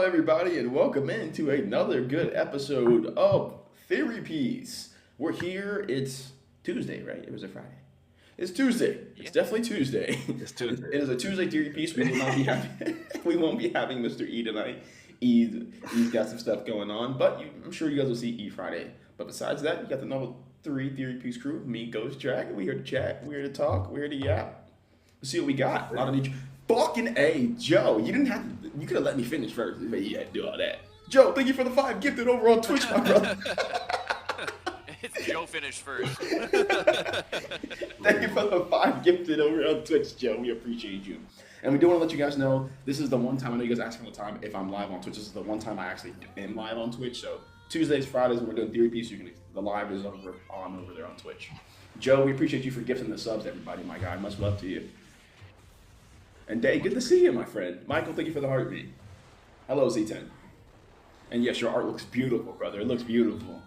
everybody, and welcome into another good episode of Theory Piece. We're here. It's Tuesday, right? It was a Friday. It's Tuesday. It's Yeah. definitely Tuesday. It's It Tuesday. is a Tuesday Theory Piece. We will not be having. We won't be having Mr. E tonight. E's got some stuff going on, but I'm sure you guys will see E Friday. But besides that, you got the number three Theory Piece crew. Me, Ghost Jack. We here to chat. We here to talk. We here to yap. Let's see what we got. A lot of each. Fucking A, Joe. You didn't have to, you could have let me finish first, but you had to do all that. Joe, thank you for the 5 gifted over on Twitch, my brother. Joe finished first. Thank you for the 5 gifted over on Twitch, Joe. We appreciate you. And we do want to let you guys know, this is the one time, I know you guys ask me all the time if I'm live on Twitch. This is the one time I actually am live on Twitch. So Tuesdays, Fridays, when we're doing Theory Piece, the live is over there on Twitch. Joe, we appreciate you for gifting the subs, everybody, my guy. Much love to you. And Day, good to see you, my friend. Michael, thank you for the heartbeat. Hello, Z10. And yes, your art looks beautiful, brother. It looks beautiful.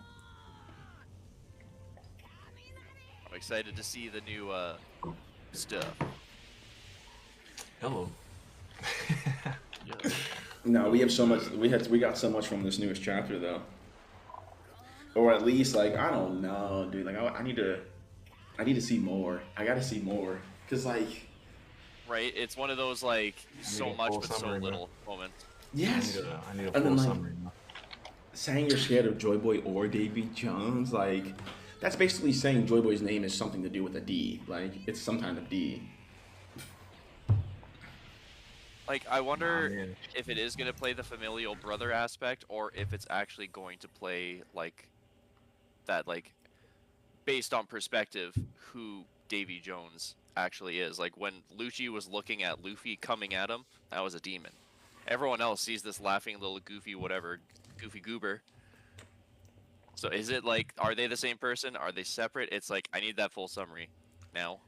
I'm excited to see the new stuff. Hello. Yeah. No, we have so much. We got so much from this newest chapter, though. Or at least, like, I don't know, dude. Like, I need to see more. I gotta see more, cause like, Right? It's one of those like so much full but so summary, little moments. yes. I need a And then, full like, summary. Saying you're scared of Joyboy or Davy Jones, like, that's basically saying Joyboy's name is something to do with a D. Like, it's some kind of D. Like I wonder man. if it is gonna play the familial brother aspect or if it's actually going to play like that like based on perspective who Davy Jones actually is. Like when Lucci was looking at Luffy coming at him, that was a demon. Everyone else sees this laughing little goofy whatever, goofy goober. So is it like, are they the same person? Are they separate? It's like, I need that full summary now.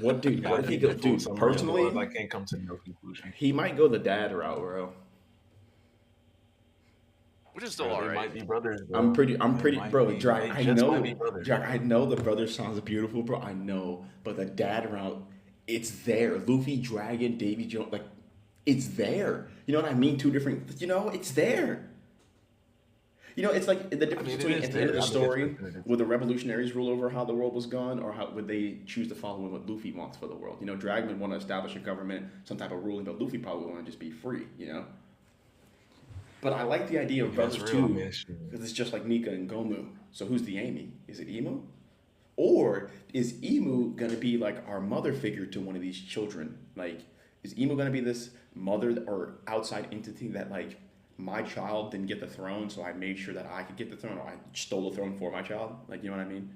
What, dude? What if he goes, dude? Personally, I can't come to no conclusion. he might go the dad route, bro. Which is still Bro, they alright. might be brothers. Bro. I'm pretty, They might bro. be- Jack, they I just know, might be brothers. Jack, I know the brother sounds beautiful, bro. I know, but the dad route, it's there. Luffy, Dragon, Davy Jones, like, it's there. You know what I mean? Two different, it's there. It's like the difference it between is at the end of there. the I mean, story, it's- would the revolutionaries rule over how the world was gone, or how would they choose to follow what Luffy wants for the world? Dragon would want to establish a government, some type of ruling, but Luffy probably want to just be free, But I like the idea of That's brothers real, too, man, shit. because it's just like Nika and Gomu. So who's the Amy? Is it Emu? Or is Emu gonna be like our mother figure to one of these children? Like, is Emu gonna be this mother or outside entity that like my child didn't get the throne, so I made sure that I could get the throne, or I stole the throne for my child? Like, you know what I mean?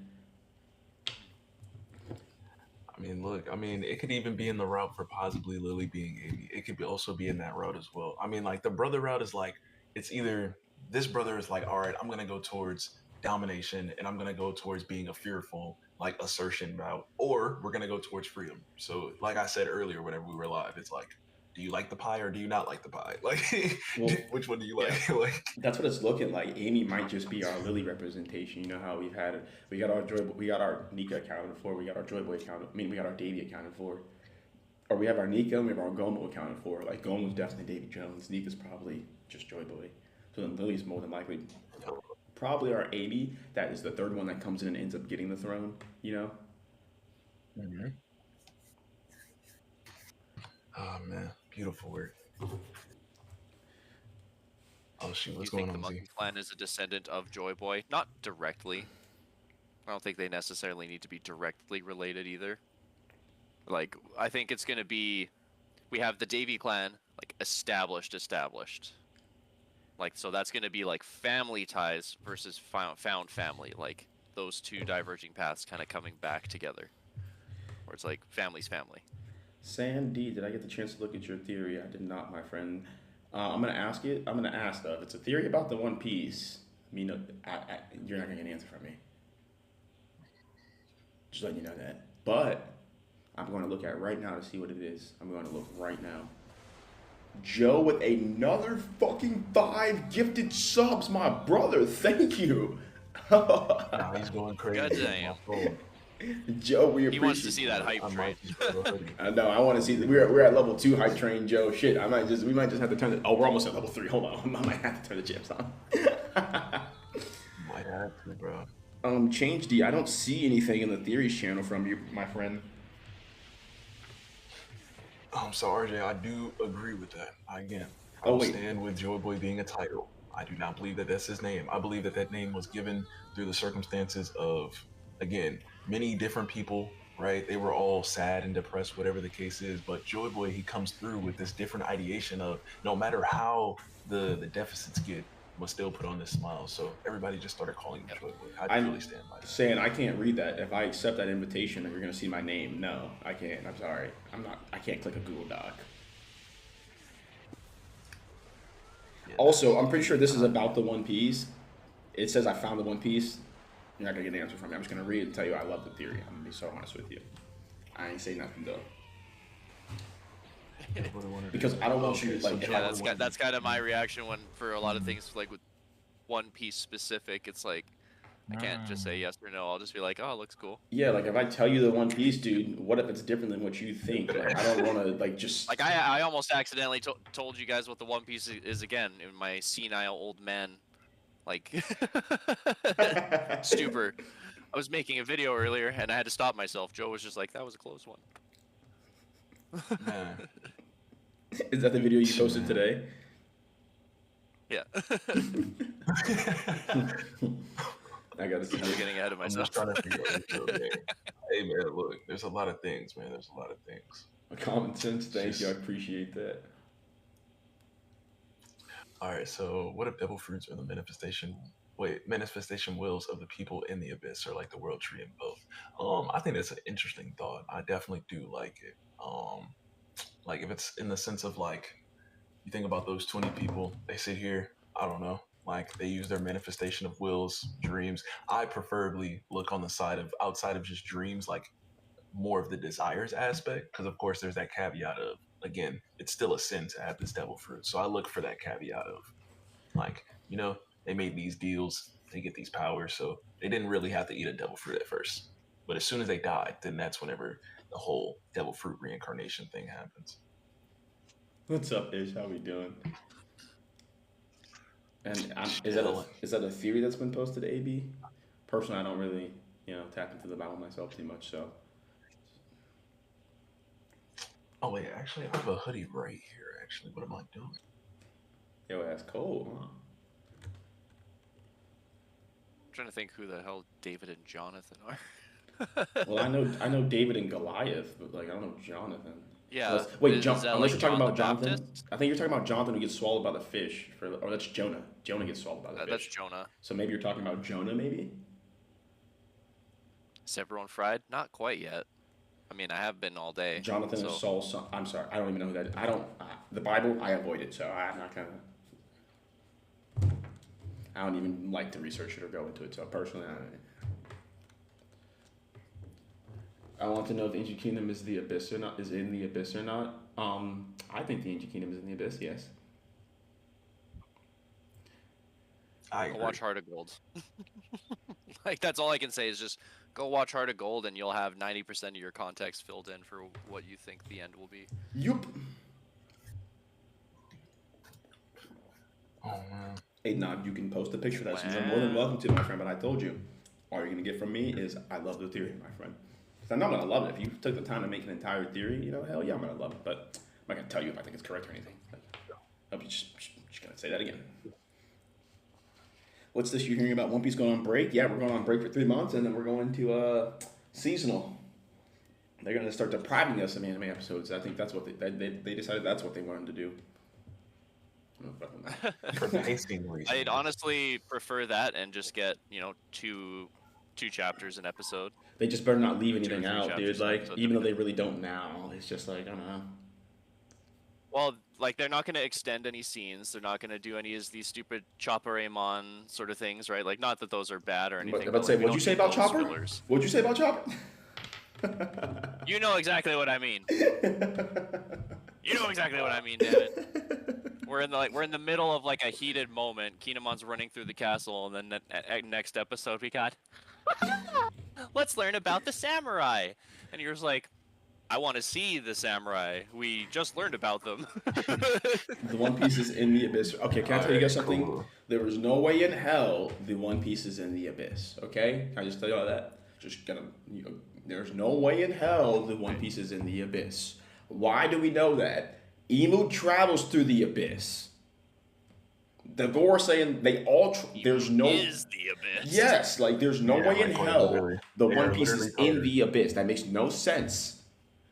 I mean, look. I mean, it could even be in the route for possibly Lily being Amy. It could also be in that route as well. I mean, like the brother route is like it's either this brother is like, all right, I'm gonna go towards domination and I'm gonna go towards being a fearful like assertion route, or we're gonna go towards freedom. So, like I said earlier, whenever we were live, it's like, do you like the pie or do you not like the pie? Like, Well, which one do you like? Like, That's what it's looking like. Amy might just be our Lily representation. You know how we got our we got our Nika accounted for, we got our Joyboy accounted. I mean, we got our Davy accounted for, or we have our Nika, and we have our Gomu accounted for. Like Gomu's definitely Davy Jones. Nika's probably just Joyboy. So then Lily's more than likely probably our Amy. That is the third one that comes in and ends up getting the throne. mhm. Oh man, beautiful work. Oh shoot, Do you what's think going the on, Z? Monkey Clan is a descendant of Joyboy? Not directly. I don't think they necessarily need to be directly related either. Like, I think it's gonna be, we have the Davy clan, like, established. Like, so that's gonna be, like, family ties versus found family. Like, those two diverging paths kind of coming back together. Where it's like, family's family. Sandy, did I get the chance to look at your theory? I did not, my friend. I'm gonna ask it. I'm gonna ask though. If it's a theory about the One Piece, you're not gonna get an answer from me. Just letting you know that. But I'm going to look at it right now to see what it is. I'm going to look right now. Joe with another fucking 5 gifted subs, my brother. Thank you. Nah, he's going crazy. Goddamn. My phone. Joe, we appreciate. He wants to see that hype I train. might just go hoodie. I know. I want to see. We're at level 2 hype train, Joe. Shit. We might just have to turn it. Oh, we're almost at level 3. Hold on. I might have to turn the chips on. Might have to, bro. Change D. I don't see anything in the theories channel from you, my friend. So RJ, I do agree with that. Again, I Oh, will wait. stand with Joyboy being a title. I do not believe that that's his name. I believe that that name was given through the circumstances of, again, many different people, right? They were all sad and depressed, whatever the case is. But Joyboy, he comes through with this different ideation of no matter how the deficits get, must still put on this smile. So everybody just started calling him Joyboy. I I'm truly stand by that. saying I can't read that. If I accept that invitation, you're gonna see my name. No, I can't. I'm sorry. I'm not. I can't click a Google Doc. Yeah, Also, I'm pretty sure this is about the One Piece. It says I found the One Piece. You're not gonna get an answer from me. I'm just gonna read it and tell you I love the theory. I'm gonna be so honest with you. I ain't say nothing though. that's what I wanted to Because do. I don't want you Okay, to, so like, Yeah, Joyboy that's kind of my reaction when for a lot of things like with One Piece specific. It's like I can't just say yes or no. I'll just be like, oh, it looks cool. Yeah, like if I tell you the One Piece, dude, what if it's different than what you think? Like I don't want to like just Like I almost accidentally told you guys what the One Piece is again in my senile old man, like stupor. I was making a video earlier and I had to stop myself. Joe was just like, that was a close one. Man, Is that the video you posted today? Yeah. I gotta see. I'm getting ahead of I'm myself. just trying to figure out this real game. Hey man, look, there's a lot of things, man. There's a lot of things. Common sense. Thank you. I appreciate that. All right, so what if devil fruits are the manifestation wills of the people in the abyss, or like the world tree in both? I think that's an interesting thought. I definitely do like it. Like if it's in the sense of like you think about those 20 people, they sit here, I don't know, like they use their manifestation of wills, dreams. I preferably look on the side of outside of just dreams, like more of the desires aspect, because of course there's that caveat of again, it's still a sin to have this devil fruit. So I look for that caveat of like, they made these deals, they get these powers, so they didn't really have to eat a devil fruit at first. But as soon as they died, then that's whenever the whole devil fruit reincarnation thing happens. What's up, Ish? How we doing? And Chilling. is that a theory that's been posted to AB? Personally, I don't really tap into the Bible myself too much. So Oh wait, actually, I have a hoodie right here. Actually, what am I doing? yo, that's cold. Huh? I'm trying to think who the hell David and Jonathan are. Well, I know David and Goliath, but like I don't know Jonathan. Yeah. Wait, is that unless like you're talking John about the Jonathan. Baptist? I think you're talking about Jonathan who gets swallowed by the fish. Or that's Jonah. Jonah gets swallowed by the That's fish. Jonah. So maybe you're talking about Jonah, maybe. Is everyone fried? Not quite yet. I mean, I have been all day. Jonathan so. is Saul's son. I'm sorry, I don't even know who that is. I don't. The Bible, I avoid it, so I'm not gonna. I don't even like to research it or go into it. So personally, I want to know if the Ancient Kingdom is the abyss or not. Is in the abyss or not? I think the Ancient Kingdom is in the abyss. Yes. I Go agree. watch Heart of Gold. Like that's all I can say is just go watch Heart of Gold and you'll have 90% of your context filled in for what you think the end will be. Yup. Oh man. Hey, Nog, you can post a picture of that. You're more than welcome to, my friend. But I told you, all you're gonna get from me is I love the theory, my friend. Because I know I'm gonna love it. If you took the time to make an entire theory, hell yeah, I'm gonna love it. But I'm not gonna tell you if I think it's correct or anything. Like, I'll be just gonna say that again. What's this you're hearing about One Piece going on break? Yeah, we're going on break for 3 months, and then we're going to seasonal. They're gonna start depriving us of anime episodes. I think that's what they decided that's what they wanted to do. For pacing reasons. I'd honestly prefer that and just get, two chapters an episode. They just better not leave 2 or anything 3 out, dude. chapters an Like, episode. even though they really don't now, it's just like I don't know. Well, like they're not going to extend any scenes. They're not going to do any of these stupid Chopper-Amon sort of things, right? Like, not that those are bad or anything. But say, like, we what'd you don't say need about those Chopper? fillers. What'd you say about Chopper? You know exactly what I mean. You know exactly what I mean, damn it. We're in the middle of like a heated moment. Kinemon's running through the castle, and then next episode we got Let's learn about the samurai. And you're just like, I want to see the samurai. We just learned about them. The One Piece is in the abyss. Okay, can I tell you guys Alright, something? cool. There is no way in hell the One Piece is in the abyss. Okay, can I just tell you all that? Just gonna, there's no way in hell the One Piece is in the abyss. Why do we know that? Emu travels through the abyss. The Gore saying they all. There's no. Is the abyss. Yes, like there's no Yeah, way in like quite hell literally. the They One are Piece literally is in covered. the abyss. That makes no sense.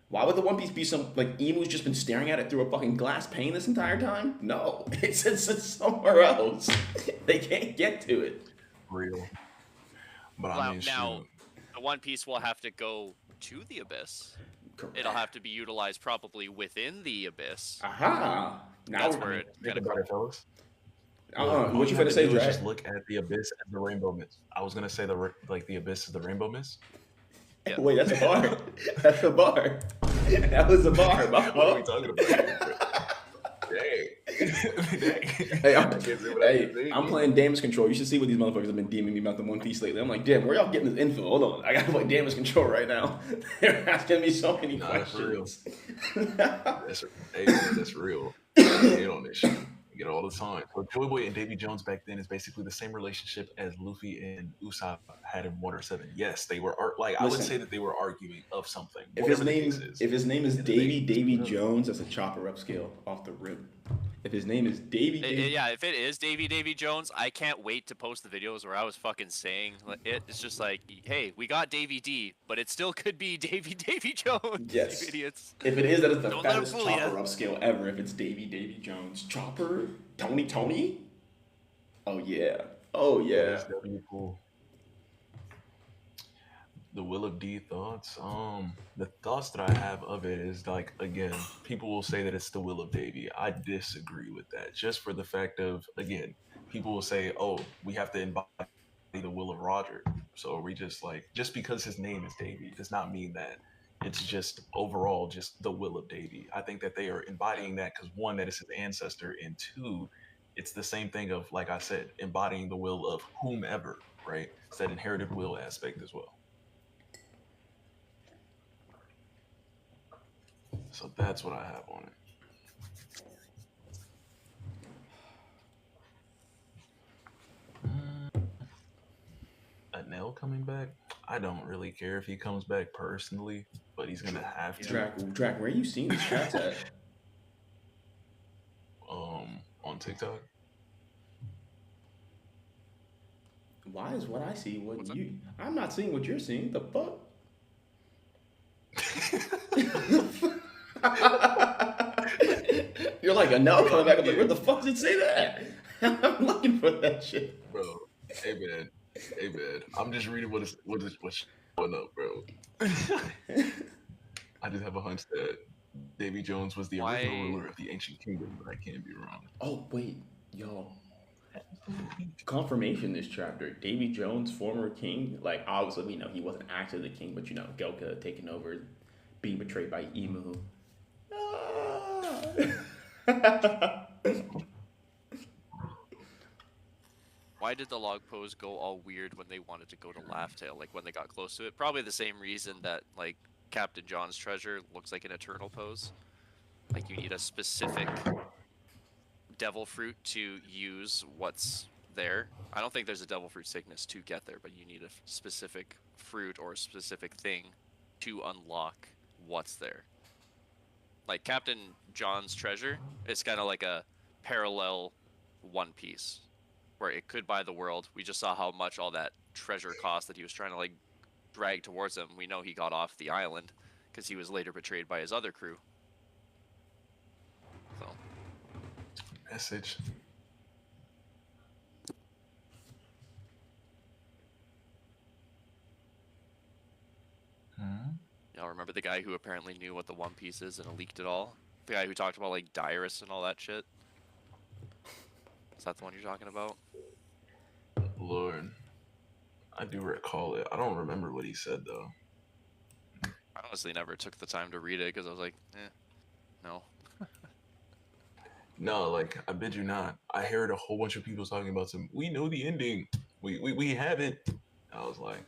Why would the One Piece be some like Emu's just been staring at it through a fucking glass pane this entire time? No, it's somewhere else. They can't get to it. Real. But I Well, mean, now, shoot. the One Piece will have to go to the abyss. Correct. It'll have to be utilized probably within the abyss. Aha. Now That's where it Think kind of. about it, fellas. what All you have finna to say, do is Drake? just look at the abyss as the rainbow mist. I was gonna say the abyss is the rainbow mist. Yeah. Wait, that's a bar. That's a bar. That was a bar. My What are we fault. talking about? Dang. Hey, I can't say what I can say. I'm playing damage control. You should see what these motherfuckers have been DMing me about the One Piece lately. I'm like, damn, where y'all getting this info? Hold on, I gotta play damage control right now. They're asking me so many Nah, that's real. questions. That's real. I hate on this shit. You get it all the time. But Joyboy and Davy Jones back then is basically the same relationship as Luffy and Usopp had in Water 7. Yes, they were I would Listen. say that they were arguing of something. If his Whatever the name case is. if his name is And Davy they- Jones, that's a chopper upscale off the rip. If his name is Davy, Yeah, if it is Davy Jones, I can't wait to post the videos where I was fucking saying it's just like, hey, we got Davy D, but it still could be Davy Jones. Yes. You idiots. if it is, that is the Don't let him fattest fool ya. chopper upscale ever. If it's Davy Jones, chopper Tony. Oh yeah. Oh yeah. That's definitely cool. The Will of D thoughts. The thoughts that I have of it is like, again, people will say that it's the Will of Davy. I disagree with that. Just for the fact of, again, people will say, oh, we have to embody the Will of Roger. So we just like, just because his name is Davy does not mean that it's just overall just the Will of Davy. I think that they are embodying that because one, that is his ancestor, and two, it's the same thing of, like I said, embodying the will of whomever, right? It's that inherited will aspect as well. So that's what I have on it. Nell coming back? I don't really care if he comes back personally, but he's gonna have to. Drac, where you seen these chats at? On TikTok. Why is what I see what you? I'm not seeing what you're seeing. The fuck? You're like, no, coming back. I'm like, where the fuck did it say that? I'm looking for that shit. Bro, hey man, I'm just reading what's showing up, bro. I just have a hunch that Davy Jones was the original ruler of the ancient kingdom, but I can't be wrong. Oh wait, yo. Confirmation this chapter. Davy Jones, former king. Like obviously we know he wasn't actually the king, but you know, Goka taking over, being betrayed by Emu. Why did the log pose go all weird when they wanted to go to Laugh Tale? Like when they got close to it? Probably the same reason that like Captain John's treasure looks like an eternal pose. Like you need a specific devil fruit to use what's there. I don't think there's a devil fruit sickness to get there, but you need a specific fruit or a specific thing to unlock what's there. Like Captain John's treasure, it's kind of like a parallel One Piece, where it could buy the world. We just saw how much all that treasure cost that he was trying to like drag towards him. We know he got off the island because he was later betrayed by his other crew. So Message. y'all remember the guy who apparently knew what the One Piece is and leaked it all? The guy who talked about like Dyrus and all that shit? Is that the one you're talking about? Lord, I do recall it. I don't remember what he said though. I honestly never took the time to read it because I was like, no. No, like I bid you not. I heard a whole bunch of people talking about some. We know the ending. We have it. I was like,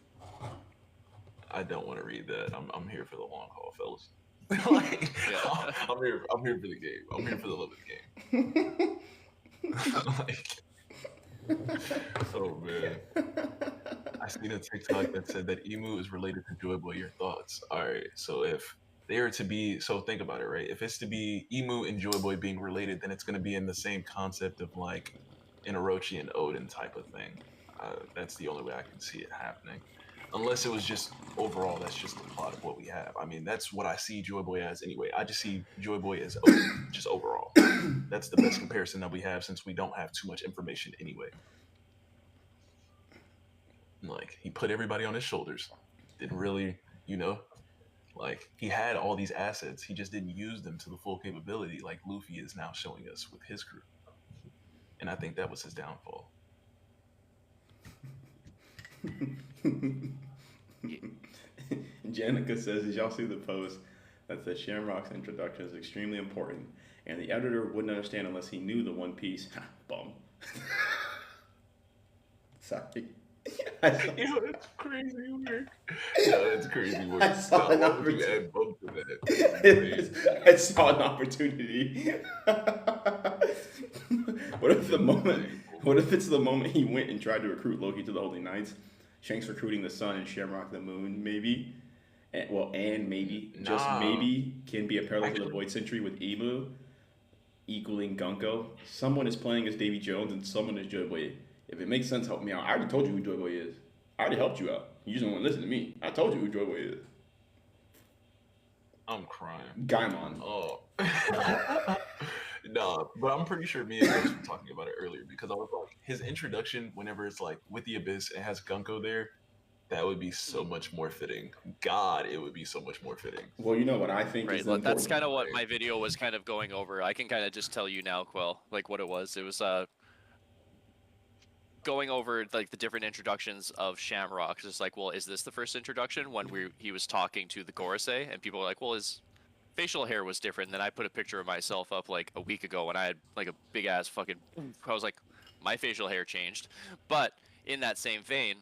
I don't want to read that. I'm here for the long haul, fellas. Like, Yeah. I'm here for the game. I'm here for the love of the game. Like, oh man. I seen a TikTok that said that Emu is related to Joyboy. Your thoughts? All right. So if they are to be, so think about it, right? If it's to be Emu and Joyboy being related, then it's going to be in the same concept of like an Orochi and Odin type of thing. That's the only way I can see it happening. Unless it was just overall, that's just the plot of what we have. I mean, that's what I see Joyboy as anyway. I just see Joyboy as Odin, just overall. That's the best comparison that we have since we don't have too much information anyway. Like, he put everybody on his shoulders. Didn't really, you know, like, he had all these assets. He just didn't use them to the full capability like Luffy is now showing us with his crew. And I think that was his downfall. Janica says, did y'all see the post that says Shamrock's introduction is extremely important and the editor wouldn't understand unless he knew the One Piece? Bum. Sorry. Yo, that's crazy work. Yo, that's crazy work. I saw an opportunity. I saw an opportunity. What if the moment? What if it's the moment he went and tried to recruit Loki to the Holy Knights? Shanks recruiting the sun and Shamrock the moon, maybe. And maybe, just maybe, can be a parallel to the Void Century with Emu equaling Gunko. Someone is playing as Davy Jones and someone is Joyboy. If it makes sense, help me out. I already told you who Joyboy is. I already helped you out. You just don't want to listen to me. I told you who Joyboy is. I'm crying. Gaimon. Oh. No, but I'm pretty sure me and Chris were talking about it earlier because I was like, his introduction, whenever it's like with the Abyss and it has Gunko there, that would be so much more fitting. God, it would be so much more fitting. Well, you know what I think is right. That's kind of what my video was kind of going over. I can kind of just tell you now, Quell, like what it was. It was going over like the different introductions of Shamrock. It's like, well, is this the first introduction when he was talking to the Gorosei? And people were like, well, his facial hair was different. And then I put a picture of myself up like a week ago when I had like a big ass fucking. I was like, my facial hair changed. But in that same vein,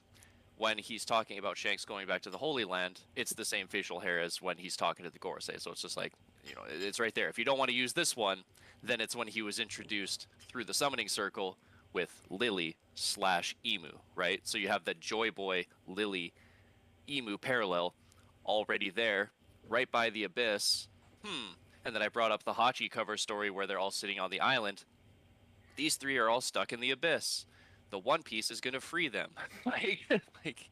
when he's talking about Shanks going back to the Holy Land, it's the same facial hair as when he's talking to the Gorosei. So it's just like, you know, it's right there. If you don't want to use this one, then it's when he was introduced through the summoning circle with Lily/Emu, right? So you have that Joyboy, Lily, Emu parallel already there, right by the Abyss. And then I brought up the Hachi cover story where they're all sitting on the island. These three are all stuck in the Abyss. The One Piece is gonna free them. like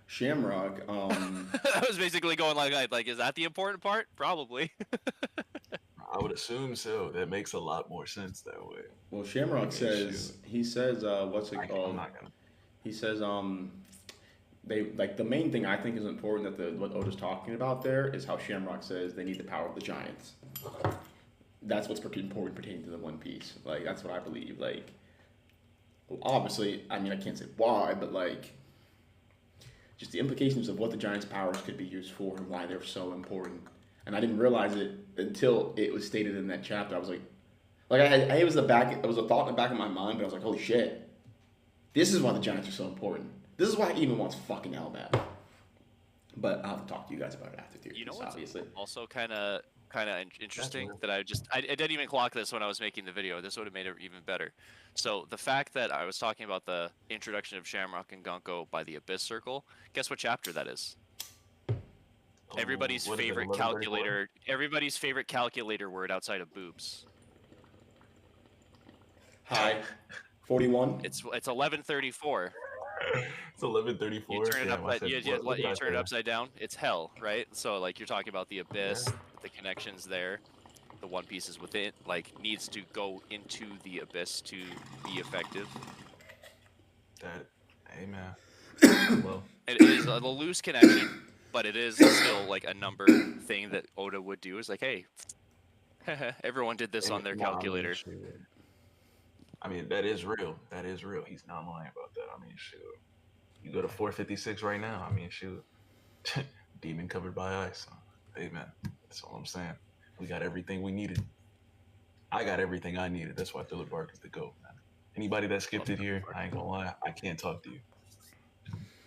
Shamrock. I was basically going like, is that the important part? Probably. I would assume so. That makes a lot more sense that way. Well, Shamrock says what's it called? I'm not gonna. He says they like the main thing I think is important that what Oda's talking about there is how Shamrock says they need the power of the giants. That's what's important pertaining to the One Piece. Like that's what I believe. Like obviously, I mean I can't say why, but like just the implications of what the giants' powers could be used for and why they're so important. And I didn't realize it until it was stated in that chapter. I was like it was a thought in the back of my mind, but I was like, holy shit, this is why the giants are so important. This is why Emu wants fucking Elbap. But I'll have to talk to you guys about it after theory. You know what's obviously also kind of interesting that I didn't even clock this when I was making the video. This would have made it even better. So the fact that I was talking about the introduction of Shamrock and Gunko by the Abyss Circle, guess what chapter that is? Everybody's favorite calculator. Everybody's favorite calculator word outside of boobs. Hi. 41. It's 1134. It's 11:34. You turn it up. You turn it upside down. It's hell, right? So like you're talking about the Abyss, the connections there. The One Piece is within. Like needs to go into the Abyss to be effective. Amen. Well, it is a loose connection. But it is still like a number thing that Oda would do. Is like, hey, everyone did this on their calculator. I mean, that is real. That is real. He's not lying about that. I mean, shoot. You go to 456 right now. I mean, shoot. Demon covered by ice. Hey, man. That's all I'm saying. We got everything we needed. I got everything I needed. That's why Thriller Bark is the GOAT, man. Anybody that skipped it here, I ain't gonna lie. I can't talk to you.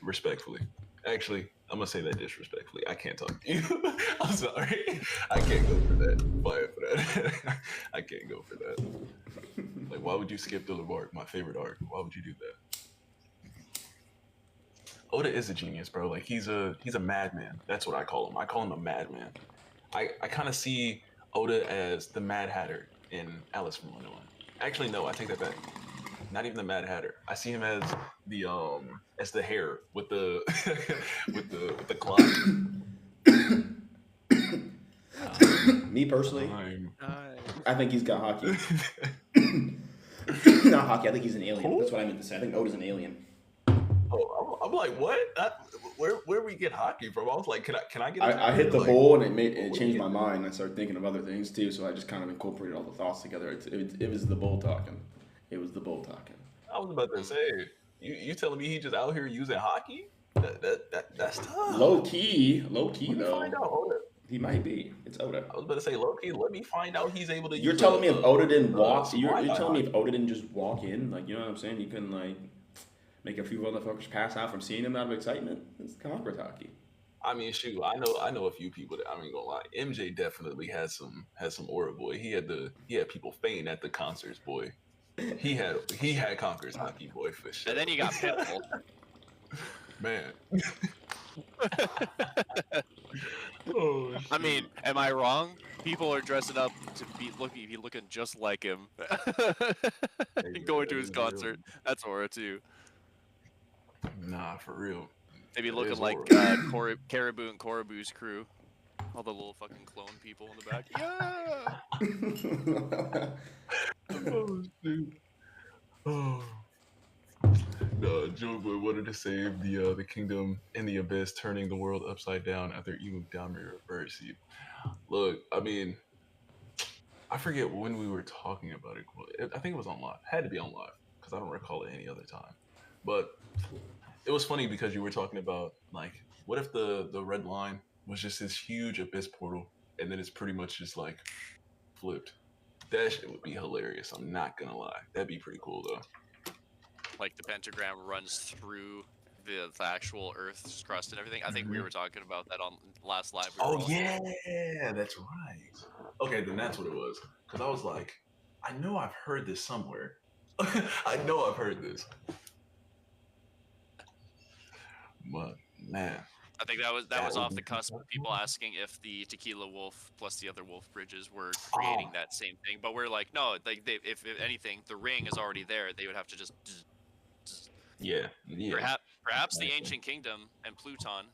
Respectfully. Actually, I'm gonna say that disrespectfully. I can't talk to you. I'm sorry. I can't go for that. Fight for that. I can't go for that. Like, why would you skip the arc? My favorite arc. Why would you do that? Oda is a genius, bro. Like he's a madman. That's what I call him. I call him a madman. I kind of see Oda as the Mad Hatter in Alice from Wonderland. Actually, no, I take that back. Not even the Mad Hatter. I see him as the hair with the with the clock. Me personally, I'm- I think he's got hockey. Not hockey. I think he's an alien. Who? That's what I meant to say. I think Oda's an alien. Oh, I'm like, what? Where we get hockey from? I was like, can I get? I hit the like, bowl and it changed my mind. I started thinking of other things too, so I just kind of incorporated all the thoughts together. It was the bull talking. It was the bull talking. I was about to say, you telling me he just out here using hockey? That's tough. Low key Let me though. find out, Oda. He might be. It's Oda. I was about to say, low key. Let me find out he's able to. You're use telling me if Oda didn't walk, some you're Wi-Fi telling me if hockey. Oda didn't just walk in, like, you know what I'm saying? You couldn't like make a few motherfuckers pass out from seeing him out of excitement. It's corporate hockey. I mean, shoot, I know a few people that I ain't gonna lie. MJ definitely has some aura, boy. He had people fainting at the concerts, boy. He had Conqueror's hockey, boy, for sure. And then you got Pitbull. Man. Oh, I mean, am I wrong? People are dressing up to be looking just like him. And going to his concert. That's aura too. Nah, for real. They be It looking is like aura. Caribou and Coribou's crew. All the little fucking clone people in the back. Yeah. Oh, dude. Oh. No, Joyboy wanted to save the kingdom in the abyss, turning the world upside down after Emu down reverse. Look, I mean, I forget when we were talking about it. I think it was on live. Had to be on live because I don't recall it any other time. But it was funny because you were talking about like, what if the red line was just this huge abyss portal, and then it's pretty much just like flipped. That shit would be hilarious. I'm not gonna lie. That'd be pretty cool though. Like the pentagram runs through the actual Earth's crust and everything. I think we were talking about that on last live. We were Oh all- yeah, that's right. Okay, then that's what it was. Because I was like, I know I've heard this somewhere. I know I've heard this. But man, I think that was That off would the be cusp of people fantastic. asking if the Tequila Wolf plus the other Wolf bridges were creating Oh. that same thing. But we're like, no, like if anything, the ring is already there. They would have to just yeah. perhaps the Exactly. ancient kingdom and Pluton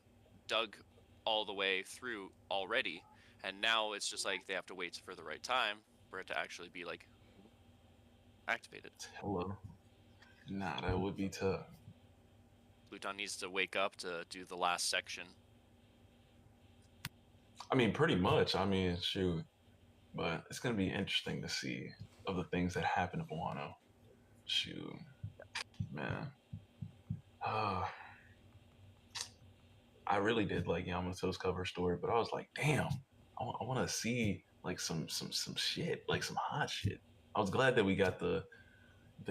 dug all the way through already, and now it's just like they have to wait for the right time for it to actually be like activated. Hello. Nah, that would be tough. Pluton needs to wake up to do the last section. I mean, pretty much. I mean, shoot. But it's gonna be interesting to see of the things that happen to Wano. Shoot, man. I really did like Yamato's cover story, but I was like, damn, I want to see like some shit, like some hot shit. I was glad that we got the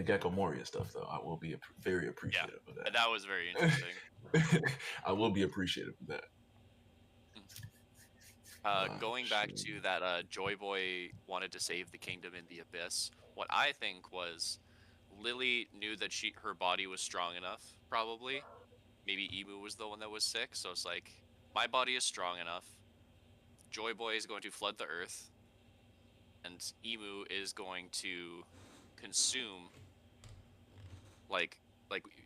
Gecko Moria stuff, though. I will be very appreciative of that. And that was very interesting. I will be appreciative of that. Going back shoot. to that, Joyboy wanted to save the kingdom in the abyss. What I think was, Lily knew that her body was strong enough. Probably, maybe Emu was the one that was sick. So it's like, my body is strong enough. Joyboy is going to flood the earth, and Emu is going to consume. Like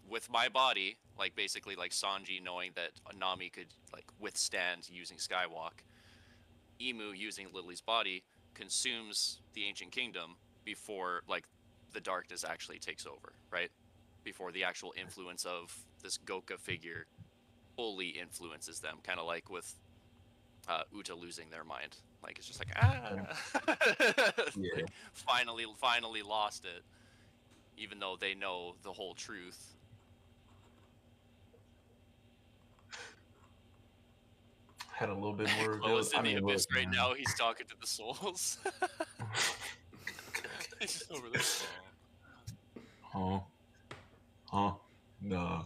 with my body, like basically like Sanji knowing that Nami could like withstand using Skywalk. Emu using Lily's body consumes the ancient kingdom before like the darkness actually takes over, right? Before the actual influence of this Goka figure fully influences them, kind of like with Uta losing their mind. Like it's just like Yeah. Like, finally lost it, even though they know the whole truth. Had a little bit more Chloe is revealed. in the abyss right man. now. He's talking to the souls. He's just over there. Huh? Nah.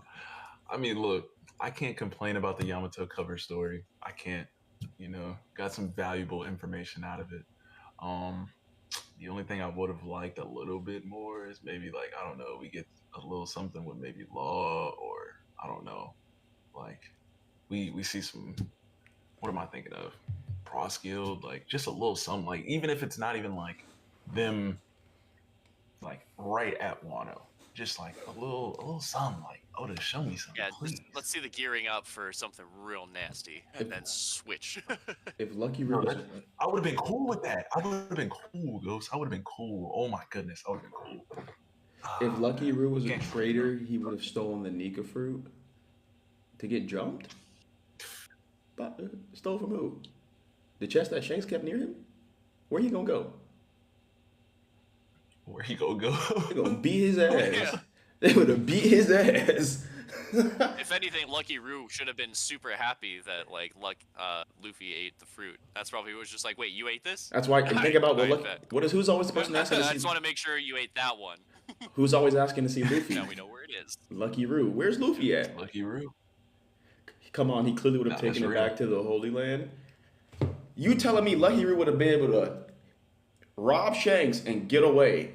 I mean, look, I can't complain about the Yamato cover story. I can't. Got some valuable information out of it. Um, the only thing I would have liked a little bit more is maybe like I don't know, we get a little something with maybe Law or I don't know, like we see some. What am I thinking of? Proskilled, like just a little something, like even if it's not even like them like right at Wano, just like a little something, like Oda, show me something, Yeah, please. let's see the gearing up for something real nasty, and then switch. If Lucky Roux Bro, was I would have been cool with that. I would have been cool, Ghost. I would have been cool. Oh my goodness, I would have been cool. if Lucky Roux was a Can't- traitor, he would have stolen the Nika fruit to get jumped. But stole from who? The chest that Shanks kept near him. Where he gonna go? Where he gonna go? They gonna beat his ass. Yeah. They would have beat his ass. If anything, Lucky Roux should have been super happy that Luffy ate the fruit. That's probably was just like, wait, you ate this? That's why. And think about I bet. who's always the person asking I to just see? want to make sure you ate that one. Who's always asking to see Luffy? Now we know where it is. Lucky Roux. Where's Luffy at? Lucky Roux. Come on, he clearly would have Nah, taken that's it real. back to the Holy Land. You telling me Lucky Roux would have been able to rob Shanks and get away?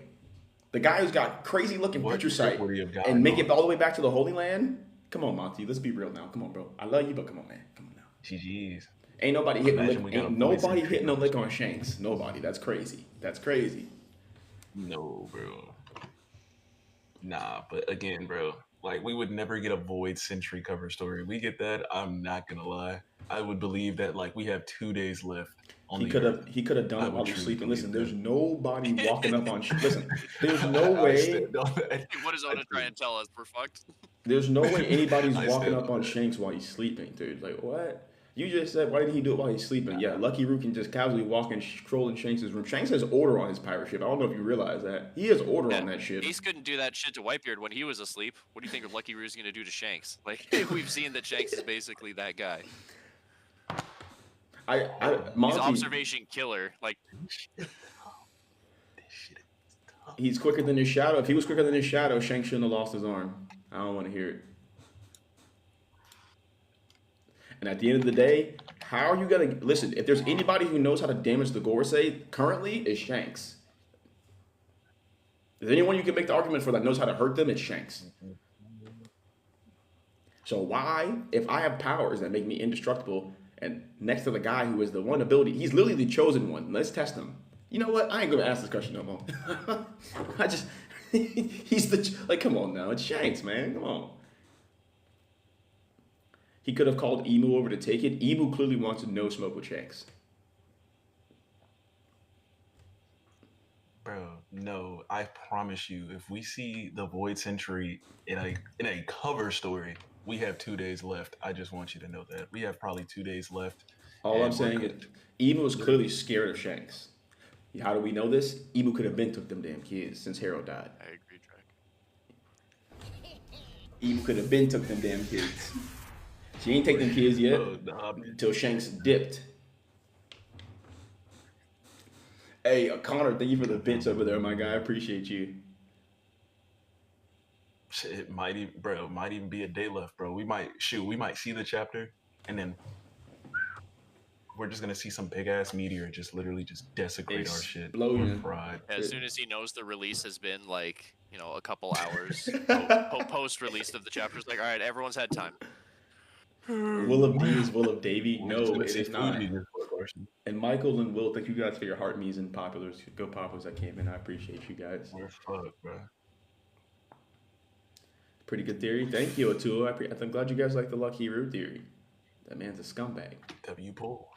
The guy who's got crazy looking What picture trick sight would he have gotten and make it on? all the way back to the Holy Land? Come on, Monty. Let's be real now. Come on, bro. I love you, but come on, man. Come on now. GG's. Ain't nobody hitting Imagine we got a ain't voice nobody in hitting no lick Shanks. on Shanks. Nobody. That's crazy. That's crazy. No, bro. Nah, but again, bro, like we would never get a Void Century cover story. We get that. I'm not gonna lie. I would believe that like we have 2 days left on He the could Earth. have done I it would while he's truly sleeping. believe Listen, that. there's nobody walking up on listen, there's no I way stand on that. Hey, what is Oda I trying to tell us? We're fucked. there's no way anybody's I walking stand up on on that. Shanks while he's sleeping, dude. Like what? You just said why did he do it while he's sleeping? Yeah, Lucky Roux can just casually walk and stroll in Shanks' room. Shanks has order on his pirate ship. I don't know if you realize that. He has order on that ship. Ace couldn't do that shit to Whitebeard when he was asleep. What do you think Lucky Roux's gonna do to Shanks? Like we've seen that Shanks is basically that guy. I He's Monty, observation killer. Like This shit is tough. he's quicker than his shadow. If he was quicker than his shadow, Shanks shouldn't have lost his arm. I don't want to hear it. And at the end of the day, how are you gonna listen? If there's anybody who knows how to damage the Gorosei currently, is Shanks. If there's anyone you can make the argument for that knows how to hurt them, it's Shanks. So why, if I have powers that make me indestructible, and next to the guy who is the one ability, he's literally the chosen one. Let's test him. You know what? I ain't gonna ask this question no more. I just, he's like, come on now, it's Shanks, man, come on. He could have called Emu over to take it. Emu clearly wants to no smoke with Shanks. Bro, no, I promise you, if we see the Void Century in a cover story, we have 2 days left. I just want you to know that. We have probably 2 days left. All and I'm we're saying is, good. Emu is clearly scared of Shanks. How do we know this? Emu could have been took them damn kids since Harold died. I agree, Drake. Emu could have been took them damn kids. She ain't take them kids yet Nah, until Shanks dipped. Hey, Connor, thank you for the bits over there, my guy. I appreciate you. shit, it might even be a day left, bro. We might see the chapter, and then we're just gonna see some big ass meteor just literally just desecrate our shit. Explosion. We're fried. As soon as he knows the release has been like, a couple hours post release of the chapters, like, all right, everyone's had time. Will of D is Will of Davy. We're No, just gonna it see is food not. meteors for our shit. And Michael and Will, thank you guys for your heart me's and populars. Go populars that came in. I appreciate you guys. We're fucked, bro. Pretty good theory. Thank you, Atul. I'm glad you guys like the Lucky Roux theory. That man's a scumbag. W pull.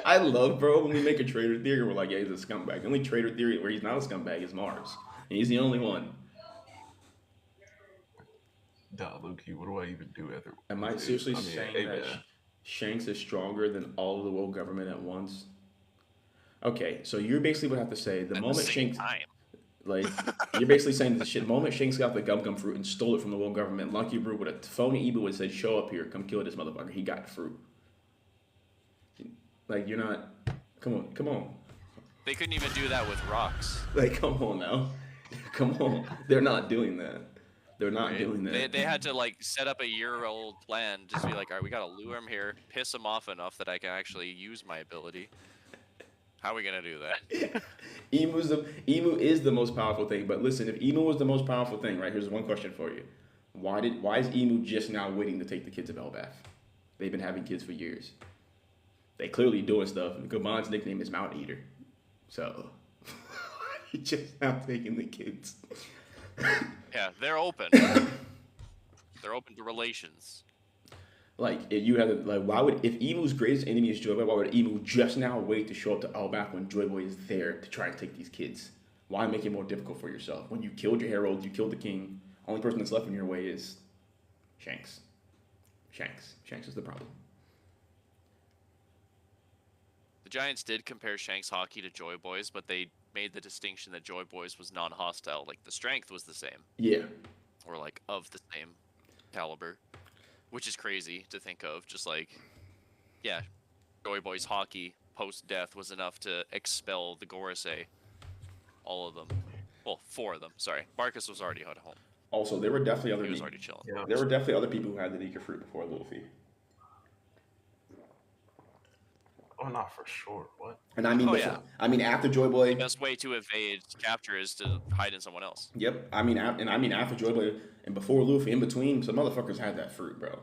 I love, bro, when we make a traitor theory, we're like, yeah, he's a scumbag. The only traitor theory where he's not a scumbag is Mars. And he's the only one. Nah, Luki, what do I even do after? Am I seriously saying hey, that man. Shanks is stronger than all of the world government at once? Okay, so you basically would have to say the At moment the same Shanks, time. like, you're basically saying the shit. Moment Shanks got the gum fruit and stole it from the world government, Lucky Roux would have phoned Ibu would have said, "Show up here, come kill this motherfucker. He got the fruit." Like, you're not. Come on. They couldn't even do that with rocks. Like, come on now. Come on. They're not doing that. They're not doing that. They had to like set up a year-old plan, just be like, all right, we gotta lure him here, piss him off enough that I can actually use my ability. How are we gonna do that? Emu is the most powerful thing. But listen, if Emu was the most powerful thing, right? Here's one question for you: why is Emu just now waiting to take the kids to Belbath? They've been having kids for years. They clearly doing stuff. Gabon's nickname is Mountain Eater, so he just now taking the kids. Yeah, they're open. They're open to relations. Like, if you had like, why would, if Emu's greatest enemy is Joyboy, why would Emu just now wait to show up to Elbaf when Joyboy is there to try and take these kids? Why make it more difficult for yourself? When you killed your herald, you killed the king. Only person that's left in your way is Shanks. Shanks is the problem. The Giants did compare Shanks hockey to Joyboy's, but they made the distinction that Joyboy's was non-hostile. Like, the strength was the same. Yeah. Or, like, of the same caliber. Which is crazy to think of. Just like, yeah, Joyboy's hockey post-death was enough to expel the Gorosei. All of them. Well, 4 of them, sorry. Marcus was already at home. Also, there were definitely other He was people. already chilling. Yeah. There were definitely other people who had the Nika fruit before Luffy. Oh, not for sure. What? And I mean, after Joyboy. The best way to evade capture is to hide in someone else. Yep. After Joyboy and before Luffy, in between, some motherfuckers had that fruit, bro.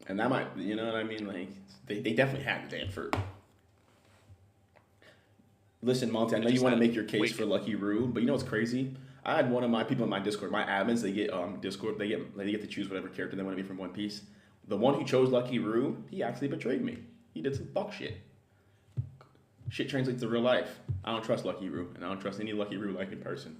And that might, you know what I mean? Like, they definitely had the damn fruit. Listen, Monty, I know you want to make your case for Lucky Roo, but you know what's crazy? I had one of my people in my Discord, my admins, they get Discord, they get to choose whatever character they want to be from One Piece. The one who chose Lucky Roo, he actually betrayed me. He did some fuck shit. Shit translates to real life. I don't trust Lucky Roo, and I don't trust any Lucky Roo like in person.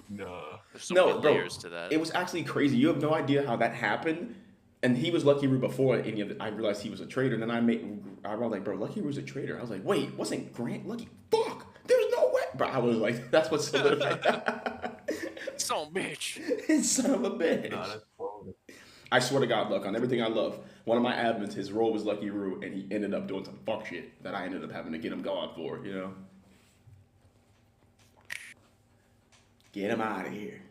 No. There's so many bro, layers to that. it was actually crazy. You have no idea how that happened. And he was Lucky Roo before any of it. I realized he was a traitor. And then I was like, bro, Lucky Roo's a traitor. I was like, wait, wasn't Grant Lucky? Fuck! There's no way. Bro, I was like, that's what solidified. Son of a bitch. Son of a bitch. Nah, that's bold. I swear to God, look, on everything I love, one of my admins, his role was Lucky Roo, and he ended up doing some fuck shit that I ended up having to get him gone for, you know? Get him out of here.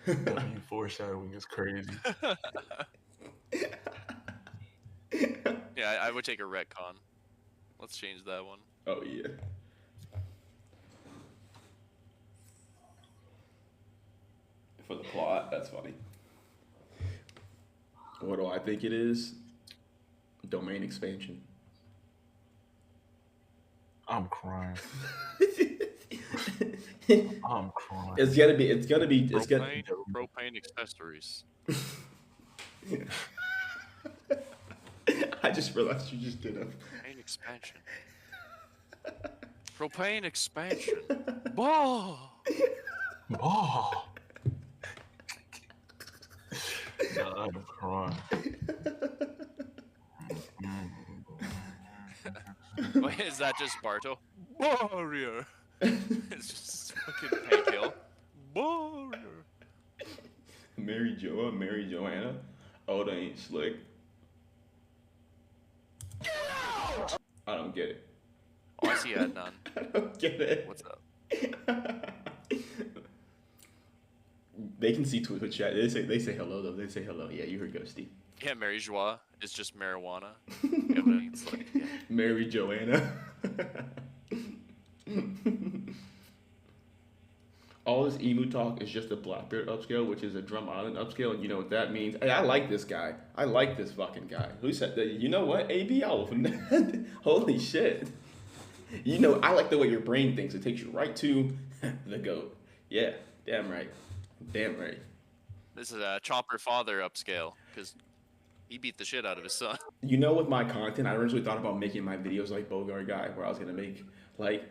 You foreshadowing is crazy. Yeah, I would take a retcon. Let's change that one. Oh, yeah. For the plot, that's funny. What do I think it is? Domain expansion. I'm crying. I'm crying. It's gonna be. Propane accessories. I just realized you just did a. Propane expansion. Propane expansion. Whoa! Oh. No, I'm crying. Wait, is that just Barto? Warrior. It's just fucking Hank Hill. Warrior. Mary Joanna. Oda ain't slick. I don't get it. Oh, I see Adnan. I don't get it. What's up? They can see Twitch chat. They say hello though. They say hello. Yeah, you heard Ghosty. Yeah, Mary Joie is just marijuana. Yeah, but it's like, yeah. Mary Joanna. All this emu talk is just a Blackbeard upscale, which is a Drum Island upscale, and you know what that means. Hey, I like this guy. I like this fucking guy. Who said that? You know what? AB Elephant. Holy shit. You know, I like the way your brain thinks. It takes you right to the GOAT. Yeah, damn right. Damn right. This is a Chopper father upscale, because he beat the shit out of his son. You know, with my content, I originally thought about making my videos like Bogart Guy, where I was going to make, like,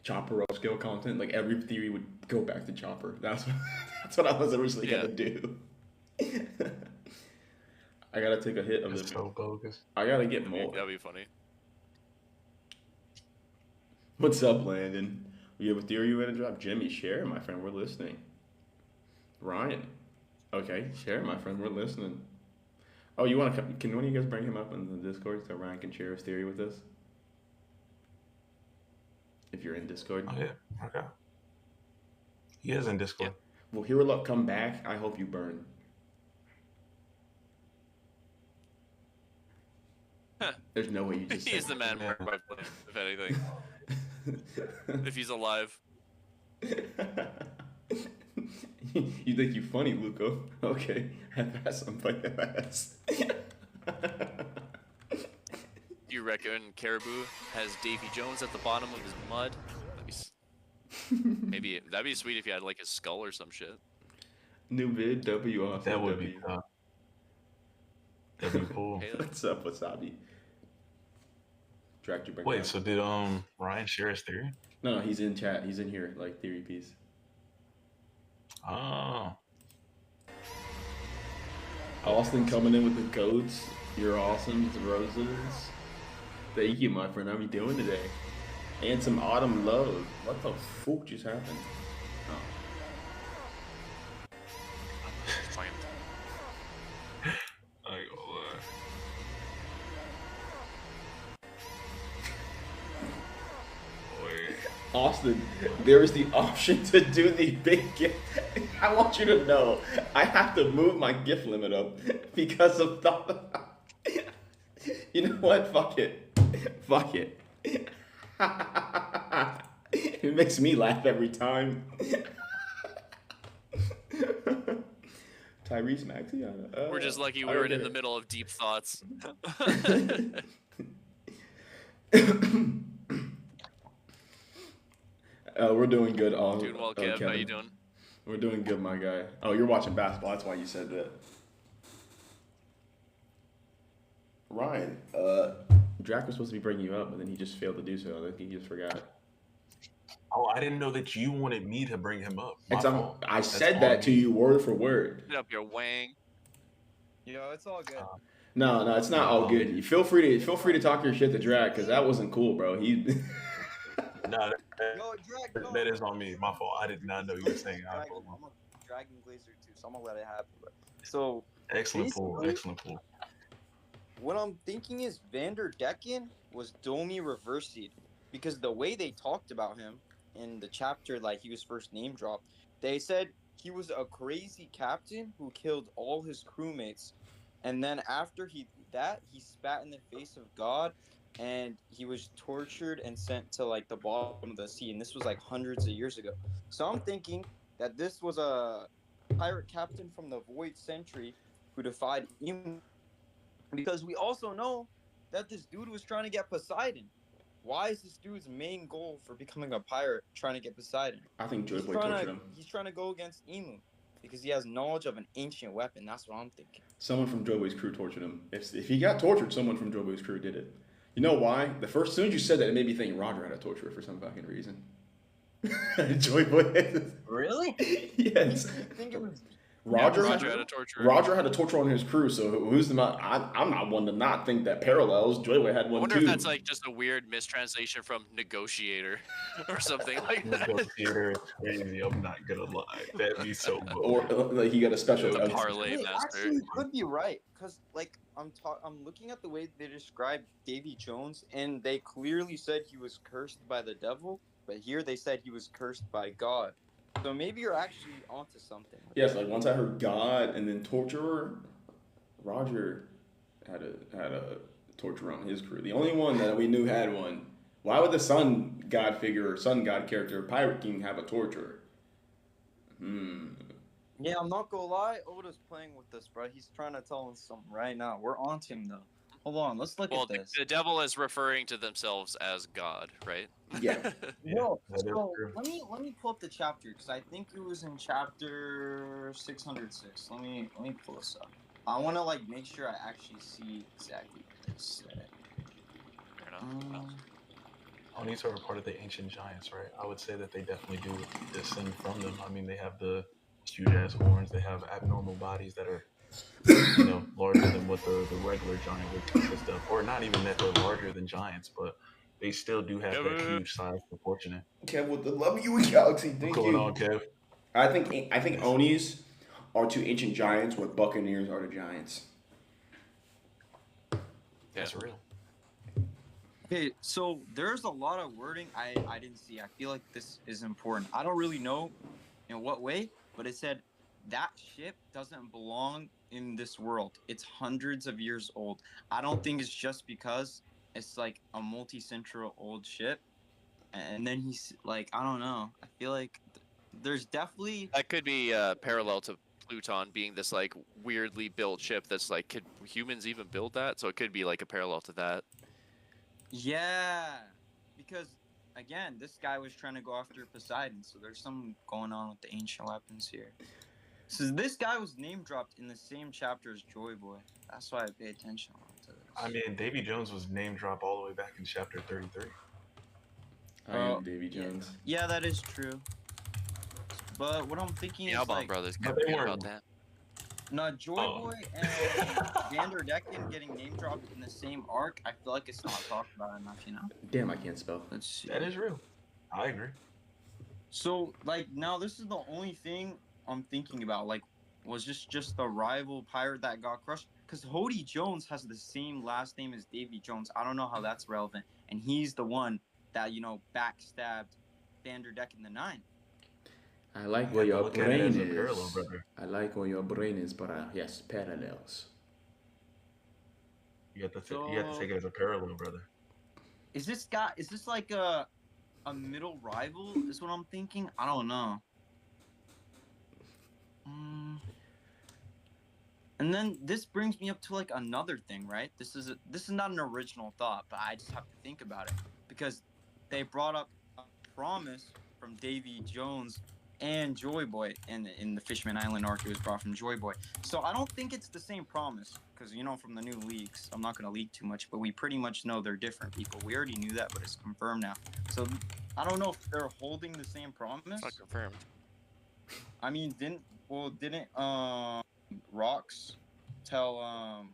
Chopper upscale content. Like, every theory would go back to Chopper. That's what I was originally going to do. I got to take a hit of It's this. so bogus. I got to get more. That'd be funny. What's up, Landon? You have a theory you want to drop? Jimmy, share, my friend. We're listening. Ryan. Okay, share, my friend. We're listening. Oh, you want to? Can one of you guys bring him up in the Discord so Ryan can share his theory with us? If you're in Discord. Oh yeah. Okay. He is in Discord. Will Hero Luck come back? I hope you burn. There's no way you just. He's the man marked by flame, if anything. If he's alive. You think you funny, Luco? Okay, half-ass, I'm fucking half-ass. You reckon Caribou has Davy Jones at the bottom of his mud? Maybe that'd be sweet if you had like his skull or some shit. New vid, W off. That would be tough. That'd be cool. What's up, Wasabi? Tractor back. Wait, so did Ryan share his theory? No, he's in chat. He's in here, like theory piece. Oh. Austin coming in with the codes. You're awesome, roses. Thank you, my friend. How are you doing today? And some autumn love. What the fuck just happened? Oh. I ain't gonna lie. Austin, there is the option to do the big gift. I want you to know, I have to move my gift limit up because of the... You know what? Fuck it. Fuck it. It makes me laugh every time. Tyrese Maxey? We're just lucky we weren't in the middle of deep thoughts. We're doing good. Doing well, Kev. How you doing? We're doing good, my guy. Oh, you're watching basketball. That's why you said that. Ryan, Drac was supposed to be bringing you up, but then he just failed to do so. I think he just forgot. Oh, I didn't know that you wanted me to bring him up. I said that to you word for word. Get up your wang. Yo, it's all good. No, it's not all good. You feel free to talk your shit to Drac, because that wasn't cool, bro. He. No, Yo, Drag, no. that is on me. My fault. I did not know you were saying I'm a Dragon Glazer too, so I'm gonna let it happen. Bro. So excellent pool. Excellent pool. what I'm thinking is Vander Decken was Domi reversed, because the way they talked about him in the chapter, like he was first name dropped, they said he was a crazy captain who killed all his crewmates, and then after he spat in the face of God, and he was tortured and sent to like the bottom of the sea, and this was like hundreds of years ago. So I'm thinking that this was a pirate captain from the Void Century who defied Emu, because we also know that this dude was trying to get Poseidon. Why is this dude's main goal for becoming a pirate trying to get Poseidon? I think Joyboy tortured him. He's trying to go against Emu because he has knowledge of an ancient weapon. That's what I'm thinking. Someone from Joyboy's crew tortured him. If he got tortured, someone from Joyboy's crew did it. You know why? As soon as you said that, it made me think Roger had a torturer for some fucking reason. Joyboy. Really? Yes. You think it was Roger had a torturer. Roger had a torturer on his crew, so who's the? I'm not one to not think that parallels. Joyboy had one too. I wonder if that's like just a weird mistranslation from negotiator or something like that. Negotiator is crazy. I'm not gonna lie. That'd be so cool. Or like he got a special. The parlay Wait, master. actually, you could be right, because like I'm looking at the way they described Davy Jones, and they clearly said he was cursed by the devil, but here they said he was cursed by God. So maybe you're actually onto something. Yes, like once I heard God and then torturer, Roger had a torturer on his crew. The only one that we knew had one. Why would the sun god figure or sun god character, Pirate King, have a torturer? Yeah, I'm not gonna lie, Oda's playing with this, bro. He's trying to tell us something right now. We're onto him though. Hold on, let's look at this. The devil is referring to themselves as God, right? Yeah. No, that is so true. let me pull up the chapter, because I think it was in chapter 606. Let me pull this up. I want to like make sure I actually see exactly what they said. Fair enough. Onis are a part of the ancient giants, right? I would say that they definitely do descend from them. I mean, they have the huge ass horns. They have abnormal bodies that are, larger than what the regular giant would consist of. Or not even that they're larger than giants, but they still do have that huge size proportionate. Kev with the love you and Galaxy. Thank What's you. going on, Kev? I think Onis are two ancient giants, what Buccaneers are to giants. That's real. Okay, so there's a lot of wording I didn't see. I feel like this is important. I don't really know in what way, but it said that ship doesn't belong in this world. It's hundreds of years old. I don't think it's just because it's like a multi-century old ship. And then he's like, I don't know. I feel like there's definitely That could be parallel to Pluton being this like weirdly built ship that's like, could humans even build that? So it could be like a parallel to that. yeah, because again, this guy was trying to go after Poseidon, so there's something going on with the ancient weapons here. So this guy was name dropped in the same chapter as Joyboy. That's why I pay attention to this. I mean, Davy Jones was name dropped all the way back in chapter 33. I am Davy Jones. Yeah, that is true. But what I'm thinking The is Albon like, brothers But can't they forget weren't- about that. no, Joyboy and Vanderdecken getting name dropped in the same arc. I feel like it's not talked about enough, you know. Damn, I can't spell. Let's see. That is real. I agree. So like now, this is the only thing I'm thinking about. Like, was this just the rival pirate that got crushed? Because Hody Jones has the same last name as Davy Jones. I don't know how that's relevant. And he's the one that, you know, backstabbed Vanderdecken the Nine. I like You where have to your look at it brain as a parallel, is. brother. I like where your brain is, but yes, parallels. You have to take it as a parallel, brother. Is this like a middle rival? Is what I'm thinking. I don't know. And then this brings me up to like another thing, right? This is not an original thought, but I just have to think about it because they brought up a promise from Davy Jones and Joyboy, and in the Fishman Island arc, it was brought from Joyboy. So I don't think it's the same promise because, you know, from the new leaks, I'm not going to leak too much, but we pretty much know they're different people. We already knew that, but it's confirmed now. So I don't know if they're holding the same promise. It's not confirmed. I mean, didn't Rocks tell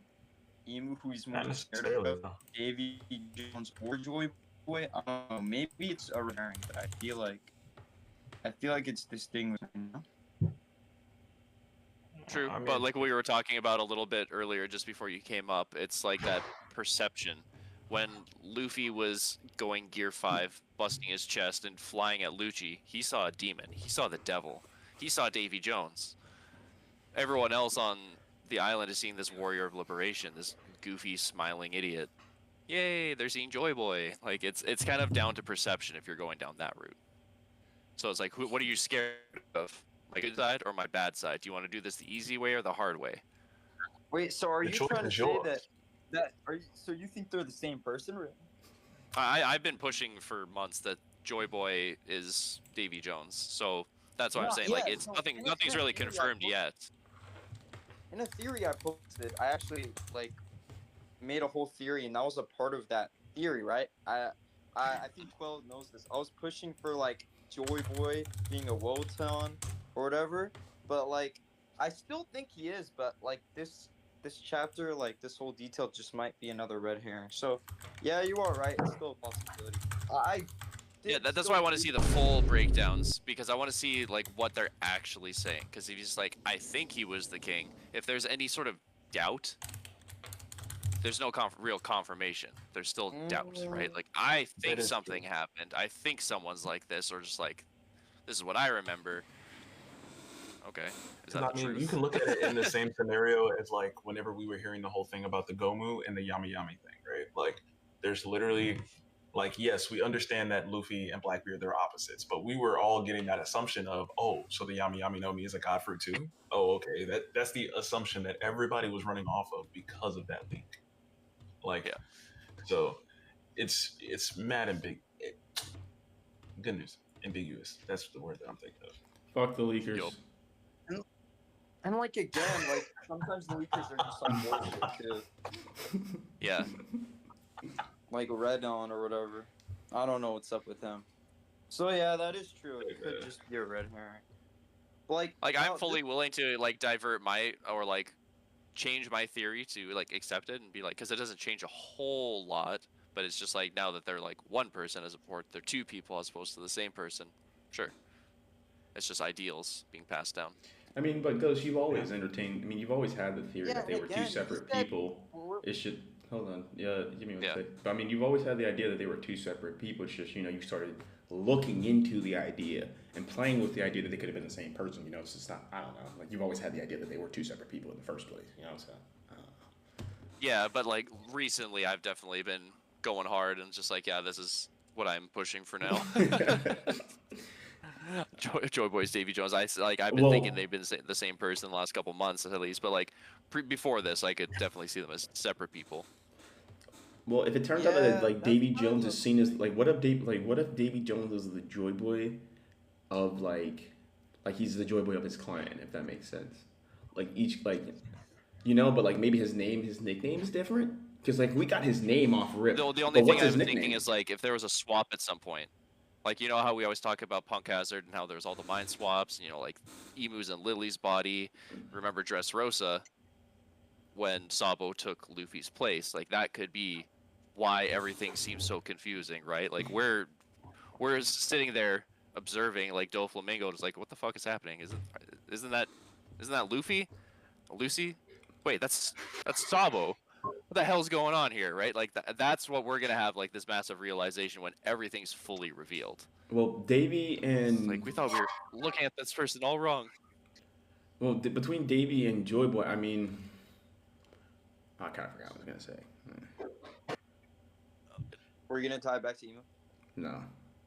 Emu who he's Not more scared necessarily. of, No. Davy Jones or Joyboy? I don't know. Maybe it's a red herring, but I feel like it's this thing with, you know? True, I mean, but like we were talking about a little bit earlier, just before you came up, it's like that perception. When Luffy was going Gear 5, busting his chest and flying at Lucci, he saw a demon. He saw the devil. He saw Davy Jones. Everyone else on the island is seeing this warrior of liberation, this goofy, smiling idiot. Yay, they're seeing Joyboy. Like, it's kind of down to perception if you're going down that route. So it's like, what are you scared of? My good side or my bad side? Do you want to do this the easy way or the hard way? Wait, so are The you choice trying to is say yours. so you think they're the same person? Really? I've been pushing for months that Joyboy is Davy Jones. So that's what I'm No, saying. yeah, Like, it's so nothing's in a really theory, confirmed yet. In a theory I posted, I actually like made a whole theory, and that was a part of that theory, right? I think Quill knows this. I was pushing for like Joyboy being a Wotan or whatever, but like I still think he is, but like this chapter, like this whole detail just might be another red herring. So yeah, you are right. It's still a possibility. Yeah, that's why I want to see the full breakdowns, because I want to see like what they're actually saying. Because if he's like, I think he was the king, if there's any sort of doubt, there's no real confirmation. There's still doubt, right? Like, I think is something happened. I think someone's like this, or just like, this is what I remember. Okay, is that I the mean, truth? you can look at it in the same scenario as like whenever we were hearing the whole thing about the Gomu and the Yami Yami thing, right? Like, there's literally, like, yes, we understand that Luffy and Blackbeard, they're opposites, but we were all getting that assumption of, oh, so the Yami Yami no Mi is a god fruit too? Oh, okay, that's the assumption that everybody was running off of because of that leak. Like, Yeah. so it's mad good news, ambiguous. That's the word that I'm thinking of. Fuck the leakers. Yup. And like again, like sometimes the leakers are just on bullshit too. Yeah. Like Redon or whatever. I don't know what's up with him. So yeah, that is true. It could just be a red herring. Like I'm now, fully willing to like divert or like change my theory to like accept it and be like, because it doesn't change a whole lot, but it's just like now that they're like one person as opposed they're two people as opposed to the same person. Sure. It's just ideals being passed down. I mean, but Ghost, you've always entertained. I mean, you've always had the theory Yeah, that they were two again, separate you said- people. It should. hold on. Yeah, give me one Yeah. sec. But I mean, you've always had the idea that they were two separate people. It's just you started looking into the idea and playing with the idea that they could have been the same person. It's just not. I don't know. Like you've always had the idea that they were two separate people in the first place. So. I don't Yeah, but like recently, I've definitely been going hard and just like, yeah, this is what I'm pushing for now. Joyboy's Davy Jones. I've been thinking Well, they've been the same person the last couple months at least, but like before this, I could definitely see them as separate people. well, if it turns out that Yeah, like that's Davy kind Jones of is seen as like what if Davy Jones is the Joy Boy of like he's the Joy Boy of his clan, if that makes sense. Like each but like maybe his nickname is different because like we got his name off rip, The only but thing what's his I'm thinking nickname? is like if there was a swap at some point. Like, you know how we always talk about Punk Hazard and how there's all the mind swaps, like Emu's in Lily's body. Remember Dressrosa when Sabo took Luffy's place? Like, that could be why everything seems so confusing, right? Like, we're sitting there observing, like, Doflamingo is like, what the fuck is happening? Isn't that Luffy? Lucy? Wait, that's Sabo. What the hell's going on here, right? Like that's what we're gonna have, like this massive realization when everything's fully revealed. Well, Davy It's and like we thought we were looking at this person all wrong. between Davy and Joy Boy, I mean, I kind of forgot what I was gonna say. We're gonna tie it back to Emo. No,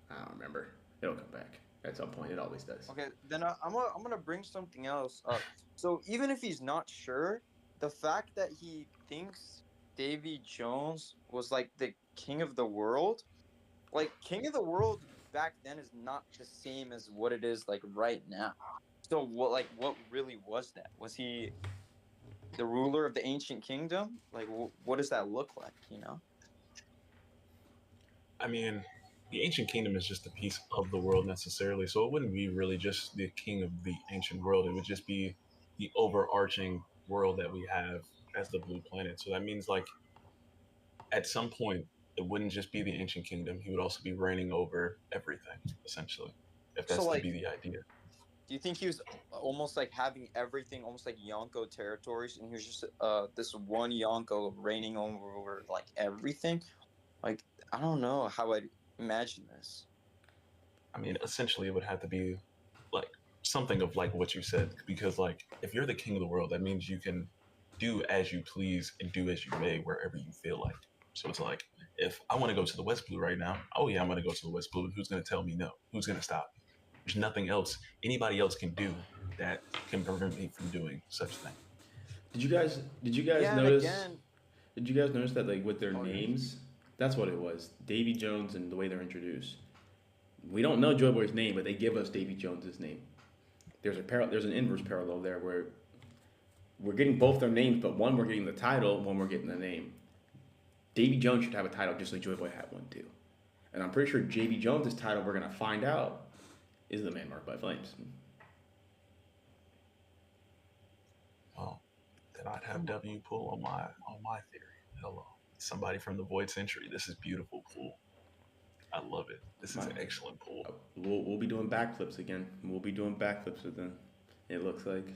I don't remember. It'll come back at some point. It always does. Okay, then I'm gonna bring something else up. So even if he's not sure, the fact that he thinks Davy Jones was like the king of the world, like king of the world back then is not the same as what it is like right now. So what really was that? Was he the ruler of the ancient kingdom? Like what does that look like? I mean, the ancient kingdom is just a piece of the world necessarily, so it wouldn't be really just the king of the ancient world. It would just be the overarching world that we have as the blue planet. So that means like at some point it wouldn't just be the ancient kingdom. He would also be reigning over everything, essentially, if So that's to like, be the idea. do you think he was almost like having everything, almost like Yonko territories, and he was just this one Yonko reigning over like everything? Like I don't know how I'd imagine this. I mean, essentially, it would have to be like something of like what you said, because like if you're the king of the world, that means you can do as you please and do as you may wherever you feel like. So it's like if I want to go to the West Blue right now, oh yeah, I'm going to go to the West Blue. Who's going to tell me no? Who's going to stop me? There's nothing else anybody else can do that can prevent me from doing such thing. Did you guys Yeah, and notice? again, Did you guys notice that like with their oh yeah. names, that's what it was. Davy Jones and the way they're introduced. We don't know Joy Boy's name, but they give us Davy Jones's name. There's an inverse parallel there where we're getting both their names, but one we're getting the title, one we're getting the name. Davy Jones should have a title just like Joy Boy had one too. And I'm pretty sure JB Jones's title we're gonna find out is the Man Marked by Flames. Well, then I'd have W pull on my theory. Hello, somebody from the Void Century. This is beautiful pool. I love it. This is an excellent pool. We'll be doing backflips again. We'll be doing backflips with them. It looks like.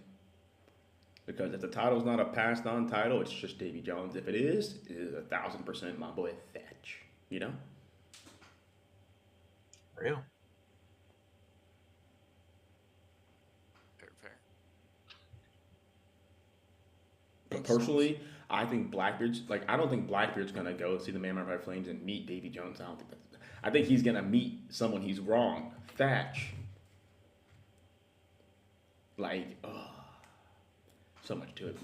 Because if the title's not a passed on title, it's just Davy Jones. If it is 1,000% my boy Thatch. Real. Fair. But Makes sense. personally, I think Blackbeard's I don't think Blackbeard's gonna go see the Man Marked by Flames and meet Davy Jones. I think he's gonna meet someone he's wrong. Thatch. So much to it.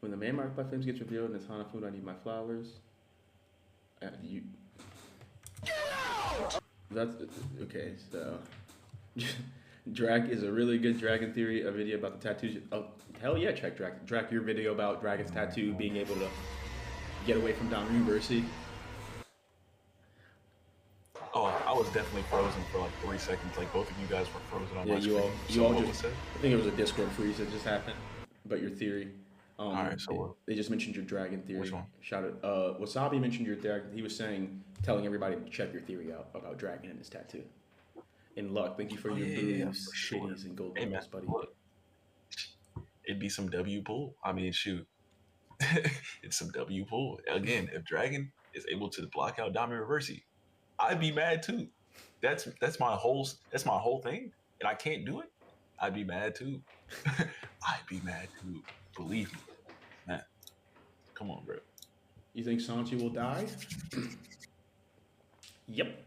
When the Man Marked by Flames gets revealed and it's Hanafuda, I need my flowers. You. That's okay. So, Drac is a really good dragon theory. A video about the tattoos. Oh hell yeah! Check Drac. Your video about Dragon's tattoo being able to get away from Don Reversi. Oh, I was definitely frozen for like 3 seconds. Like both of you guys were frozen on my screen. You all what just. was it? I think it was a Discord freeze that just happened. But your theory. All right, so they just mentioned your dragon theory. Which one? Shout out. Wasabi mentioned your dragon. He was telling everybody to check your theory out about dragon and his tattoo. And Luck, thank you for Oh, your yeah, booze, for sure. shitties, and gold Hey man, bubbles, buddy. look, it'd be some W pull. I mean, shoot, it's some W pull. Again, if Dragon is able to block out Dami Reversi, I'd be mad too. That's my whole thing, and I can't do it. I'd be mad too. I'd be mad too. Believe me, man. Come on, bro. You think Sanchi will die? Yep.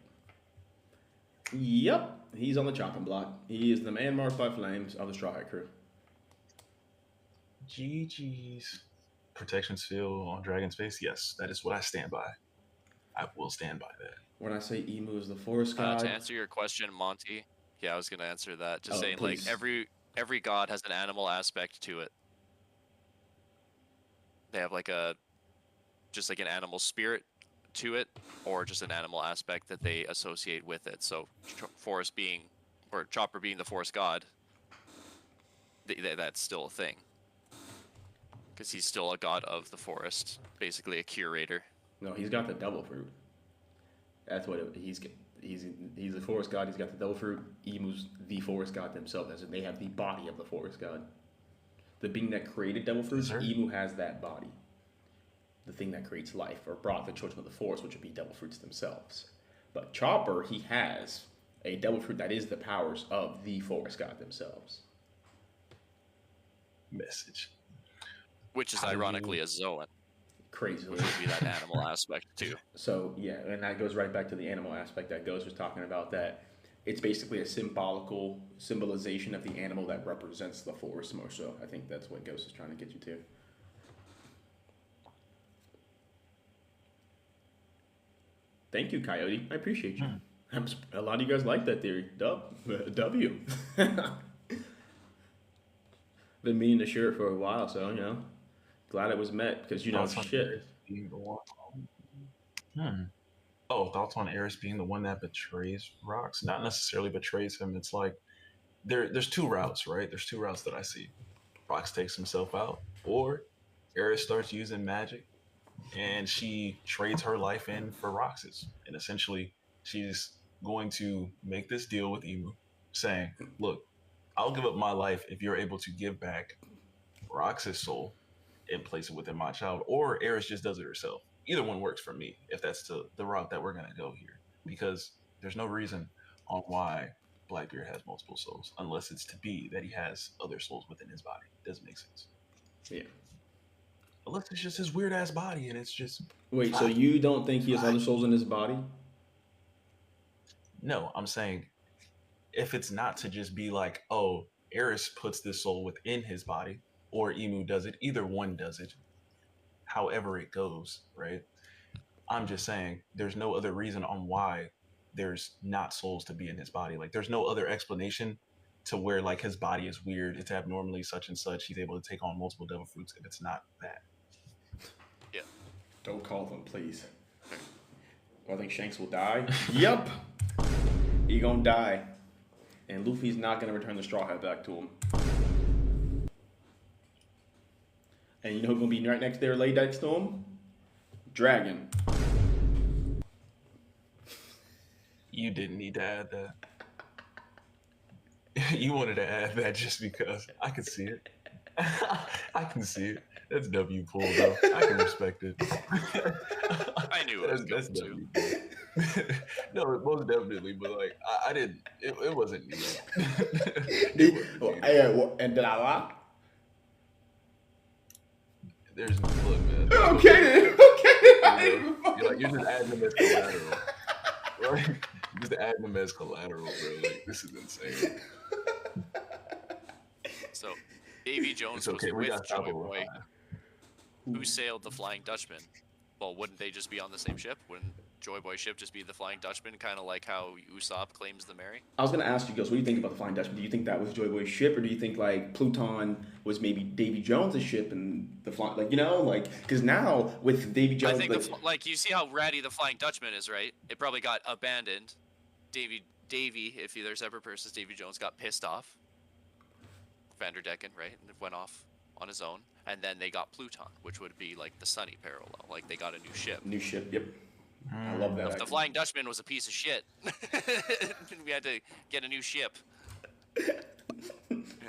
Yep. He's on the chopping block. He is the man marked by flames of the Straw Hat crew. GG's. Protection seal on Dragon's face. Yes, that is what I stand by. I will stand by that. When I say Emu is the forest To god, answer your question, Monty, yeah, I was gonna answer that. Just Oh, saying, please. like every god has an animal aspect to it. They have like just like an animal spirit to it, or just an animal aspect that they associate with it. So forest being, or Chopper being the forest god, that's still a thing. Because he's still a god of the forest, basically a curator. no, he's got the devil fruit. That's what he's the forest god. He's got the devil fruit. Emu's the forest god themselves, as in they have the body of the forest god. The being that created devil fruits, Sure. Emu has that body. The thing that creates life, or brought the children of the forest, which would be devil fruits themselves. But Chopper, he has a devil fruit that is the powers of the forest god themselves. Message. Which is How do ironically you- a Zoan, Crazily. which would be that animal aspect too. So yeah, and that goes right back to the animal aspect that Ghost was talking about. That it's basically a symbolical symbolization of the animal that represents the forest more so. I think that's what Ghost is trying to get you to. Thank you, Coyote. I appreciate you. A lot of you guys like that theory. W. Been meaning to share it for a while, so glad it was met because Thoughts on shit. Eris being the one? Oh, thoughts on Eris being the one that betrays Rox? Not necessarily betrays him. It's like there's two routes, right? There's two routes that I see. Rox takes himself out, or Eris starts using magic and she trades her life in for Rox's. And essentially, she's going to make this deal with Emu, saying, look, I'll give up my life if you're able to give back Rox's soul and place it within my child, or Eris just does it herself. Either one works for me if that's the route that we're going to go here. Because there's no reason on why Blackbeard has multiple souls, unless it's to be that he has other souls within his body. Doesn't make sense. Yeah. Unless it's just his weird ass body and it's just. Wait, so you don't think he has other souls in his body? No, I'm saying if it's not to just be like, oh, Eris puts this soul within his body, or Emu does it, either one does it, however it goes, right? I'm just saying there's no other reason on why there's not souls to be in his body. Like there's no other explanation to where like his body is weird, it's abnormally such and such, he's able to take on multiple devil fruits if it's not that. Yeah. Don't call them, please. Well, I think Shanks will die. Yep. He gonna die. And Luffy's not gonna return the Straw Hat back to him. And you know who's gonna be right next there, laid next to him? Dragon. You didn't need to add that. You wanted to add that just because I can see it. I can see it. That's W pull though. I can respect it. I knew it was going to. W pull. No, most definitely, but like I didn't. It wasn't needed. And did I lie? There's look, man. Okay then. Okay. You're just adding them as collateral. Right? You're just adding them as collateral, bro. Like this is insane. So, Davy Jones It's okay. was We with got top of Joyboy, the who sailed the Flying Dutchman. Well, wouldn't they just be on the same ship? Wouldn't Joyboy ship just be the Flying Dutchman, kind of like how Usopp claims the Mary? I was gonna ask you guys, what do you think about the Flying Dutchman? Do you think that was Joyboy's ship, or do you think like Pluton was maybe Davy Jones' ship and the flying, because now with Davy Jones, I think like you see how ratty the Flying Dutchman is, right? It probably got abandoned. Davy, if there's ever persons, Davy Jones got pissed off. Vanderdecken, right? And went off on his own. And then they got Pluton, which would be like the Sunny parallel. Like they got a new ship. New ship, yep. I love that. If the Flying Dutchman was a piece of shit, we had to get a new ship.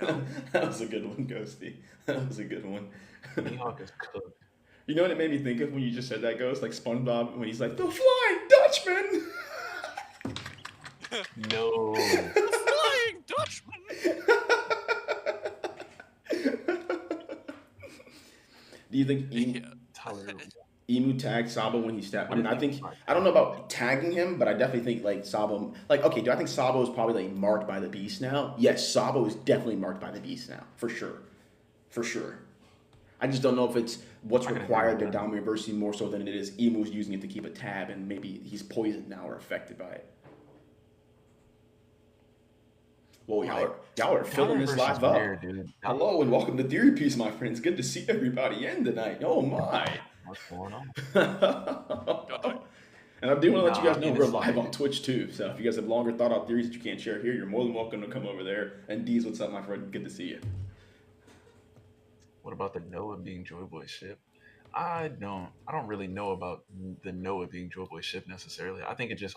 That was a good one, Ghosty. That was a good one. Mihawk is cooked. You know what it made me think of when you just said that, Ghost? Like SpongeBob when he's like, the Flying Dutchman! No. The Flying Dutchman! Do you think Emu tagged Sabo when he stabbed? I mean, I don't know about tagging him, but I definitely think like Sabo, like, okay, do I think Sabo is probably like marked by the beast now? Yes, Sabo is definitely marked by the beast now, for sure. For sure. I just don't know if it's what's required to dominate adversity more so than it is Emu's using it to keep a tab and maybe he's poisoned now or affected by it. Well, y'all are filling this live up. Hello and welcome to Theory Piece, my friends. Good to see everybody in tonight. Oh my. What's going on? And I do want to let you guys know we're live on Twitch too. So if you guys have longer thought out theories that you can't share here, you're more than welcome to come over there. And Deez, what's up, my friend? Good to see you. What about the Noah being Joyboy ship? I don't really know about the Noah being Joyboy ship necessarily. I think it just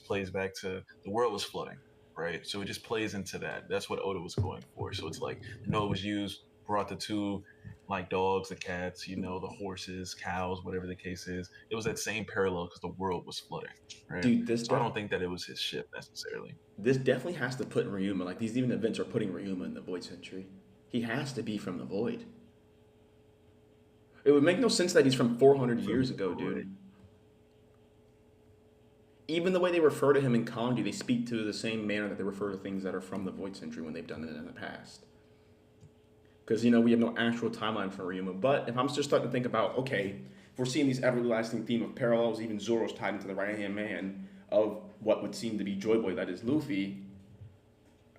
plays back to the world was flooding, right? So it just plays into that. That's what Oda was going for. So it's like Noah was used, brought the two like dogs, the cats, the horses, cows, whatever the case is. It was that same parallel because the world was flooding, right? Dude, I don't think that it was his ship necessarily. This definitely has to put Ryuma, like these even events are putting Ryuma in the Void Century. He has to be from the Void. It would make no sense that he's from 400 years ago, dude. Even the way they refer to him in kanji, they speak to the same manner that they refer to things that are from the Void Century when they've done it in the past. Because, we have no actual timeline for Ryuma. But if I'm just starting to think about, okay, if we're seeing these everlasting theme of parallels, even Zoro's tied into the right-hand man of what would seem to be Joyboy, that is Luffy,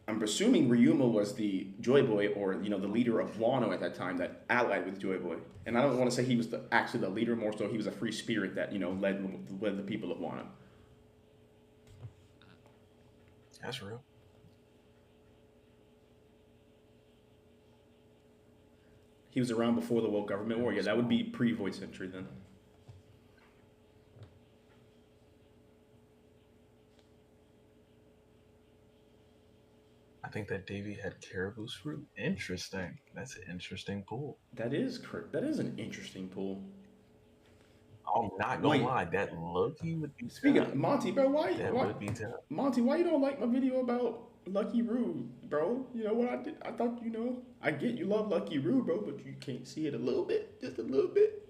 I'm assuming Ryuma was the Joyboy or, the leader of Wano at that time that allied with Joyboy. And I don't want to say he was actually the leader, more so he was a free spirit that, led the people of Wano. That's real. He was around before the World Government War. Yeah, that would be pre-Void Century then. I think that Davy had Caribou's fruit. Interesting. That's an interesting pool. That is correct. That is an interesting pool. I'm not gonna lie, that Lucky would be. Speaking of Monty, bro, why would be tough. Monty, why you don't like my video about Lucky Roo, bro? You know what I did? I thought I get you love Lucky Roo, bro, but you can't see it a little bit, just a little bit.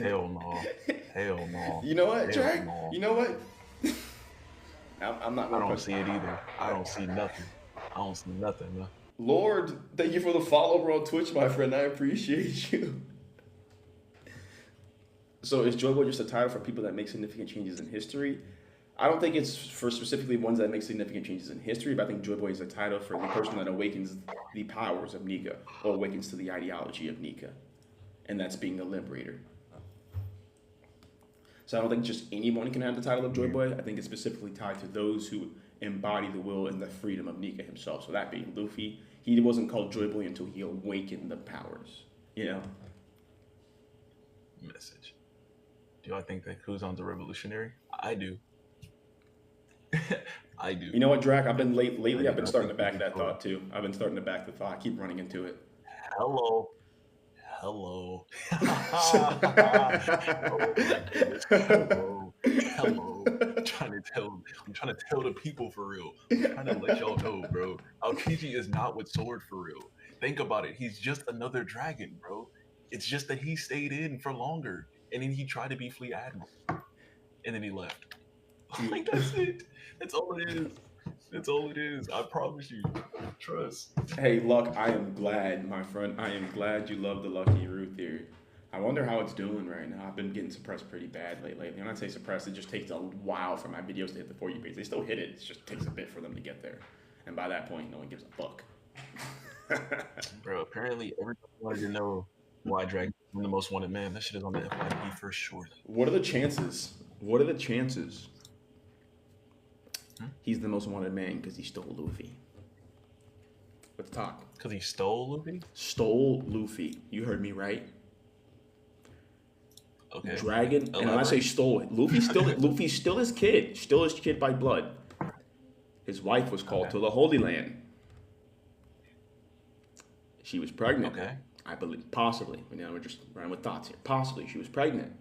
Hell no. Hell no. You know what, Jack? No. You know what? I'm not. I don't see it either. I don't see nothing. Man. Lord, thank you for the follow over on Twitch, my friend. I appreciate you. So is Joyboy just a title for people that make significant changes in history? I don't think it's for specifically ones that make significant changes in history, but I think Joyboy is a title for the person that awakens the powers of Nika or awakens to the ideology of Nika, and that's being a liberator. So I don't think just anyone can have the title of Joyboy. I think it's specifically tied to those who embody the will and the freedom of Nika himself. So that being Luffy, he wasn't called Joyboy until he awakened the powers, Message. Do I think that Kuzan's a revolutionary? I do. I do. You know what, Drac? Lately I've been starting to back that thought too. I've been starting to back the thought. I keep running into it. Hello. Hello. I'm trying to tell the people for real. I'm trying to let y'all know, bro. Aokiji is not with Sword for real. Think about it. He's just another dragon, bro. It's just that he stayed in for longer, and then he tried to be Fleet Admiral, and then he left. Like, that's it. That's all it is. That's all it is. I promise you. Trust. Hey, Luck, I am glad, my friend. I am glad you love the Lucky Roo theory. I wonder how it's doing right now. I've been getting suppressed pretty bad lately. When I say suppressed, it just takes a while for my videos to hit the For You page. They still hit it. It just takes a bit for them to get there. And by that point, no one gives a fuck. Bro, apparently everybody wanted to know why Dragon is the most wanted man. That shit is on the FYP for sure. What are the chances? He's the most wanted man because he stole Luffy. Let's talk. Because he stole Luffy? Stole Luffy. You heard me right. Okay. Dragon, and when I say Elaborate. stole, Luffy's still his kid by blood. His wife was called Okay. to the Holy Land. She was pregnant. Okay. I believe, possibly. We're just running with thoughts here. Possibly, she was pregnant.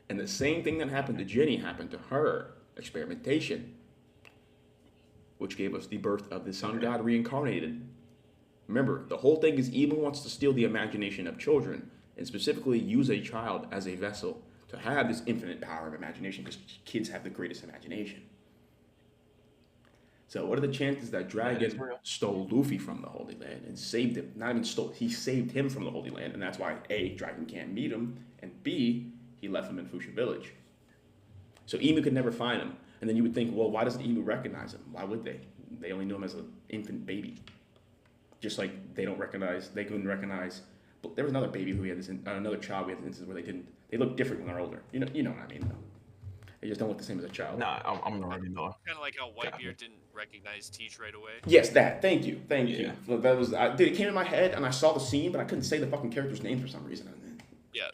And the same thing that happened to Jenny happened to her. Experimentation. Which gave us the birth of the sun god reincarnated. Remember, the whole thing is Emu wants to steal the imagination of children, and specifically use a child as a vessel to have this infinite power of imagination, because kids have the greatest imagination. So what are the chances that Dragon stole Luffy from the Holy Land and saved him? Not even stole, he saved him from the Holy Land, and that's why A, Dragon can't meet him, and B, he left him in Fuchsia Village. So Emu could never find him. And then you would think, well, why doesn't Emu recognize him? Why would they? They only knew him as an infant baby. Just like they couldn't recognize, but there was another baby who he had another child we had this instance where they look different when they're older. You know what I mean, though. They just don't look the same as a child. Nah, I'm already know. Kind of like how Whitebeard didn't recognize Teach right away. Yes, that. Thank you. So that was, dude, it came in my head and I saw the scene, but I couldn't say the fucking character's name for some reason. Yeah.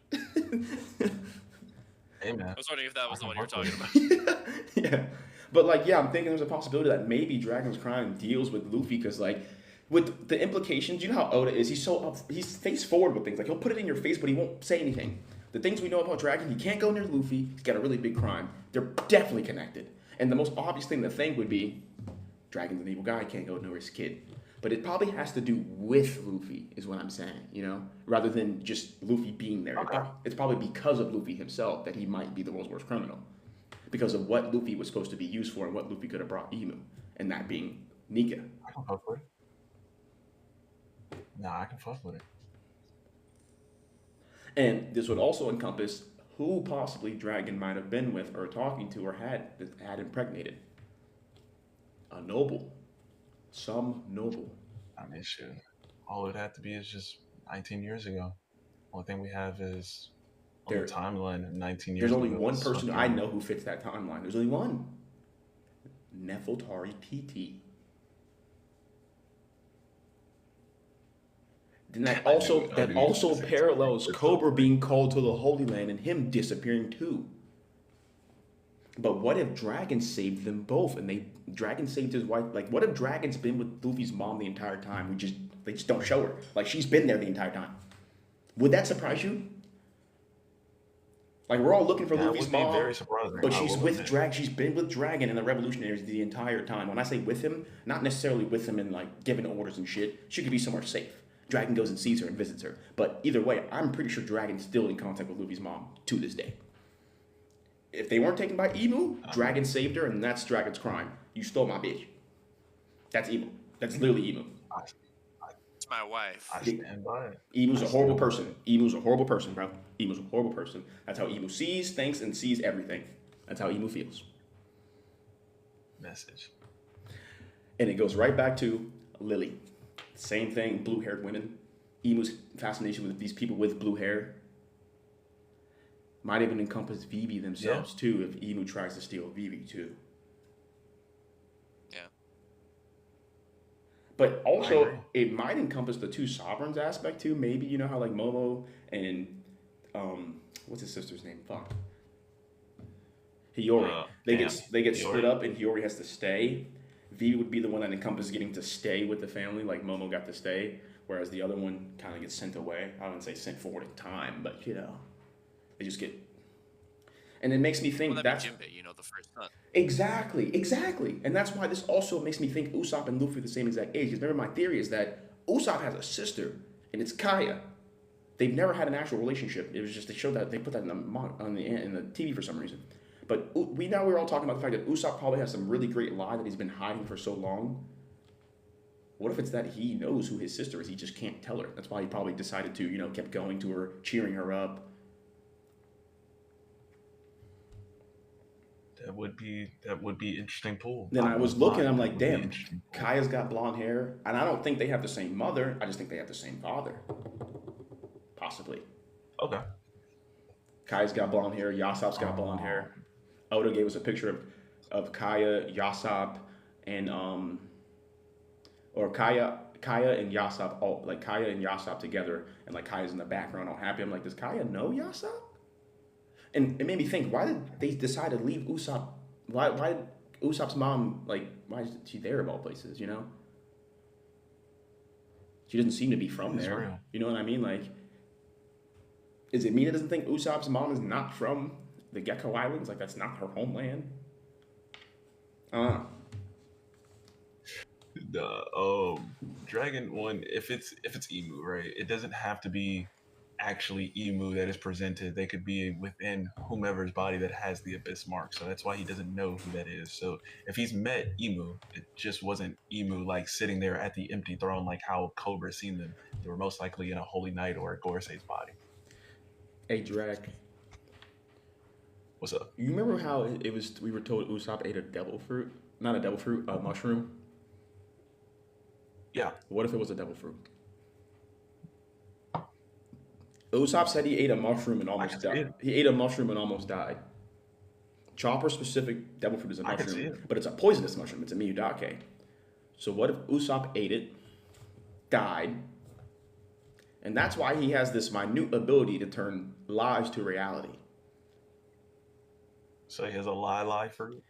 Hey man. I was wondering if that was the one you were talking about. Yeah. But like, yeah, I'm thinking there's a possibility that maybe Dragon's Crime deals with Luffy, because like, with the implications, you know how Oda is. He's face forward with things. Like, he'll put it in your face, but he won't say anything. The things we know about Dragon, he can't go near Luffy. He's got a really big crime. They're definitely connected. And the most obvious thing to think would be, Dragon's an evil guy, can't go near his kid. But it probably has to do with Luffy, is what I'm saying, you know? Rather than just Luffy being there. Okay. It's probably because of Luffy himself that he might be the world's worst criminal. Because of what Luffy was supposed to be used for and what Luffy could have brought Emu. And that being Nika. I can fuck with it. Nah, I can fuck with it. And this would also encompass who possibly Dragon might have been with or talking to or had impregnated. A noble. Some noble. I mean, shit. All it had to be is just 19 years ago. Only thing we have is on the timeline of 19 years There's ago. only one person I know who fits that timeline. There's only one. Nefeltari PT. Then that also parallels Cobra being called to the Holy Land and him disappearing too. But what if Dragon saved them both and Dragon saved his wife? Like, what if Dragon's been with Luffy's mom the entire time? They just don't show her. Like, she's been there the entire time. Would that surprise you? Like, we're all looking for Luffy's mom, very surprising, but she's with Dragon. She's been with Dragon and the Revolutionaries the entire time. When I say with him, not necessarily with him and like giving orders and shit. She could be somewhere safe. Dragon goes and sees her and visits her. But either way, I'm pretty sure Dragon's still in contact with Luffy's mom to this day. If they weren't taken by Emu, Dragon saved her, and that's Dragon's crime. You stole my bitch. That's evil. That's literally Emu. It's my wife. I stand by it. Emu's a horrible person. Emu's a horrible person, bro. Emu's a horrible person. That's how Emu sees, thinks, and sees everything. That's how Emu feels. Message. And it goes right back to Lily. Same thing, blue-haired women. Emu's fascination with these people with blue hair might even encompass Vivi themselves too, if Emu tries to steal Vivi too. Yeah. But also, it might encompass the two sovereigns aspect too. Maybe, you know how like Momo and what's his sister's name? Fuck. Hiyori. They get split up, and Hiyori has to stay. V would be the one that encompasses getting to stay with the family, like Momo got to stay, whereas the other one kind of gets sent away. I wouldn't say sent forward in time, but you know, they just get. And it makes me think that's Jinbei, you know, the first son. Exactly, and that's why this also makes me think Usopp and Luffy are the same exact age. Because remember, my theory is that Usopp has a sister, and it's Kaya. They've never had an actual relationship. It was just they showed that they put that in the TV for some reason. But we're all talking about the fact that Usopp probably has some really great lie that he's been hiding for so long. What if it's that he knows who his sister is? He just can't tell her. That's why he probably decided to, you know, kept going to her, cheering her up. That would be interesting pool. Then I was looking, I'm like, damn, Kaya's got blonde hair. And I don't think they have the same mother. I just think they have the same father. Possibly. Okay. Kaya's got blonde hair. Yasopp's got blonde hair. Oda gave us a picture of Kaya, Yasopp, and or Kaya and Yasopp, Kaya and Yasopp together, and like Kaya's in the background all happy. I'm like, does Kaya know Yasopp? And it made me think, why did they decide to leave Usopp? Why did Usopp's mom, like, why is she there of all places, you know? She doesn't seem to be from It's there. real. You know what I mean? Like, is it me that doesn't think Usopp's mom is not from the Gecko Islands? Like, that's not her homeland? The Dragon one, if it's Emu, right? It doesn't have to be actually Emu that is presented. They could be within whomever's body that has the abyss mark. So that's why he doesn't know who that is. So if he's met Emu, it just wasn't Emu like sitting there at the empty throne like how Cobra seen them. They were most likely in a Holy Knight or a Gorsei's body. Hey, Drag. What's up? You remember how it was? We were told Usopp ate a devil fruit, not a devil fruit, a mushroom. Yeah. What if it was a devil fruit? Usopp said he ate a mushroom and almost died. He ate a mushroom and almost died. Chopper specific devil fruit is a I can see mushroom, it. but it's a poisonous mushroom. It's a Miyudake. So what if Usopp ate it, died, and that's why he has this minute ability to turn lies to reality. So he has a lie fruit.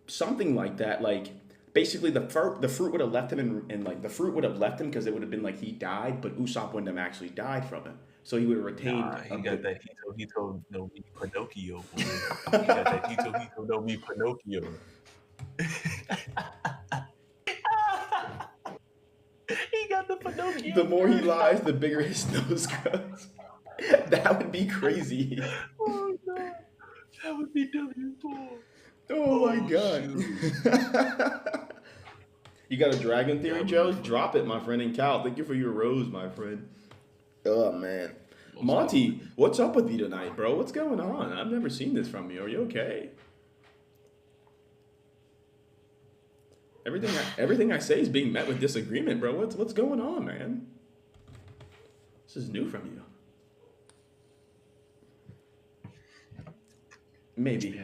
Something like that. Like basically, the fruit would have left him, and like the fruit would have left him because it would have been like he died, but Usopp wouldn't have actually died from it. So he would have retained. Nah, he got that Hito no me Pinocchio. Boy. He got that Hito no me Pinocchio. He got the Pinocchio. The more he lies, the bigger his nose grows. That would be crazy. Oh no, that would be W4. Oh my god. You got a dragon theory, Joe? Drop it, my friend. And Cal, thank you for your rose, my friend. Oh man. Monty, what's up with you tonight, bro? What's going on? I've never seen this from you. Are you okay? Everything I say is being met with disagreement, bro. What's going on, man? This is new from you. Maybe.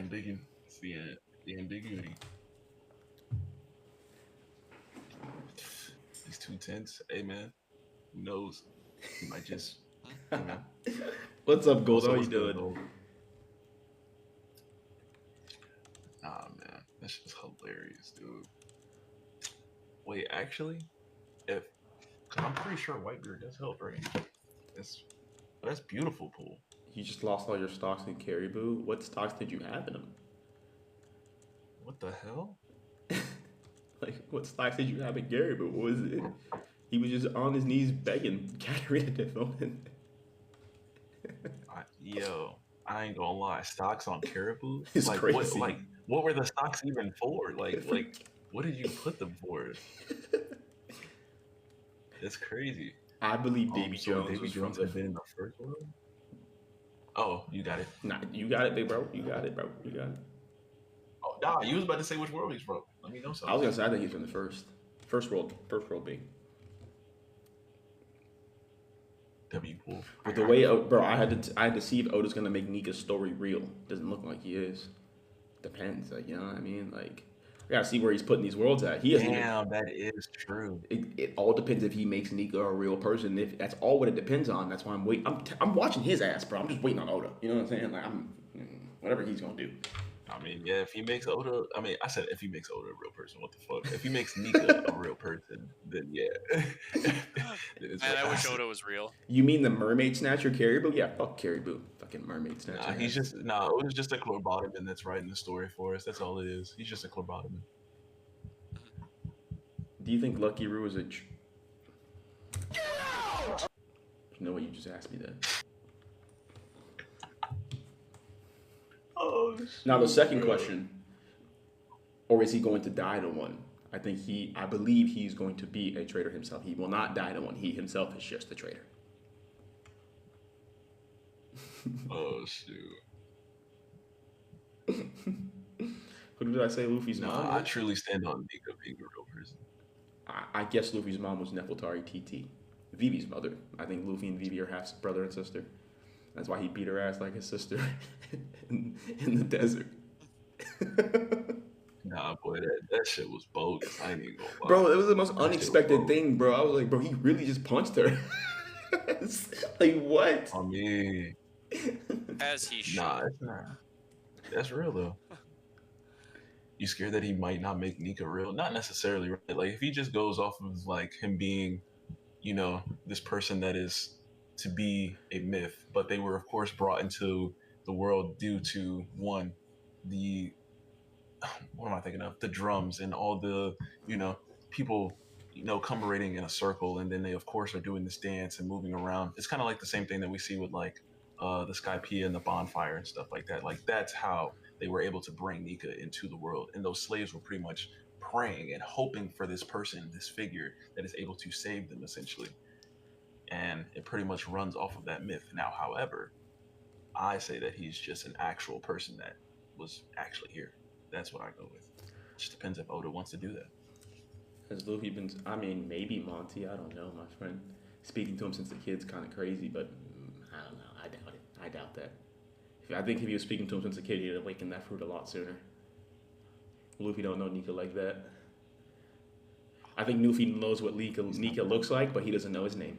It's the ambiguity. These 2 tenths, hey man, who knows? He might just, you know. What's up, Gold? How you what's good, doing? Gold? Nah, man, that's just hilarious, dude. Wait, actually, cause I'm pretty sure Whitebeard does help, right? That's beautiful, Pool. You just lost all your stocks in Caribou. What stocks did you have in them? What the hell? Like, what stocks did you have in Caribou? What was it? He was just on his knees begging Katarina to phone in. Yo, I ain't gonna lie. Stocks on Caribou? It's like, crazy. What were the stocks even for? Like, what did you put them for? It's crazy. I believe Davy So Jones Davy was from Jones the... had been in the first one? Oh, you got it. Nah, you got it, big bro. You got it, bro. You got it. Oh, nah, you was about to say which world he's from. Let me know something. I was gonna say I think he's from the first world being. W Pool. But the way, bro, I had to see if Oda's gonna make Nika's story real. Doesn't look like he is. Depends, like, you know what I mean? Like, I gotta see where he's putting these worlds at. He hasn't. Damn, that is true. It all depends if he makes Nika a real person. If that's all what it depends on, that's why I'm waiting. I'm watching his ass, bro. I'm just waiting on Oda. You know what I'm saying? Like, whatever he's gonna do. I mean, yeah, if he makes Oda, I said if he makes Oda a real person, what the fuck? If he makes Nika a real person, then yeah. And I wish Oda was real. You mean the mermaid snatcher Caribou? Yeah, fuck Caribou. Fucking mermaid snatcher. Oda's just a Chlorbotoman that's writing the story for us. That's all it is. He's just a Chlorbotoman. Do you think Lucky Roo is a... You know what? You just asked me that. Oh, shit. Now the second question, or is he going to die to one? I believe he's going to be a traitor himself. He will not die to one. He himself is just a traitor. Oh shoot. Who did I say Luffy's mom? I truly stand on Nika being a real person. I guess Luffy's mom was Nefeltari TT. Vivi's mother. I think Luffy and Vivi are half brother and sister. That's why he beat her ass like his sister in the desert. Nah, boy, that shit was bogus. I ain't even gonna lie. Bro, it was the most unexpected thing, bro. I was like, bro, he really just punched her. Like, what? I mean, As he should. Nah, it's not. That's real though. You scared that he might not make Nika real? Not necessarily, right? Like if he just goes off of like him being, this person that is to be a myth, but they were of course brought into the world due to one, the what am I thinking of? The drums and all the, people, commemorating in a circle, and then they of course are doing this dance and moving around. It's kind of like the same thing that we see with like the Skypiea and the bonfire and stuff like that. Like that's how they were able to bring Nika into the world, and those slaves were pretty much praying and hoping for this person, this figure that is able to save them, essentially. And it pretty much runs off of that myth. Now, however, I say that he's just an actual person that was actually here. That's what I go with. Just depends if Oda wants to do that. Has Luffy been? I mean, maybe Monty. I don't know, my friend. Speaking to him since the kid's kind of crazy, but I don't know. I doubt it. I doubt that. I think if he was speaking to him since a kid, he'd awaken that fruit a lot sooner. Luffy don't know Nika like that. I think Luffy knows what Nika looks like, but he doesn't know his name.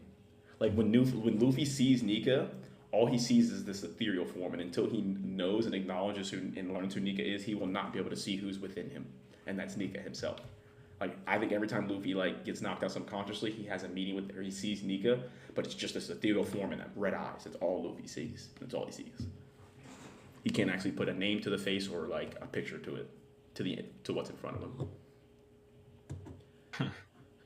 Like when Luffy sees Nika, all he sees is this ethereal form, and until he knows and acknowledges and learns who Nika is, he will not be able to see who's within him, and that's Nika himself. Like I think every time Luffy gets knocked out subconsciously, he has a meeting with, or he sees Nika, but it's just this ethereal form and red eyes. That's all Luffy sees. That's all he sees. He can't actually put a name to the face or like a picture to it, to what's in front of him.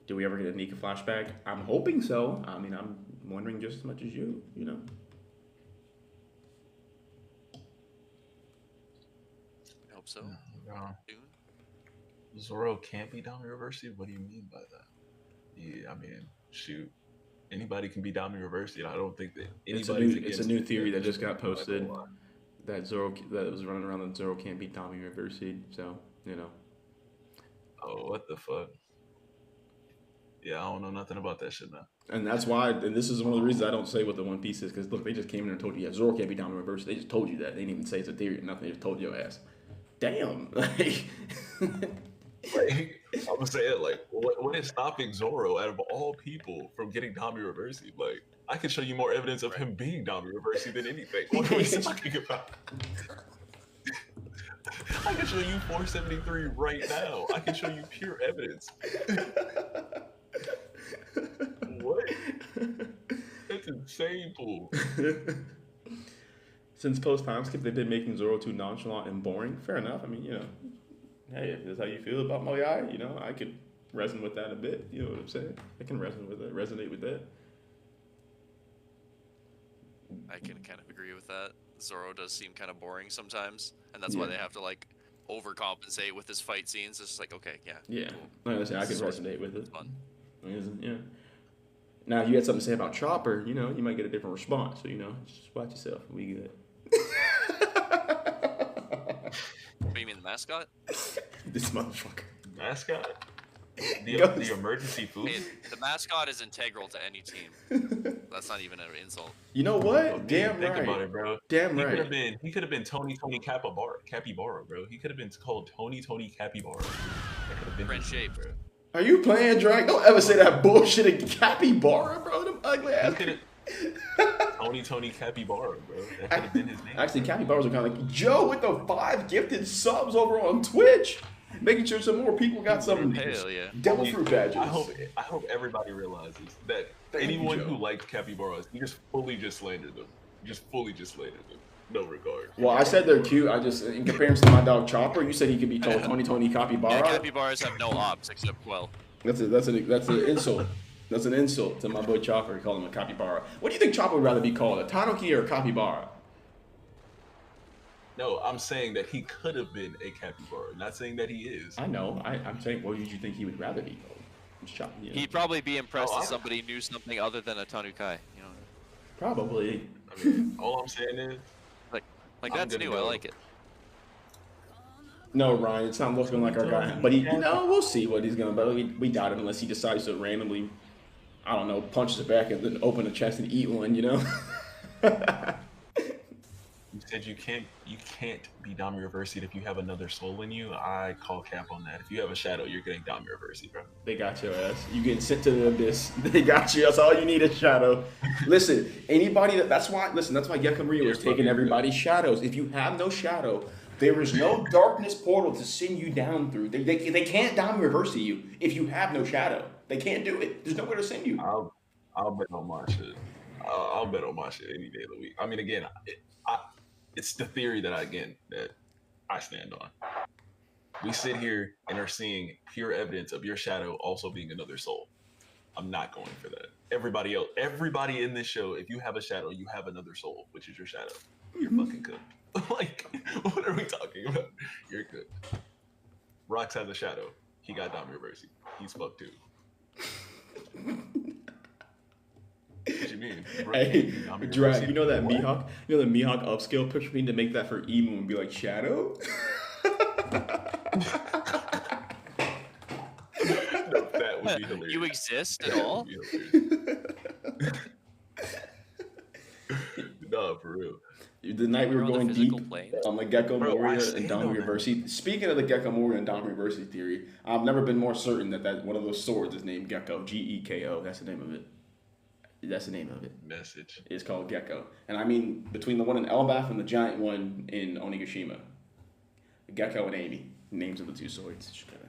Do we ever get a Nika flashback? I'm hoping so. I mean, I'm wondering just as much as you. I hope so. Soon. Zoro can't be Dami University? What do you mean by that? Yeah, I mean, shoot. Anybody can be Dami University. I don't think that anybody's it's a new theory that just got posted that was running around that Zoro can't beat Dami University. So, Oh, what the fuck? Yeah, I don't know nothing about that shit now. And that's why, and this is one of the reasons I don't say what the One Piece is, because look, they just came in and told you, yeah, Zoro can't be Dami University. They just told you that. They didn't even say it's a theory or nothing. They just told your ass. Damn. Like, I'm gonna say it like, what is stopping Zoro out of all people from getting Dami University? Like, I can show you more evidence of him being Dami University than anything. What are we talking about? I can show you 473 right now. I can show you pure evidence. What? That's insane, Pool. Since post time skip, they've been making Zoro too nonchalant and boring. Fair enough. I mean, hey, if that's how you feel about my guy, I could resonate with that a bit. You know what I'm saying? I can resonate with that. I can kind of agree with that. Zoro does seem kind of boring sometimes, and that's why they have to overcompensate with his fight scenes. It's just like, okay, yeah. Yeah, cool. like I said, I can resonate with it. Fun. Yeah. Now, if you had something to say about Chopper, you might get a different response. So, just watch yourself. We good. What, you mean the mascot? This motherfucker. Mascot? The emergency food? Hey, the mascot is integral to any team. That's not even an insult. You know what? Oh, Damn think right. about it, bro. Damn he right. He could have been Tony Capybara, bro. He could have been called Tony Capybara. That could have been Friend shaped. bro. Are you playing, Drake? Don't ever say that bullshit again. Capybara, bro. Them ugly ass. Tony Capybara, bro. That could have been his name. Actually, capybaras are kind of like Joe with the 5 gifted subs over on Twitch, making sure some more people got some Hell yeah. devil fruit badges. I hope everybody realizes that anyone who liked capybaras, you just fully slandered them. No regard. Well, I said they're cute. I just, in comparison to my dog Chopper, you said he could be told Tony Capybara. Yeah, capybaras have no ops except Quell. That's an insult. That's an insult to my boy Chopper. Call him a capybara. What do you think Chopper would rather be called, a tanuki or a capybara? No, I'm saying that he could have been a capybara. Not saying that he is. I know. I'm saying, what would you think he would rather be called? He'd probably be impressed if somebody knew something other than a tanukai. Probably. I mean, all I'm saying is, like that's new. I like it. No, Ryan, it's not looking like our guy. But we'll see what he's gonna. But we doubt it unless he decides to randomly, I don't know, punch the back and then open the chest and eat one. You said you can't be Dami Reversied if you have another soul in you. I call cap on that. If you have a shadow, you're getting Dami Reversied, bro. They got your ass. You getting sent to the abyss. They got you. That's all you need is shadow. Listen, anybody that's why Gekko Maria was taking everybody's shadows. If you have no shadow, there is no darkness portal to send you down through. They can't Dami Reverse you if you have no shadow. They can't do it. There's nowhere to send you. I'll bet on my shit. I'll bet on my shit any day of the week. I mean, again, it's the theory that I stand on. We sit here and are seeing pure evidence of your shadow also being another soul. I'm not going for that. Everybody in this show, if you have a shadow, you have another soul, which is your shadow. You're fucking cooked. Like, what are we talking about? You're cooked. Rox has a shadow. He got Dami Reversi. He's fucked too. What you mean? Hey, Drag, you know that Mihawk? You know the Mihawk upscale picture me to make that for Emu and be like, shadow? No, that would be hilarious. You exist at all? No, for real. The night we were going deep on the Gekko Moria and Dami Reversi. Speaking of the Gekko Moria and Dami Reversi theory, I've never been more certain that one of those swords is named Gekko. Gekko. That's the name of it. That's the name of it. Message. It's called Gekko. And I mean, between the one in Elbaf and the giant one in Onigashima, Gekko and Amy, names of the two swords. Just gotta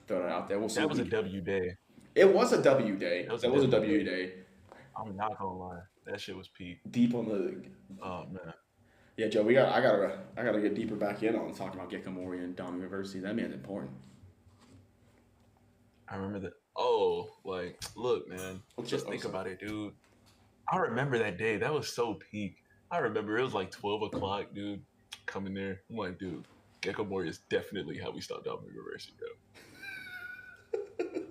throw that out there. We'll see. That was a W day. It was a W day. That was a W day. I'm not gonna lie. That shit was peak. Deep on the. Oh man. Yeah, Joe. I gotta get deeper back in on talking about Gekko Moria and Dami Reversi. That man's important. I remember that. Oh, like, look, man. Just think about it, dude. I remember that day. That was so peak. I remember it was like 12 o'clock, dude. Coming there. I'm like, dude, Gekko Moria is definitely how we stopped Dami Reversi, bro.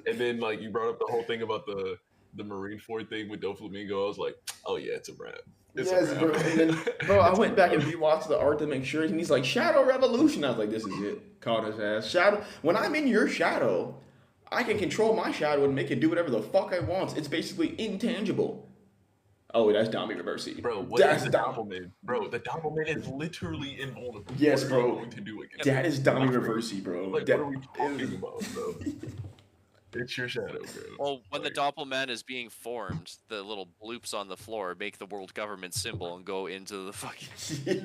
And then, like, you brought up the whole thing about the Marineford thing with Doflamingo. I was like, oh yeah, it's a wrap. Yes, bro. And then, bro, I went back and rewatched the art to make sure, and he's like, Shadow Revolution. I was like, this is it. Called his ass. Shadow. When I'm in your shadow, I can control my shadow and make it do whatever the fuck I want. It's basically intangible. Oh, that's Dami Reversi. Bro, what is the Doppelman? Bro, the Doppelman is literally invulnerable. Yes, what bro. Are you going to do against that is Dami Reversi, bro. Like, what are we talking about, bro? It's your shadow, bro. Well, when the Doppelman is being formed, the little bloops on the floor make the world government symbol and go into the fucking...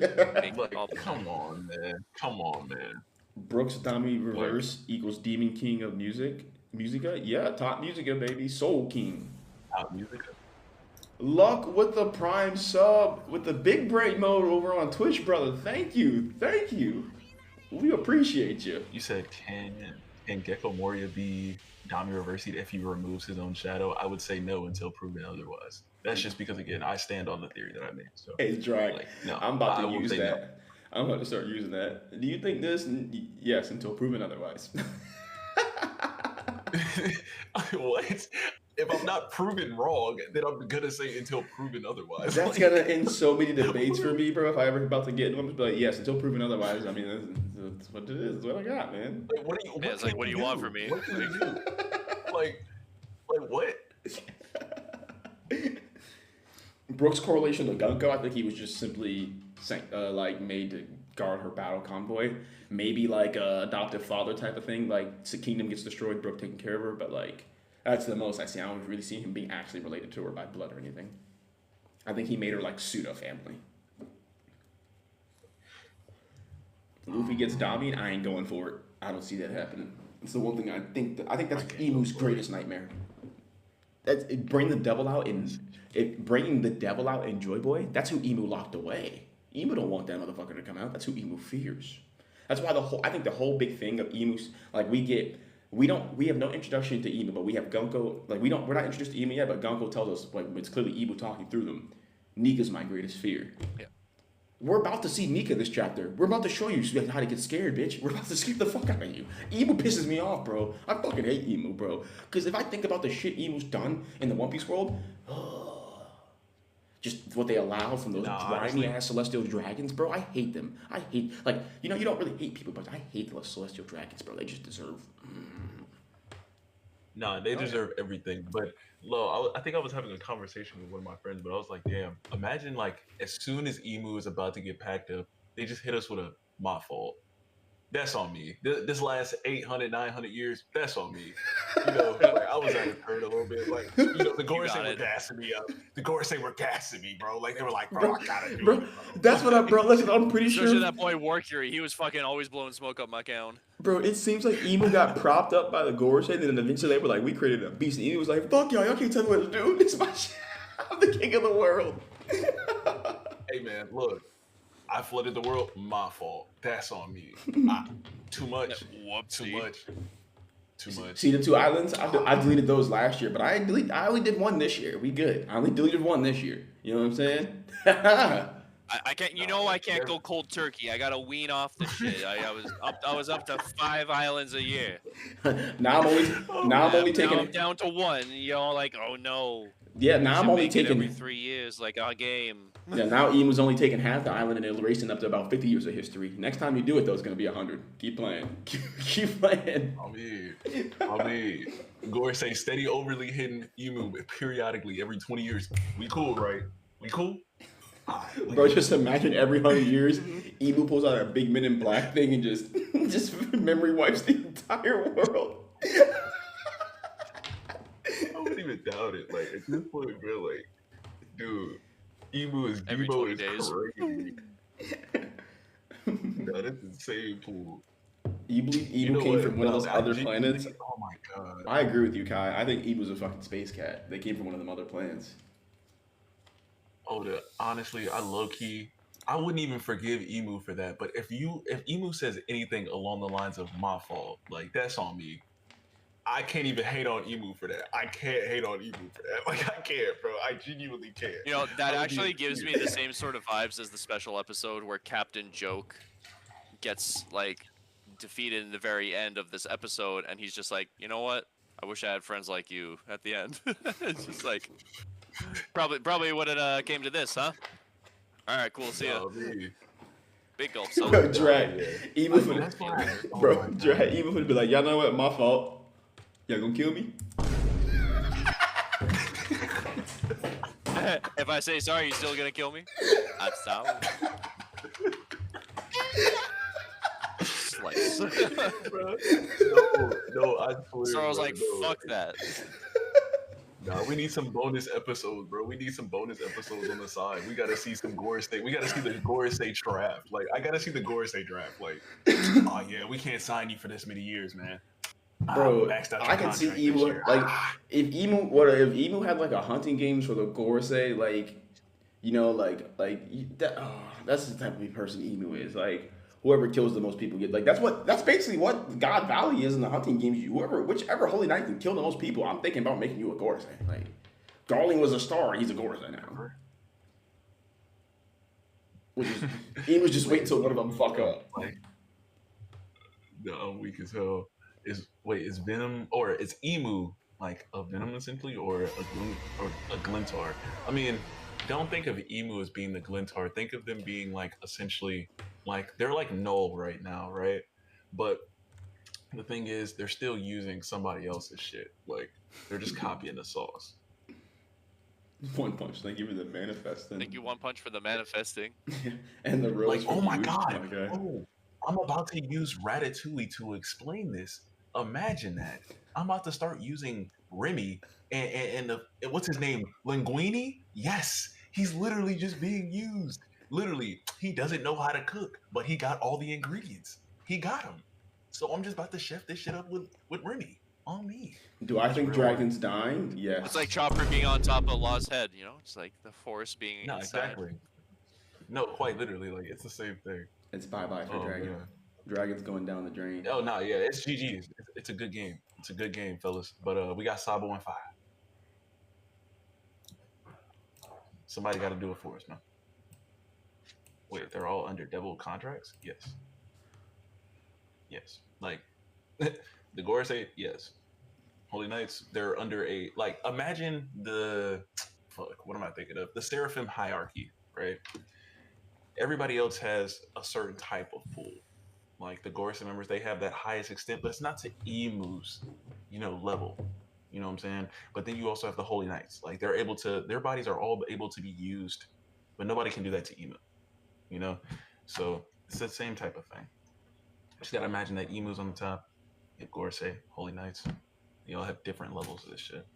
Like, come on, man. Come on, man. Brooks Dami Reverse equals Demon King of Musica? Yeah, top Musica, baby. Soul King. Top Musica. Luck with the Prime sub, with the big break mode over on Twitch, brother. Thank you. Thank you. We appreciate you. You said, can Gekko Moria be Dami Reversi if he removes his own shadow? I would say no until proven otherwise. That's just because, again, I stand on the theory that I made. So, hey, Drag, like, no, I'm about to use that. No. I'm about to start using that. Do you think this? Yes, until proven otherwise. What? If I'm not proven wrong, then I'm gonna say until proven otherwise. That's gonna end so many debates for me, bro. If I ever about to get into them, I'm just be like, yes, until proven otherwise. I mean, that's what it is. That's what I got, man. Like, what do you want from me? What can you do? like what? Brooks' correlation to Gunko, I think he was just simply like made to guard her battle convoy. Maybe like a adoptive father type of thing. Like Kingdom gets destroyed, Brooke taking care of her, but like. That's the most I see. I don't really see him being actually related to her by blood or anything. I think he made her like pseudo family. Luffy gets Dami, I ain't going for it. I don't see that happening. It's the one thing I think that's Emu's greatest nightmare. Bringing the devil out in Joyboy. That's who Emu locked away. Emu don't want that motherfucker to come out. That's who Emu fears. That's why I think the whole big thing of Emu's like we have no introduction to Emu, but we have Gunko. Like we're not introduced to Emu yet, but Gunko tells us like it's clearly Emu talking through them. Nika's my greatest fear. Yeah. We're about to see Nika this chapter. We're about to show you how to get scared, bitch. We're about to scare the fuck out of you. Emu pisses me off, bro. I fucking hate Emu, bro. Because if I think about the shit Emu's done in the One Piece world, just what they allow from those grimy ass celestial dragons, bro. I hate them. I hate you don't really hate people, but I hate the celestial dragons, bro. They just deserve. Nah, they Oh, yeah. deserve everything. But I think I was having a conversation with one of my friends, but I was like, damn, imagine like as soon as Emu is about to get packed up, they just hit us with a my fault. That's on me. This last 800, 900 years, that's on me. Like I was out of turn a little bit. Like, the You Gorse got were it. gassing me up. The Gorse were gassing me, bro. Like they were like, bro, bro, I gotta do bro. it, bro. That's what I, bro. Listen, I'm pretty Especially sure, that boy Warcury. He was fucking always blowing smoke up my gown. bro. It seems like Emu got propped up by the Gorse, and then eventually they were like, "We created a beast." And Emu was like, "Fuck y'all, y'all can't tell me what to do. It's my shit. I'm the king of the world." Hey man, look, I flooded the world. My fault. That's on me. Too much. Too Whoopsie. much. Too much. See the two islands? I deleted those last year, but I only did one this year. We good. I only deleted one this year. You know what I'm saying? I can't. You Nah, know I like, can't go cold turkey. I gotta wean off the shit. I was up to 5 islands a year. now I'm only now I'm only Now I'm taking down to 1. Like, oh no. yeah. We Now I'm should only make it every taking 3 years, like our game. yeah. Now Emu's only taking half the island and they're racing up to about 50 years of history. Next time you do it though, it's gonna be 100. Keep playing. Keep playing. I mean, Gore say steady overly hitting Emu periodically every 20 years. We cool, right? We cool? Bro, just imagine every 100 years, Emu pulls out a big Men in Black thing and just memory wipes the entire world. I wouldn't even doubt it. Like at this point, bro, like, dude, Emo is Every 20 days. crazy. No, that's insane, pool. You believe Ebu know came what? from one of No, those I other genuinely- planets? Oh my god. I agree with you, Kai. I think Ebu's a fucking space cat. They came from one of them other planets. Honestly, I low key, I wouldn't even forgive Emu for that. But if Emu says anything along the lines of my fault, like that's on me. I can't even hate on Emu for that. I can't hate on Emu for that. Like I can't, bro. I genuinely can't. You know, that I would actually be- gives me the same sort of vibes as the special episode where Captain Joke gets like defeated in the very end of this episode, and he's just like, you know what? I wish I had friends like you at the end. It's just like probably would have came to this, huh? All right, cool. See ya. No, me. Big gulp. So Bro, Drag. Yeah. Ebu Like, that's would, why. Oh bro, my God. Drag. Ebu would be like, y'all know what? My fault. Y'all gonna kill me? if I say sorry, you still gonna kill me? I'm sorry. Slice. Bro, no, I swear. So I was bro, like, no. fuck that. Nah, we need some bonus episodes, bro. We need some bonus episodes on the side. We gotta see some Gore State. We gotta see the Gore State draft. Like, I gotta see the Gore State draft. Like, oh yeah, we can't sign you for this many years, man. Bro, maxed out I your can see contract this Emu year. like if Emu had like a hunting games for the Gorsei, like that's the type of person Emu is. Like whoever kills the most people get like that's basically what God Valley is in the hunting games. Whichever Holy Knight can kill the most people, I'm thinking about making you a Gorsei. Like Darling was a star, he's a Gorsei now. Which is Emu's just wait until one of them fuck up. Like, no, I'm weak as hell. Is Venom or is Emu like a Venom essentially or a Glintar? I mean, don't think of Emu as being the Glintar. Think of them being like essentially like they're like Null right now, right? But the thing is, they're still using somebody else's shit. Like they're just copying the sauce. One punch, thank you for the manifesting. Thank you, One Punch, for the manifesting. And the rose. Like, for oh my you, god, my guy. oh, I'm about to use Ratatouille to explain this. Imagine that. I'm about to start using Remy and what's his name? Linguini? Yes, he's literally just being used. Literally, he doesn't know how to cook, but he got all the ingredients. He got them. So I'm just about to chef this shit up with Remy on me. Do I think real Dragon's dying? Yes. It's like Chopper being on top of Law's head, you know? It's like the force being No, inside. exactly. No, quite literally, like it's the same thing. It's bye-bye for Oh, Dragon. man. Dragon's going down the drain. Oh no, yeah, it's GG. It's a good game. It's a good game, fellas. But we got Sabo and 5. Somebody got to do it for us, man. Wait, they're all under double contracts? Yes. Yes. Like the Gorsei, yes. Holy Knights, they're under a like. Imagine the fuck. What am I thinking of? The Seraphim hierarchy, right? Everybody else has a certain type of pool. Like the Gorsei members, they have that highest extent, but it's not to Emus. level. You know what I'm saying? But then you also have the Holy Knights. Like their bodies are all able to be used, but nobody can do that to Emu. You know, so it's the same type of thing. Just gotta imagine that Emu's on the top, you have Gorsei, Holy Knights. They all have different levels of this shit.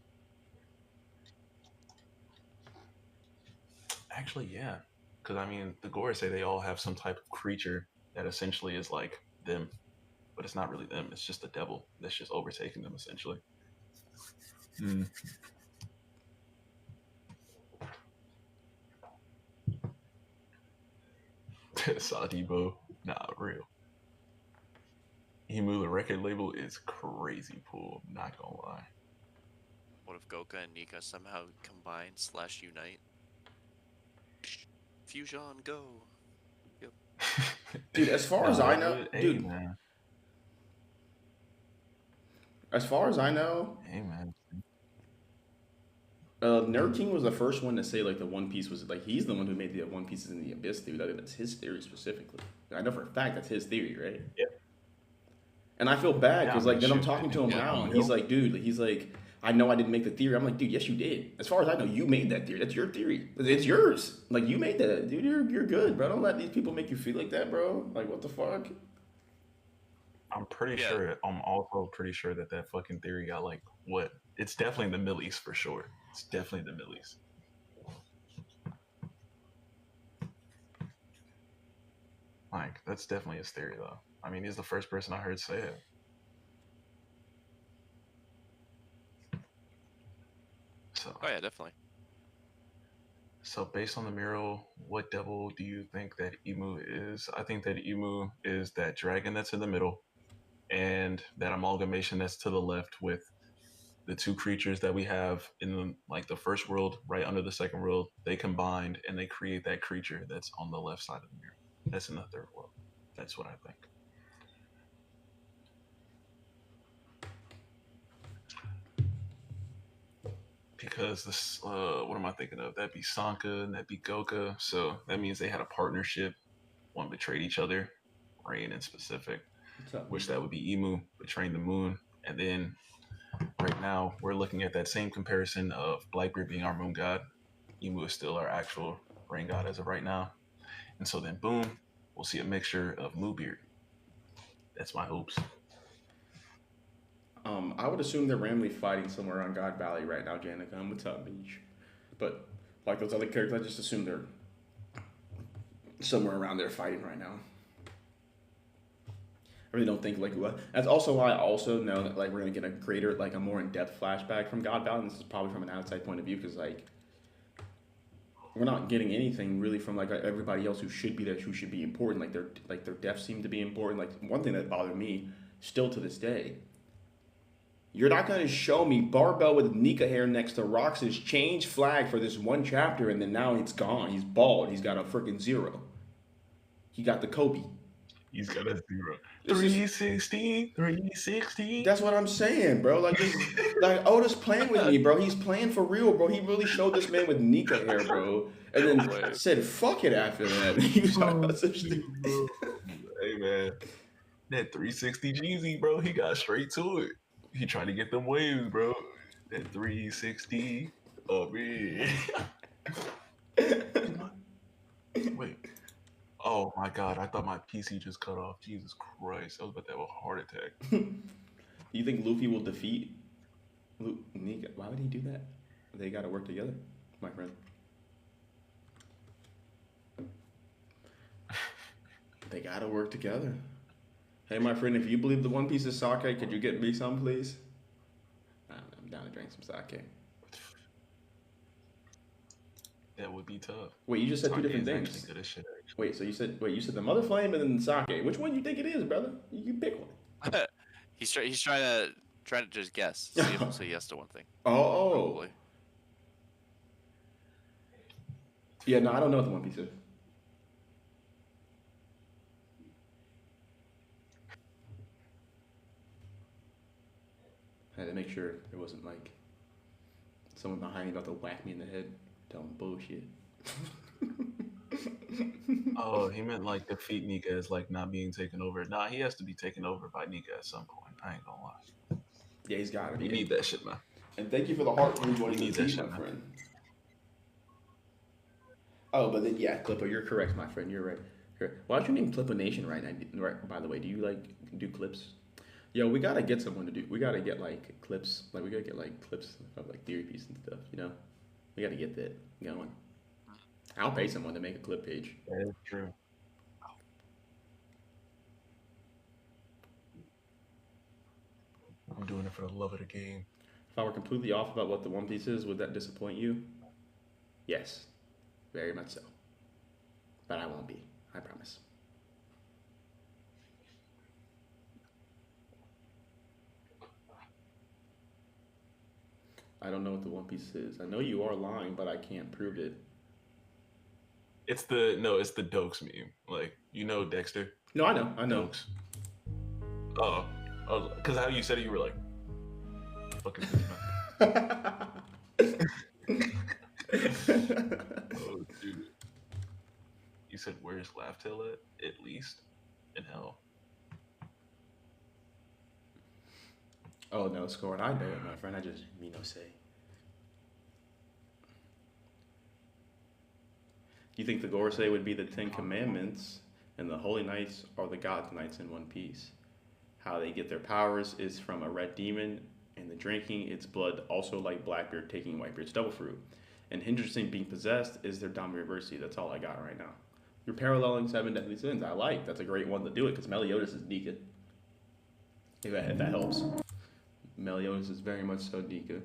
Actually, yeah, because I mean, the Gorsei they all have some type of creature that essentially is like them, but it's not really them. It's just the devil that's just overtaking them essentially. Mm. Sadibo, nah, real. Emu, the record label is crazy cool. Not gonna lie. What if Goka and Nika somehow combine / unite? Fusion, go! Yep. Dude, as far as I know, hey, dude, man. as far as I know, Hey, man. Nerd King was the first one to say like the One Piece was like he's the one who made the One Piece is in the Abyss theory. That's his theory specifically. I know for a fact that's his theory, right? Yeah. And I feel bad Yeah, because I like mean, then I'm shoot, talking to him yeah, now, and you he's know? like, dude, he's like, I know I didn't make the theory. I'm like, dude, yes you did. As far as I know, you made that theory. That's your theory. It's yours. Like you made that, dude. You're good, bro. Don't let these people make you feel like that, bro. Like what the fuck? I'm pretty Yeah. sure. I'm also pretty sure that fucking theory got like what? It's definitely the Middle East for sure. It's definitely the Middle East. Like that's definitely his theory though. I mean, he's the first person I heard say it. So, Oh yeah, definitely. so based on the mural, what devil do you think that Emu is? I think that Emu is that dragon that's in the middle, and that amalgamation that's to the left with the two creatures that we have in the first world, right under the second world. They combined and they create that creature that's on the left side of the mirror. That's in the third world. That's what I think. Because this, what am I thinking of? That'd be Sanka and that'd be Goka. So that means they had a partnership. One betrayed each other, Rain in specific, What's up? which that would be Emu betraying the moon. And then right now we're looking at that same comparison of Blackbeard being our moon god. Emu is still our actual rain god as of right now. And so then boom, we'll see a mixture of Bluebeard. That's my hopes. I would assume they're randomly fighting somewhere on God Valley right now, Janica. What's up, Beach? But like those other characters, I just assume they're somewhere around there fighting right now. I really don't think like that's also why I also know that like we're gonna get a greater like a more in depth flashback from God Valley. And this is probably from an outside point of view because like we're not getting anything really from like everybody else who should be there, who should be important. Like their deaths seem to be important. Like one thing that bothered me still to this day. You're not going to show me Barbell with Nika hair next to Rox's change flag for this one chapter, and then now it's gone. He's bald. He's got a freaking 0. He got the Kobe. He's got a 0. This is- 360, 360. That's what I'm saying, bro. Like this, like Otis playing with me, bro. He's playing for real, bro. He really showed this man with Nika hair, bro, and then Right. said "fuck it" after that. He was talking about such things. Hey man, that 360 Jeezy, bro, he got straight to it. He tried to get them waves, bro. That 360. Oh man. Wait. Oh my god, I thought my PC just cut off. Jesus Christ, I was about to have a heart attack. You think Luffy will defeat Nika? Why would he do that? They got to work together, my friend. They got to work together. Hey, my friend, if you believe the One Piece is sake, could you get me some, please? I'm down to drink some sake. That would be tough. Wait, you just said two Sake different is things. actually good as shit, actually. Wait, so you said the Mother Flame and then sake. Which one do you think it is, brother? You pick one. He's trying to just guess. See if he'll say yes to one thing. Oh. Probably. Yeah, no, I don't know what the One Piece is. I had to make sure it wasn't like someone behind me about to whack me in the head, telling bullshit. Oh, he meant like defeat Nika as like not being taken over. Nah, he has to be taken over by Nika at some point. I ain't gonna lie. Yeah, he's got to be. You need that shit, man. And thank you for the heart for joining the need that team, shit, my man. friend. Oh, but then yeah, Clippo, you're correct, my friend. You're right. Why don't you name Clippo Nation right now? Right. By the way, do you like do clips? Yo, we gotta get someone to do. We gotta get like clips. Like we gotta get like clips of like theory piece and stuff. You know, we gotta get that going. I'll pay someone to make a clip page. That is true. I'm doing it for the love of the game. If I were completely off about what the One Piece is, would that disappoint you? Yes, very much so. But I won't be. I promise. I don't know what the One Piece is. I know you are lying, but I can't prove it. It's the Dokes meme. Like, you know Dexter? No, I know. Dokes. Oh, because how you said it, you were like, fucking this man. Oh, dude. You said, where's Laugh Tale at least? In hell. Oh no, Scored. I know it, my friend. I just me no say. You think the Gorosei would be the Ten Commandments, and the Holy Knights are the God Knights in One Piece? How they get their powers is from a red demon, and the drinking its blood, also like Blackbeard taking Whitebeard's devil fruit. And Henderson being possessed is their Dami Reversi. That's all I got right now. You're paralleling Seven Deadly Sins. I like. That's a great one to do it because Meliodas is Nika. If that helps. Meliodas is very much so Nika.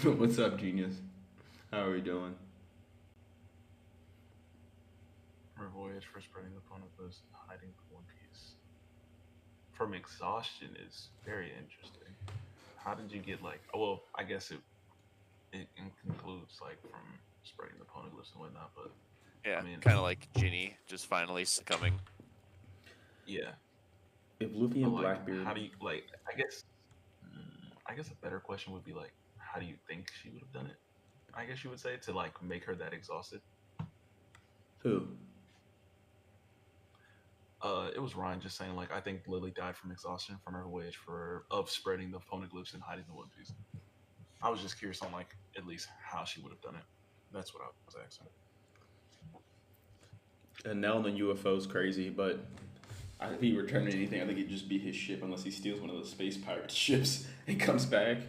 What's up, genius? How are we doing? Her voyage for spreading the poneglyphs and hiding the One Piece from exhaustion is very interesting. How did you get like? Oh, well, I guess it concludes like from spreading the poneglyphs and whatnot, but Yeah, I mean, kind of like Ginny just finally succumbing. yeah. If Luffy But and like, Blackbeard, how do you like? I guess a better question would be like, how do you think she would have done it? I guess you would say to like make her that exhausted. who? It was Ryan just saying like I think Lily died from exhaustion from her voyage of spreading the poneglyphs and hiding the One Piece. I was just curious on like at least how she would have done it. That's what I was asking. And Nell and the UFO's crazy, but if he returned anything, I think it'd just be his ship unless he steals one of those space pirate ships and comes back.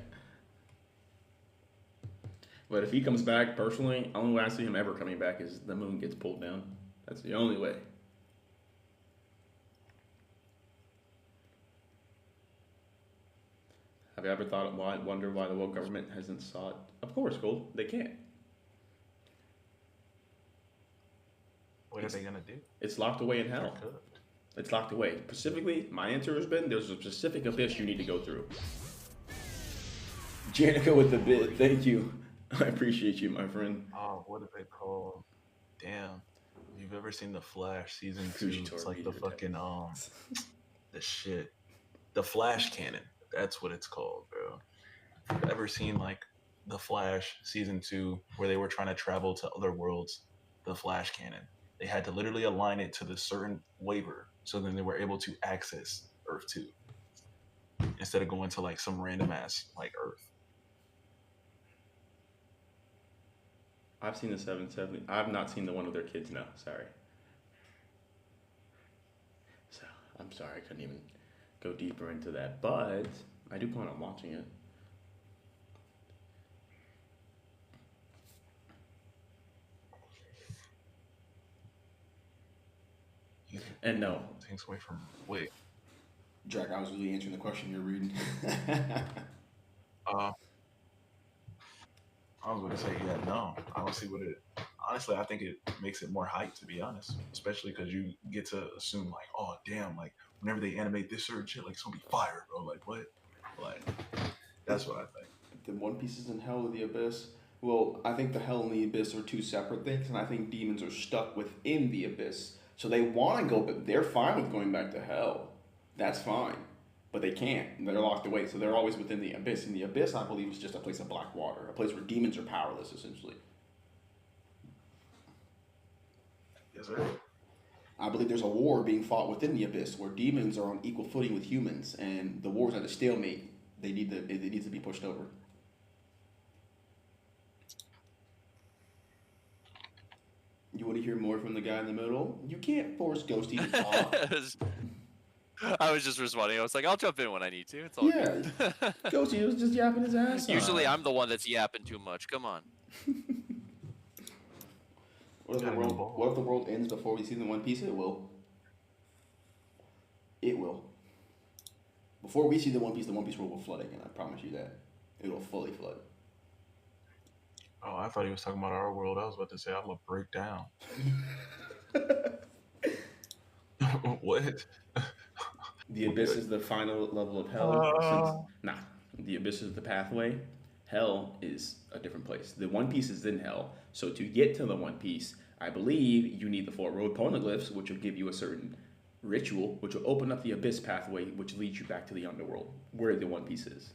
But if he comes back personally, only way I see him ever coming back is the moon gets pulled down. That's the only way. Have you ever wonder why the world government hasn't sought? Of course, Gold. They can't. What are they gonna do? It's locked away in hell. It's locked away. Specifically, my answer has been there's a specific abyss you need to go through. Janica with the bid. Thank you. I appreciate you, my friend. Oh, what are they called? Damn. You've ever seen The Flash season 2? It's like the fucking the shit. The Flash cannon. That's what it's called, bro. Have you ever seen like The Flash season 2 where they were trying to travel to other worlds? The Flash cannon. They had to literally align it to the certain waiver so then they were able to access Earth 2 instead of going to like some random ass like Earth. I've seen the 770. I've not seen the one with their kids. No, sorry. So I'm sorry I couldn't even go deeper into that, but I do plan on watching it. And no, Takes away from wait. Jack, I was really answering the question you're reading. I was going to say, yeah, no. I don't see what it. Honestly, I think it makes it more hype, to be honest. Especially because you get to assume, like, oh, damn, like, whenever they animate this certain shit, like, it's going to be fire, bro. Like, what? Like, that's what I think. The One Piece is in Hell or the Abyss. Well, I think the Hell and the Abyss are two separate things, and I think demons are stuck within the Abyss. So they want to go, but they're fine with going back to Hell. That's fine. But they can't. They're locked away, so they're always within the Abyss. And the Abyss, I believe, is just a place of black water, a place where demons are powerless, essentially. Yes, sir. I believe there's a war being fought within the Abyss where demons are on equal footing with humans, and the war's at a stalemate It needs to be pushed over. You want to hear more from the guy in the middle? You can't force Ghosty to talk. I was just responding. I was like, I'll jump in when I need to. It's all Yeah. good. Ghosty was just yapping his ass off. Usually I'm the one that's yapping too much. Come on. What if the world ends before we see the One Piece? It will. It will. Before we see the One Piece world will flood again. I promise you that. It will fully flood. Oh, I thought he was talking about our world. I was about to say I'm gonna break down. What? The Abyss is the final level of hell. The Abyss is the pathway. Hell is a different place. The One Piece is in hell. So to get to the One Piece, I believe you need the 4 road poneglyphs, which will give you a certain ritual, which will open up the Abyss pathway, which leads you back to the underworld, where the One Piece is.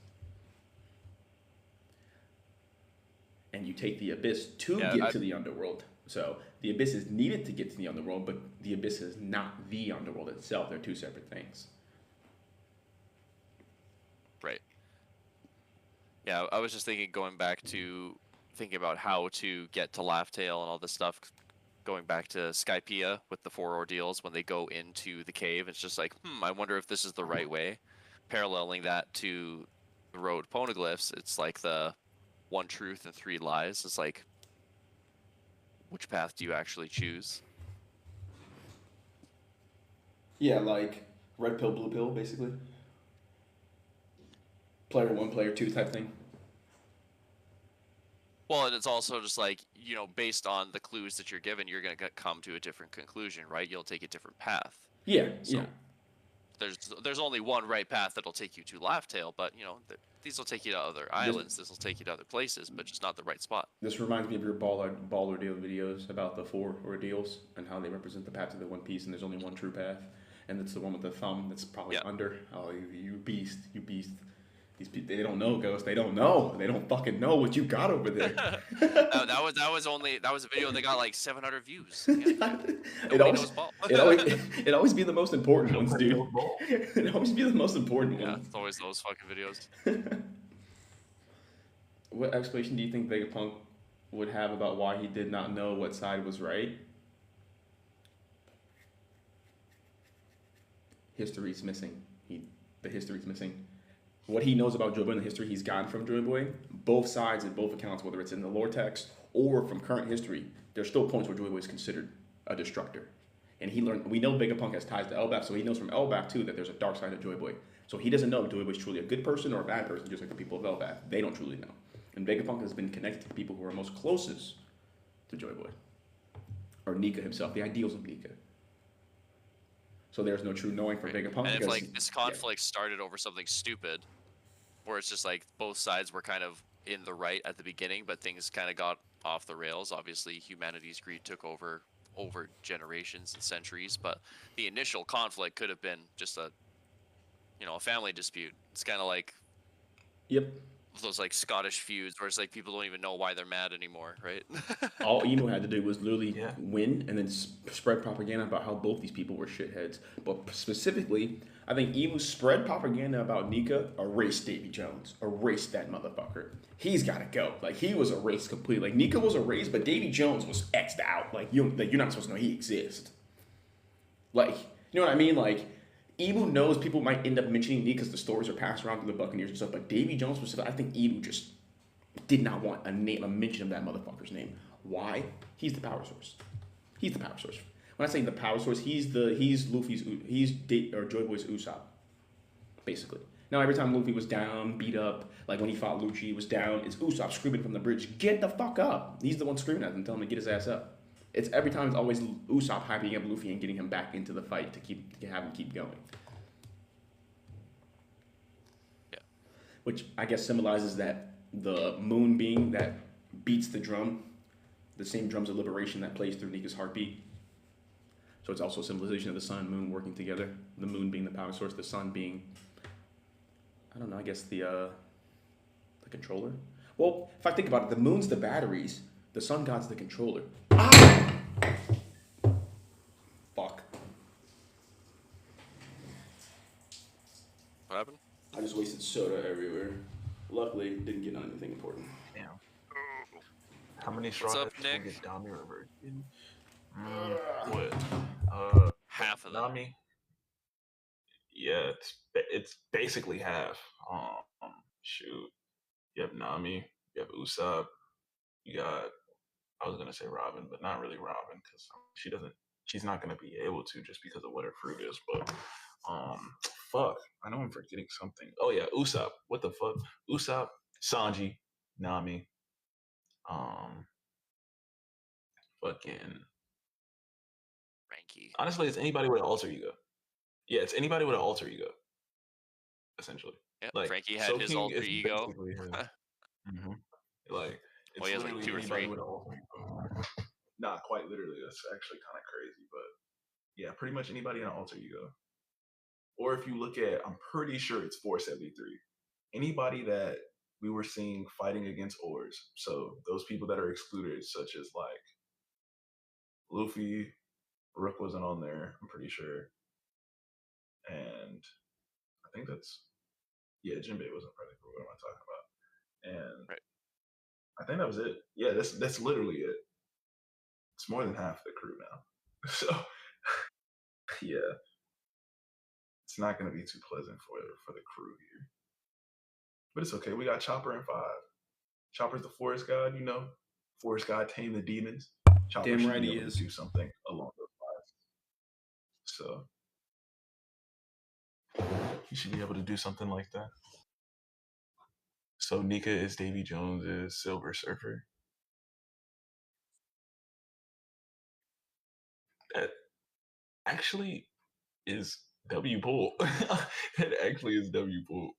And you take the Abyss to get to the underworld. So the Abyss is needed to get to the underworld, but the Abyss is not the underworld itself. They're 2 separate things. Right. Yeah, I was just thinking, going back to thinking about how to get to Laugh Tale and all this stuff, going back to Skypiea with the 4 ordeals when they go into the cave. It's just like, I wonder if this is the right way. Paralleling that to the road poneglyphs, it's like the 1 truth and 3 lies. It's like, which path do you actually choose? Yeah, like red pill, blue pill, basically. Player 1, player 2 type thing. Well, and it's also just like, based on the clues that you're given, you're going to come to a different conclusion, right? You'll take a different path. Yeah, so there's only one right path that'll take you to Laugh Tale, but, these will take you to other islands. This will take you to other places, but just not the right spot. This reminds me of your ball ordeal videos about the 4 ordeals and how they represent the path to the One Piece, and there's only one true path, and it's the one with the thumb that's probably under. Oh, you beast. These people, they don't know, Ghost. They don't know. They don't fucking know what you got over there. that was a video that got like 700 views. Yeah. It always be the most important ones, dude. It always be the most important ones. Yeah, it's always those fucking videos. What explanation do you think Vegapunk would have about why he did not know what side was right? History's missing. The history's missing. What he knows about Joyboy and the history he's gotten from Joyboy, both sides and both accounts, whether it's in the lore text or from current history, there's still points where Joyboy is considered a destructor. And we know Vegapunk has ties to Elbaf, so he knows from Elbaf too that there's a dark side of Joyboy. So he doesn't know if Joyboy is truly a good person or a bad person, just like the people of Elbaf. They don't truly know. And Vegapunk has been connected to the people who are most closest to Joyboy. Or Nika himself, the ideals of Nika. So there's no true knowing for Vegapunk. And if this conflict started over something stupid, where it's just like both sides were kind of in the right at the beginning, but things kind of got off the rails. Obviously, humanity's greed took over generations and centuries, but the initial conflict could have been just a family dispute. It's kind of like those like Scottish feuds where it's like people don't even know why they're mad anymore, right? All Emo had to do was literally win and then spread propaganda about how both these people were shitheads. But specifically, I think Emo spread propaganda about Nika, erased Davy Jones, erased that motherfucker. He's got to go. Like, he was erased completely. Like, Nika was erased, but Davy Jones was X'd out. Like, you're not supposed to know he exists. Like, you know what I mean? Like, Emu knows people might end up mentioning me because the stories are passed around to the Buccaneers and stuff, but Davy Jones specifically, I think Emu just did not want a mention of that motherfucker's name. Why? He's the power source. He's the power source. When I say the power source, he's Joyboy's Usopp, basically. Now every time Luffy was down, beat up, like when he fought Lucci, he was down, it's Usopp screaming from the bridge, "Get the fuck up!" He's the one screaming at him, telling him to get his ass up. It's every time it's always Usopp hyping up Luffy and getting him back into the fight to have him keep going. Yeah. Which I guess symbolizes that the moon being that beats the drum, the same drums of liberation that plays through Nika's heartbeat. So it's also a symbolization of the sun and moon working together. The moon being the power source, the sun being, I don't know, I guess the controller. Well, if I think about it, the moon's the batteries, the sun god's the controller. Ah! Fuck. What happened? I just wasted soda everywhere. Luckily, didn't get on anything important. Damn. How many What's straw up, hats will Nick? get Dami reversed? Ugh. What? Uh, Half of them. Nami. Yeah, it's basically half. Shoot. You have Nami. You have Usopp. You got. I was gonna say Robin, but not really Robin because she doesn't. She's not gonna be able to just because of what her fruit is. But fuck. I know I'm forgetting something. Oh yeah, Usopp. What the fuck? Usopp, Sanji, Nami. Um, fucking. Ranky. Honestly, it's anybody with an alter ego. Yeah, it's anybody with an alter ego, essentially. Yep, Like Frankie had his Soaking alter is ego. basically him. hmm Like Well, it's he has like literally 2 or anybody 3. with an alter ego. Not quite literally. That's actually kind of crazy, but yeah, pretty much anybody in an alter ego. Or if you look at, I'm pretty sure it's 473. Anybody that we were seeing fighting against Oars. So those people that are excluded, such as like Luffy, Rook wasn't on there. I'm pretty sure, and I think that's yeah, Jinbei wasn't present. What am I talking about? And Right. I think that was it. Yeah, that's literally it. It's more than half the crew now. So yeah, it's not going to be too pleasant for the crew here. But it's okay. We got Chopper in 5. Chopper's the forest god, you know. Forest god tame the demons. Chopper Damn should right be he able is. to do something along those lines. So he should be able to do something like that. So Nika is Davy Jones' Silver Surfer. That actually is W Pool. That actually is W Pool.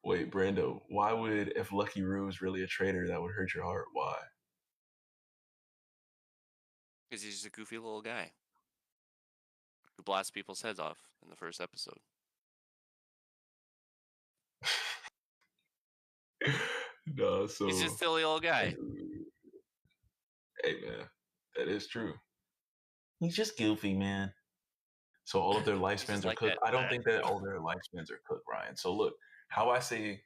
Wait, Brando, why would if Lucky Roo is really a traitor that would hurt your heart? Why? Because he's just a goofy little guy who blasts people's heads off in the first episode. No, so He's just a silly little guy. hey man, that is true. He's just goofy, man. So all of their He's just lifespans are like cooked. that. I don't think that all their lifespans are cooked, Ryan. So look, how I say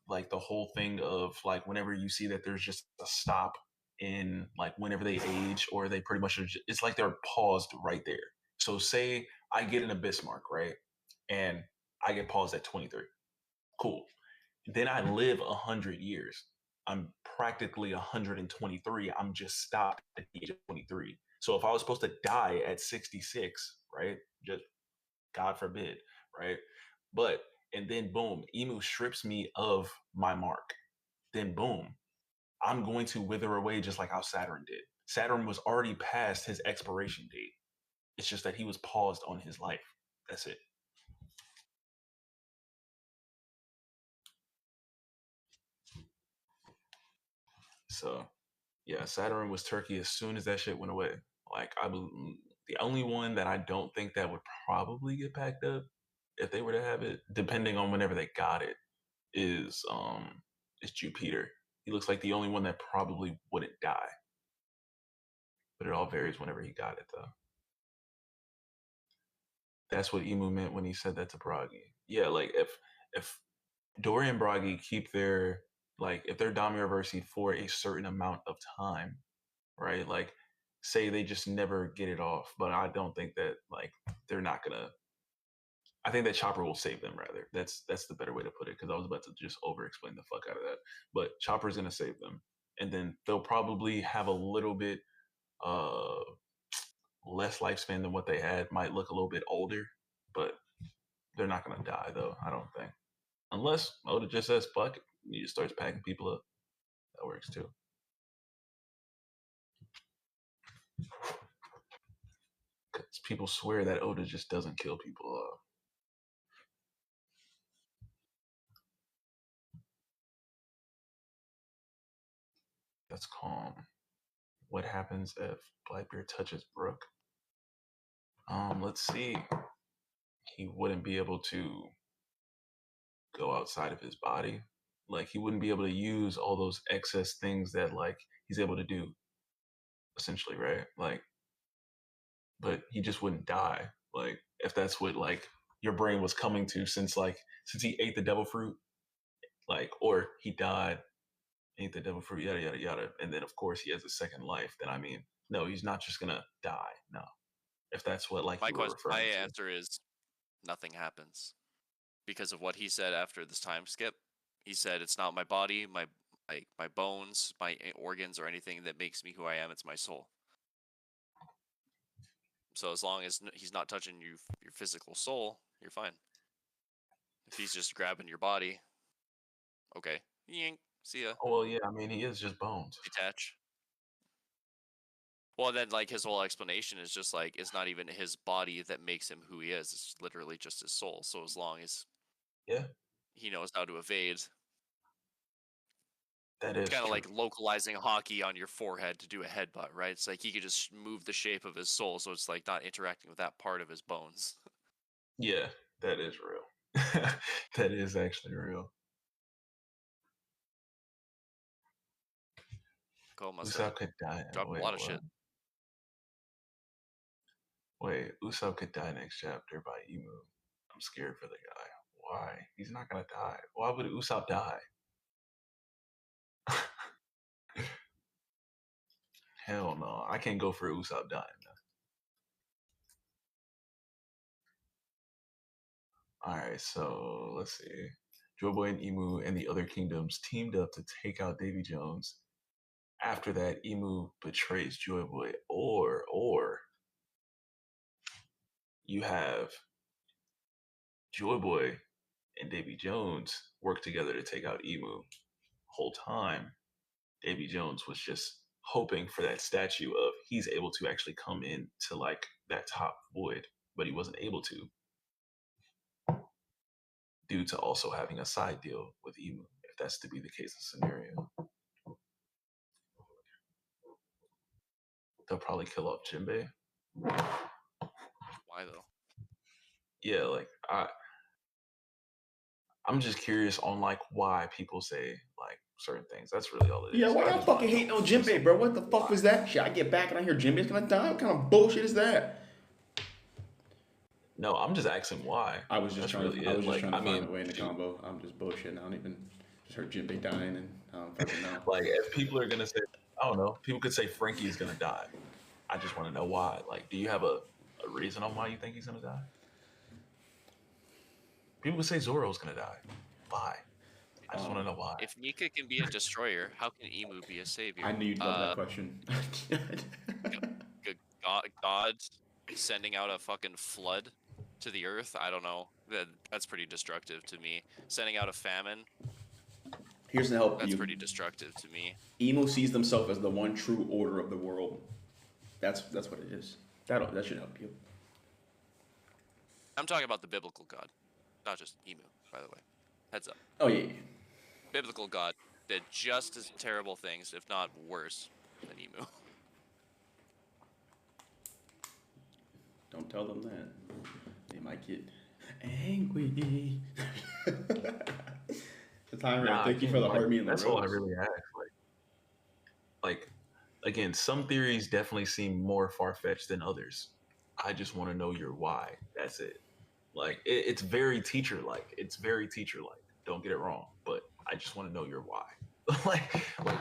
like the whole thing of like whenever you see that there's just a stop in like whenever they age or they pretty much it's like they're paused right there. So say I get an abyss mark, right? And I get paused at 23. Cool. Then I live 100 years. I'm practically 123. I'm just stopped at the age of 23. So if I was supposed to die at 66, right? Just God forbid, right? But and then boom, Emu strips me of my mark. Then boom, I'm going to wither away just like how Saturn did. Saturn was already past his expiration date. It's just that he was paused on his life. That's it. So yeah, Saturn was Turkey as soon as that shit went away. Like the only one that I don't think that would probably get packed up if they were to have it, depending on whenever they got it, is Jupiter. He looks like the only one that probably wouldn't die. But it all varies whenever he got it though. That's what Emu meant when he said that to Bragi. Yeah, like if Dory and Bragi keep their like if they're Damiroversi for a certain amount of time, right? Like say they just never get it off, but I don't think that like they're not gonna. I think that Chopper will save them rather. That's the better way to put it because I was about to just over explain the fuck out of that. But Chopper's gonna save them, and then they'll probably have a little bit uh less lifespan than what they had. Might look a little bit older, but they're not gonna die though. I don't think, unless Oda just says fuck it, he just starts packing people up. That works too. Because people swear that Oda just doesn't kill people off. That's calm. What happens if Blackbeard touches Brook? Let's see. He wouldn't be able to go outside of his body. Like he wouldn't be able to use all those excess things that like he's able to do, essentially, right? Like, but he just wouldn't die. Like if that's what like your brain was coming to since he ate the devil fruit, like or he died, ate the devil fruit, yada yada yada, and then of course he has a second life. Then I mean, no, he's not just gonna die. No, if that's what like you were My referring to. answer is nothing happens because of what he said after this time skip. He said it's not my body, my bones, my organs, or anything that makes me who I am. It's my soul. So as long as he's not touching your physical soul, you're fine. If he's just grabbing your body, okay, yink, see ya, Oh well, yeah. I mean, he is just bones. detach. Well, then like his whole explanation is just like it's not even his body that makes him who he is. It's literally just his soul. So as long as Yeah, he knows how to evade, that it's is kind of true. like localizing hockey on your forehead to do a headbutt, right? It's like he could just move the shape of his soul, so it's like not interacting with that part of his bones. Yeah, that is real. That is actually real. Go must Usopp could die. dropped a Wait, lot of what? shit. Wait, Usopp could die next chapter by Emu. I'm scared for the guy. Why? He's not gonna die. Why would Usopp die? Hell no. I can't go for Usopp dying. Alright, so let's see. Joyboy and Emu and the other kingdoms teamed up to take out Davy Jones. After that, Emu betrays Joyboy. Or you have Joyboy and Davy Jones work together to take out Emu. Whole time, Davy Jones was just hoping for that statue of he's able to actually come in to like that top void, but he wasn't able to due to also having a side deal with Emu, if that's to be the case of scenario. They'll probably kill off Jinbei. Why though? Yeah, like I'm just curious on like why people say like certain things. That's really all it is. Yeah, why I y'all just wanna fucking know hating on just Jinbei, bro? What the fuck why. was that shit? I get back and I hear Jinbei's gonna die. What kind of bullshit is that? No, I'm just asking why. I was just That's trying really to, I it. was just Like, trying to I find mean, a way in the combo. I'm just bullshitting. I don't even just heard Jinbei dying and I don't fucking know. like if people are gonna say, I don't know, people could say Frankie is gonna die. I just want to know why. Like, do you have a reason on why you think he's gonna die? People would say Zoro's gonna die. Why? I just want to know why. If Nika can be a destroyer, how can Emu be a savior? I knew you'd love that question. God sending out a fucking flood to the earth? I don't know. That's pretty destructive to me. Sending out a famine? Here's to help That's you. pretty destructive to me. Emo sees themselves as the one true order of the world. That's what it is. That should help you. I'm talking about the biblical God, not just Emu, by the way. Heads up. Oh yeah. Biblical God did just as terrible things, if not worse, than Emu. Don't tell them that. They might get angry. The timer. Nah, Thank you again, for the like, heart me in the that's all I rose. really ask. Like, again, some theories definitely seem more far fetched than others. I just want to know your why. That's it. Like, it's very teacher like. It's very teacher like. Don't get it wrong, but I just want to know your why. like,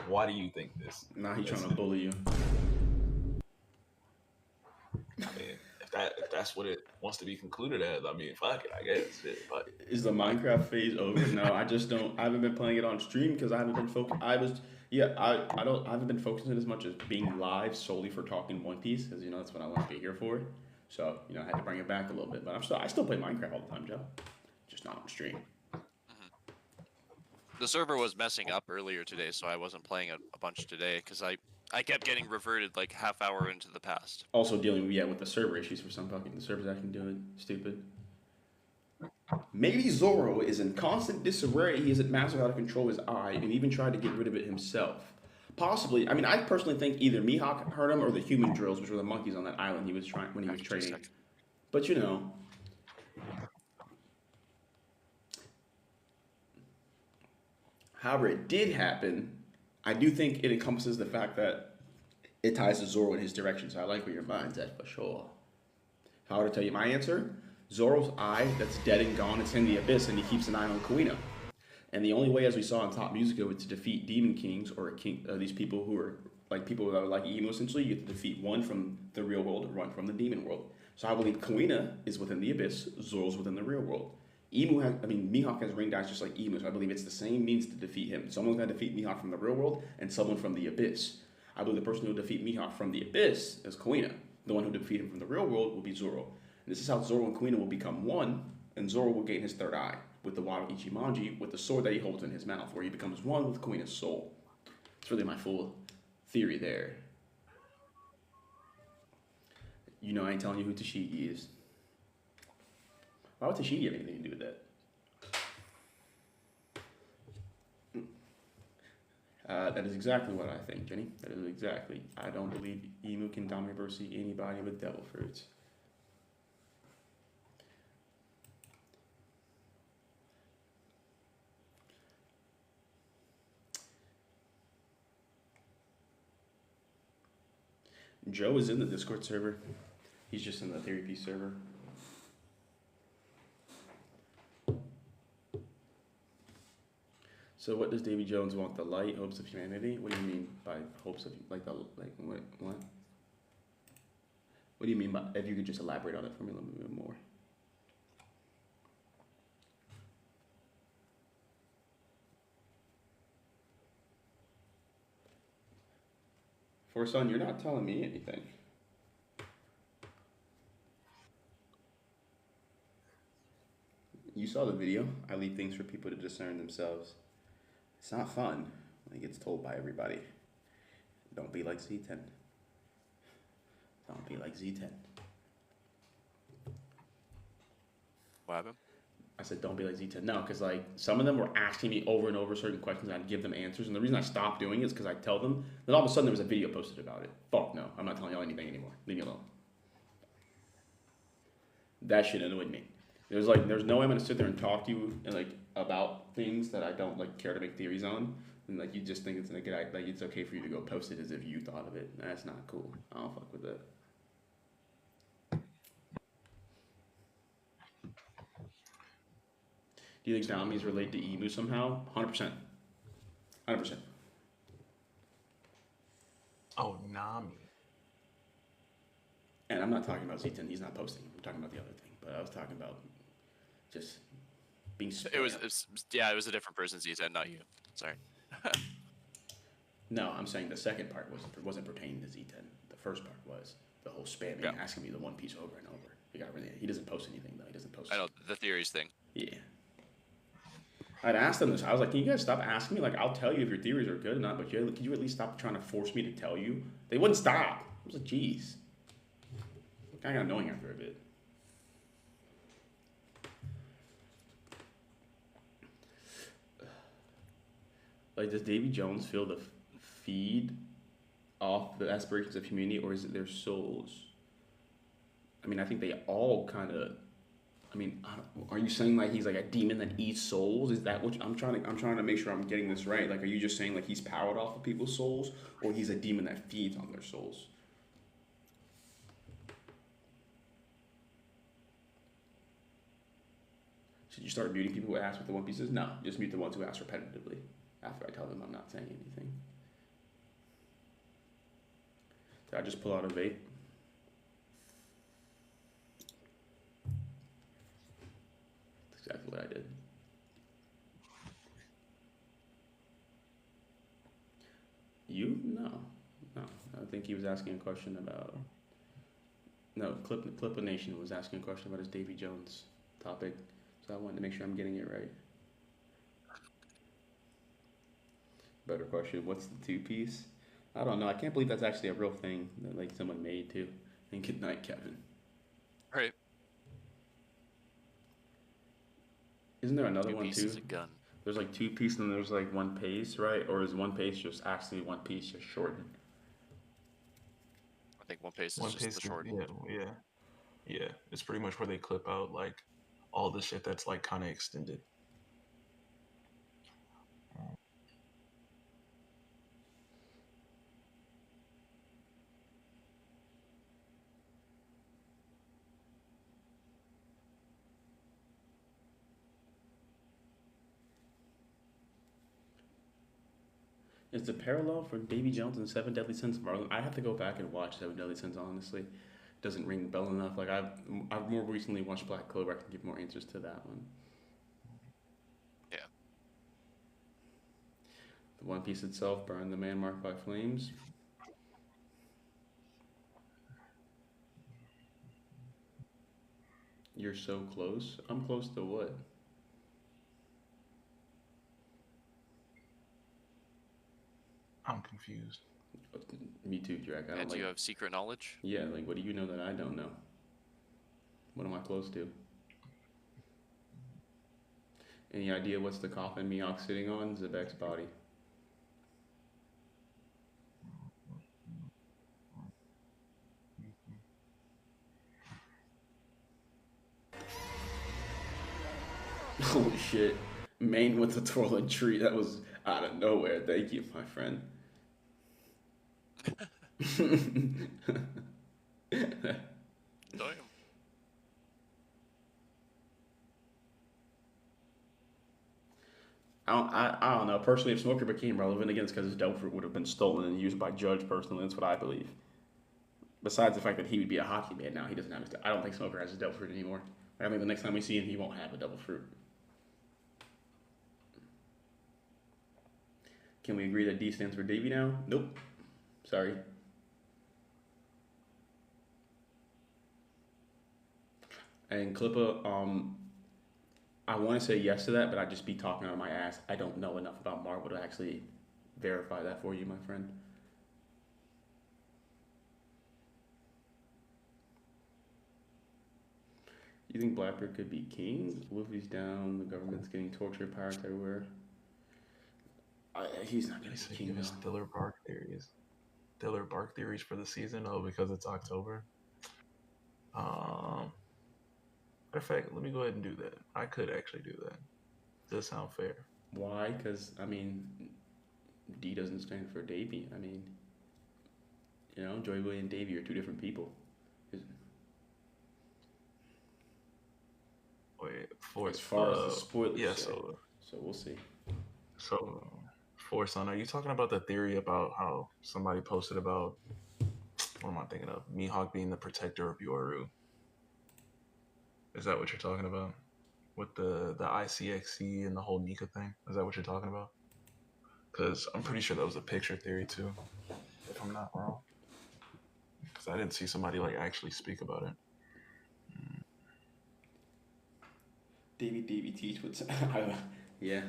why do you think this? Nah, he's That's trying to it. bully you. I mean, if that's what it wants to be concluded as, I mean, fuck it, I guess. But Is the Minecraft phase over? No, I just don't. I haven't been playing it on stream because I haven't been focused. I haven't been focusing as much as being live solely for talking One Piece because that's what I want to be here for. So I had to bring it back a little bit, but I still play Minecraft all the time, Joe. Just not on stream. The server was messing up earlier today, so I wasn't playing a bunch today because I kept getting reverted like half hour into the past. Also dealing with the server issues for some fucking the server's acting doing stupid. Maybe Zoro is in constant disarray. He isn't mastered how to control his eye and even tried to get rid of it himself. Possibly. I mean, I personally think either Mihawk hurt him or the human drills, which were the monkeys on that island he was trying when he was training. But however it did happen, I do think it encompasses the fact that it ties to Zoro in his direction. So I like where your mind's at for sure. How to tell you my answer? Zoro's eye that's dead and gone, it's in the abyss, and he keeps an eye on Kuina. And the only way, as we saw in Top Musica, to defeat demon kings or these people who are like people that are like emo, essentially, you have to defeat one from the real world and one from the demon world. So I believe Kuina is within the abyss, Zoro's within the real world. Mihawk has ring eyes just like Emu, so I believe it's the same means to defeat him. Someone's going to defeat Mihawk from the real world and someone from the abyss. I believe the person who will defeat Mihawk from the abyss is Kuina. The one who will defeat him from the real world will be Zoro. And this is how Zoro and Kuina will become one, and Zoro will gain his third eye with the Wado Ichimonji, with the sword that he holds in his mouth, where he becomes one with Kuina's soul. It's really my full theory there. You know I ain't telling you who Tashigi is. Why would Tashigi have anything to do with that? That is exactly what I think, Jenny. That is exactly. I don't believe Emu can dominate anybody with devil fruits. Joe is in the Discord server. He's just in the Theory Piece server. So what does Davy Jones want? The light, hopes of humanity? What do you mean by hopes of, like what? What do you mean by, if you could just elaborate on it for me a little bit more? For son, you're not telling me anything. You saw the video. I leave things for people to discern themselves. It's not fun when it gets told by everybody. Don't be like Z10. Don't be like Z10. What happened? I said, don't be like Z10. No, because like some of them were asking me over and over certain questions, and I'd give them answers. And the reason I stopped doing it is because I tell them. Then all of a sudden there was a video posted about it. Fuck no, I'm not telling y'all anything anymore. Leave me alone. That shit annoyed me. There's no way I'm gonna sit there and talk to you and like about things that I don't like care to make theories on, and like you just think it's a good idea, like it's okay for you to go post it as if you thought of it. That's not cool. I don't fuck with that. Do you think Nami's related to Emu somehow? 100%. 100%. Oh, Nami. And I'm not talking about Z10. He's not posting. I'm talking about the other thing. But I was talking about just being It was a different person, Z10, not you. Sorry. No, I'm saying the second part wasn't pertaining to Z10. The first part was the whole spamming, asking me the One Piece over and over. He doesn't post anything though. He doesn't post. I know the theories thing. Yeah. I'd asked them this. I was like, can you guys stop asking me? Like, I'll tell you if your theories are good or not, but could you at least stop trying to force me to tell you? They wouldn't stop. I was like, geez. Kind of got annoying after a bit. Like, does Davy Jones feel the feed off the aspirations of humanity, or is it their souls? I mean, I think they all kind of. I mean, are you saying like he's like a demon that eats souls? Is that what I'm trying to make sure I'm getting this right? Like, are you just saying like he's powered off of people's souls, or he's a demon that feeds on their souls? Should you start muting people who ask what the One Piece is? No, just mute the ones who ask repetitively after I tell them I'm not saying anything. Did I just pull out a vape? That's exactly what I did. You? No. I think he was asking a question about. No, Clip Nation was asking a question about his Davy Jones topic, so I wanted to make sure I'm getting it right. Better question. What's the two-piece? I don't know. I can't believe that's actually a real thing that like someone made too. And good night, Kevin. Right. Isn't there another one too? Two-piece is a gun. There's like two piece and there's like one piece, right? Or is one piece just actually one piece just shortened? I think One Piece is just the short. Yeah. It's pretty much where they clip out like all the shit that's like kind of extended. Is the parallel for Davy Jones and Seven Deadly Sins Marlon? I have to go back and watch Seven Deadly Sins. Honestly, doesn't ring the bell enough. Like I've more recently watched Black Clover. I can give more answers to that one. Yeah. The One Piece itself burned the man marked by flames. You're so close. I'm close to what? I'm confused. Me too, Jack. I don't And do like. you have secret knowledge? Yeah, like what do you know that I don't know? What am I close to? Any idea what's the coffin Mihawk's sitting on? Zebek's body. Holy shit. Maine with the twirling tree. That was out of nowhere. Thank you, my friend. Damn. I don't know. Personally, if Smoker became relevant again, it's because his devil fruit would have been stolen and used by Judge personally. That's what I believe. Besides the fact that he would be a hockey man now, he doesn't have his. I don't think Smoker has his devil fruit anymore. I think the next time we see him, he won't have a devil fruit. Can we agree that D stands for Davy now? Nope. Sorry. And Clippa, I want to say yes to that, but I'd just be talking out of my ass. I don't know enough about Marvel to actually verify that for you, my friend. You think Blackbird could be king? Luffy's down, the government's getting tortured, pirates everywhere. He's not going to be king, Give us though. Diller Bark theories. Diller Bark theories for the season? Oh, because it's October. Matter of fact, let me go ahead and do that. I could actually do that. Does sound fair. Why? Because, I mean, D doesn't stand for Davy. I mean, you know, Joyboy and Davy are two different people. Wait, for As far as the spoilers yeah, say. So we'll see. So, Son, are you talking about the theory about how somebody posted about, what am I thinking of? Mihawk being the protector of Yoru. Is that what you're talking about? With the ICXC and the whole Nika thing? Is that what you're talking about? Because I'm pretty sure that was a picture theory too, if I'm not wrong. Because I didn't see somebody like actually speak about it. Davy teach what's yeah.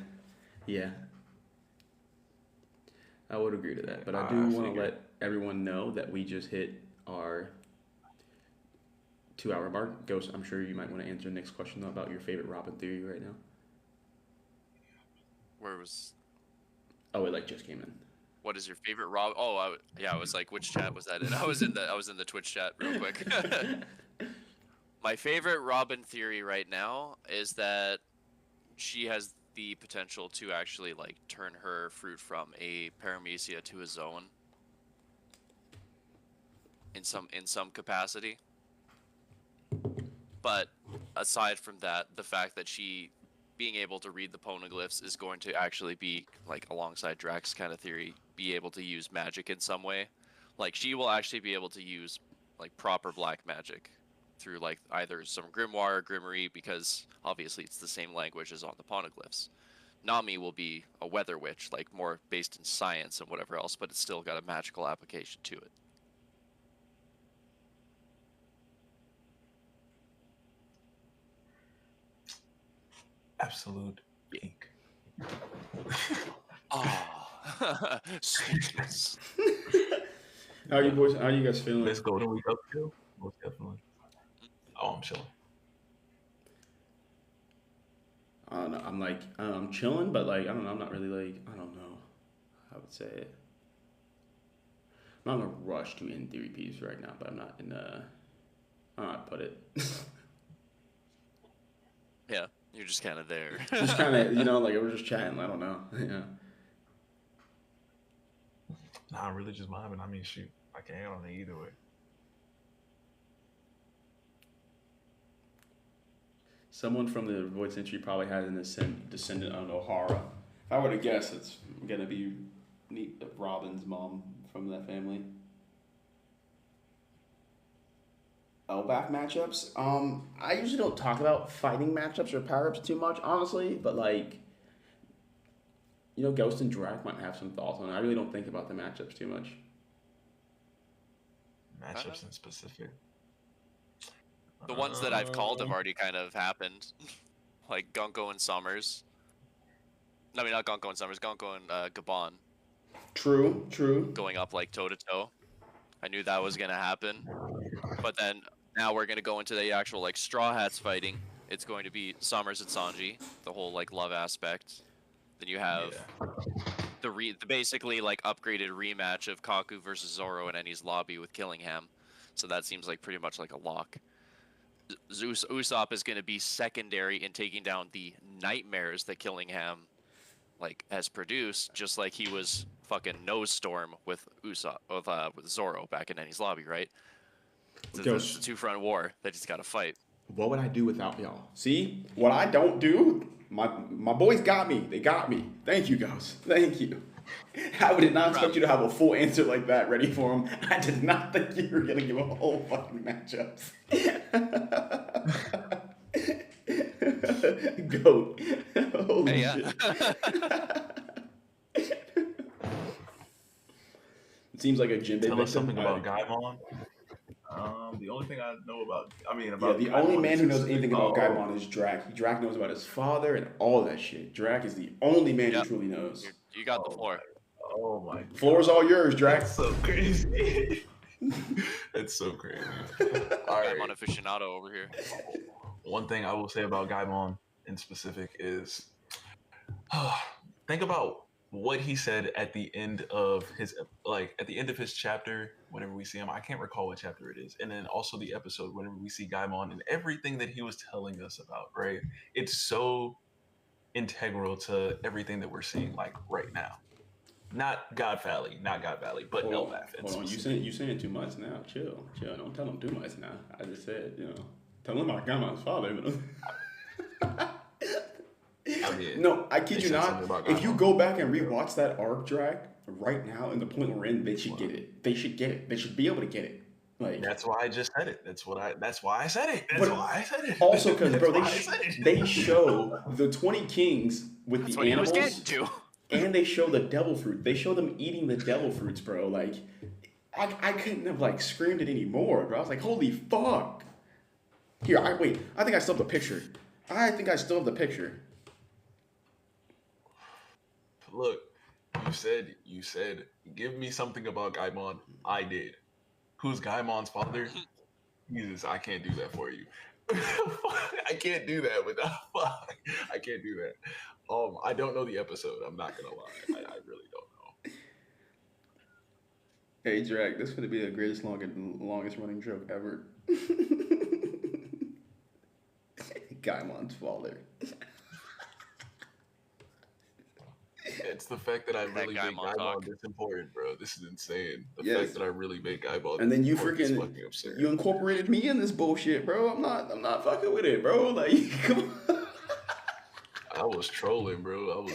I would agree to that, but I do want to let everyone know that we just hit our 2-hour mark. Ghost, I'm sure you might want to answer the next question though, about your favorite Robin theory right now. Where was? Oh, it like just came in. What is your favorite Rob? Oh, I was like, which chat was that in? I was in the Twitch chat real quick. My favorite Robin theory right now is that she has the potential to actually like turn her fruit from a paramecia to a zone in some capacity. But aside from that, the fact that she being able to read the poneglyphs is going to actually be like alongside Drax kind of theory, be able to use magic in some way. Like she will actually be able to use like proper black magic through like either some grimoire or grimoire, because obviously it's the same language as on the poneglyphs. Nami will be a weather witch, like more based in science and whatever else, but it's still got a magical application to it. Absolute pink. Ah, speechless. How are you boys? How are you guys feeling? This Golden Week up too? Most definitely. Oh, I'm chilling. I don't know. I'm like, I'm chilling, but like, I don't know. I'm not really like, I don't know how I would say it. I'm not in a rush to end theory piece right now, but I'm not in I don't know how to put it. Yeah, you're just kind of there. Just kind of, you know, like we're just chatting. I don't know. Yeah. Nah, I'm really just vibing. I mean, shoot, I can't hang on it either way. Someone from the Void Century probably had an descendant on O'Hara. If I were to guess, it's gonna be meet Robin's mom from that family. LBAF matchups. I usually don't talk about fighting matchups or power ups too much, honestly. But like, Ghost and Drac might have some thoughts on it. I really don't think about the matchups too much. Matchups in specific. The ones that I've called have already kind of happened, like Gunko and Summers. I mean, not Gunko and Summers, Gunko and Gabon True. going up like toe to toe. I knew that was gonna happen, but then now we're gonna go into the actual like Straw Hats fighting. It's going to be Summers and Sanji, the whole like love aspect. Then you have the basically like upgraded rematch of Kaku versus Zoro in Ennie's lobby with Killingham. So that seems like pretty much like a lock. Usopp is going to be secondary in taking down the nightmares that Killingham like has produced, just like he was fucking nose storm with Usopp with Zoro back in Ennie's lobby, right? It's a two-front war that he's got to fight. What would I do without y'all? See, what I don't do, my boys got me. They got me. Thank you, guys. Thank you. I did not expect you to have a full answer like that ready for him. I did not think you were gonna give a whole fucking matchups. Goat. Holy shit. It seems like a gym Tell us something about Gaimon. The only thing I know about the only man who knows anything about Gaimon is Drac. Drac knows about his father and all that shit. Drac is the only man who truly knows. You got the floor. Oh my God. Floor's all yours, Drac. That's so crazy. That's so crazy. All right. Gaimon aficionado over here. One thing I will say about Gaimon in specific is think about what he said at the end of his chapter whenever we see him. I can't recall what chapter it is. And then also the episode whenever we see Gaimon and everything that he was telling us about, right? It's so integral to everything that we're seeing like right now. Not God Valley, but Elbaf. Hold on, you saying too much now. Chill. Don't tell him too much now. I just said, tell him about Gaimon's father. No, I kid you not. If you go back and rewatch that arc, Drac, right now in the point we're in, they should get it. They should get it. They should be able to get it. Like that's why I just said it. That's why I said it. Also, because bro, they show the 20 kings with the animals. And they show the devil fruit. They show them eating the devil fruits, bro. Like, I couldn't have like screamed it anymore, bro. I was like, holy fuck. Here, I think I still have the picture. Look, you said, give me something about Gaimon. I did. Who's Gaimon's father? Jesus, I can't do that for you. I can't do that fuck. I can't do that. I don't know the episode. I'm not gonna lie. I really don't know. Hey, Drac, this is gonna be the greatest, longest running joke ever. Gaimon's father. It's the fact that I really make Gaimon this important, bro. This is insane. The fact that I really make Gaimon. And then you you incorporated me in this bullshit, bro. I'm not fucking with it, bro. Like, come on. I was trolling, bro.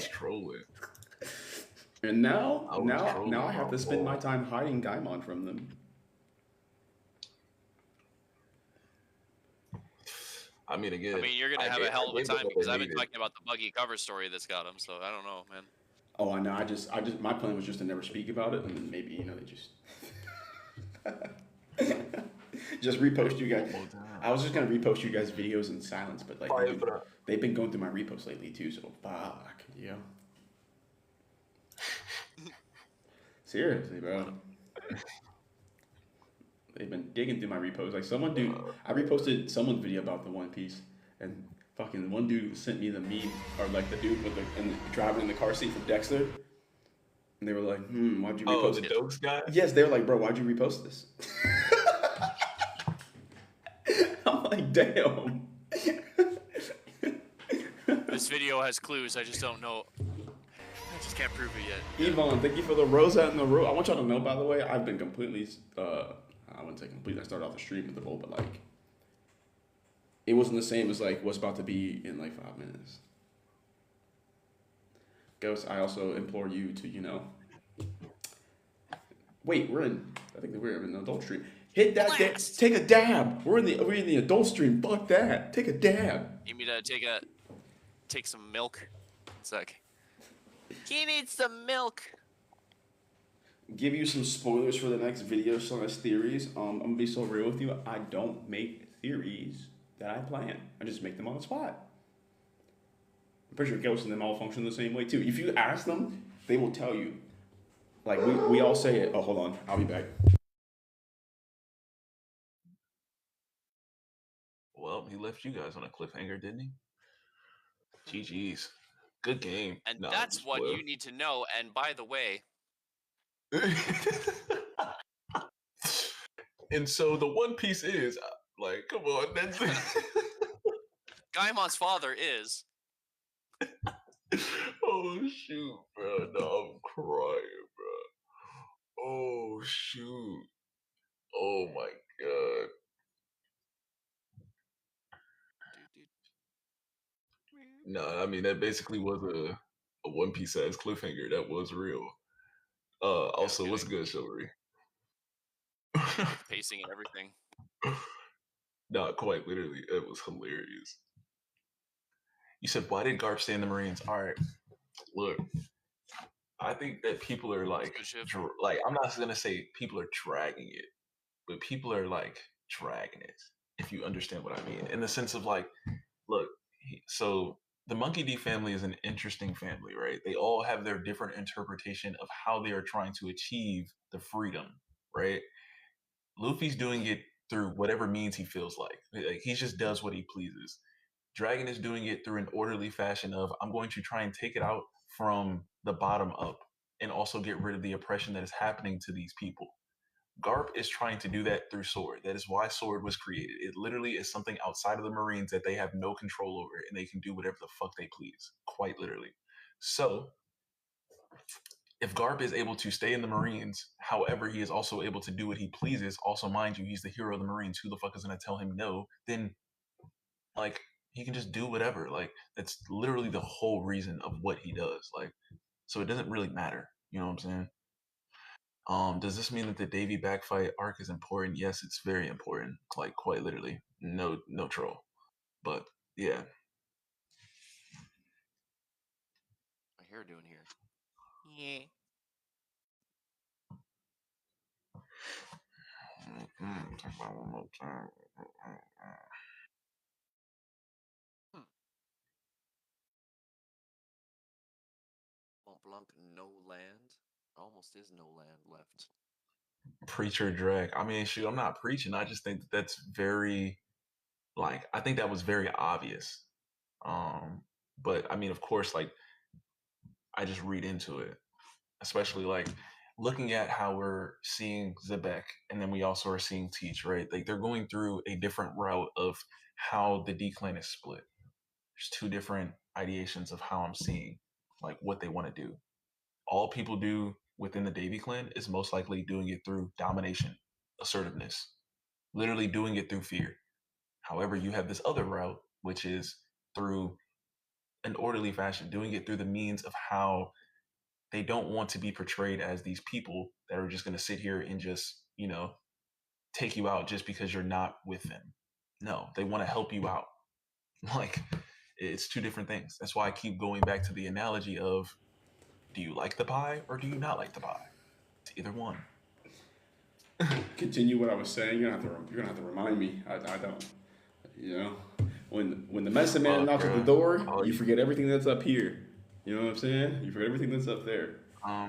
And now I have to spend my time hiding Gaimon from them. I mean, you're gonna have a hell of a time because I've been talking about the buggy cover story that's got him. So I don't know, man. Oh, I know. I just my plan was just to never speak about it, and then maybe they just repost you guys. I was just gonna repost you guys' videos in silence, but like they've been going through my reposts lately too. So fuck, yeah. Seriously, bro. They've been digging through my reposts. Like I reposted someone's video about the One Piece, and fucking one dude sent me the meme, or like the dude with driving in the car seat from Dexter, and they were like, why'd you repost the Dokes guy? Yes, they were like, bro, why'd you repost this? I'm like, damn. This video has clues. I just don't know. I just can't prove it yet. Yvonne, thank you for the rose out in the room. I want y'all to know, by the way, I've been completely, I wouldn't say completely, I started off the stream with the bowl, but like, it wasn't the same as like what's about to be in like 5 minutes. Ghost, I also implore you to, Wait, I think that we're in the adult stream. Hit that. Blast! Take a dab. We're in the adult stream. Fuck that. Take a dab. You need to take some milk. It's like he needs some milk. Give you some spoilers for the next video slash theories. I'm gonna be so real with you. I don't make theories that I plan. I just make them on the spot. I'm pretty sure Ghost and them all function the same way too. If you ask them, they will tell you. Like we all say it. Oh, hold on. I'll be back. Well, he left you guys on a cliffhanger, didn't he? GG's. Good game. And Nah, that's just what spoil. you need to know. And by the way, And so the One Piece is like, come on, that's Gaimon's father is. oh shoot, bro. No, I'm crying, bro. Oh shoot. Oh my god. No, I mean that basically was a One Piece ass cliffhanger. That was real. Also, what's kidding. good, Chivalry? With pacing and everything. Not quite literally. It was hilarious. You said, why did Garp stay in the Marines? All right, look, I think that people are like, I'm not gonna say people are dragging it, but people are like dragging it. If you understand what I mean, in the sense of like, look, so the Monkey D family is an interesting family, right? They all have their different interpretation of how they are trying to achieve the freedom, right? Luffy's doing it through whatever means he feels like he just does what he pleases. Dragon is doing it through an orderly fashion of I'm going to try and take it out from the bottom up and also get rid of the oppression that is happening to these people. Garp is trying to do that through Sword. That is why Sword was created. It literally is something outside of the Marines that they have no control over and they can do whatever the fuck they please. Quite literally. So if Garp is able to stay in the Marines, however, he is also able to do what he pleases, also mind you, he's the hero of the Marines, who the fuck is going to tell him no, then like he can just do whatever. Like that's literally the whole reason of what he does. Like, so it doesn't really matter. You know what I'm saying? Does this mean that the Davy backfight arc is important? Yes, it's very important. Like quite literally. No troll. But yeah. My hair doing here. Yeah. Talk about one more time. Mont Blanc, no land. Almost is no land left. Preacher drag. I mean, shoot, I'm not preaching. I just think that's very, like, I think that was very obvious. But I mean, of course, like, I just read into it, especially like looking at how we're seeing Zebek, and then we also are seeing Teach, right? Like they're going through a different route of how the D clan is split. There's two different ideations of how I'm seeing like what they want to do. All people do within the Davy clan is most likely doing it through domination, assertiveness, literally doing it through fear. However, you have this other route, which is through an orderly fashion, doing it through the means of how they don't want to be portrayed as these people that are just going to sit here and just, take you out just because you're not with them. No, they want to help you out. Like, it's two different things. That's why I keep going back to the analogy of, do you like the pie or do you not like the pie? It's either one. Continue what I was saying. You're gonna have to remind me. I don't. When the medicine man knocks at the door, you forget everything that's up here. You know what I'm saying? You forget everything that's up there.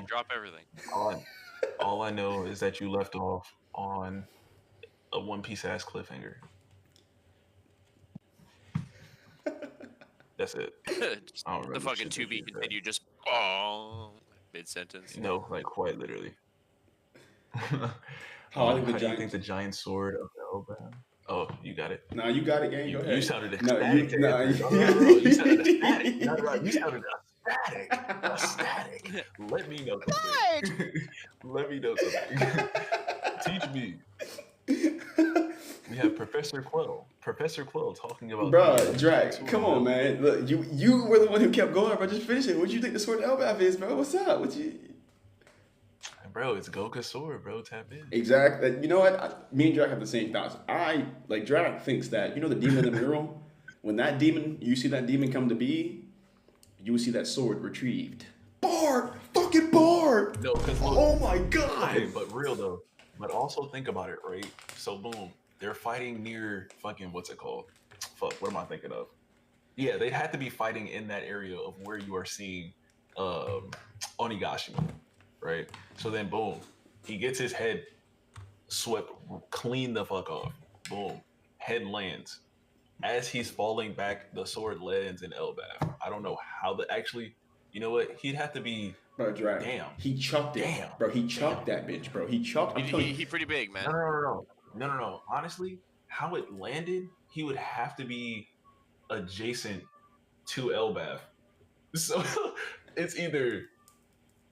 Drop everything. All I know is that you left off on a One Piece ass cliffhanger. That's it. The fucking to be continued, just mid sentence. No, like quite literally. How do you think the giant sword of the Elba? Oh, you got it. No, you got it, gang. Go ahead. You sounded ecstatic. You sounded ecstatic. You sounded ecstatic. Let me know something. Let me know something. Teach me. We have Professor Quill talking about. Bruh, Drax, come on, man. Look, you were the one who kept going, bro. Just finish it. What do you think the sword of Elbaf is, bro? What's up? Bro, it's Goku's sword, bro. Tap in. Exactly. You know what? Me and Drac have the same thoughts. Drac thinks that, the demon in the mural? When you see that demon come to be, you will see that sword retrieved. Barb! Fucking Barb! No, because Oh my god! okay, but real though. But also think about it, right? So boom, they're fighting near fucking what's it called? Fuck, what am I thinking of? Yeah, they had to be fighting in that area of where you are seeing Onigashima, right? So then boom, he gets his head swept clean the fuck off. Boom, head lands. As he's falling back, the sword lands in Elbaf. I don't know how actually, you know what? He'd have to be. Bro, Drac. Damn. He chucked it. Damn. Bro, he chucked that bitch, bro. He chucked. I'm telling you. He pretty big, man. No. Honestly, how it landed, he would have to be adjacent to Elbaf. So it's either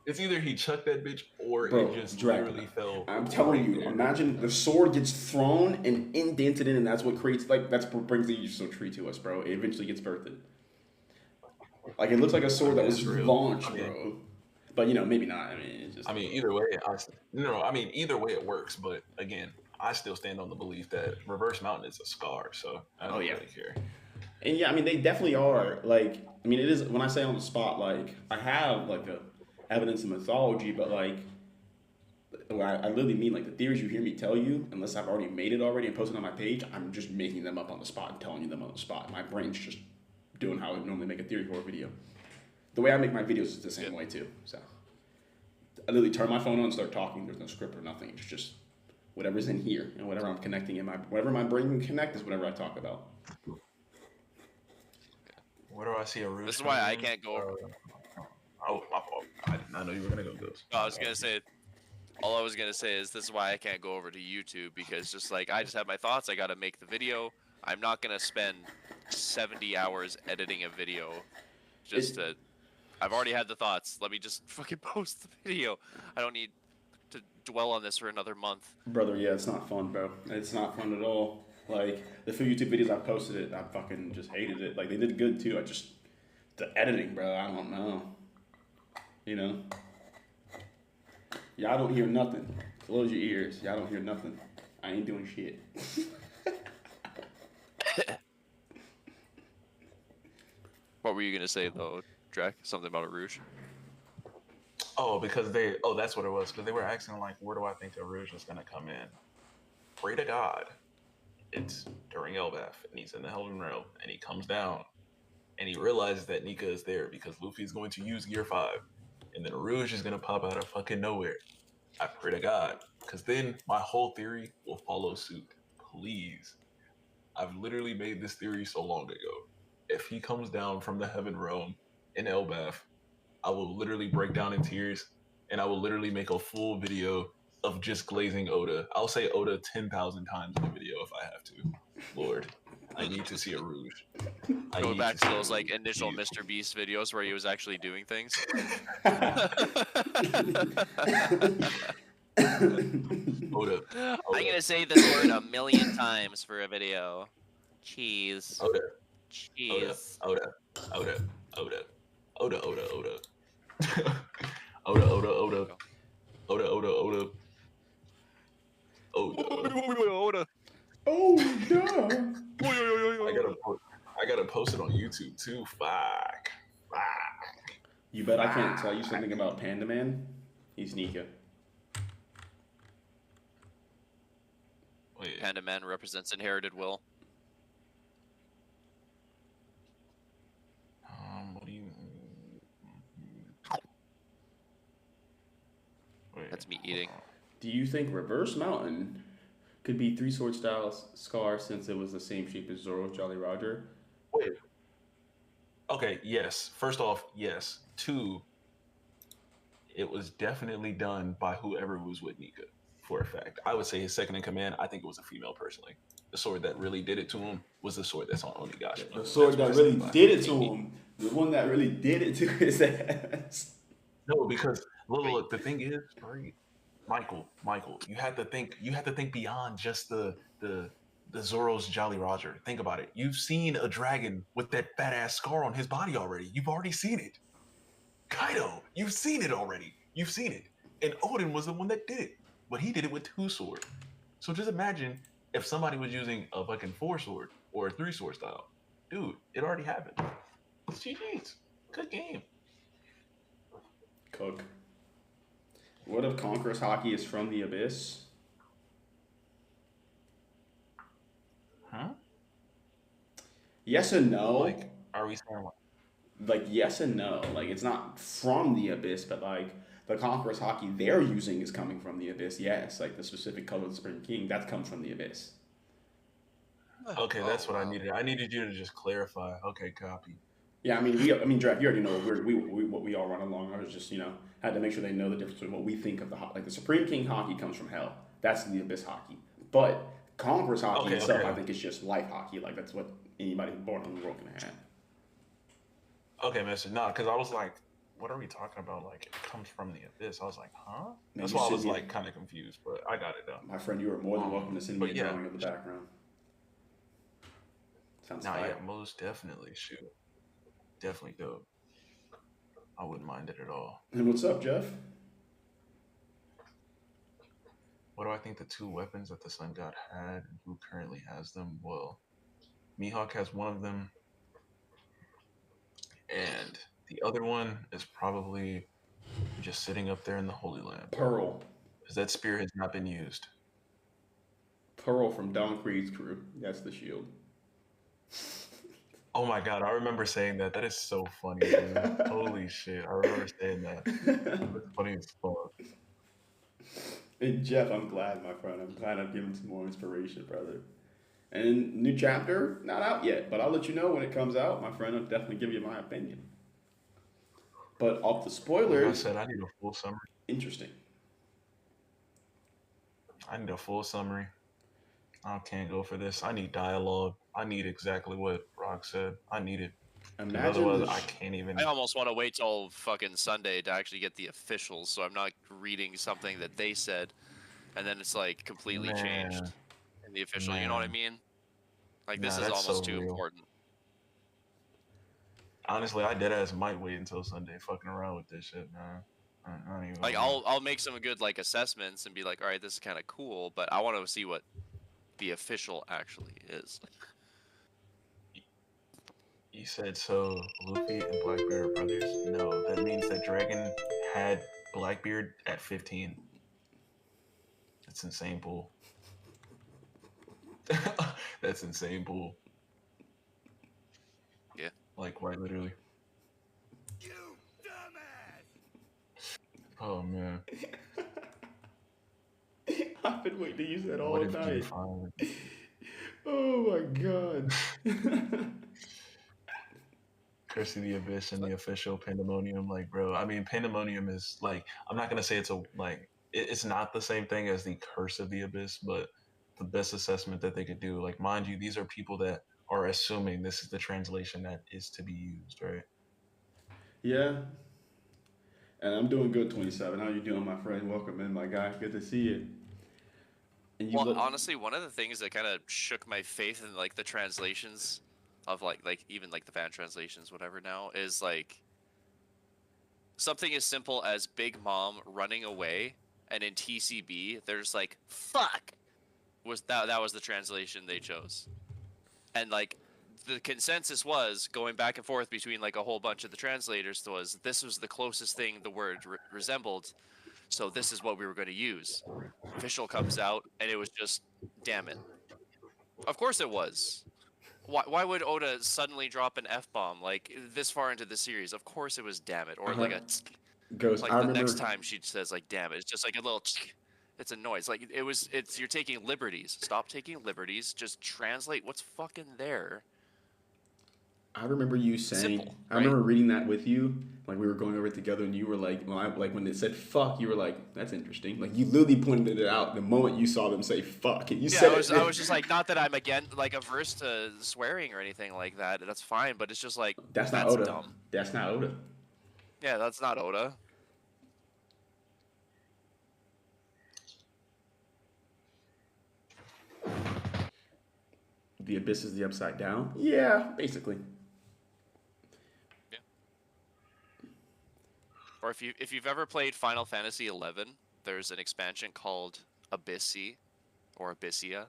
he chucked that bitch or Bro, it just Drac, literally fell. I'm telling right you, there. imagine the sword gets thrown and indented in, and that's what creates, that's what brings the Yuso tree to us, bro. It eventually gets birthed. Like, it looks like a sword that was launched, bro. But, maybe not. I mean, it's just. I mean, either way, either way it works. But again, I still stand on the belief that Reverse Mountain is a scar, so I don't really care. And yeah, I mean, they definitely are. Like, I mean, it is, when I say on the spot, like, I have, like, the evidence of mythology, but, like, I literally mean, like, the theories you hear me tell you, unless I've already made it already and posted on my page, I'm just making them up on the spot and telling you them on the spot. My brain's just doing how I would normally make a theory for a video. The way I make my videos is the same way, too. So, I literally turn my phone on and start talking. There's no script or nothing. It's just whatever's in here and whatever I'm connecting whatever my brain can connect is whatever I talk about. Where do I see a roof? This is why I can't go over. Oh, my fault. I did not know you were gonna go Ghost. I was gonna say, all I was gonna say is this is why I can't go over to YouTube, because just like I just have my thoughts. I gotta make the video. I'm not gonna spend 70 hours editing a video I've already had the thoughts. Let me just fucking post the video. I don't need to dwell on this for another month. Brother, yeah, it's not fun, bro. It's not fun at all. Like, the few YouTube videos I posted, I fucking just hated it. Like, they did good, too. The editing, bro, I don't know. Y'all don't hear nothing. Close your ears. Y'all don't hear nothing. I ain't doing shit. What were you gonna say, though, Drac? Something about a Rouge? Oh, that's what it was. Because they were asking, like, where do I think the Rouge is going to come in? Pray to God. It's during Elbaf, and he's in the Elden Realm, and he comes down, and he realizes that Nika is there because Luffy's going to use Gear 5, and then Rouge is going to pop out of fucking nowhere. I pray to God, because then my whole theory will follow suit. Please. I've literally made this theory so long ago. If he comes down from the Heaven Realm in Elbaf, I will literally break down in tears, and I will literally make a full video of just glazing Oda. I'll say Oda 10,000 times in the video if I have to. Lord, I need to see a Rouge. Go back to those like initial Mr. Beast videos where he was actually doing things. Oda. I'm gonna say this word 1,000,000 times for a video. Cheese. Oda. Cheese. Oda. Oda. Oda. Oda. Oda. Oda. Oda. Oda. Oda. Oda. Oda. Oda. Oda. Oh, no. I gotta post it on YouTube too. Fuck. You bet I can't tell you something about Panda Man? He's Nika. Wait. Panda Man represents inherited will. What do you? Wait. That's me eating. Do you think Reverse Mountain could be Three Sword Styles Scar since it was the same shape as Zoro's Jolly Roger? Wait. Okay, yes. First off, yes. 2, it was definitely done by whoever was with Nika, for a fact. I would say his second in command, I think it was a female personally. The sword that really did it to him was the sword that's on Onigashima. The sword that really did it to him. The one that really did it to his ass. No, because look, the thing is, right? Michael, you had to think beyond just the Zoro's Jolly Roger. Think about it. You've seen a dragon with that fat ass scar on his body already. You've already seen it. Kaido, you've seen it already. You've seen it. And Odin was the one that did it, but he did it with 2 swords. So just imagine if somebody was using a fucking 4 sword or a 3 sword style. Dude, it already happened. It's GG's. Good game. Cook. What if Conqueror's Hockey is from the Abyss? Huh? Yes and no. Like, are we saying like, Like yes and no. Like it's not from the Abyss, but like the Conqueror's Hockey they're using is coming from the Abyss. Yes, like the specific color of the Supreme King that comes from the Abyss. okay, that's what I wow. needed. I needed you to just clarify. Okay, copy. Yeah, I mean, Draft. You already know what we all run along. I was just, had to make sure they know the difference between what we think of like the Supreme King hockey comes from Hell. That's the Abyss hockey. But Conqueror's hockey Okay, itself, okay. I think, is just life hockey. Like that's what anybody born in the world can have. Okay, Mister. Nah, because I was like, what are we talking about? Like, it comes from the Abyss. I was like, huh? Man, That's you why I should was be, like kind of confused, but I got it though. my friend. You are more than welcome to send me But a yeah, drawing of the background. Sounds nah, fire. yeah, most definitely. Shoot, definitely dope. I wouldn't mind it at all. And what's up, Jeff? What do I think the 2 weapons that the Sun God had and who currently has them? Well, Mihawk has one of them, and the other one is probably just sitting up there in the Holy Land Pearl. because that spear has not been used. Pearl from Don Creed's crew. That's the shield. Oh my god, I remember saying that. That is so funny, dude. Holy shit, I remember saying that. That's funny as fuck. And Jeff, I'm glad, my friend. I'm glad I've given some more inspiration, brother. And new chapter, not out yet, but I'll let you know when it comes out, my friend. I'll definitely give you my opinion. But off the Like I spoilers, said, I need a full summary. interesting. I need a full summary. I can't go for this. I need dialogue. I need exactly what Rock said. I need it. Because Imagine otherwise, the I can't even. I almost want to wait till fucking Sunday to actually get the officials, so I'm not reading something that they said, and then it's like completely changed Man, in the official. You know what I man. mean? Like this Nah, is that's so almost too real. important. Honestly, I deadass might wait until Sunday fucking around with this shit, man. I don't even Like know. I'll make some good like assessments and be like, all right, this is kind of cool, but I want to see what the official actually is. You said so Luffy and Blackbeard are brothers? No, that means that Dragon had Blackbeard at 15. That's insane, Pool. That's insane, Pool. Yeah. Like, quite literally. You dumbass! Oh, man. I've been waiting to use that all What if you night. find... Oh my god. Curse of the Abyss and the official Pandemonium, like, bro. I mean, Pandemonium is like, I'm not gonna say it's a like, it's not the same thing as the Curse of the Abyss, but the best assessment that they could do. Like, mind you, these are people that are assuming this is the translation that is to be used, right? Yeah. And I'm doing good, 27. How you doing, my friend? Welcome in, my guy. Good to see you. And you Well, look. honestly, one of the things that kind of shook my faith in like the translations of like even like the fan translations, whatever now, is like something as simple as Big Mom running away, and in TCB, there's like fuck was that was the translation they chose, and like the consensus was going back and forth between like a whole bunch of the translators was this was the closest thing the word resembled, so this is what we were going to use. Official comes out, and it was just damn it. Of course it was. Why would Oda suddenly drop an F bomb like this far into the series? Of course it was damn it, or like a Ghost, I like the next remember. time she says like damn it, it's just like a little it's a noise. Like it's you're taking liberties. Stop taking liberties. Just translate what's fucking there. I remember you saying. Simple, I right? remember reading that with you. Like we were going over it together, and you were like, when it said "fuck," you were like, "That's interesting." Like you literally pointed it out the moment you saw them say "fuck," and you Yeah, said I was just like, not that I'm again like averse to swearing or anything like that. That's fine, but it's just like That's not that's Oda. dumb. That's not Oda. Yeah, that's not Oda. The abyss is the upside down. Yeah, basically. Yeah. Or if you've ever played Final Fantasy 11, there's an expansion called Abyssi or Abyssia,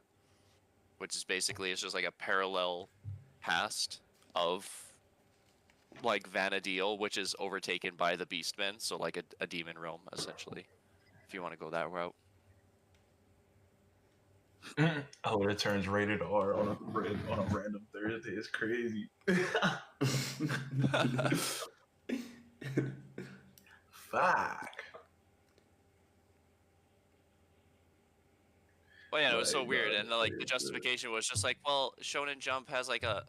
which is basically it's just like a parallel past of like Vana'diel, which is overtaken by the Beastmen, so like a demon realm essentially. If you want to go that route. Oh, it turns rated R on a random Thursday. It's crazy. Fuck. Well, yeah, it was so Like, weird, dog, and like the justification was just like, well, Shonen Jump has like a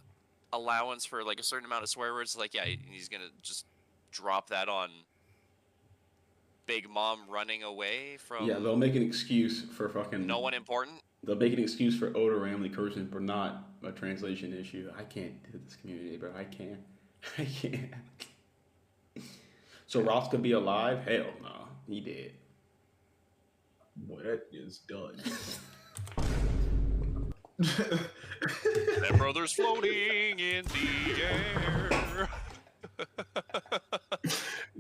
allowance for like a certain amount of swear words. Like, yeah, he's gonna just drop that on Big Mom running away from Yeah, they'll make an excuse for no fucking. one important. They'll make an excuse for Oda Ramley cursing for not a translation issue. I can't do this community, bro. I can't. I can't. So Ross could be alive? Hell no. He did. boy, that is done. That brother's floating in the air.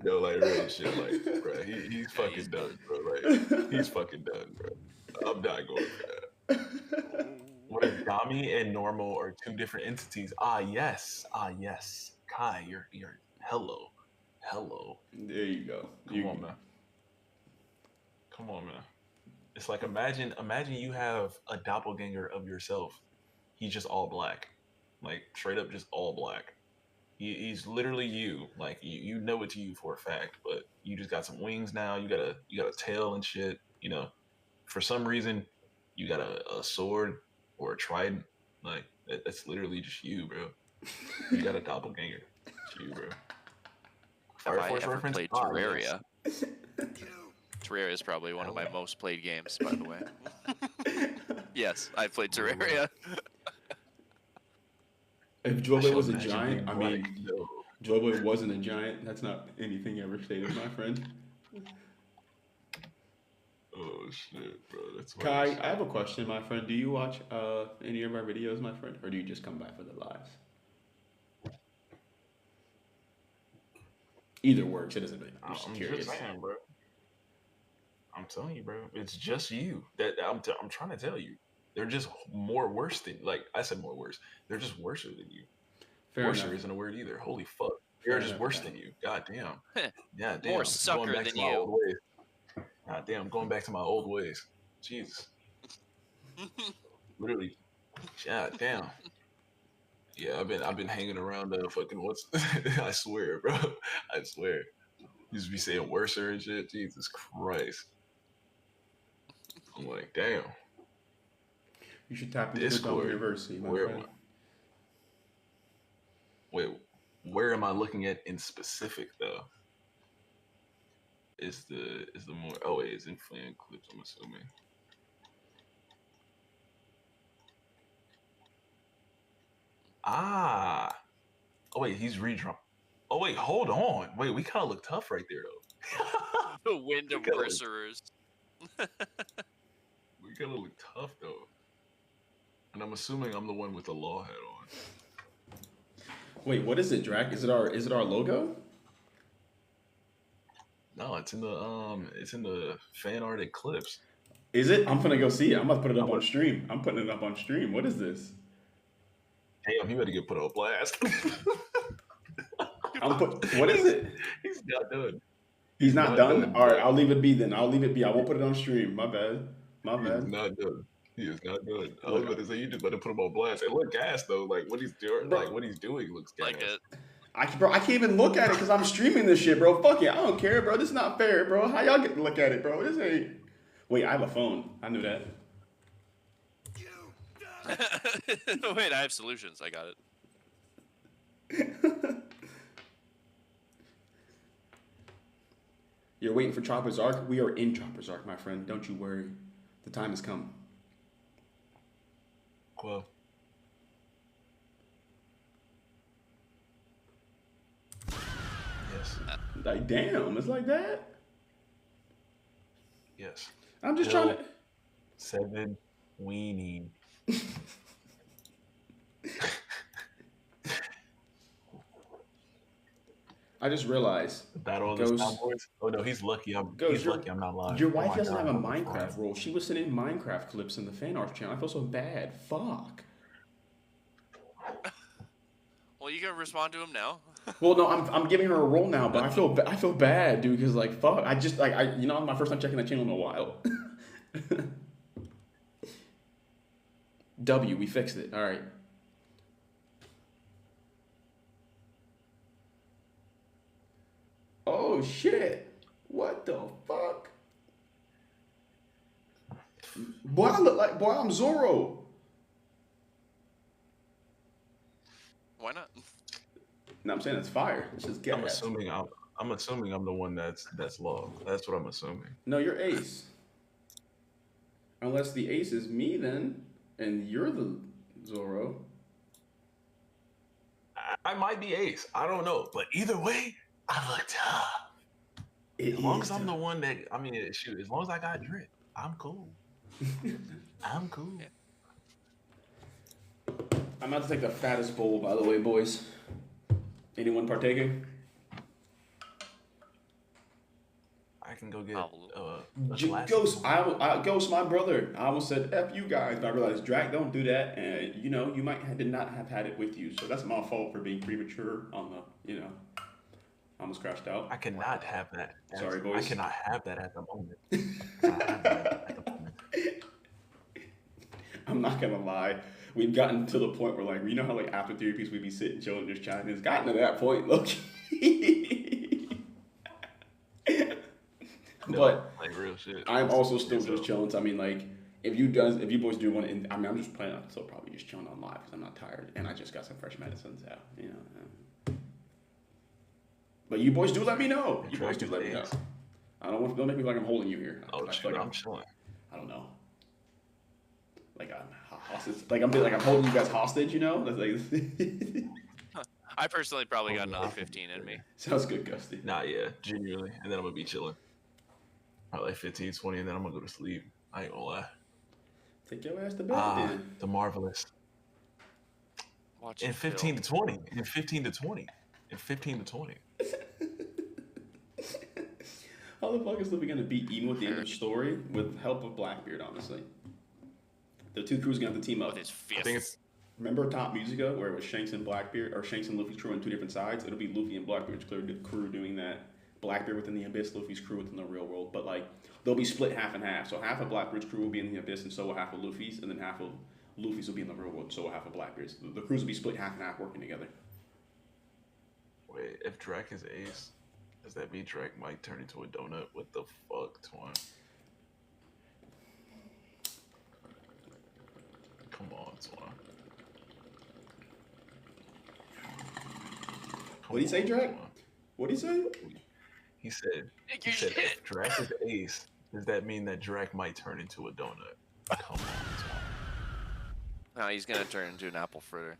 Yo, like real shit, like, bro, he's fucking he's done, bro. Like, he's fucking done, bro. I'm not going for that. What if Dami and normal are two different entities? Yes. Kai, you're hello. There you go. Come on, man. Come on, man. It's like imagine you have a doppelganger of yourself. He's just all black, like straight up just all black. He's literally you. Like you know it's you for a fact, but you just got some wings now. You got a tail and shit. You know, for some reason, you got a sword or a trident. Like that's literally just you, bro. You got a doppelganger. It's you, bro. Have Fire I Force ever reference? played Ah, Terraria? yes. Terraria is probably one of my most played games, by the way. Yes, I played Terraria. If I Joyboy shall was a imagine giant, being I black. mean, No. Joyboy wasn't a giant. That's not anything ever stated, my friend. Oh shit, bro. That's funny Kai, shit. I have a question, my friend. Do you watch any of our videos, my friend, or do you just come by for the lives? Either works. It doesn't really. I'm just I'm curious. just saying, bro. I'm telling you, bro. It's just you. That I'm trying to tell you. They're just more worse than like I said more worse. They're just worse than you. Fair Worser enough. isn't a word either. Holy fuck. Fair They're just enough, worse Kai. than you. God damn. Yeah, damn. More Going sucker back than to my you. old ways. God damn, going back to my old ways. Jesus. Literally. God damn. Yeah, I've been hanging around fucking what's I swear, bro. I swear. Used to be saying worser and shit. Jesus Christ. I'm like, damn. You should tap into the Dumb Discord. University, my Where am friend. I? Wait, where am I looking at in specific though? Is the more wait, it's in fan clips, I'm assuming. Ah. Oh wait, he's redrawn. Oh wait, hold on. Wait, we kinda look tough right there though. The wind of kinda look- Mercerers. We kinda look tough though. And I'm assuming I'm the one with the law hat on. Wait, what is it, Drac? Is it our logo? No, it's in the fan art clips. Is it? I'm gonna go see it. I'm about to put it up I'm on a- stream. I'm putting it up on stream. What is this? Damn, he better get put on blast. What is it? He's not done. He's not done? All right, bro. I'll leave it be then. I'll leave it be. I won't put it on stream. My bad. My He is bad. not done. He is not done. I Look, was about to say you just better put him on blast. It look gas though. Like what he's doing, Bro. like what he's doing looks gas. Like it. I can't even look at it because I'm streaming this shit, bro. Fuck it. I don't care, bro. This is not fair, bro. How y'all get to look at it, bro? This ain't. Wait, I have a phone. I knew that. Wait, I have solutions. I got it. You're waiting for Chopper's Arc? We are in Chopper's Arc, my friend. Don't you worry. The time has come. Well, yes, Like, damn, it's like that? yes. I'm just Hill. trying to. 7 weenie. I just realized. Battle of the Ghost. Soundboards. Oh no, he's lucky. Ghost, I'm not live. Your Oh wife my doesn't God, have a I'm Minecraft crying. role. She was sending Minecraft clips in the fan art channel. I feel so bad. Fuck. Well, you can respond to him now. Well, no, I'm giving her a role now, but I feel bad, dude, because like fuck, I just like I my first time checking that channel in a while. W, we fixed it. All right. Oh shit! What the fuck? Boy, I look like I'm Zorro. Why not? No, I'm saying it's fire. It's just gas. I'm assuming I'm the one that's low. That's what I'm assuming. No, you're Ace. Unless the Ace is me, then, and you're the Zorro. I might be Ace. I don't know, but either way, I look tough. As long as I'm the one that, I mean, shoot, as long as I got drip, I'm cool. I'm cool. Yeah. I'm about to take the fattest bowl, by the way, boys. Anyone partaking? I can go get Ghost, Ghost, my brother. I almost said F you guys, but I realized Drac don't do that, and you know you did not have had it with you, so that's my fault for being premature on the I almost crashed out. I cannot have that. Sorry, boys. I cannot have that at the moment. I'm not gonna lie. We've gotten to the point where, like, you know how, like, after 3 piece we'd be sitting, chilling, just chatting. It's gotten to that point, look. But like real shit. I'm also still just chilling. So, I mean, like, if you boys do want to, I mean, I'm just planning on still probably just chilling on live because I'm not tired and I just got some fresh medicines out, But you boys do let me know. You boys do let me know. Don't make me feel like I'm holding you here. Oh, like I'm chilling. I don't know. Like I'm hostage. Like I'm holding you guys hostage. That's like. I personally probably got another 15 in me. Sounds good, Gusty. Nah, yeah, genuinely. And then I'm gonna be chilling. Probably like 15, 20, and then I'm gonna go to sleep. I ain't gonna lie. Take your ass to bed, then. The Marvelous. Watch in 15 to 20. In 15 to 20. In 15 to 20. How the fuck is Luffy gonna beat Emo at the end of the story with help of Blackbeard, honestly? The two crews gonna have to team up. With his I think it's Remember Top Musica where it was Shanks and Blackbeard, or Shanks and Luffy's crew on two different sides? It'll be Luffy and Blackbeard's crew doing that. Blackbeard within the Abyss, Luffy's crew within the real world. But like they'll be split half and half. So half of Blackbeard's crew will be in the Abyss, and so will half of Luffy's, and then half of Luffy's will be in the real world, and so will half of Blackbeard's. The crews will be split half and half, working together. Wait, if Drac is Ace, does that mean Drac might turn into a donut? What the fuck, Twan? Come on, Twan. What'd he say, Drac? What'd he say? He said if Drac is Ace, does that mean that Drac might turn into a donut? Come on, Twan. No, he's gonna turn into an apple fritter.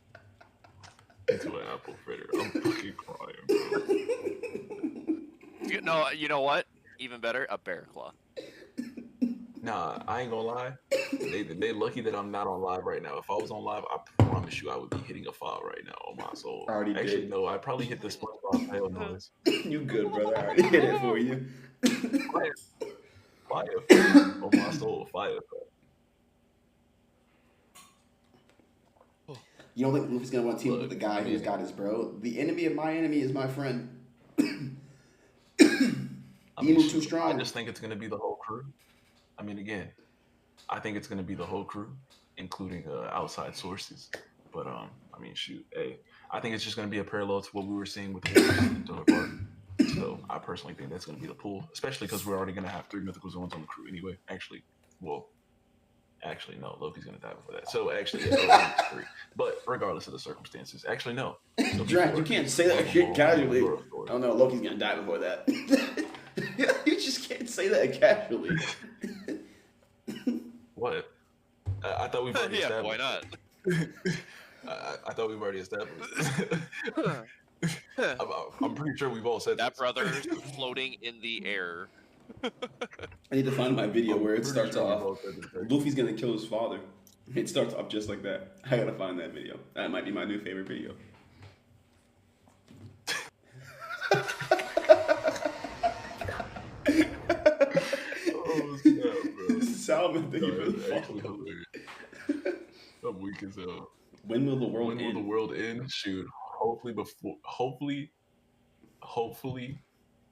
Into an apple fritter. I'm fucking crying, bro. No, you know what? Even better, a bear claw. Nah, I ain't gonna lie. They lucky that I'm not on live right now. If I was on live, I promise you I would be hitting a 5 right now on my soul. Already Actually, did. no, I probably hit the SpongeBob fail noise. You good, brother. I already hit it for you. Fire on my soul. Fire. You don't think Luffy's gonna want to team up with the guy who's got his bro? The enemy of my enemy is my friend. Emu too strong. I just think it's gonna be the whole crew. I mean, again, I think it's gonna be the whole crew, including outside sources. But I mean, shoot, hey, I think it's just gonna be a parallel to what we were seeing with the Dota part. So I personally think that's gonna be the pool, especially because we're already gonna have 3 mythical zones on the crew anyway. Actually, no, Loki's gonna die before that. So actually, yeah, 3. But regardless of the circumstances, actually no. So Drac, you can't say that shit casually. Oh no, Loki's gonna die before that. You just can't say that casually. What? I thought we've already established. Why not? I thought we've already established. I'm pretty sure we've all said that brother floating in the air. I need to find my video where it starts off. Luffy's gonna kill his father. It starts off just like that. I gotta find that video. That might be my new favorite video. Salmon, thank you for No, the it's actually follow. hilarious. I'm weak as hell. When will the world When will end? the world end? Shoot, hopefully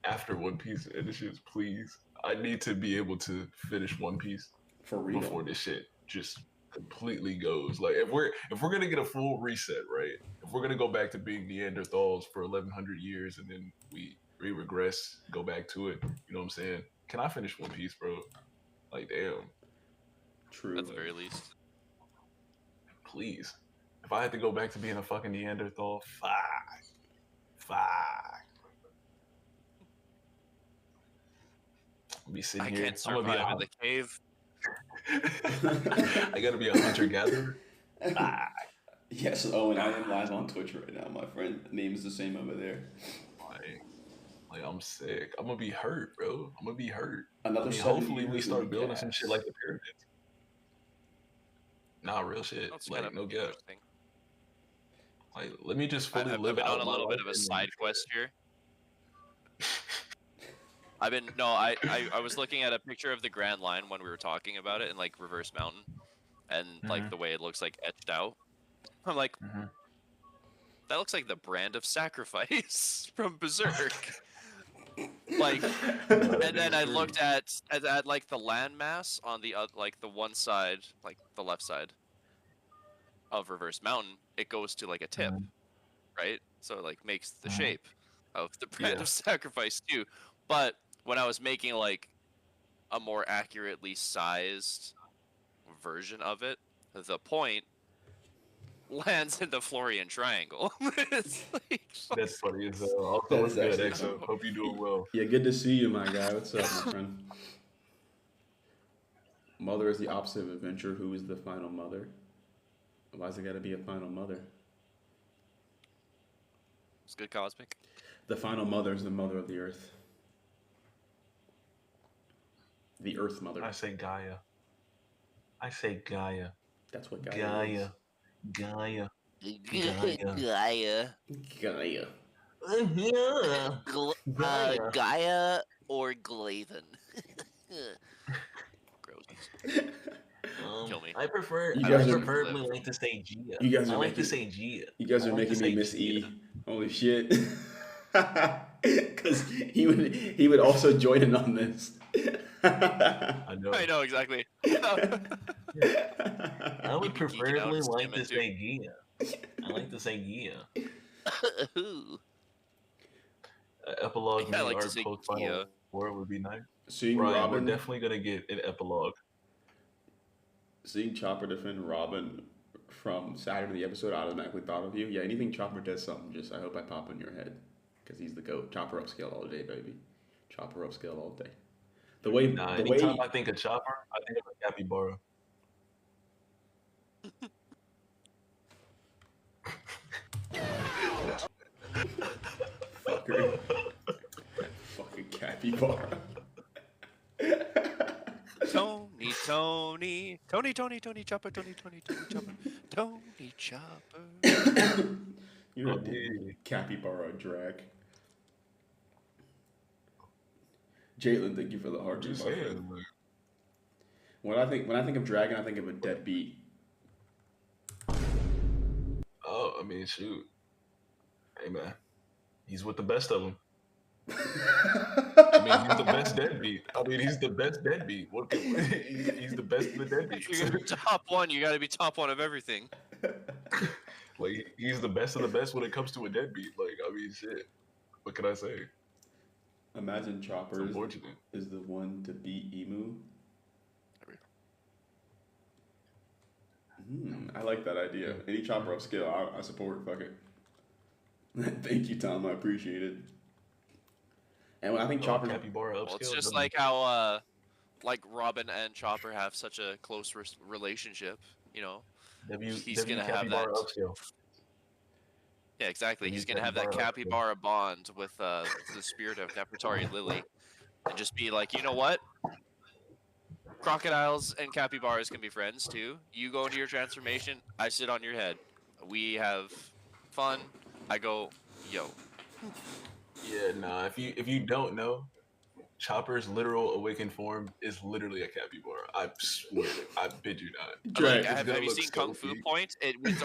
after One Piece finishes, please. I need to be able to finish One Piece For real. before this shit just completely goes. Like if we're gonna get a full reset, right? If we're gonna go back to being Neanderthals for 1100 years and then we regress, go back to it, you know what I'm saying? Can I finish One Piece, bro? Like damn, True. At the very least. please. If I had to go back to being a fucking Neanderthal, fuck. I'll be sitting I here. can't I'm gonna be survive in the cave. I gotta be a hunter gatherer. Yes, Owen, I am live on Twitch right now, my friend. Name is the same over there. Like I'm sick. I'm gonna be hurt, bro. I'm gonna be hurt. Another I mean, 7 hopefully we years start in building some gas. shit like the pyramids. Nah, real shit. That's Like kind of no gap. interesting. Like let me just fully I've live been out on a my little bit life of a and then side quest here. I was looking at a picture of the Grand Line when we were talking about it in like Reverse Mountain, and like the way it looks like etched out. I'm like, Mhm. that looks like the brand of sacrifice from Berserk. Like, and then I looked at like the landmass on the like the one side, like the left side of Reverse Mountain. It goes to like a tip, Mhm. right? So it like makes the Mhm. shape of the brand Yeah. of sacrifice too. But when I was making like a more accurately sized version of it, the point lands in the Florian Triangle. It's like, That's funny as hell. Also, That what's is good, actually EXO? funny. Hope you're doing well. Yeah, good to see you, my guy. What's up, my friend? Mother is the opposite of adventure. Who is the final mother? Why's it gotta be a final mother? it's good, Cosmic. The final mother is the mother of the earth. The earth mother. I say Gaia. I say Gaia. That's what Gaia Gaia. is. Gaia. Gaia. Gaia. Gaia. Gaia or Glaven. Gross. Kill me. I prefer. You I guys are- preferably like to say Gia. You guys are I like to making- say Gia. You guys I are like to making me say miss Gia. E. Holy shit. Because he would also join in on this. I know. I know exactly. I You'd would be geeking out preferably and like to stamming, too. say Gia. I like to say Gia. Epilogue Yeah, I mini like to art say post Gia. final war would be nice. Seeing Ryan, Robin, we're definitely gonna get an epilogue. seeing Chopper defend Robin from Saturday the episode, I automatically thought of you. Yeah, anything Chopper does something, just I hope I pop in your head. Because he's the GOAT. Chopper upscale all day, baby. Chopper upscale all day. The way Nah, the anytime way I think of Chopper, I think of a capybara. fucker. Fucking capybara. Tony, Chopper, Tony, Chopper, Tony, Chopper. You're a Okay. capybara drag. Jalen, thank you for the heart. Just my friend. saying, like, When I think of dragon, I think of a deadbeat. oh, I mean, shoot. Hey, man. He's with the best of them. I mean, he's the best deadbeat. He's the best deadbeat. What can, he's the best of the If you're gonna be deadbeats. top one, you gotta be top one of everything. Like, he's the best of the best when it comes to a deadbeat. Like, I mean, shit. What can I say? Imagine It's Chopper unfortunate. is the one to beat Emu. I like that idea. Any Chopper upscale, I support. Fuck it. Thank you, Tom. I appreciate it. And when I think Chopper, Capybara upscale. Well, it's just doesn't- like how like Robin and Chopper have such a close relationship. You know. he's gonna have Capybara that- upscale. Yeah, exactly. Maybe He's gonna have that capybara capybara bond with the spirit of Nefertari Lily, and just be like, you know what? Crocodiles and capybaras can be friends too. You go into your transformation, I sit on your head. We have fun. I go, yo. Yeah, nah. If you don't know, Chopper's literal awakened form is literally a capybara. I swear, I bid you not. Drake, It's Have gonna you look seen so Kung Fu peak. Point?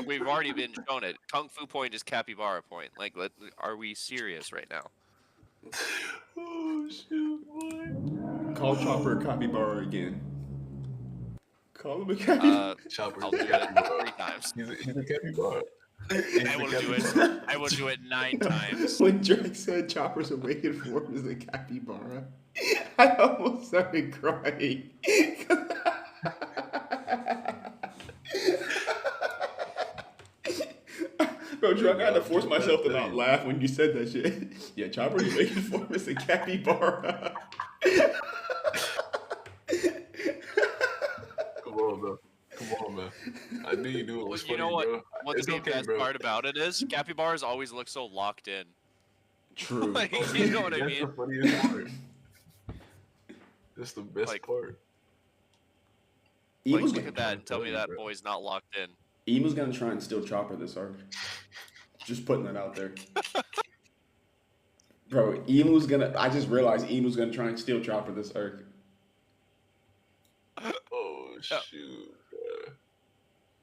We've already been shown it. Kung Fu Point is Capybara Point. Like, are we serious right now? Oh shoot, boy. call Chopper a capybara again. Call him a capybara. Chopper's I'll a do it capybara. 3 times. He's a capybara. He's I a will do it. capybara. I will do it 9 times. When Drake said Chopper's awakened form is a capybara, I almost started crying. Bro, Drake, I had to force myself to not laugh when you said that shit. Yeah, Chopper's awakened form is a capybara. Come on, bro. Come on, man. I knew you knew it was You funny, know what? bro. What It's the okay, best bro. part about it is, capybaras always look so locked in. True. Like, you know what I That's mean? the funniest part. That's the best Like- part. Like, Emu's look gonna, at that and tell me tell you, that bro. boy's not locked in. Emu's gonna try and steal Chopper this arc. Just putting that out there. Bro, Emu's gonna. I just realized Emu's gonna try and steal Chopper this arc. Oh shoot, bro.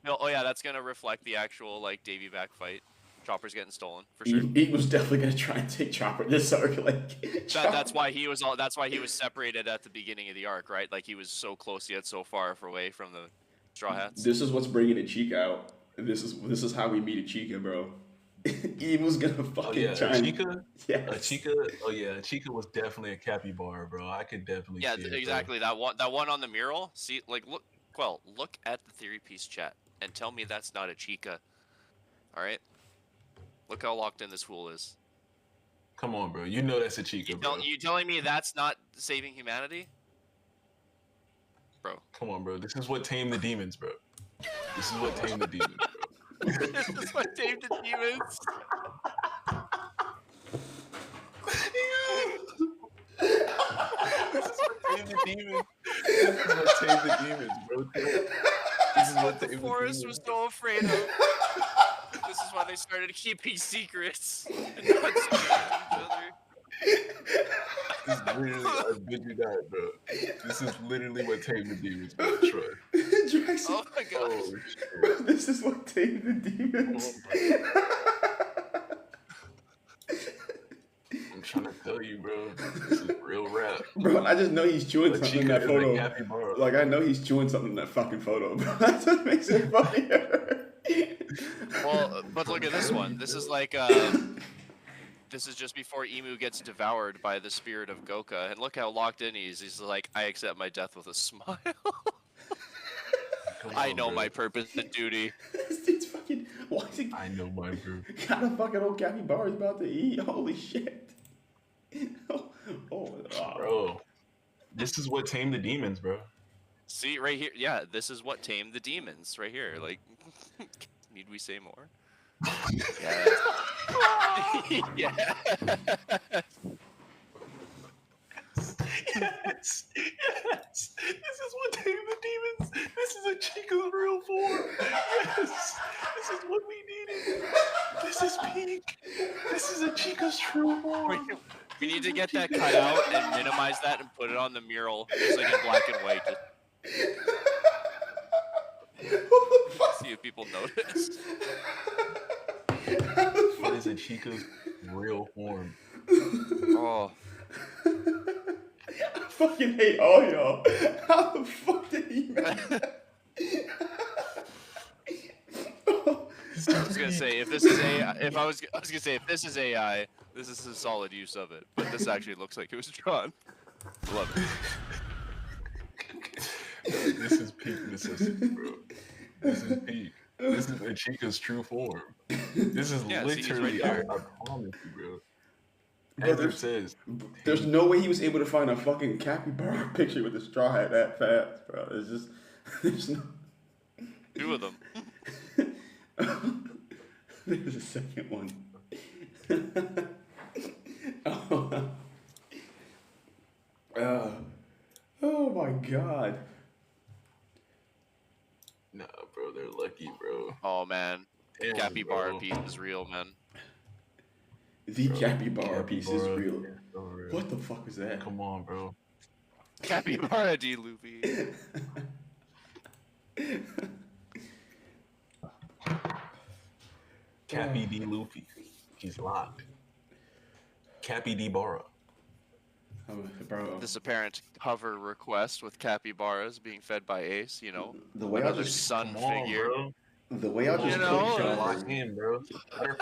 No, oh yeah, that's gonna reflect the actual like Davy back fight. Chopper's getting stolen for sure. Emu's definitely gonna try and take Chopper this arc. Like That's why he was all. That's why he was separated at the beginning of the arc, right? Like he was so close yet so far away from the Straw Hats. This is what's bringing a Chica out. This is how we meet a Chica, bro. Emu's gonna Oh fucking yeah, try. a And, Chica. yes. A Chica. Oh yeah, a Chica was definitely a capybara, bro. I could definitely Yeah, see it, bro. exactly. That one on the mural. See, like look, look at the theory piece chat and tell me that's not a Chica. All right. Look how locked in this fool is. Come on, bro. You know that's a Chica, bro. You telling me that's not saving humanity, bro? Come on, bro. This is what tamed the demons, bro. This is what tamed the demons, bro. This is what tamed the demons. This is what tamed the demons. This is what tamed the demons, bro. This is what The tamed the forest demons. was so afraid of. This is why they started keeping secrets and not speaking to each other. This is literally, I bid you that, bro. This is literally what tamed the demons, bro. Trust. Drax, Oh my god. Oh, bro, shit. this is what tamed the demons. I'm trying to tell you, bro. This is real rap. Bro, I just know he's chewing A something in Chica that is a photo. capybara. Like I know he's chewing something in that fucking photo, bro. That's what makes it funnier. Well, but look at this one. This is like this is just before Emu gets devoured by the spirit of Goka, and look how locked in he is. He's like, I accept my death with a smile. Come I on, know bro. my purpose and duty. This dude's fucking. Why is he? I know my bro. Kind of fucking old capybara he's about to eat. Holy shit. Oh, Bro, this is what tamed the demons, bro. See right here, yeah, this is what tamed the demons right here. Like, need we say more? Yeah. Yeah. Yes, yes. This is what tamed the demons. This is a Chica's real form. Yes, this is what we needed. This is peak. This is a Chica's true form. We need to get that cut out and minimize that and put it on the mural, just like in black and white, just see if people notice. What is a Chica's real form? Oh, I fucking hate all y'all. How the fuck did he make that? I was gonna say if this is AI, I was gonna say if this is AI, this is a solid use of it. But this actually looks like it was drawn. Love it. This is peak necessity, bro. This is peak. This is a Chica's true form. This is Yeah, see, he's right literally, there. I promise you, bro. Bro, As it says, There's no way he was able to find a fucking capybara picture with a straw hat that fast, bro. It's just, there's no. 2 of them. There's a second one. Oh. Oh my god. nah, bro, they're lucky, bro. Oh man, Damn, capybara bro. piece is real, man. The Bro, capybara piece is capybara. real. For real. What the fuck was that? Come on, bro. Capybara D. Luffy. Cappy D. Luffy. He's locked. Cappy D. Barra. Bro, This apparent cover request with capybaras being fed by Ace, you know, the way I another just sun Come on, figure. bro. the way I just You know, clicked Lock on in, bro. Matter of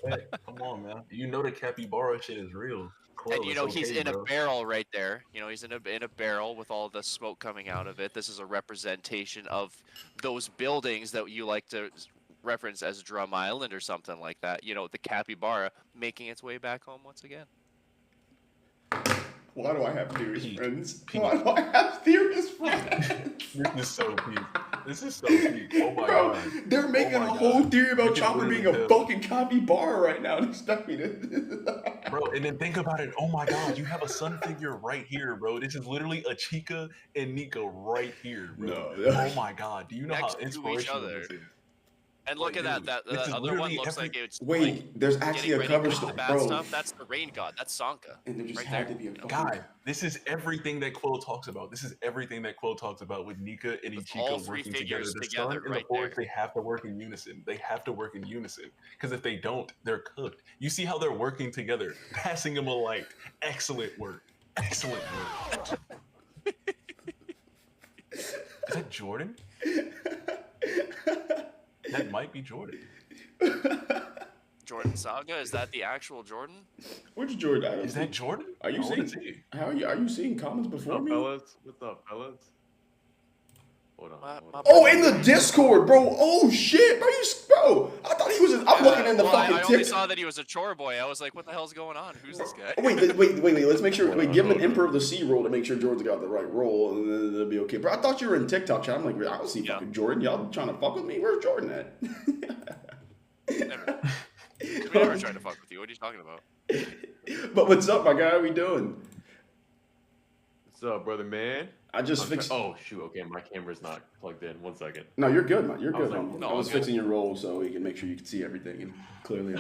fact, come on, man. You know the capybara shit is real. Quill, And you it's know he's okay, in a bro. barrel right there. You know he's in a barrel with all the smoke coming out of it. This is a representation of those buildings that you like to reference as Drum Island or something like that. You know, the capybara making its way back home once again. why do I have theorist Peak. friends? Peak. Why do I have theorist friends? This is so peak. This is so peak. Oh my Bro, god. they're making my a whole God. theory You about can Chopper being a literally tell. fucking capybara right now and expect me to. Bro, and then think about it. Oh my god, you have a sun figure right here, bro. This is literally a Chica and Nico right here, bro. No. Oh my god. Do you know Next how to each inspirational other. this is? And look Like, at that. dude, this The is other one literally looks every- like it's Wait, like, there's actually getting a ready cover to go to story, the bad bro. stuff. That's the rain god. That's Sanka. And there just Right had there. to be a fucking God, this is everything that Quill talks about. This is everything that Quill talks about with Nika and With Ichika all three working together. figures The together sun and right the forest, there. they have to work in unison. They have to work in unison. Because if they don't, they're cooked. You see how they're working together, passing him a light. Excellent work. Excellent work. Is that Jordan? That might be Jordan. Jordan Saga, is that the actual Jordan? Which Jordan? I don't Is see- that Jordan? Are you I wanna seeing? see. How are you seeing comments What's before up, me? fellas? What's up, fellas? Hold on. My- hold my on. Oh, in the Discord, bro. Oh shit, bro. Bro, I thought he was. I'm looking in the well, fucking I only tip. saw that he was a chore boy. I was like, what the hell's going on? Who's this guy? Oh, wait. Let's make sure. Hold Wait, on, give him an hold on. Emperor of the Sea roll to make sure Jordan's got the right roll, and then it'll be okay. Bro, I thought you were in TikTok chat. I'm like, I don't see Yeah. fucking Jordan. Y'all trying to fuck with me? Where's Jordan at? Never. We never tried to fuck with you. What are you talking about? But what's up, my guy? How we doing? What's up, brother man? I just I'm fixed. oh shoot, okay, my camera's not plugged in. 1 second. No, you're good, man. You're I was good. like, man. no, I was I'm good. fixing your roll so we can make sure you can see everything and clearly.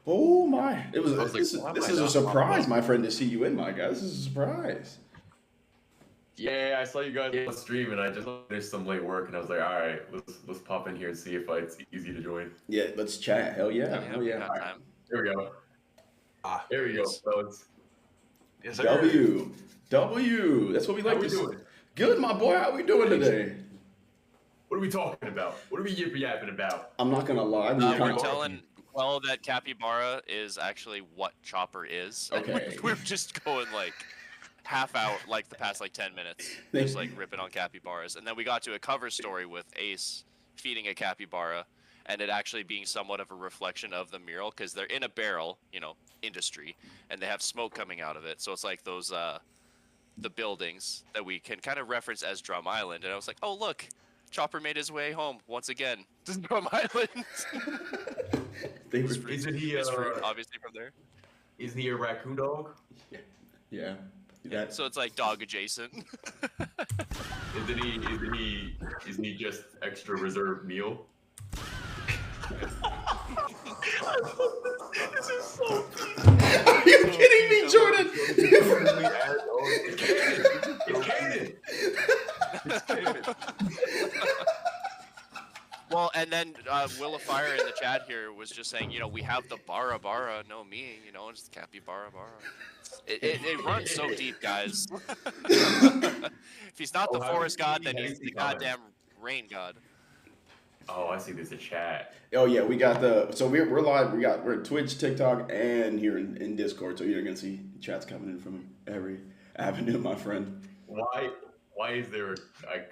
Oh my! It was. I was like, This, why am this I is a not surprise, popping my friend, to see you in, my guy. This is a surprise. Yeah, I saw you guys on stream and I just finished some late work and I was like, all right, let's pop in here and see if it's easy to join. Yeah, let's chat. Hell yeah! Hell we yeah! got time. Here we go. Ah, Here we go, fellas. yes, sir. W. That's what we How like we to see. doing? Good, my boy. How we doing today? What are we talking about? What are we yapping about? I'm not gonna lie. We We're kinda- telling well that capybara is actually what Chopper is. And Okay. we're just going like half hour, like the past like 10 minutes, just like ripping on capybaras, and then we got to a cover story with Ace feeding a capybara, and it actually being somewhat of a reflection of the mural because they're in a barrel, you know, industry, and they have smoke coming out of it. So it's like those the buildings that we can kind of reference as Drum Island. And I was like, oh look, Chopper made his way home once again to Drum Island. They were- Isn't he His fruit, obviously from there. isn't he a raccoon dog? yeah. That, So it's like dog adjacent. Isn't he just extra reserved meal? This is so Are you kidding me, Jordan? It's canon. It's canon. Well, and then Will of Fire in the chat here was just saying, you know, we have the Bara Bara, no me, you know, just capybara Bara. It runs so deep, guys. If he's not the Oh, how forest do you god, then see- he's the goddamn rain god. Oh, I see. There's a chat. Oh yeah, we got the. So we're live. We're at Twitch, TikTok, and here in Discord. So you're gonna see chats coming in from every avenue, my friend. Why is there a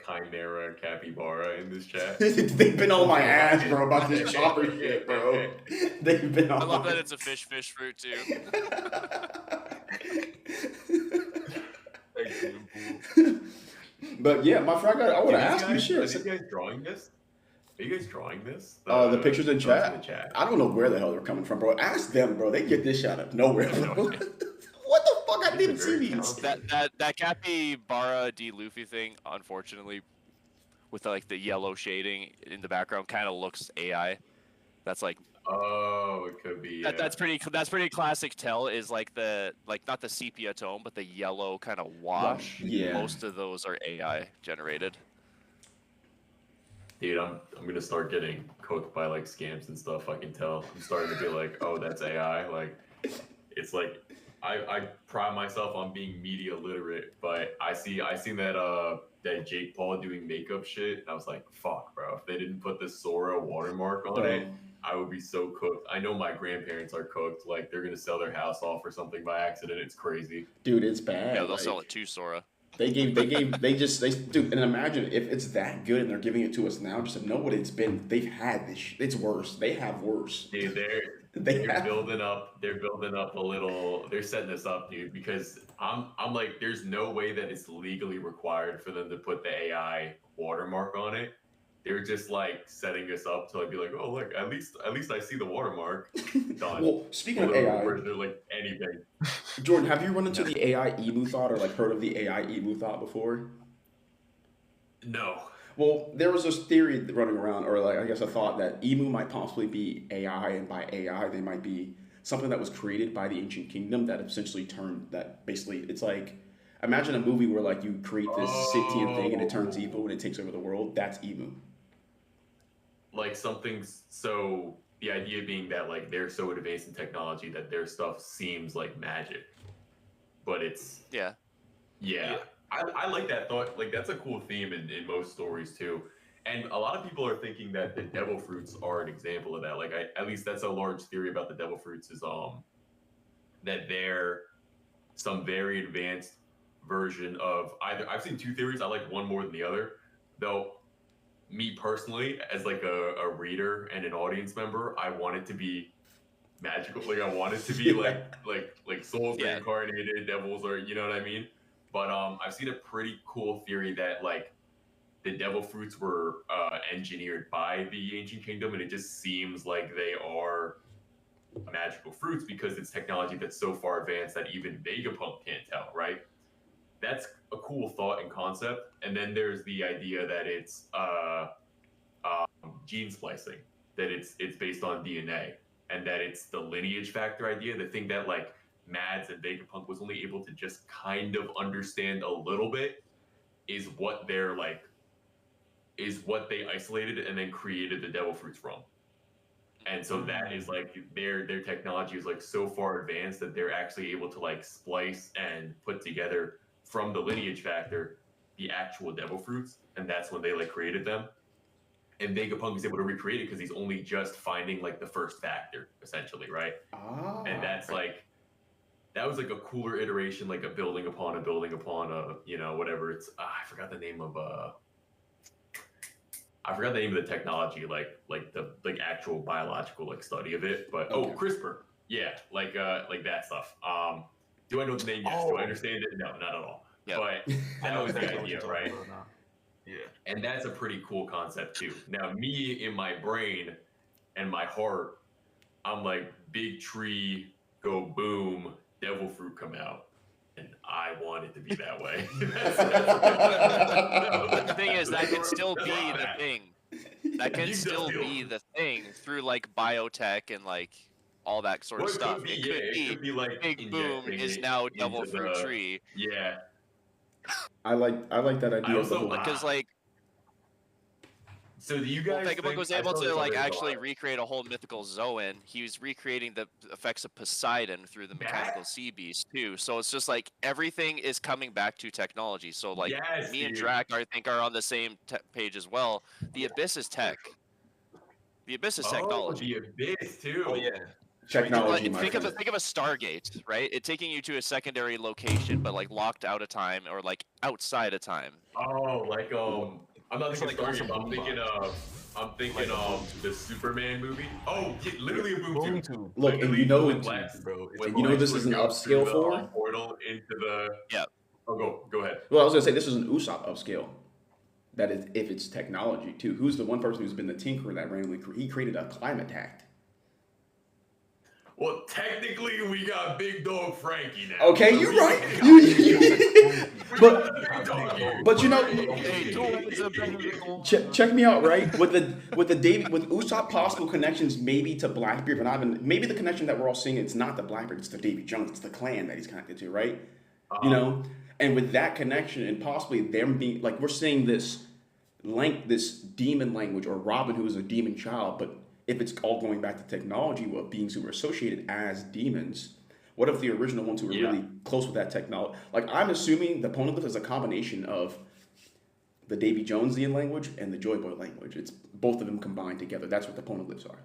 chimera capybara in this chat? They've been on my ass, bro, about this chopper shit, bro. They've been on. I love my- that it's a fish fruit too. But yeah, my friend, I want to ask you Are shit. these guys drawing this? Are you guys drawing this? The pictures in photos chat? I don't know where the hell they're coming from, bro. Ask them, bro. They get this shot up nowhere, bro. What the fuck? I didn't see these. That capybara D Luffy thing, unfortunately, with like the yellow shading in the background, kind of looks AI. That's like Oh, it could be. That's pretty classic. Tell is like not the sepia tone, but the yellow kind of wash. Yeah. Most of those are AI generated. Dude, I'm gonna start getting cooked by like scams and stuff. I can tell. I'm starting to be like, oh, that's AI. Like, it's like I pride myself on being media literate, but I seen that Jake Paul doing makeup shit, and I was like, fuck, bro. If they didn't put the Sora watermark on it, I would be so cooked. I know my grandparents are cooked. Like they're gonna sell their house off or something by accident. It's crazy. Dude, it's bad. Yeah, they'll sell it to Sora. Dude, and imagine if it's that good and they're giving it to us now, just to know what it's been. They've had this, it's worse. They have worse. Dude, they're building up a little, they're setting this up, dude, because I'm like, there's no way that it's legally required for them to put the AI watermark on it. They're just like setting us up to like be like, oh look, at least I see the watermark. Done. Well, speaking of AI, they're like anything. Jordan, have you run into the AI emu thought or like heard of the AI emu thought before? No. Well, there was this theory running around, or like I guess a thought that emu might possibly be AI, and by AI they might be something that was created by the ancient kingdom that essentially turned that basically it's like imagine a movie where like you create this sentient thing and it turns evil and it takes over the world. That's emu. Like something's so the idea being that like they're so advanced in technology that their stuff seems like magic, but it's Yeah. I like that thought. Like that's a cool theme in most stories too. And a lot of people are thinking that the devil fruits are an example of that. Like at least that's a large theory about the devil fruits is that they're some very advanced version of either. I've seen two theories. I like one more than the other. Though me personally, as like a reader and an audience member, I want it to be magical. Like I want it to be like souls reincarnated, devils, or you know what I mean. But I've seen a pretty cool theory that like the devil fruits were engineered by the ancient kingdom, and it just seems like they are magical fruits because it's technology that's so far advanced that even Vegapunk can't tell, right? That's a cool thought and concept. And then there's the idea that it's gene splicing, that it's based on DNA, and that it's the lineage factor idea, the thing that like Mads and Vegapunk was only able to just kind of understand a little bit is what they isolated and then created the devil fruits from. And so that is like their technology is like so far advanced that they're actually able to like splice and put together from the lineage factor the actual devil fruits, and that's when they like created them. And Vegapunk is able to recreate it because he's only just finding like the first factor, essentially, right? And that's like that was like a cooler iteration, like a building upon a you know, whatever. It's I forgot the name of the technology, like the like actual biological like study of it. But CRISPR, yeah, like that stuff. Do I know the name? Yes. Do I understand it? No, not at all. Yep. But that was the idea, right? Yeah. And that's a pretty cool concept too. Now, me in my brain and my heart, I'm like, big tree, go boom, devil fruit come out. And I want it to be that way. But the thing is, that can still be the thing. That can still be the thing through like biotech and like all that sort of stuff. It could be like big boom is now devil fruit tree. Yeah. I like that idea. Because like. So do you guys? Vegapunk was able to like actually recreate a whole mythical Zoan. He was recreating the effects of Poseidon through the mechanical sea beast too. So it's just like everything is coming back to technology. So like me and Drac, I think, are on the same page as well. The Abyss is tech. The Abyss is technology. The Abyss too. Oh yeah. Technology. Think of a Stargate, right? It taking you to a secondary location, but like locked out of time or like outside of time. Oh, like I'm not thinking Stargate. I'm thinking the Superman movie. Oh, yeah, literally a boom tube. Look, like, and you know bro. And you know this is an upscale for portal into the. Yeah. Oh, go ahead. Well, I was gonna say this is an Usopp upscale. That is, if it's technology too. Who's the one person who's been the tinkerer that randomly he created a climate act? Well, technically, we got Big Dog Frankie now. Okay, so you're we- right. But- but you know- Hey, two heads are better than one. Check me out, right? With Usopp possible connections maybe to Blackbeard, but not even maybe the connection that we're all seeing. It's not the Blackbeard, it's the Davy Jones, it's the clan that he's connected to, right? You know, and with that connection and possibly them being like we're seeing this demon language, or Robin, who is a demon child, but if it's all going back to technology of beings who were associated as demons, what if the original ones who were really close with that technology? Like, I'm assuming the poneglyph is a combination of the Davy Jonesian language and the Joyboy language. It's both of them combined together. That's what the poneglyphs are,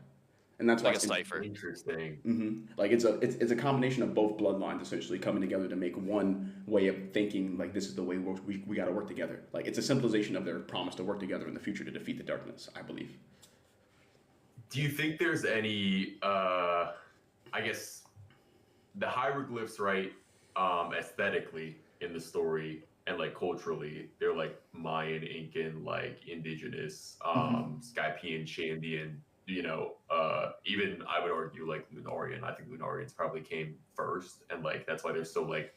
and that's Like why a cipher. Interesting. Like it's a combination of both bloodlines essentially coming together to make one way of thinking. Like, this is the way we got to work together. Like, it's a symbolization of their promise to work together in the future to defeat the darkness, I believe. Do you think there's any, I guess, the hieroglyphs, right, aesthetically in the story and, like, culturally, they're, like, Mayan, Incan, like, indigenous, Skypian, Shandian, you know, even, I would argue, like, Lunarian. I think Lunarians probably came first, and, like, that's why they're so, like,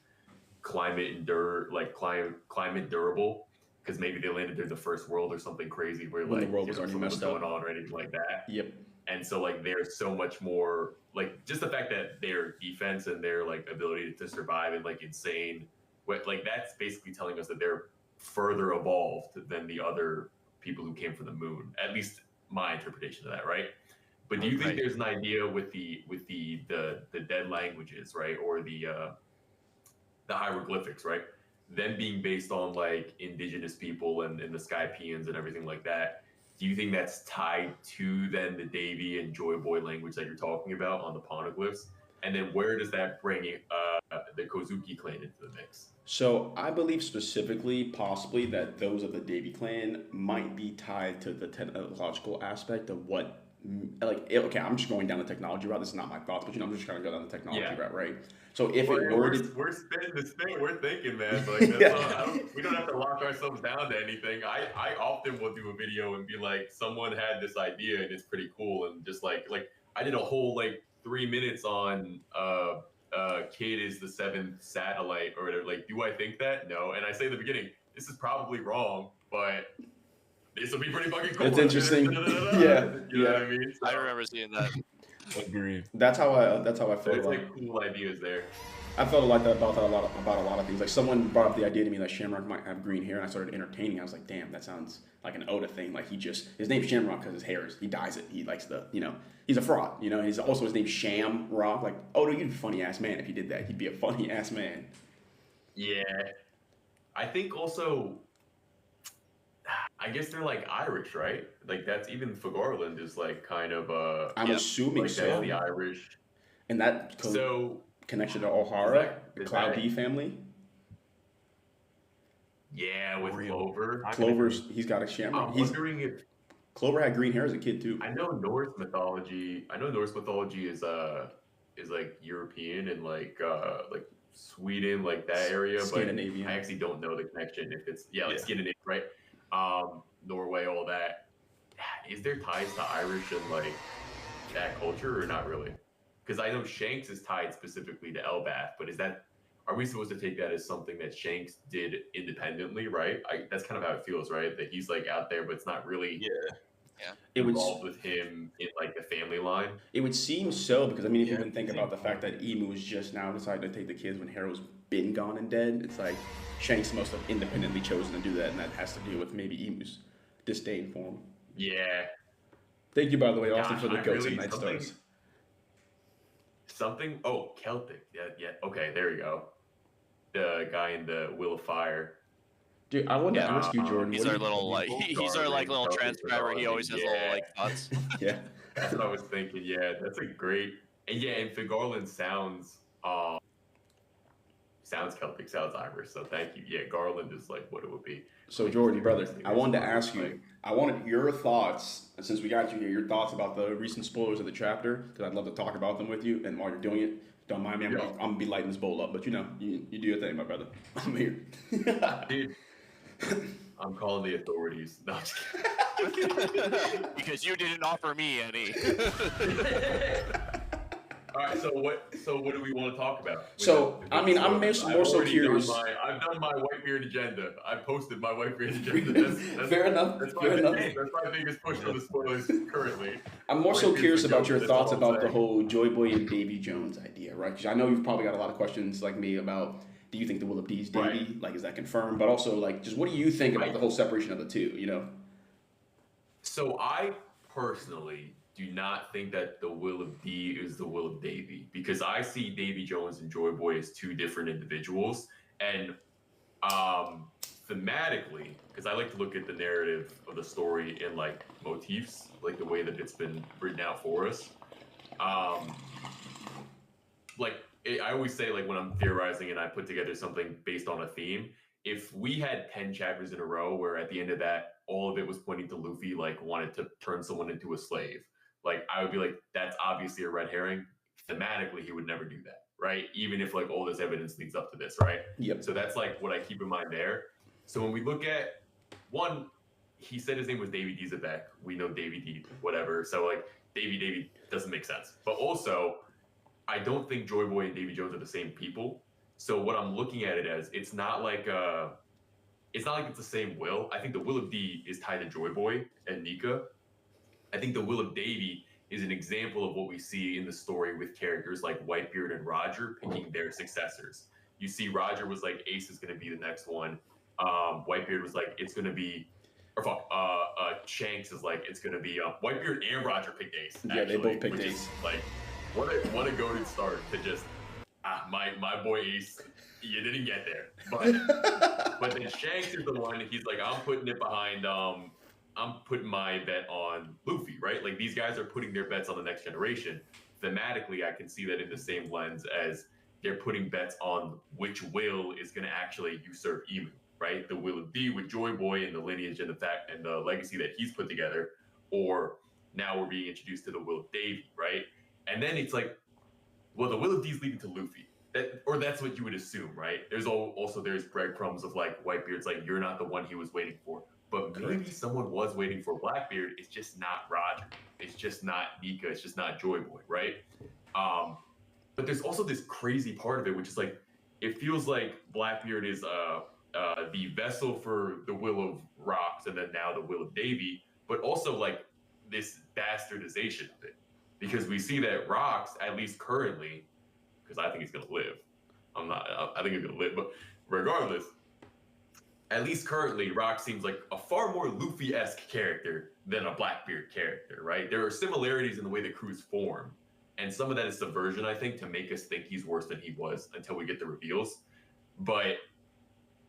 climate durable, because maybe they landed in the first world or something crazy where, When like, the world was already something messed going up. on or anything like that. Yep. And so, like, they're so much more, like, just the fact that their defense and their, like, ability to survive and, like, insane, like, that's basically telling us that they're further evolved than the other people who came from the moon. At least my interpretation of that, right? But do you think Right. there's an idea with the dead languages, right, or the hieroglyphics, right, them being based on, like, indigenous people and the Skypians and everything like that? Do you think that's tied to then the Davy and Joyboy language that you're talking about on the poneglyphs? And then where does that bring the Kozuki clan into the mix? So I believe specifically, possibly, that those of the Davy clan might be tied to the technological aspect of what, like, okay, I'm just going down the technology route. This is not my thoughts, but you know, I'm just trying to go down the technology route, right? So if it were to, we're spinning the spin, we're thinking, man. Like, that's we don't have to lock ourselves down to anything. I often will do a video and be like, someone had this idea and it's pretty cool, and just like I did a whole, like, 3 minutes on kid is the seventh satellite or whatever. Like, do I think that? No. And I say in the beginning, this is probably wrong, but this will be pretty fucking cool. It's interesting. Yeah. You know what I mean? I remember seeing that. Agreed. that's how I felt There's, about. like, cool ideas there. I felt like that about a lot of things. Like, someone brought up the idea to me that Shamrock might have green hair, and I started entertaining. I was like, damn, that sounds like an Oda thing. Like, his name's Shamrock because his hair he dyes it. He likes he's a fraud. You know, his name's Shamrock. Like, Oda, you'd be a funny ass man if you did that. He'd be a funny ass man. Yeah. I think also, I guess they're, like, Irish, right? Like, that's even Fagarland is, like, kind of I'm assuming like, so. that's the Irish. And that So connection to O'Hara, is Cloud that- D family. yeah, with Real. Clover. Clover's he's got a Shamrock. I'm wondering if Clover had green hair as a kid too. I know Norse mythology is like European and like Sweden, like that area, Scandinavian. but I actually don't know the connection if it's like Scandinavian, right? Norway, all that. Is there ties to Irish and, like, that culture or not really? Because I know Shanks is tied specifically to Elbath, but are we supposed to take that as something that Shanks did independently, right? That's kind of how it feels, right? That he's, like, out there, but it's not really involved with him in, like, the family line. It would seem so, because I mean, if you even think about the fact that Emu was just now deciding to take the kids when Harrow's been gone and dead, it's like Shanks must have independently chosen to do that, and that has to do with maybe Emu's disdain for him. Yeah. Thank you, by the way, Austin, Gosh, for the I goats really- and night stars. Celtic. Yeah. Okay, there you go. The guy in the Wheel of Fire. Dude, I wanted to ask you, Jordan. He's what our do you- little, like, he's our, like, little transcriber. He always has little, Yeah. like, thoughts. Yeah. That's what I was thinking. Yeah, that's a great. And Garland sounds Celtic, sounds Irish. So thank you. Yeah, Garland is like what it would be. So, Jordan, brother, I wanted to ask you. I wanted your thoughts, since we got you here, your thoughts about the recent spoilers of the chapter, because I'd love to talk about them with you. And while you're doing it, don't mind me. I'm gonna be lighting this bowl up, but you know, you do your thing, my brother. I'm here. Dude, I'm calling the authorities. No, I'm just kidding. Because you didn't offer me any. All right. So what? So what do we want to talk about? So, I mean, I'm spoilers? more I've so already curious. I've done my Whitebeard agenda. I posted my Whitebeard agenda. Fair enough. Fair enough. That's my biggest push for the spoilers currently. I'm more so Whitebeard's curious the about goat, your that's all thoughts I'm about the saying. whole Joyboy and Davy Jones idea, right? Because I know you've probably got a lot of questions like me about, do you think the Will of D is Davy? Right. Like, is that confirmed? But also, like, just what do you think about I- the whole separation of the two? You know? So I personally do not think that the Will of D is the Will of Davy, because I see Davy Jones and Joyboy as two different individuals, and thematically, because I like to look at the narrative of the story in like motifs, like the way that it's been written out for us. I always say, like, when I'm theorizing and I put together something based on a theme, if we had 10 chapters in a row where at the end of that, all of it was pointing to Luffy, like, wanted to turn someone into a slave, like, I would be like, that's obviously a red herring. Thematically, he would never do that, right? Even if, like, all this evidence leads up to this, right? Yep. So that's, like, what I keep in mind there. So when we look at one, he said his name was Davy Dizabek. We know Davy D, whatever. So, like, Davy doesn't make sense. But also, I don't think Joyboy and Davy Jones are the same people. So what I'm looking at it as, it's not like it's the same will. I think the will of D is tied to Joyboy and Nika. I think the will of Davy is an example of what we see in the story with characters like Whitebeard and Roger picking their successors. You see, Roger was like, Ace is going to be the next one. Whitebeard was like, it's going to be, Shanks is like, it's going to be, Whitebeard and Roger picked Ace. Yeah, they both picked which Ace. is, like, what a goated start to just, my boy Ace, you didn't get there. But then Shanks is the one, he's like, I'm putting it behind, I'm putting my bet on Luffy, right? Like, these guys are putting their bets on the next generation. Thematically, I can see that in the same lens as they're putting bets on which will is going to actually usurp Emu, right? The will of D with Joyboy and the lineage and the fact and the legacy that he's put together, or now we're being introduced to the will of Davy, right? And then it's like, well, the will of D is leading to Luffy. That's what you would assume, right? There's breadcrumbs of like Whitebeard's like, you're not the one he was waiting for. But maybe someone was waiting for Blackbeard. It's just not Roger. It's just not Nika. It's just not Joyboy, right? But there's also this crazy part of it, which is like, it feels like Blackbeard is the vessel for the will of Rocks, and then now the will of Davy, but also like this bastardization of it. Because we see that Rocks, at least currently, because I think he's going to live. I think he's going to live, but regardless, at least currently, Rock seems like a far more Luffy-esque character than a Blackbeard character, right? There are similarities in the way the crews form, and some of that is subversion, I think, to make us think he's worse than he was until we get the reveals. But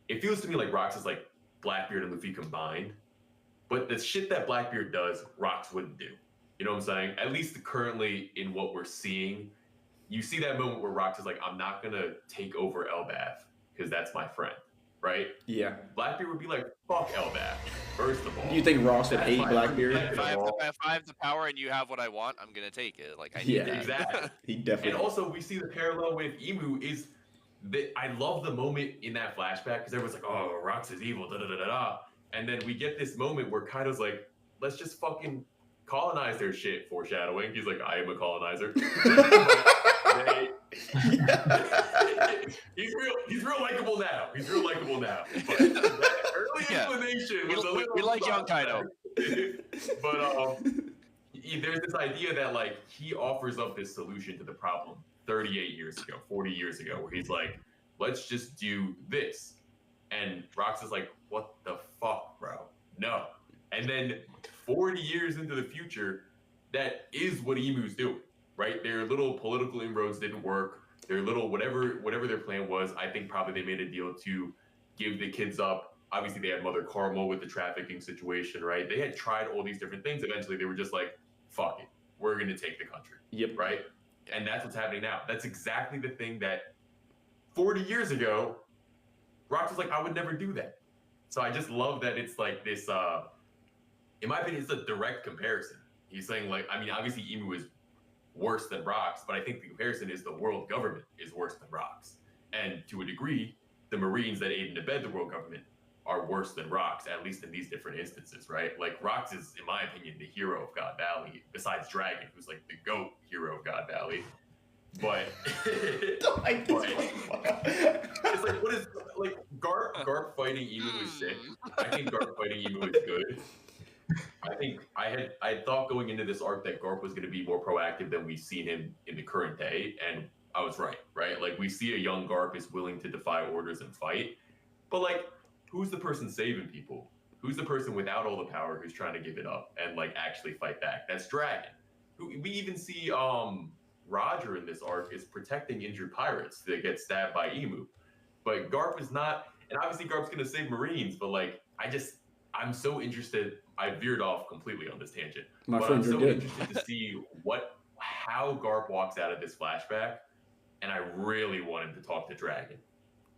it feels to me like Rocks is like Blackbeard and Luffy combined, but the shit that Blackbeard does, Rocks wouldn't do. You know what I'm saying? At least currently in what we're seeing, you see that moment where Rocks is like, I'm not going to take over Elbaf because that's my friend, right? Yeah. Blackbeard would be like, fuck Elbaf, first of all. Do you think Ross would That's hate my Blackbeard? friend. If I have the power and you have what I want, I'm gonna take it. Like, I need Yeah, that. Exactly. He definitely. And also, we see the parallel with Emu is that I love the moment in that flashback because everyone's like, oh, Rocks is evil, da da da da da. And then we get this moment where Kaido's like, let's just fucking colonize their shit, foreshadowing. He's like, I am a colonizer. He's real likable now. He's real likable now. But that early explanation was a little we like young Kaido. But there's this idea that like he offers up this solution to the problem 38 years ago, 40 years ago, where he's like, let's just do this. And Rox is like, what the fuck, bro? No. And then 40 years into the future, that is what Emu's doing, right? Their little political inroads didn't work. Their little whatever their plan was, I think probably they made a deal to give the kids up. Obviously, they had Mother Karma with the trafficking situation, right? They had tried all these different things. Eventually, they were just like, fuck it. We're going to take the country. Yep. Right? And that's what's happening now. That's exactly the thing that 40 years ago, Rox was like, I would never do that. So I just love that it's like this, in my opinion, it's a direct comparison. He's saying like, I mean, obviously Emu is worse than Rox, but I think the comparison is the world government is worse than Rox. And to a degree, the Marines that aid and abet the world government are worse than Rox, at least in these different instances, right? Like Rox is, in my opinion, the hero of God Valley, besides Dragon, who's like the GOAT hero of God Valley. But Don't like this but one. it's like what is like Garp fighting Emu is sick. I think Garp fighting Emu is good. I think I thought going into this arc that Garp was going to be more proactive than we've seen him in the current day, and I was right. Like we see a young Garp is willing to defy orders and fight, but like who's the person saving people? Who's the person without all the power who's trying to give it up and like actually fight back? That's Dragon. We even see Roger in this arc is protecting injured pirates that get stabbed by Emu, but Garp is not. And obviously Garp's going to save Marines, but like I'm so interested. I veered off completely on this tangent, My but friend, I'm you're so good. interested to see how Garp walks out of this flashback, and I really want him to talk to Dragon.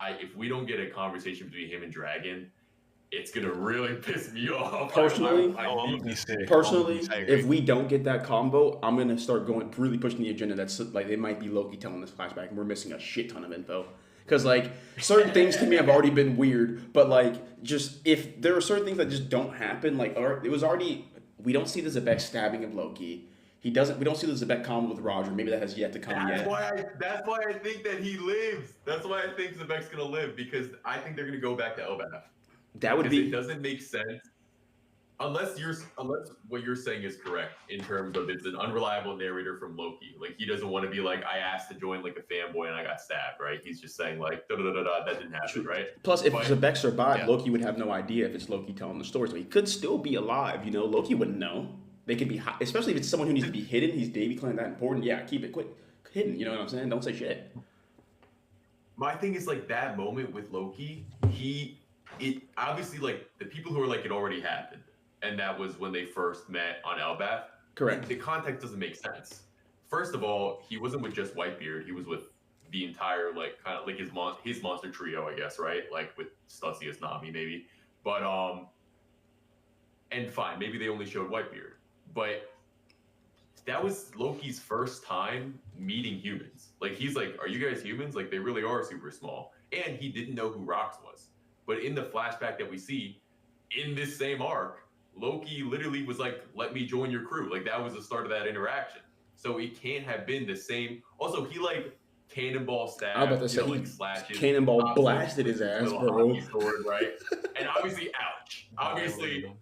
If we don't get a conversation between him and Dragon, it's gonna really piss me off. Personally, I'm gonna be sick. Personally, I agree. if we don't get that combo, I'm gonna start really pushing the agenda. That's like it might be Loki telling this flashback, and we're missing a shit ton of info. Because like certain things to me have already been weird, but like just if there are certain things that just don't happen, like it was already we don't see the Zebek stabbing of Loki. We don't see the Zebek combo with Roger. Maybe that has yet to come That's yet. why I think that he lives. That's why I think Zebek's gonna live, because I think they're gonna go back to Elbaf. That would Because be it doesn't make sense unless what you're saying is correct in terms of it's an unreliable narrator from Loki. Like he doesn't want to be like I asked to join like a fanboy and I got stabbed, right? He's just saying like da da da da that didn't happen, right? Plus, if But- Zebek survived, Yeah. Loki would have no idea if it's Loki telling the story. So he could still be alive. You know, Loki wouldn't know. They could be, especially if it's someone who needs to be hidden. He's Davy Clan that important. Yeah, keep it quick, hidden. You know what I'm saying? Don't say shit. My thing is like that moment with Loki, it obviously like the people who are like it already happened, and that was when they first met on Elbaf. Correct. The context doesn't make sense. First of all, he wasn't with just Whitebeard. He was with the entire like kind of like his monster trio, I guess, right? Like with Stutzy as Nami, maybe. But and fine, maybe they only showed Whitebeard, but that was Loki's first time meeting humans. Like he's like, "Are you guys humans?" Like they really are super small, and he didn't know who Rox was. But in the flashback that we see in this same arc, Loki literally was like, "Let me join your crew." Like that was the start of that interaction. So it can't have been the same. Also, he like cannonball stabbed. I was about to say, like he slashes. cannonball Obviously, blasted his ass, little bro. hockey sword, right? And obviously, ouch. Obviously,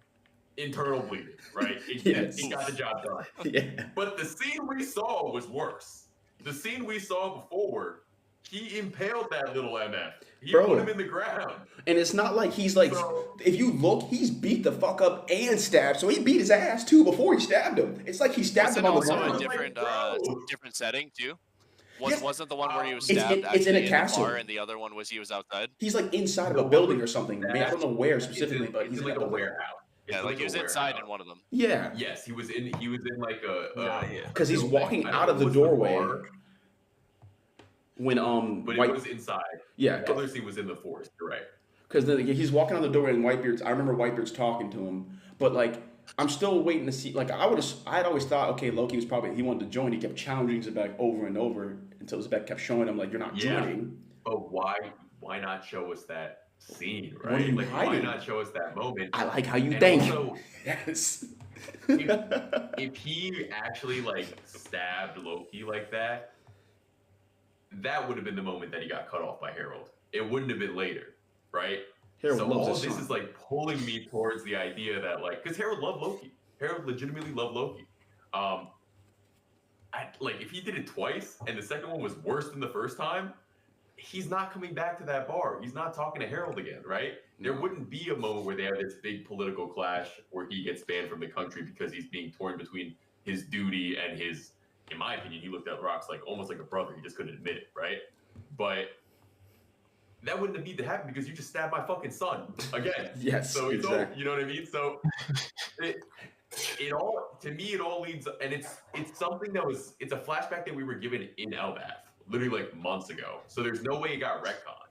internal bleeding, right? Yes. It got the job done. Yeah. But the scene we saw was worse. The scene we saw before, he impaled that little MF. He Bro. put him in the ground. And it's not like he's like, So- if you look, he's beat the fuck up and stabbed. So he beat his ass too before he stabbed him. It's like he stabbed Wasn't him on the also ground. a Like, different bro. different setting too? Yes. Wasn't the one where he was It's stabbed it's in a actually castle. the bar, and the other one was he was outside? He's like inside of The a one building with or something. that- Man, I don't know where It's specifically, in- but it's he's in in like a a warehouse. It's Yeah, like he was a inside warehouse. in one of them. Yeah, Yes, he was in like a Yeah. because he's building. walking I don't out know of the what's doorway bar, when but White, it was inside. yeah, The other scene was in the forest. You're right. because he's walking out the doorway and Whitebeard's. I remember Whitebeard's talking to him, but like I'm still waiting to see. Like I'd always thought, okay, Loki was probably he wanted to join. He kept challenging Zebek over and over until Zebek kept showing him like you're not Yeah. joining. But why not show us that scene, What are right? you Like why hiding? not show us that moment? I like how you And think. also, Yes. if he actually like stabbed Loki like that, that would have been the moment that he got cut off by Harold. It wouldn't have been later, right? Harold so loves all his this son. is like pulling me towards the idea that like, because Harold loved Loki. Harold legitimately loved Loki. Like if he did it twice and the second one was worse than the first time, he's not coming back to that bar. He's not talking to Harold again, right? There wouldn't be a moment where they have this big political clash where he gets banned from the country because he's being torn between his duty and his, in my opinion, he looked at Rox like almost like a brother. He just couldn't admit it, right? But that wouldn't need to happen because you just stabbed my fucking son again. Yes, So it's all, exactly. you know what I mean? So it all, to me, it all leads, and it's something that was, it's a flashback that we were given in Elbaf literally like months ago. So there's no way it got retconned.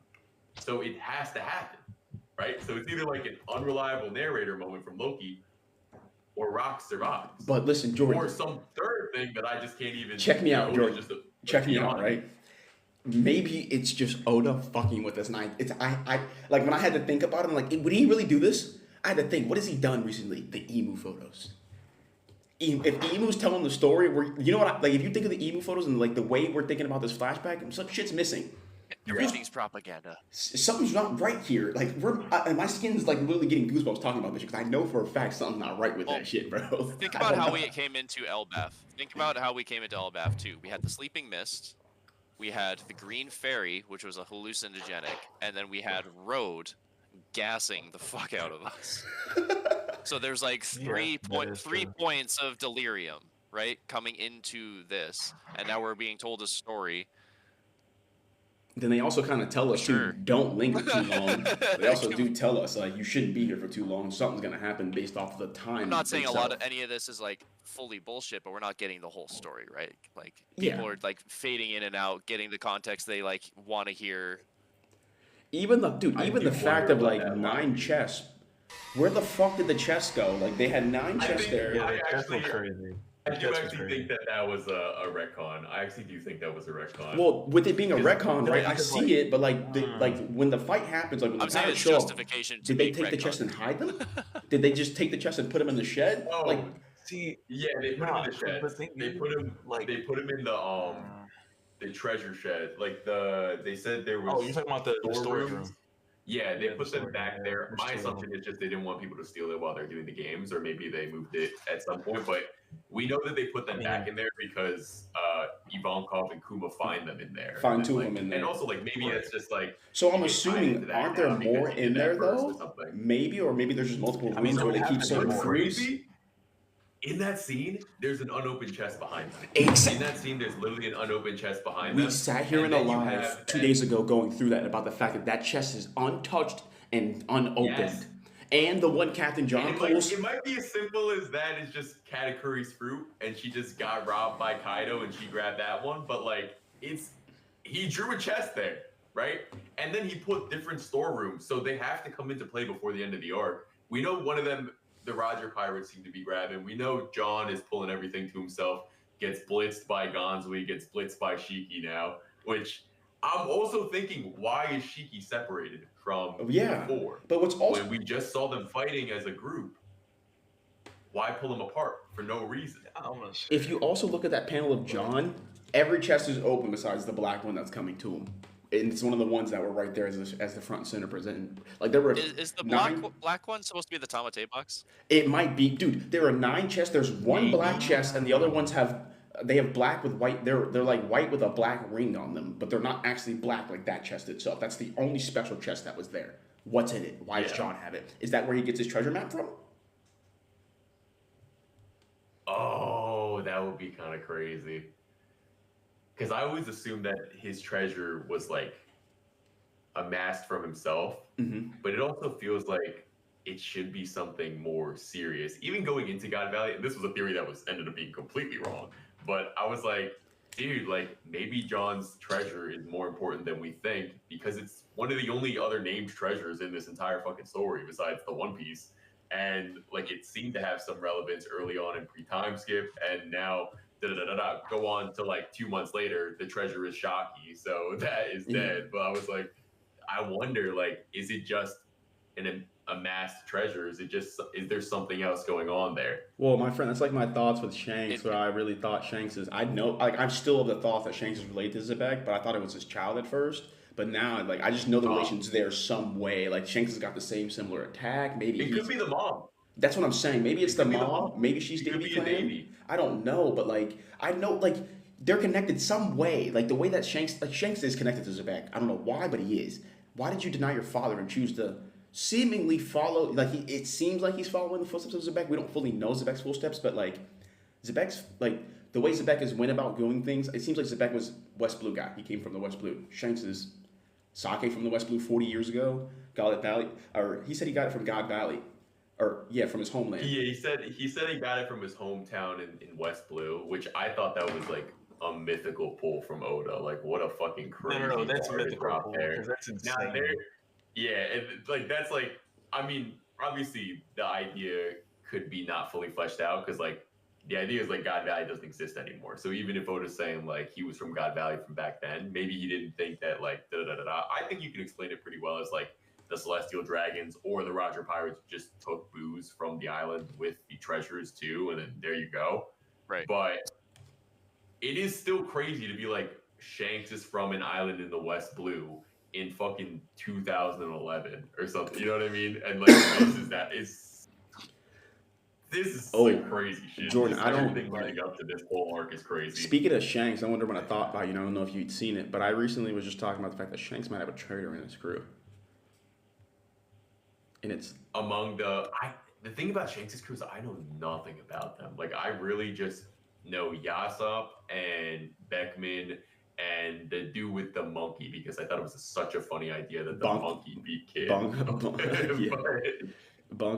So it has to happen, right? So it's either like an unreliable narrator moment from Loki, or Rox survives, But listen, or Jordan, some third thing that I just can't even. check me out, Oda Jordan. just Check me beyond out, right? Maybe it's just Oda fucking with us. And I like when I had to think about it, I'm like, would he really do this? I had to think, what has he done recently? The emu photos. if Emu's telling the story, you know what? Like, if you think of the Emu photos and like the way we're thinking about this flashback, some shit's missing. Everything's propaganda. Something's not right here. Like and my skin's like literally getting goosebumps talking about this shit because I know for a fact something's not right with that shit, bro. Think about how we came into Elbaf. Think about how we came into Elbaf too. We had the Sleeping Mist, we had the Green Fairy, which was a hallucinogenic, and then we had Road gassing the fuck out of us. So there's like three points of delirium, right, coming into this, and now we're being told a story. Then they also kind of tell us too, don't linger too long. They also do tell us like you shouldn't be here for too long. Something's gonna happen based off of the time. I'm not saying any of this is like fully bullshit, but we're not getting the whole story, right? Like people are like fading in and out, getting the context they like want to hear. Even the fact of like 9 chests. Where the fuck did the chests go? Like they had 9 chests there. Yeah, that's crazy. I do actually think that was a retcon. I actually do think that was a retcon. Well, with it being a retcon, right? I see it, but like when the fight happens, like when the pirates show up, did they take the chest and hide them? Did they just take the chest and put them in the shed? Oh, like, yeah, they put them in the shed. They put them in the treasure shed. Like they said there was. Oh, you're talking about the storage room. Yeah, they put them back there. My assumption is just they didn't want people to steal it while they're doing the games, or maybe they moved it at some point. But we know that they put them back in there because Ivankov and Kuma find them in there. Find 2 of them in there. And also, like, maybe it's just like. So I'm assuming, aren't there more in there though? Maybe, or maybe there's just multiple rooms where they keep certain fruits. In that scene, there's an unopened chest behind them. Exactly. In that scene, there's literally an unopened chest behind them. We sat here in a live 2 days ago going through that about the fact that that chest is untouched and unopened. Yes. And the one Captain John pulls. It might be as simple as that. It's just Katakuri's fruit, and she just got robbed by Kaido, and she grabbed that one. But like, he drew a chest there, right? And then he put different storerooms, so they have to come into play before the end of the arc. We know one of them. The Roger Pirates seem to be grabbing. We know John is pulling everything to himself, gets blitzed by Gonzui, gets blitzed by Shiki now, which I'm also thinking, why is Shiki separated from before? But what's also... When we just saw them fighting as a group, why pull them apart for no reason? If you also look at that panel of John, every chest is open besides the black one that's coming to him. And it's one of the ones that were right there as the front and center present. Like there were. Is the black one supposed to be the Tamate box? It might be, dude. There are 9 chests. There's one black chest, and the other ones have black with white. They're like white with a black ring on them, but they're not actually black like that chest itself. That's the only special chest that was there. What's in it? Why does John have it? Is that where he gets his treasure map from? Oh, that would be kind of crazy. Because I always assumed that his treasure was like amassed from himself, but it also feels like it should be something more serious. Even going into God Valley, and this was a theory that ended up being completely wrong, but I was like, dude, like maybe John's treasure is more important than we think because it's one of the only other named treasures in this entire fucking story besides the One Piece. And like it seemed to have some relevance early on in pre-time skip, and now go on to like 2 months later, the treasure is Shaki, so that is dead. But I was like, I wonder, like, is it just an amassed treasure? Is there something else going on there? Well, my friend, that's like my thoughts with Shanks, where I really thought Shanks is. I know, like, I'm still of the thought that Shanks is related to Zebek, but I thought it was his child at first. But now, like, I just know the relation's there some way. Like, Shanks has got the same similar attack. Maybe it could be the mom. That's what I'm saying. Maybe it's the mom. Maybe she's Davy clan. I don't know, but like I know like they're connected some way. Like the way that Shanks is connected to Zebek. I don't know why, but he is. Why did you deny your father and choose to seemingly follow? Like it seems like he's following the footsteps of Zebek. We don't fully know Zebek's footsteps, but like Zebek's like the way Zebek is went about doing things. It seems like Zebek was West Blue guy. He came from the West Blue. Shanks is Sake from the West Blue 40 years ago. God Valley, or he said he got it from God Valley. Or from his homeland. Yeah, he said he got it from his hometown in West Blue, which I thought that was like a mythical pull from Oda. Like, what a fucking crazy. No, that's a mythical pull. That's insane. Now and like that's like, I mean, obviously the idea could be not fully fleshed out because like the idea is like God Valley doesn't exist anymore. So even if Oda's saying like he was from God Valley from back then, maybe he didn't think that like I think you can explain it pretty well as like the Celestial Dragons or the Roger Pirates just took booze from the island with the treasures too, and then there you go. Right. But it is still crazy to be like, Shanks is from an island in the West Blue in fucking 2011 or something. You know what I mean? And like this is like crazy shit. Jordan, Just I don't everything leading up to this whole arc is crazy. Speaking of Shanks, I wonder what I thought about, I don't know if you'd seen it, but I recently was just talking about the fact that Shanks might have a traitor in his crew. And it's among the thing about Shanks' crew is I know nothing about them. Like I really just know Yasopp and Beckman and the dude with the monkey because I thought it was such a funny idea that the monkey beat Kid. Bonk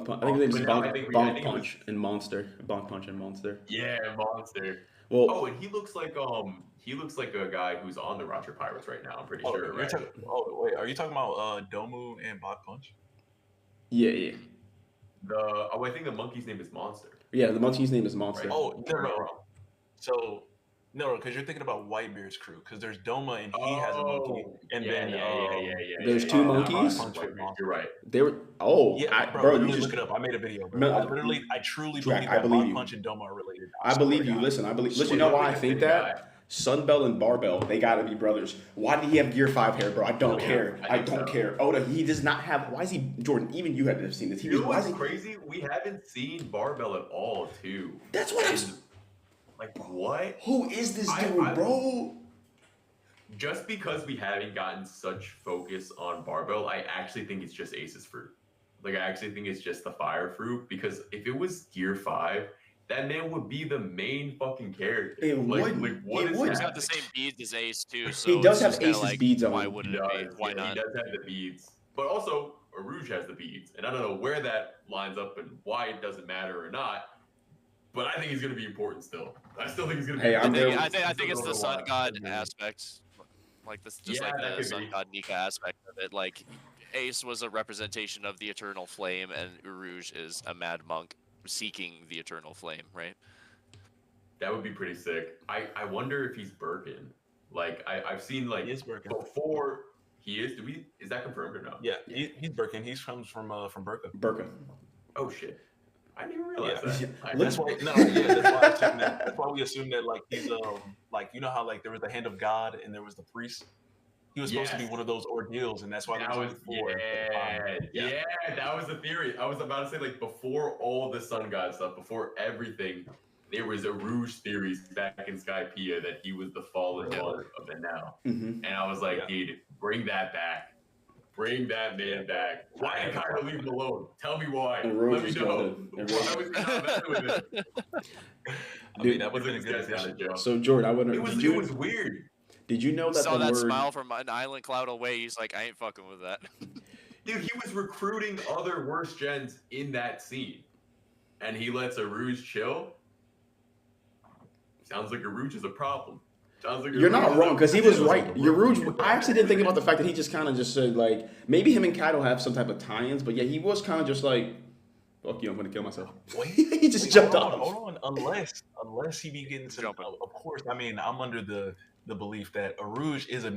Punch. I think his name is Bonk Punch and Monster. Bonk Punch and Monster. Yeah, Monster. Well, and he looks like a guy who's on the Roger Pirates right now. I'm pretty sure. Right? Wait, are you talking about Domu and Bonk Punch? Yeah. I think the monkey's name is Monster. Yeah, the monkey's name is Monster. Right? Oh, no. So, no, because you're thinking about Whitebeard's crew. Because there's Doma and he has a monkey, and there's two monkeys. You're right. They were. Bro, you just look it up. I made a video. Bro. I truly believe that Bonk Punch and Doma are related. I believe you. Listen, you know why I think that? Sunbell and Barbell, they gotta be brothers. Why did he have Gear 5 hair, bro? I don't care. I don't care. Oda, he does not have. Why is he Jordan? Even you had to have seen this. Why is he crazy? We haven't seen Barbell at all, too. That's what I'm. Like what? Who is this dude, bro? Just because we haven't gotten such focus on Barbell, I actually think it's just Ace's fruit. Like I actually think it's just the fire fruit because if it was Gear 5. That man would be the main fucking character. He's got the same beads as Ace too. So he does have Ace's beads on. Why wouldn't it be? Why not? He does have the beads, but also Arouge has the beads, and I don't know where that lines up and why it doesn't matter or not. But I think he's going to be important still. I still think he's going to be. I think it's the Sun God aspect, like this, just like the Sun God Nika aspect of it. Like Ace was a representation of the Eternal Flame, and Arouge is a mad monk seeking the Eternal Flame, right? That would be pretty sick. I wonder if he's Birkin. Like I've seen like he is Birkin. Before he is. Is that confirmed or no? Yeah, he's Birkin. He's from Birka. Birka. Oh shit. I didn't even realize that. That's why. That's why we assume that like he's like you know how like there was the hand of God and there was the priest. He was supposed to be one of those ordeals, and that's why that was that was the theory. I was about to say like before all the Sun God stuff, before everything, there was a Rouge theories back in Skypiea that he was the fallen one of the now, and I was like, dude, bring that back, bring that man back. Why did Kyra leave him alone? Tell me why. Let me know. Why was he not messing with it? I mean, that was a good addition. So Jordan, I wonder. It was weird. Did you know that saw that smile from an island cloud away? He's like, I ain't fucking with that. Dude, he was recruiting other worse gens in that scene, and he lets Arouge chill. Sounds like Arouge is a problem. You're not wrong because he was right. Arouge. I actually didn't think about the fact that he just kind of just said like maybe him and Kaido have some type of tie-ins, but yeah, he was kind of just like, fuck you, I'm gonna kill myself. He just jumped off. Hold on, unless he be getting some. Of course, I mean I'm under the belief that Arouge is a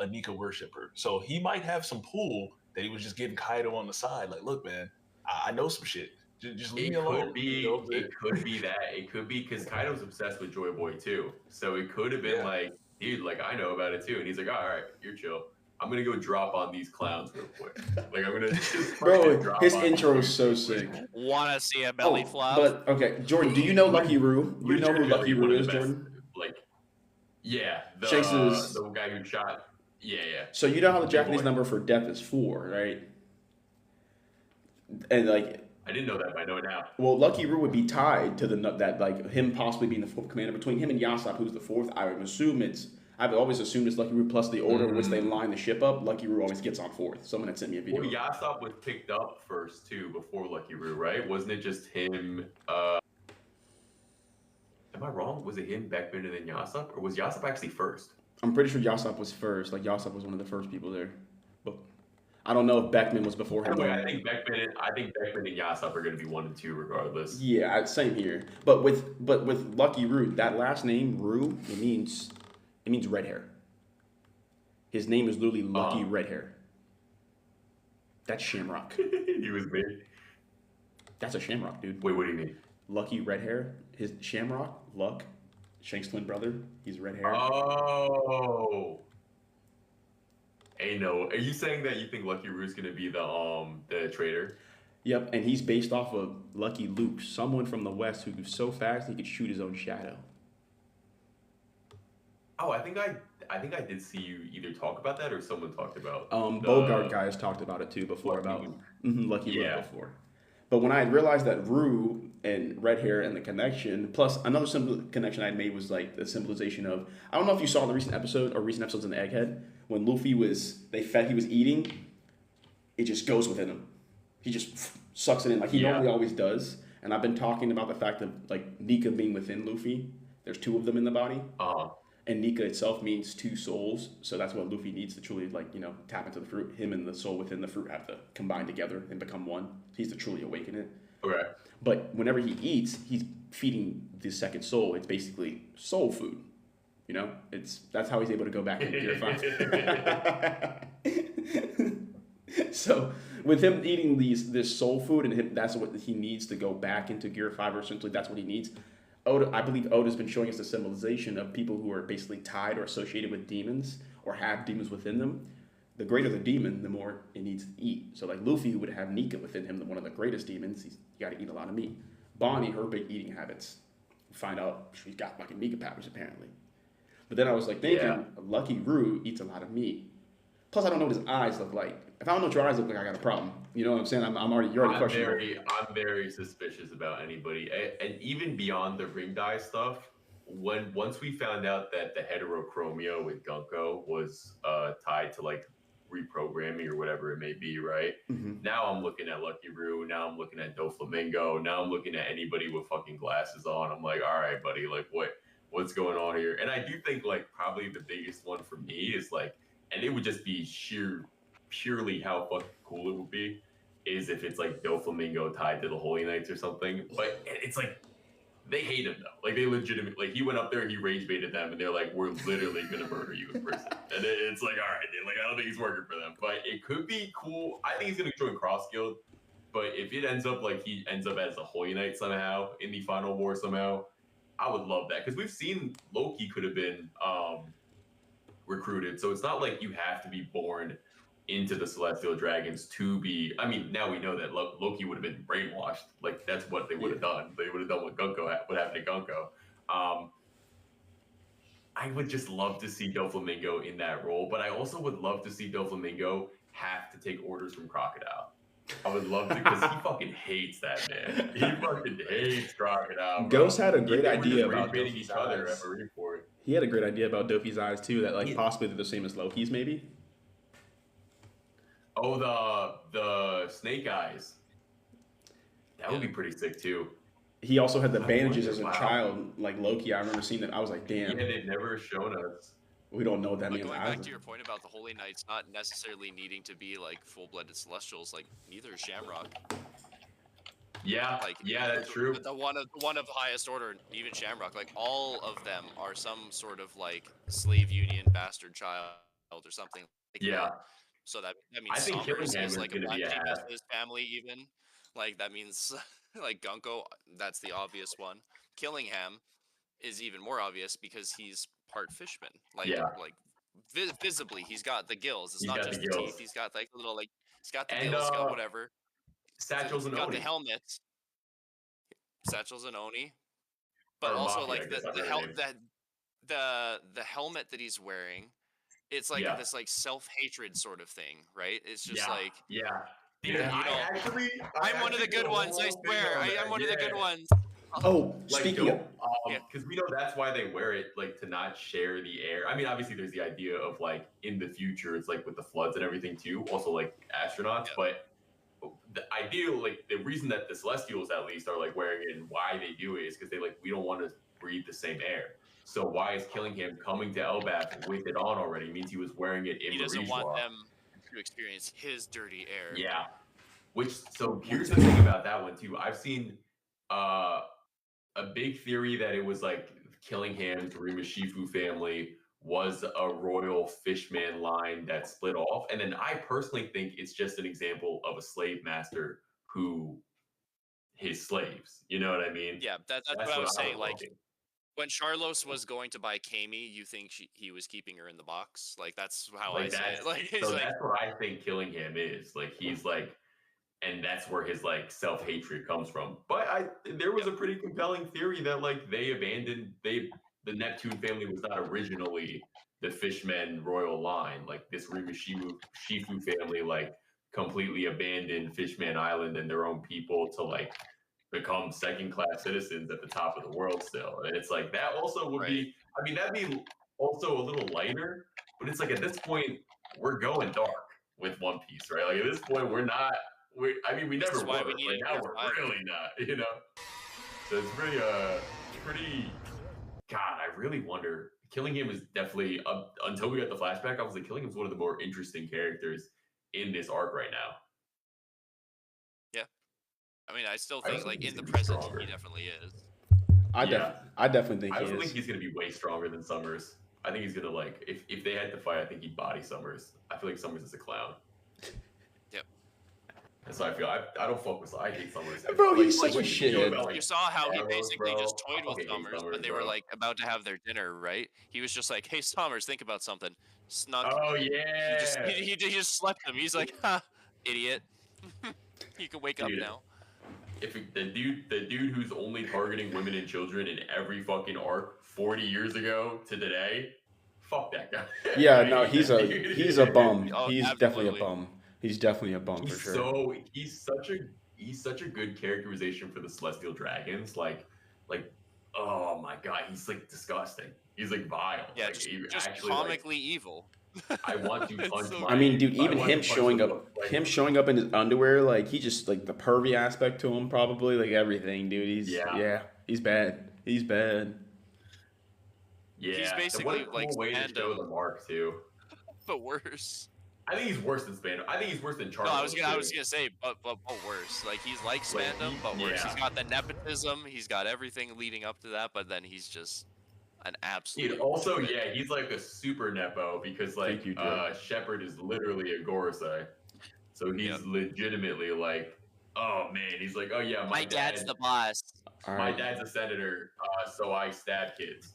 Nika worshiper. So he might have some pull that he was just getting Kaido on the side. Like, look, man, I know some shit. Just leave me alone. It could be that. It could be because Kaido's obsessed with Joyboy too. So it could have been like, dude, like I know about it too. And he's like, all right, you're chill. I'm gonna go drop on these clowns real quick. Like I'm gonna just bro. His intro is so sick. Wanna see a belly flop? But okay, Jordan, do you know Lucky Roo? You know who Lucky Roo is, Jordan? Like, yeah, the guy who shot. Yeah. So you know how the Japanese number for death is 4, right? And like. I didn't know that, but I know it now. Well, Lucky Roo would be tied to that, like him possibly being the 4th commander. Between him and Yasopp, who's the 4th, I've always assumed it's Lucky Roo plus the order in which they line the ship up. Lucky Roo always gets on 4th. Someone had sent me a video. Well, Yasopp was picked up first too before Lucky Roo, right? Wasn't it just him? Am I wrong? Was it him, Beckman, and then Yasopp, or was Yasopp actually first? I'm pretty sure Yasopp was first. Like Yasopp was one of the first people there. But I don't know if Beckman was before him. I think Beckman and Yasopp are going to be 1 and 2 regardless. Yeah, same here. But with Lucky Roo, that last name Roo, it means red hair. His name is literally Lucky Red Hair. That's Shamrock. He was made. That's a Shamrock, dude. Wait, what do you mean? Lucky red hair. His Shamrock, Luck, Shank's twin brother. He's red hair. Oh. Hey, no. Are you saying that you think Lucky Roo's gonna be the traitor? Yep, and he's based off of Lucky Luke, someone from the West who was so fast he could shoot his own shadow. Oh, I think I did see you either talk about that or someone talked about Bogart guys talked about it too before Lucky about Luke. Lucky Yeah. Luke before. But when I realized that Rue and red hair and the connection, plus another simple connection I made was like the symbolization of, I don't know if you saw the recent episode or recent episodes in the Egghead when Luffy he was eating, it just goes within him. He just sucks it in like he Yeah. normally always does. And I've been talking about the fact of like Nika being within Luffy. There's two of them in the body. And Nika itself means two souls, so that's what Luffy needs to truly, tap into the fruit. Him and the soul within the fruit have to combine together and become one. He's to truly awaken it. Okay. But whenever he eats, he's feeding the second soul. It's basically soul food. That's how he's able to go back into Gear 5. So with him eating this soul food and that's what he needs to go back into Gear 5, or essentially that's what he needs. Oda, I believe Oda's been showing us the symbolization of people who are basically tied or associated with demons or have demons within them. The greater the demon, the more it needs to eat. So like Luffy, who would have Nika within him, one of the greatest demons, he's got to eat a lot of meat. Bonnie, her big eating habits, find out she's got fucking Nika powers apparently. But then I was like thinking, Lucky Roo eats a lot of meat. Plus, I don't know what his eyes look like. If I don't know what your eyes look like, I got a problem. You know what I'm saying? You're already questioning. I'm very suspicious about anybody, and even beyond the ring dye stuff. Once we found out that the heterochromia with Gunko was tied to like reprogramming or whatever it may be, right? Mm-hmm. Now I'm looking at Lucky Roo. Now I'm looking at Doflamingo. Now I'm looking at anybody with fucking glasses on. I'm like, all right, buddy, like what's going on here? And I do think like probably the biggest one for me is like, and it would just be purely how fucking cool it would be, is if it's like Doflamingo tied to the Holy Knights or something. But it's like they hate him though. Like they legitimately, like he went up there and he rage baited them, and they're like, "We're literally gonna murder you in prison." And it's like, all right, dude, like I don't think he's working for them, but it could be cool. I think he's gonna join Cross Guild, but if it ends up like he ends up as a Holy Knight somehow in the final war somehow, I would love that because we've seen Loki could have been recruited, so it's not like you have to be born into the Celestial Dragons to be. I mean, now we know that Loki would have been brainwashed. Like that's what they would have done. They would have done what happened to Gunko. I would just love to see Doflamingo in that role, but I also would love to see Doflamingo have to take orders from Crocodile. I would love to because he fucking hates that man. He fucking hates Crocodile. Ghost had a great They were idea just about rage-baiting Dofi's each other eyes. at Marineford. He had a great idea about Dofi's eyes too, that like possibly they're the same as Loki's maybe. Oh, the snake eyes. That would be pretty sick too. He also had the bandages as a Wow. child, like Loki. I remember seeing that. I was like, damn. Yeah, they've never shown us. We don't know what that But means. going back to your point about the Holy Knights not necessarily needing to be like full-blooded Celestials, like neither is Shamrock. Yeah, Like that's true. The one of the highest order, even Shamrock, like all of them are some sort of like slave union bastard child or something like Yeah. that. So that means I think Sombers Killingham is is like a gonna black be a sheep half. of his family even. Like that means like Gunko, that's the obvious one. Killingham is even more obvious because he's part fishman. Like Yeah. like visibly he's got the gills. It's He's not got just the the gills. teeth. He's got like the little like he's got the And, gills, got whatever. Satchel's He's and got Oni. the helmets. Satchel's and Oni. But Or also Mafia, I like guess I've the heard it named. the helmet that he's wearing, it's like Yeah. this like self-hatred sort of thing, right? It's just Yeah. like Yeah. you Dude, know, I'm one of the good did a ones, I whole thing swear. on I that. am one of the good Yeah. ones. Oh, Like, speaking of, Yeah. because we know that's why they wear it, like to not share the air. I mean, obviously, there's the idea of like in the future, it's like with the floods and everything too. Also, like astronauts, Yeah. but the idea, like the reason that the Celestials at least are like wearing it and why they do it is because we don't want to breathe the same air. So why is Killingham coming to Elbaf with it on already? Means he was wearing it in He doesn't want Marishwa. them to experience his dirty air. Yeah. So here's the thing about that one too. I've seen a big theory that it was like Killingham's Rimashifu family was a royal fishman line that split off. And then I personally think it's just an example of a slave master who his slaves. You know what I mean? Yeah, that's That's what I what was I saying. was Like thinking. when Charlos was going to buy Kami, you think he was keeping her in the box? Like that's how I Like say it. that's Like he's so like, that's what I think killing him is. Like he's like, and that's where his like self-hatred comes from. But there was a pretty compelling theory that like the Neptune family was not originally the fishmen royal line. Like this Shifu family like completely abandoned Fishman Island and their own people to like become second class citizens at the top of the world still. And it's like that also would right. be, I mean, that'd be also a little lighter, but it's like at this point, we're going dark with One Piece, right? Like at this point, I mean, we This never is why we were, need but a now new we're revival. really not, you know? So it's pretty, God, I really wonder. Killing him is definitely, until we got the flashback, I was like, Killing him is one of the more interesting characters in this arc right now. Yeah. I mean, I still I think also like think he's in the going to be present stronger. he definitely is. Yeah. I definitely think I he also is. think he's going to be way stronger than Summers. I think he's going to like if they had to fight, I think he'd body Summers. I feel like Summers is a clown. Yep. That's how I feel. I don't fuck with. I hate Summers. Bro, he's such a when you feel shithead. about, You like, saw how he Carlos, basically bro. just I toyed with fucking hate Summers when Summers, they were bro. like about to have their dinner, right? He was just like, "Hey, Summers, think about something." Snuck. Oh He just yeah, he just slept him. He's like, "Ha, idiot." You can wake up dude. now. The dude who's only targeting women and children in every fucking arc 40 years ago to today, fuck that guy. Yeah, I no, hate he's that a dude. he's a bum. Oh, He's definitely a absolutely. bum. He's definitely a bum for sure. He's such a good characterization for the Celestial Dragons. Like, oh my god, he's like disgusting. He's like vile. Yeah, Like he just actually like comically evil. I want to It's punch so my. I mean, dude, I even want him to punch showing the up, him showing up in his underwear, like he just like the pervy aspect to him, probably like everything, dude. He's bad. He's bad. Yeah. He's And what basically a like cool way to show Spandam, the mark too. but worse. I think he's worse than Spano. I think he's worse than No, I was Charles. gonna say, but worse. Like he's like Like, Spandam, but worse. yeah. He's got the nepotism. He's got everything leading up to that, but then he's just an absolute. Dude, also, twit. yeah, he's like a super nepo because like Thank you, Joe. Shepard is literally a Gorosei. So he's legitimately like, oh man, he's like, oh yeah, My dad's the boss. All my right. dad's a senator, so I stab kids.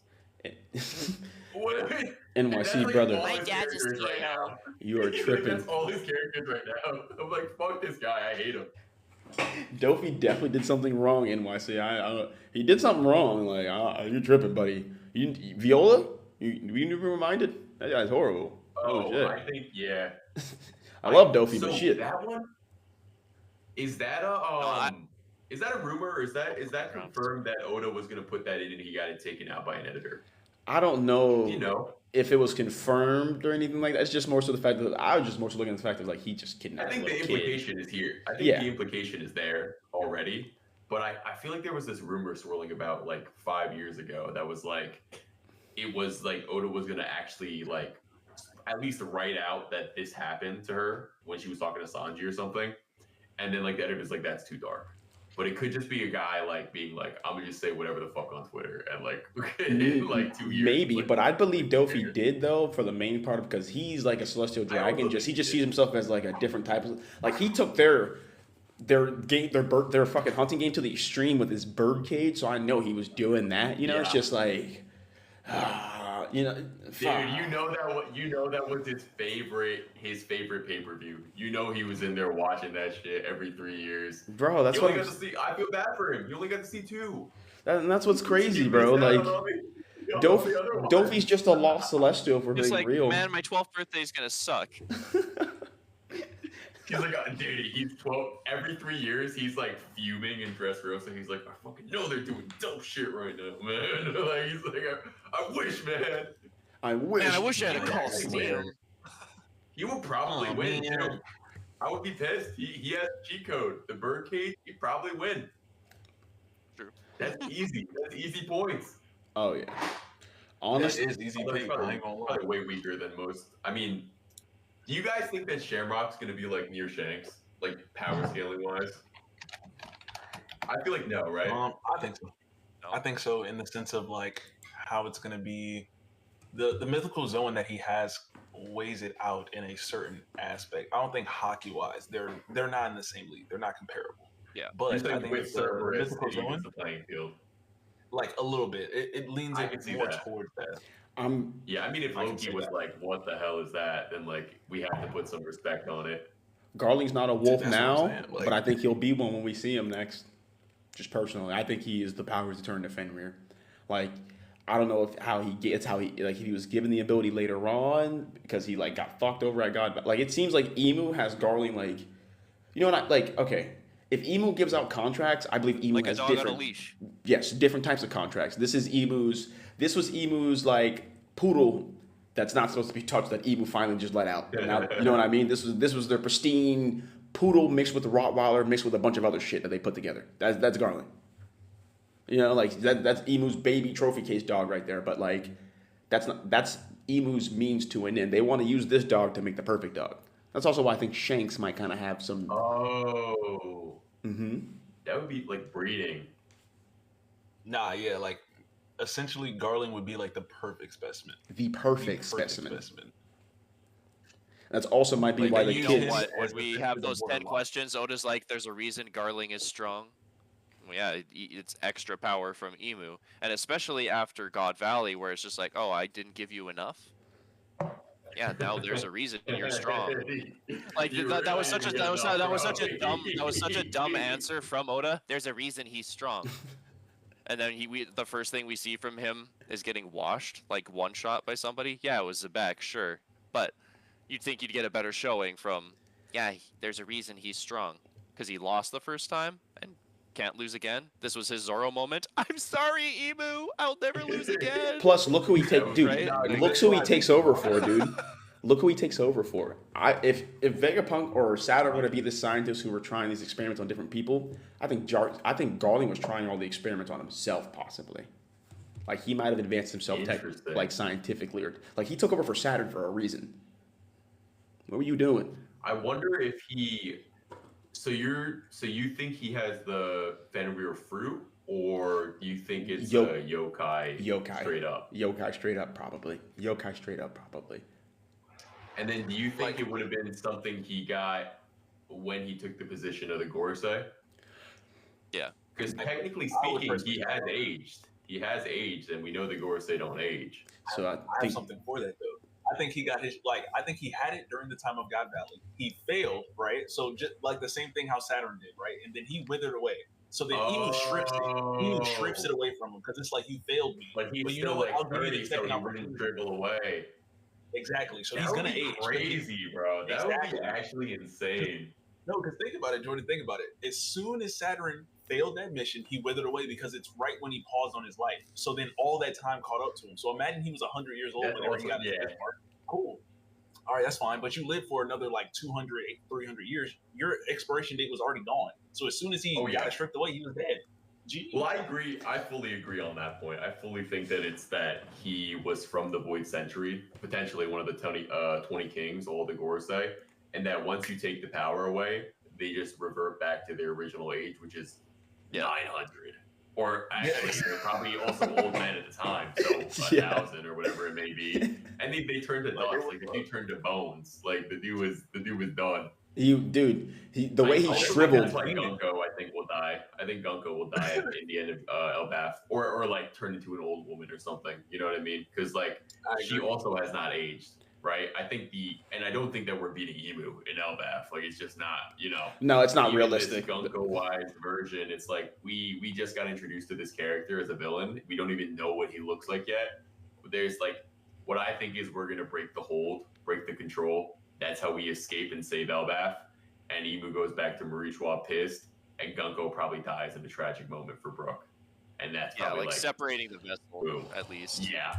What? NYC like brother, all My his dad's a characters right CEO. now. you are Like, tripping. that's all his characters right now. I'm like, fuck this guy, I hate him. Dofi definitely did something wrong. NYC, he did something wrong. Like you're tripping, buddy. Viola, you never reminded? That guy's horrible. Oh, shit. I think yeah. I love Dofi, so but shit. that one is that is that a rumor or is that confirmed that Oda was gonna put that in and he got it taken out by an editor? I don't know. You know, if it was confirmed or anything like that. It's just more so the fact that I was just more so looking at the fact that like he just I kidnapped a think the little kid. implication is here. I think Yeah. the implication is there already. But I feel like there was this rumor swirling about like 5 years ago that was like it was like Oda was gonna actually like at least write out that this happened to her when she was talking to Sanji or something. And then like the editor's like, that's too dark. But it could just be a guy like being like, I'm gonna just say whatever the fuck on Twitter and like in like 2 years. Maybe, like, but I believe Dofi did though for the main part because he's like a celestial dragon. also He just think he sees did. himself as like a different type of like he took their game their fucking hunting game to the extreme with his bird cage. So I know he was doing that. You know, it's Yeah. just like you know, Dude, you know that was his favorite pay-per-view. You know he was in there watching that shit every 3 years. bro. That's You what only I'm, got to see. I feel bad for him. You only got to see 2. and that's what's crazy, You bro. missed out Like on all the other ones. Dofi's just a lost celestial for Just being like, real. man, my 12th birthday is gonna suck. He's like, dude, he's 12. Every 3 years, he's like fuming in Dressrosa. He's like, I fucking know they're doing dope shit right now, man. Like, he's like, I wish, man. I wish. Man, I wish I had a Yeah, call he Steam. He will probably Oh, win, man. too. I would be pissed. He has cheat code. The birdcage, he'd probably win. True. That's easy. That's easy points. Oh yeah. That Honestly, is easy Although he's pick. I probably, ain't gonna lie. probably way weaker than most. I mean, do you guys think that Shamrock's going to be like near Shanks? Like power scaling wise? I feel like no, right? I think so. No. I think so in the sense of like how it's gonna be the mythical zone that he has weighs it out in a certain aspect. I don't think hockey wise they're not in the same league. They're not comparable. Yeah. You're But I saying think with the Cerberus, mythical it evens zone, the playing field. like a little bit, it leans I it can see more that. towards that. I'm Yeah, I mean, if I can Loki say was that. like, "What the hell is that?" then like we have to put some respect on it. Garling's not a wolf That's what I'm now, saying. but I Like, think he'll be one when we see him next. Just personally, I think he is the powers to turn to Fenrir. Like, I don't know if how he gets how he like if he was given the ability later on because he like got fucked over at God. But like it seems like Emu has Garling like you know what like okay. If Emu gives out contracts, I believe Emu Like a has dog on a different leash. yes, different types of contracts. This was Emu's like poodle that's not supposed to be touched that Emu finally just let out. Now you know what I mean? This was their pristine poodle mixed with the Rottweiler mixed with a bunch of other shit that they put together. That's Garland. You know, like that's Emu's baby trophy case dog right there. But like that's Emu's means to an end. They want to use this dog to make the perfect dog. That's also why I think Shanks might kind of have some. Oh, Mm-hmm. that would be like breeding. nah, yeah, like essentially Garling would be like the perfect specimen. The The perfect perfect specimen. That's also might be Like why they the use You know him kids. what? When as we essentially have the those 10 borderline. questions, Oda's like, there's a reason Garling is strong. Well, yeah, it's extra power from Emu. And especially after God Valley, where it's just like, oh, I didn't give you enough. Yeah, now there's a reason you're strong. Like You that was really such a didn't get enough, that was such a dumb answer from Oda. There's a reason he's strong. And then the first thing we see from him is getting washed, like one shot by somebody. Yeah, it was Zebek, sure, but you'd think you'd get a better showing from. Yeah, there's a reason he's strong because he lost the first time and can't lose again. This was his Zoro moment. I'm sorry, Emu. I'll never lose again. Plus, look who he That take, would dude. be Nah, Right? Looks who he takes over for, dude. Look who he takes over for. If Vegapunk or Saturn were to be the scientists who were trying these experiments on different people, I think Garling was trying all the experiments on himself, possibly. Like he might have advanced himself, Interesting. like scientifically, or like he took over for Saturn for a reason. What were you doing? I wonder if he. So you think he has the Fenrir fruit, or do you think it's Yo- a yokai straight up? Yokai straight up, probably. Yokai straight up, probably. And then do you think Like- it would have been something he got when he took the position of the Gorosei? Yeah. Because technically I would speaking, personally he say has no. aged. He has aged, and we know the Gorosei don't age. So I I have think something for that though. I think he got his I think he had it during the time of God Valley. He failed, right? So just like the same thing how Saturn did, right? And then he withered away. So then Emu strips it. Emu strips it away from him because it's like you failed me. But he's But you still know what? like I'll give you 30, the so second he wouldn't opportunity. dribble away. Exactly. So That he's would gonna be age. crazy, bro. That would Exactly. be actually insane. No, because think about it, Jordan. Think about it. As soon as Saturn failed that mission, he withered away because it's right when he paused on his life. So then all that time caught up to him. So imagine he was 100 years old That's whenever also- he got to yeah. this mark. Cool. All right, that's fine. But you live for another like 200, 300 years. Your expiration date was already gone. So as soon as he Oh, yeah. got it stripped away, he was dead. Gee. Well, I agree. I fully agree on that point. I fully think that it's that he was from the Void Century, potentially one of the 20 kings, all the Gorosei, and that once you take the power away, they just revert back to their original age, which is Yeah. 900. Or actually, they're probably also old men at the time, so 1,000 or whatever it may be. And they turned to dust, like the dude turned to bones. Like the dude was done. the way he Also, shriveled. That's like Gunko, I think will die. I think Gunko will die in the end of Elbaf, or like turn into an old woman or something. You know what I mean? Because like I she agree. also has not aged, right? I think and I don't think that we're beating Emu in Elbaf. Like it's just not, No, it's not even realistic. This Gunko-wise version, it's like we just got introduced to this character as a villain. We don't even know what he looks like yet. But there's like what I think is we're gonna break the hold, break the control. That's how we escape and save Elbaf. And Emu goes back to Marichwa pissed, and Gunko probably dies in a tragic moment for Brook. And that's Yeah, probably like separating the vessel boom. at least. Yeah.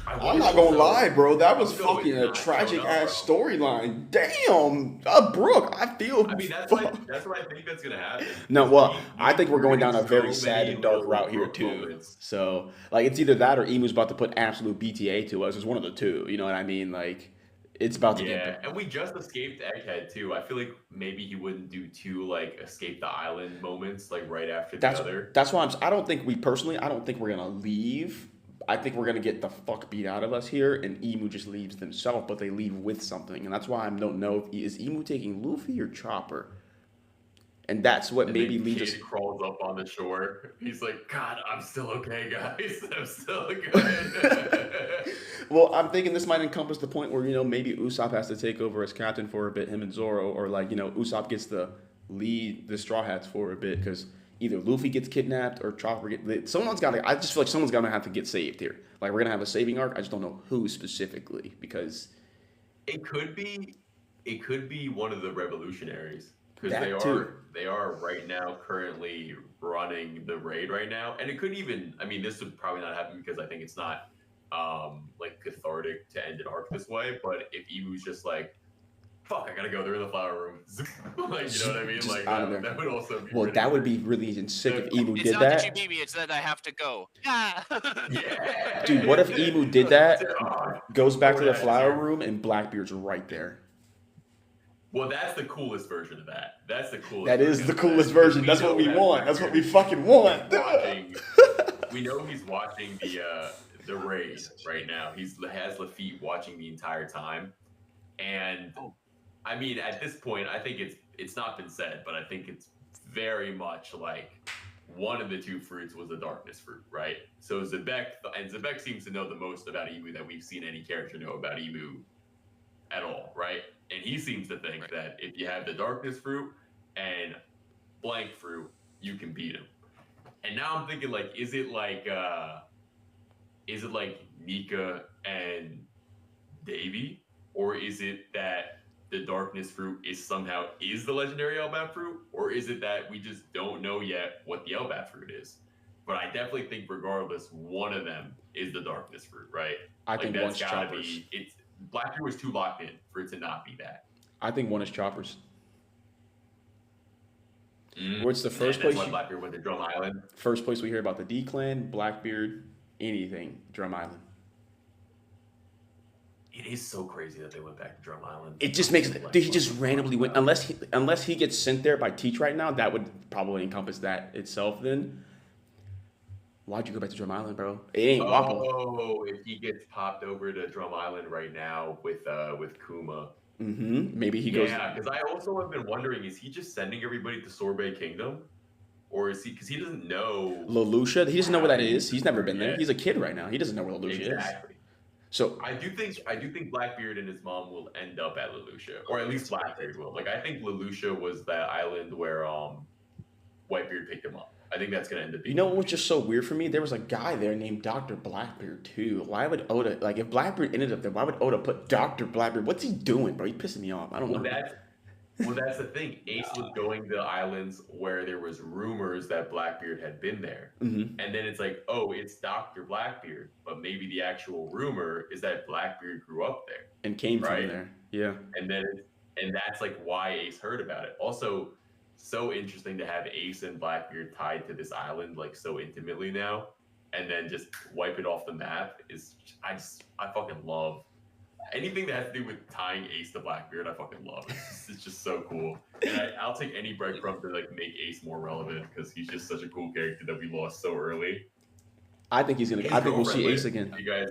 I'm not gonna lie, bro. That was Gunko fucking is a not tragic showing up, ass bro. storyline. Damn, Brooke, I feel. I mean, that's what I think that's gonna happen. No, well, We- I think we're going down a getting very so sad many and dark little route here Brook too. moments. So, like, it's either that or Emu's about to put absolute BTA to us. It's one of the two. You know what I mean? Like, it's about to Yeah, get. and we just escaped Egghead too. I feel like maybe he wouldn't do two like escape the island moments like right after the other. That's why I don't think we personally. I don't think we're gonna leave. I think we're gonna get the fuck beat out of us here, and Emu just leaves themselves, but they leave with something, and that's why I don't know if is Emu taking Luffy or Chopper, and that's what And maybe then leads us. Kid crawls up on the shore. He's like, God, I'm still okay, guys. I'm still good. Well, I'm thinking this might encompass the point where maybe Usopp has to take over as captain for a bit, him and Zoro, or like Usopp gets to lead the Straw Hats for a bit because either Luffy gets kidnapped or Chopper someone's got to. I just feel like someone's gonna have to get saved here. Like we're gonna have a saving arc. I just don't know who specifically because it could be one of the revolutionaries because That too. they are right now currently running the raid right now, and it could even. I mean, this would probably not happen because I think it's not like cathartic to end an arc this way. But if Emu's just like, fuck, I gotta go. They're in the flower room. Like, you know what I mean? Just Like out of there. that would also be. Well, really that would great. be really sick if Emu It's did not that you that. beat me; it's that I have to go. Yeah. Yeah. Dude, what if Emu did that? Oh, Goes back to the that flower too. room and Blackbeard's right there. Well, that's the coolest version of that. That's the coolest. That is version the of coolest that. version. We That's what know we that want. That's what we Blackbeard fucking want. watching. We know he's watching the raid right now. Has Lafitte watching the entire time, and I mean, at this point, I think it's not been said, but I think it's very much like one of the two fruits was the darkness fruit, right? So Zebek seems to know the most about Emu that we've seen any character know about Emu at all, right? And he seems to think that if you have the darkness fruit and blank fruit, you can beat him. And now I'm thinking like, is it like Nika and Davy, or is it that the darkness fruit is the legendary Elbaf fruit, or is it that we just don't know yet what the Elbaf fruit is? But I definitely think regardless, one of them is the darkness fruit, right? I think one's gotta Choppers. It's Blackbeard was too locked in for it to not be that. I think one is Choppers. Where it's the first And that's place. why Blackbeard went to Drum Island. First place we hear about the D Clan, Blackbeard, anything, Drum Island. It is so crazy that they went back to Drum Island. It just makes dude, he just randomly went unless he gets sent there by Teach right now, that would probably encompass that itself then. Why'd you go back to Drum Island, bro? It ain't Wappo. Oh, if he gets popped over to Drum Island right now with Kuma. Maybe he goes. Yeah, because I also have been wondering, is he just sending everybody to Sorbet Kingdom? Or is he, because he doesn't know. Leloucha, he doesn't know where that is. He's never been there. Yeah. He's a kid right now. He doesn't know where Leloucha is. Exactly. So I do think Blackbeard and his mom will end up at Leloucha, or at least Blackbeard will. Like I think Leloucha was that island where Whitebeard picked him up. I think that's gonna end up being. you know what was just so weird for me? There was a guy there named Dr. Blackbeard too. Why would Oda if Blackbeard ended up there? Why would Oda put Dr. Blackbeard? What's he doing, bro? He's pissing me off. I don't know. Well, that's the thing. Ace was going to islands where there was rumors that Blackbeard had been there, and then it's like, oh, it's Dr. Blackbeard, but maybe the actual rumor is that Blackbeard grew up there and came from there. Yeah. And that's like why Ace heard about it. Also, so interesting to have Ace and Blackbeard tied to this island like so intimately now, and then just wipe it off the map is I fucking love. Anything that has to do with tying Ace to Blackbeard, I fucking love. It's just so cool. And I'll take any breadcrumb to like make Ace more relevant because he's just such a cool character that we lost so early. I think he's gonna. I think we'll see Ace again. You guys,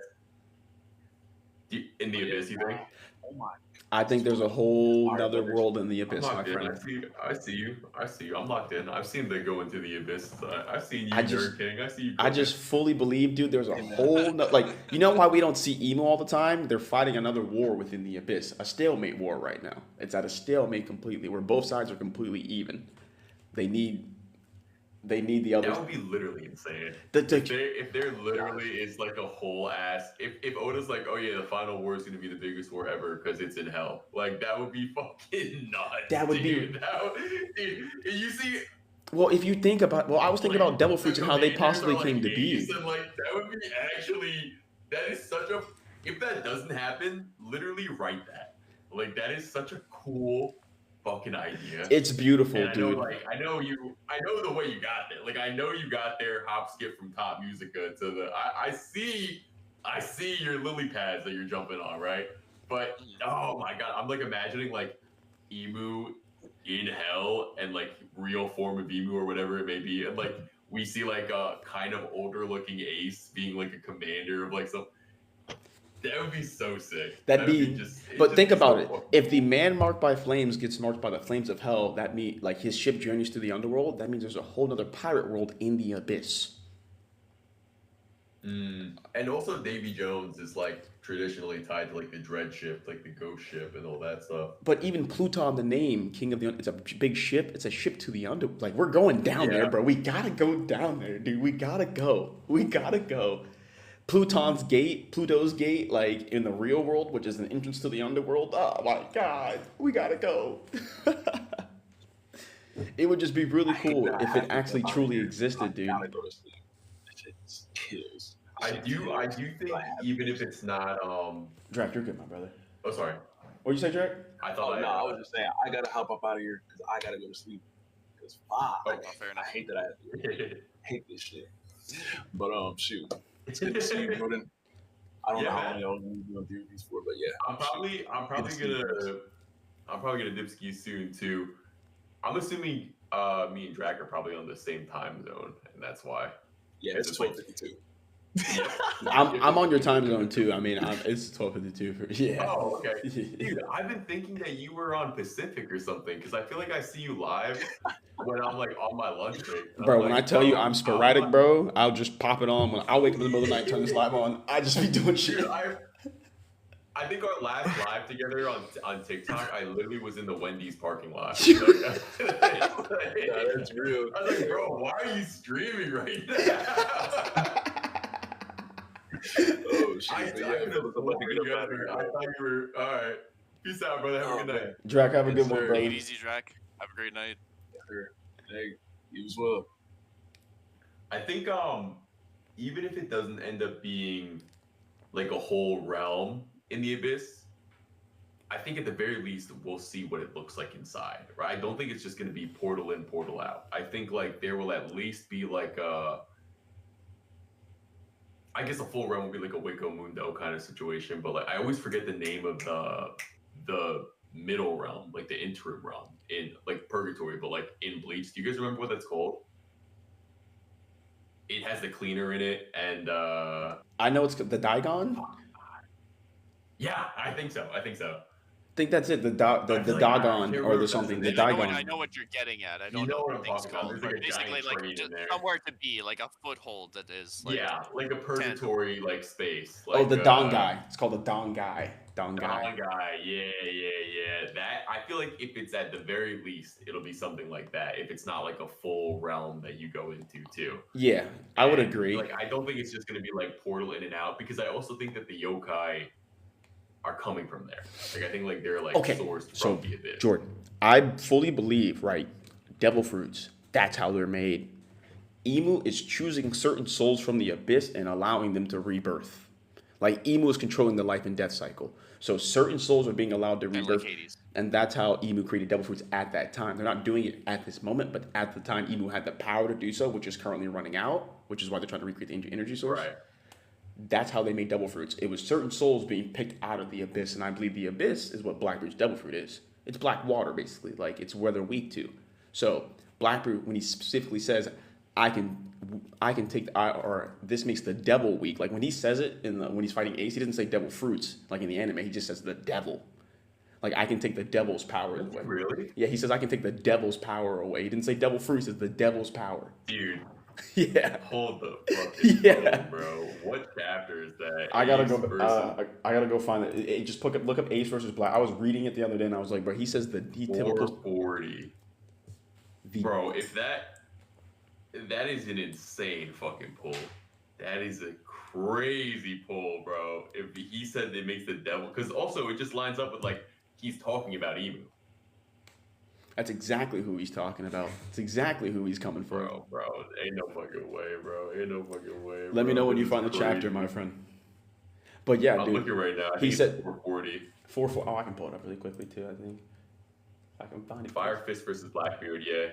in the Abyss, you think? Oh my. I think there's a whole nother world in the Abyss, my friend. I see you. I'm locked in. I've seen them go into the Abyss. I've seen you, Dirt King. I see you. I just fully believe, dude. There's a whole you know why we don't see Emo all the time? They're fighting another war within the Abyss, a stalemate war right now. It's at a stalemate completely, where both sides are completely even. They need the other. That would be literally insane. If there literally is like a whole ass. If Oda's like, oh yeah, the final war is gonna be the biggest war ever because it's in hell. Like that would be fucking nuts. That would dude. be. Dude, you see. Well, if you think about, I was thinking about Devil Fruits and how they possibly came to be. And like that would be actually. That is such a. If that doesn't happen, literally write that. Like that is such a cool fucking idea. It's beautiful, and dude. I know the way you got there. Like I know you got there hop skip from Top Musica to the I see your lily pads that you're jumping on, right? But oh my god, I'm like imagining like Emu in hell and like real form of Emu or whatever it may be, and like we see like a kind of older looking Ace being like a commander of like some. That would be so sick. That'd be. it'd But just think be about so it. fun. If the man marked by flames gets marked by the flames of hell, that means like his ship journeys through the underworld. That means there's a whole other pirate world in the abyss. And also, Davy Jones is like traditionally tied to like the dread ship, like the ghost ship, and all that stuff. But even Pluton, the name King of the, it's a big ship. It's a ship to the under. Like we're going down there, bro. We gotta go down there, dude. We gotta go. We gotta go. Pluto's gate, like in the real world, which is an entrance to the underworld. Oh my god, we gotta go. It would just be really cool if it actually truly existed, dude. Gotta go to sleep. That shit just kills. I do think even if it's not Drac, you're good, my brother. oh sorry. What'd you say, Drac? I Oh thought no, I was just saying I gotta hop up out of here because I gotta go to sleep. Because fair I enough. hate that I hate this shit. But shoot, it's good to see you, Jordan. I don't know how long y'all been doing these for, but yeah. I'm probably gonna dip ski soon too. I'm assuming me and Drac are probably on the same time zone, and that's why. Yeah, it's It's like- 12:52. I'm on your time zone too. I mean, it's 12:52 for yeah. Oh, okay. Dude, I've been thinking that you were on Pacific or something because I feel like I see you live when I'm like on my lunch break. And Bro, I'm when I like, tell you "Oh, I'm sporadic, bro, I'll just pop it on. When I'll wake up in the middle of the night, turn this live on. I just be doing shit. Dude, I think our last live together on TikTok, I literally was in the Wendy's parking lot. Like, Yeah, that's real. I was like, bro, why are you streaming right now? Oh shit! I But couldn't yeah, fellas, I'm about afford to you get up out of ever. here. I thought you were all right. Peace out, brother. Have a good night. Drac, have a Yes, good one, sir. bro. Take it easy, Drac. Have a great night. Sure. Hey, you as well. I think even if it doesn't end up being like a whole realm in the abyss, I think at the very least we'll see what it looks like inside, right? I don't think it's just going to be portal in, portal out. I think like there will at least be like I guess a full realm will be like a Wicco Mundo kind of situation, but like I always forget the name of the middle realm, like the interim realm in like Purgatory, but like in Bleach. Do you guys remember what that's called? It has the cleaner in it, and I know it's the Digon. yeah, I think so. I think that's it. The I feel like I Dogon can't or remember the if something. The that's the name. I Digon. know what you're getting at. I You don't know know what what I'm things talking about. called. There's like But a basically, giant like train in just there. somewhere to be, like a foothold that is like Yeah, like a purgatory like space. Like, Oh, the Don guy. It's called the Don guy. Don guy. Don guy. Yeah. That I feel like if it's at the very least, it'll be something like that. If it's not like a full realm that you go into too. Yeah, I would And, agree. Like I don't think it's just gonna be like portal in and out because I also think that the yokai are coming from there. Like I think like they're like Okay, sourced so from the abyss. Jordan, I fully believe, right? Devil fruits. That's how they're made. Emu is choosing certain souls from the abyss and allowing them to rebirth. Like Emu is controlling the life and death cycle. So certain souls are being allowed to kind of rebirth. like Hades. And that's how Emu created devil fruits at that time. They're not doing it at this moment, but at the time Emu had the power to do so, which is currently running out, which is why they're trying to recreate the energy source. Right. That's how they made devil fruits. It was certain souls being picked out of the abyss, and I believe the abyss is what Blackbeard's devil fruit is. It's black water, basically. Like it's where they're weak to. So Blackbeard, when he specifically says, "I can take," or this makes the devil weak. Like when he says it when he's fighting Ace, he doesn't say devil fruits like in the anime. He just says the devil. Like I can take the devil's power away. Really? Yeah, he says I can take the devil's power away. He didn't say devil fruits. It's the devil's power. Dude, Yeah. hold the fucking Yeah. phone, bro. What chapter is that? I gotta Ace go. versus I gotta go find it. Just look up Ace versus Black. I was reading it the other day, and I was like, bro, he says that he typical. 440. Bro, if that is an insane fucking pull. That is a crazy pull, bro. If he said it makes the devil, because also it just lines up with like he's talking about Emu, That's exactly who he's talking about. It's exactly who he's coming for. bro. Ain't no fucking way, bro. Ain't no fucking way. Let me bro. know when This you is find the crazy. chapter, my friend. But yeah, I'm dude. looking right now. I He think said- it's 440. 4-4. Oh, I can pull it up really quickly too. I think I can find it. Fire Fist versus Blackbeard, yeah.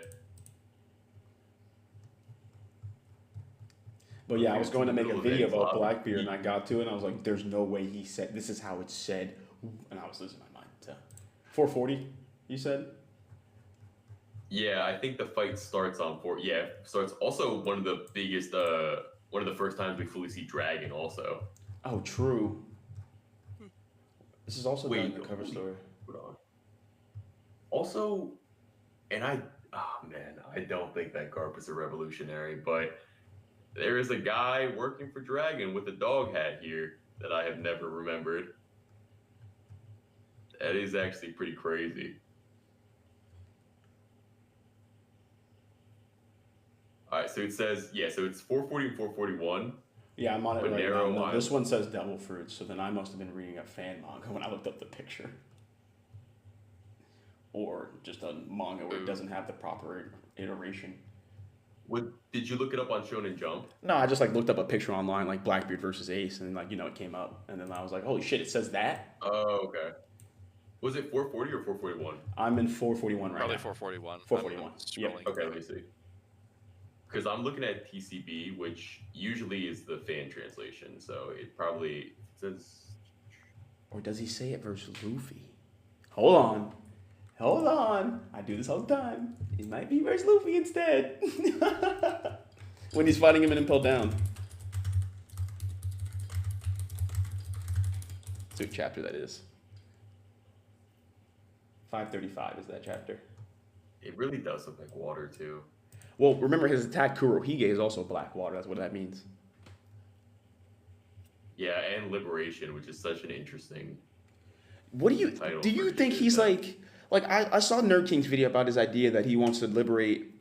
But yeah, I was going to make a video about Lobby. Blackbeard, and I got to it, and I was like, "There's no way he said this is how it's said," and I was losing my mind. So, 440, you said? Yeah, I think the fight starts on four. Yeah, starts also one of the biggest. One of the first times we fully see Dragon. Also, Oh, true. This is also done in wait, the cover holy, story. hold on. Also, and I, oh man, I don't think that Garp is a revolutionary, but there is a guy working for Dragon with a dog hat here that I have never remembered. That is actually pretty crazy. All right, so it says, yeah, so it's 440 and 441. Yeah, I'm on it But right now. narrow No, line. this one says Devil Fruits, so then I must have been reading a fan manga when I looked up the picture. Or just a manga where it doesn't have the proper iteration. Did you look it up on Shonen Jump? No, I just like looked up a picture online, like Blackbeard versus Ace, and like it came up, and then I was like, holy shit, it says that. Oh, okay. Was it 440 or 441? I'm in 441 right Probably now. 441. 441. Yep. Scrolling. Okay, let me see. Because I'm looking at TCB, which usually is the fan translation, so it probably says. Or does he say it versus Luffy? Hold on. Hold on. I do this all the time. It might be versus Luffy instead. When he's fighting him in Impel Down. Let's see what chapter that is. 535 is that chapter. It really does look like water too. Well, remember his attack Kurohige is also black water. That's what that means. Yeah, and Liberation, which is such an interesting. What do you title do? You for think shit he's that- like I saw Nerd King's video about his idea that he wants to liberate.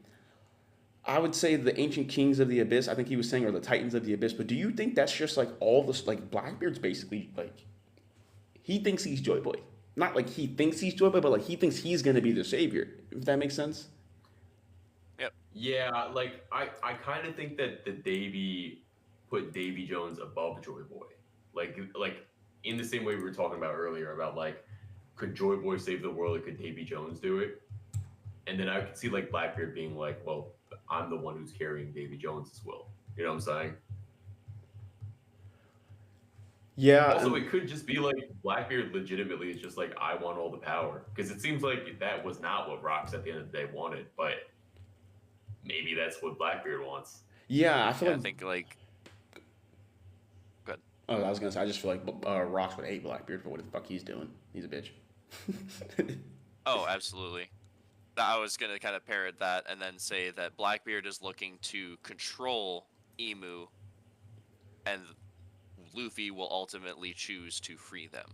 I would say the ancient kings of the abyss. I think he was saying, or the titans of the abyss. But do you think that's just like all this? Like Blackbeard's basically like he thinks he's Joyboy. Not like he thinks he's Joyboy, but like he thinks he's gonna be the savior. If that makes sense. Yeah, like I kind of think that the Davy put Davy Jones above Joyboy. Like in the same way we were talking about earlier about like could Joyboy save the world or could Davy Jones do it? And then I could see like Blackbeard being like, well, I'm the one who's carrying Davy Jones' will. You know what I'm saying? Yeah. Also, it could just be like Blackbeard legitimately is just like, I want all the power. Because it seems like that was not what Rocks at the end of the day wanted, but maybe that's what Blackbeard wants. Yeah, I feel Yeah, I like. think like. Good. Oh, I was gonna say I just feel like Rocks would hate Blackbeard for what the fuck he's doing. He's a bitch. Oh, absolutely. I was gonna kind of parrot that and then say that Blackbeard is looking to control Emu, and Luffy will ultimately choose to free them.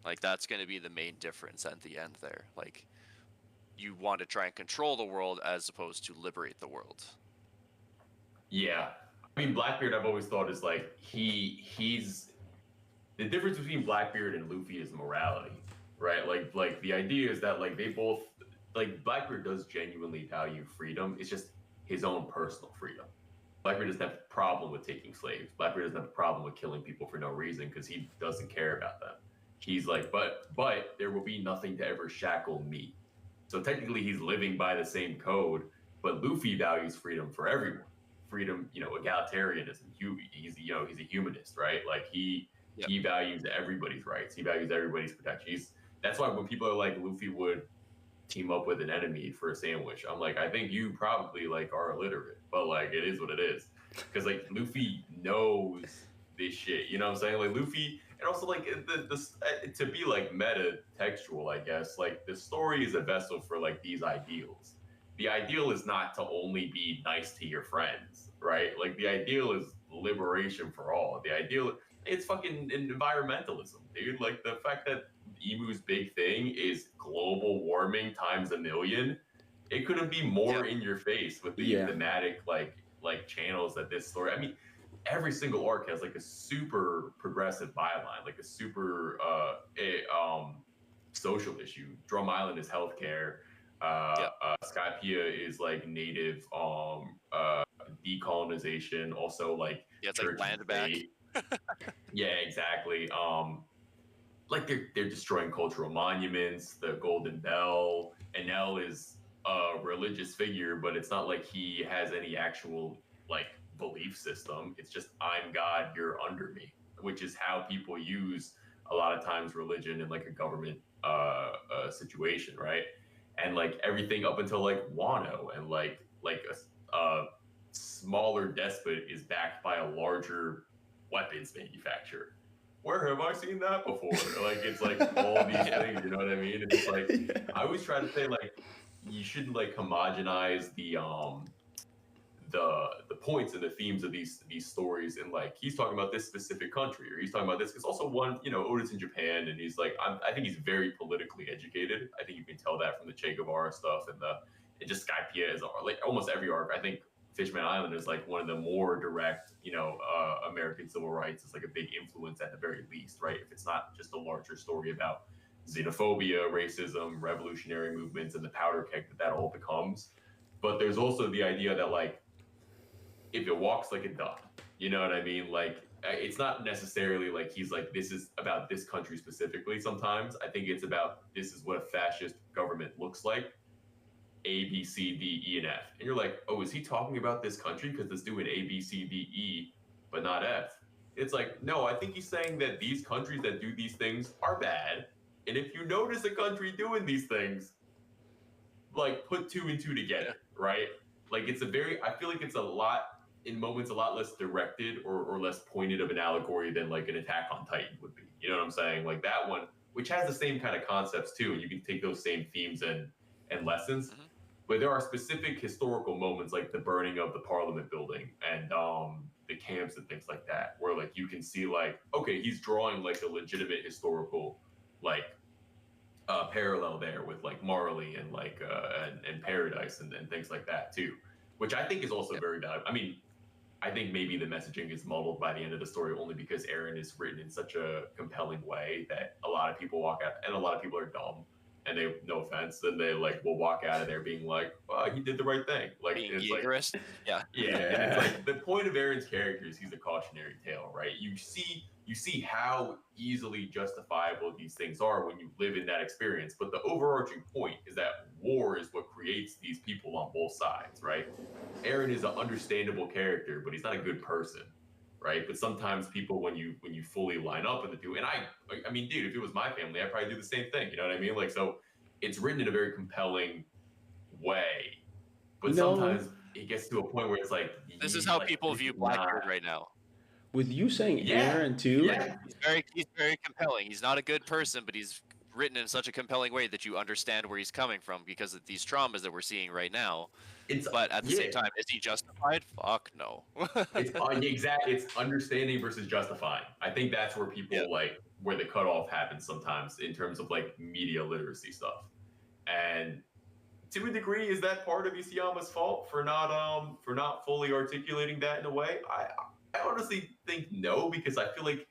Like that's gonna be the main difference at the end there. Like you want to try and control the world as opposed to liberate the world. Yeah. I mean, Blackbeard, I've always thought is like he's the difference between Blackbeard and Luffy is morality, right? Like the idea is that like they both like Blackbeard does genuinely value freedom. It's just his own personal freedom. Blackbeard doesn't have a problem with taking slaves. Blackbeard doesn't have a problem with killing people for no reason because he doesn't care about them. He's like, but there will be nothing to ever shackle me. So technically, he's living by the same code. But Luffy values freedom for everyone. Freedom, egalitarianism. He's a humanist, right? Like he values everybody's rights. He values everybody's protection. That's why when people are like Luffy would team up with an enemy for a sandwich, I'm like, I think you probably like are illiterate, but like it is what it is. Because like Luffy knows this shit, you know what I'm saying? Like Luffy, and also like to be like meta textual, I guess. Like the story is a vessel for like these ideals. The ideal is not to only be nice to your friends, right? Like the ideal is liberation for all. The ideal, it's fucking environmentalism, dude. Like the fact that Emu's big thing is global warming times a million. It couldn't be more in your face with the thematic like channels that this story. I mean, every single arc has like a super progressive byline, like a super social issue. Drum Island is healthcare. Skypiea is like native decolonization. Also like it's like land back. Yeah, exactly. Like they're destroying cultural monuments. The Golden Bell. Enel is a religious figure, but it's not like he has any actual like belief system. It's just I'm God, you're under me, which is how people use a lot of times religion in like a government situation, right? and like everything up until like Wano, and like a smaller despot is backed by a larger weapons manufacturer. Where have I seen that before? Like it's like all these things, you know what I mean? It's just like I always try to say like you shouldn't like homogenize the points and the themes of these stories, and like he's talking about this specific country or he's talking about this because also one, you know, Oda's in Japan and he's like I think he's very politically educated. I think you can tell that from the Che Guevara stuff and just Skypiea is like almost every arc. I think Fishman Island is like one of the more direct, you know, American civil rights. It's like a big influence at the very least, right? If it's not just a larger story about xenophobia, racism, revolutionary movements, and the powder keg that all becomes. But there's also the idea that like if it walks like a duck, you know what I mean? Like it's not necessarily like he's like this is about this country specifically. Sometimes I think it's about this is what a fascist government looks like. A, B, C, D, E, and F. And you're like, oh, is he talking about this country because it's doing A, B, C, D, E, but not F? It's like, no, I think he's saying that these countries that do these things are bad. And if you notice a country doing these things, like put two and two together, right? Like it's a very, I feel like it's a lot, in moments, a lot less directed or less pointed of an allegory than like an Attack on Titan would be. You know what I'm saying? Like that one, which has the same kind of concepts too, and you can take those same themes and lessons. Mm-hmm. But there are specific historical moments like the burning of the Parliament building and the camps and things like that, where like you can see like, okay, he's drawing like a legitimate historical like parallel there with like Marley and like and Paradise and things like that too, which I think is also very valuable. I mean, I think maybe the messaging is muddled by the end of the story only because Eren is written in such a compelling way that a lot of people walk out, and a lot of people are dumb. And they, no offense, then they like will walk out of there being like, "Oh, he did the right thing." Like being it's Jaegerist. like, yeah. And it's like the point of Eren's character is he's a cautionary tale, right? You see how easily justifiable these things are when you live in that experience. But the overarching point is that war is what creates these people on both sides, right? Eren is an understandable character, but he's not a good person. Right, but sometimes people, when you fully line up in the two, and I mean, dude, if it was my family, I'd probably do the same thing. You know what I mean? Like, so it's written in a very compelling way, but sometimes it gets to a point where it's like this is how people view Blackbeard right now. With you saying Eren too, he's very compelling. He's not a good person, but he's written in such a compelling way that you understand where he's coming from because of these traumas that we're seeing right now. But at the same time, is he justified? Fuck no. Exactly. It's understanding versus justifying. I think that's where people like where the cutoff happens sometimes in terms of like media literacy stuff. And to a degree, is that part of Isayama's fault for not fully articulating that in a way? I honestly think no, because I feel like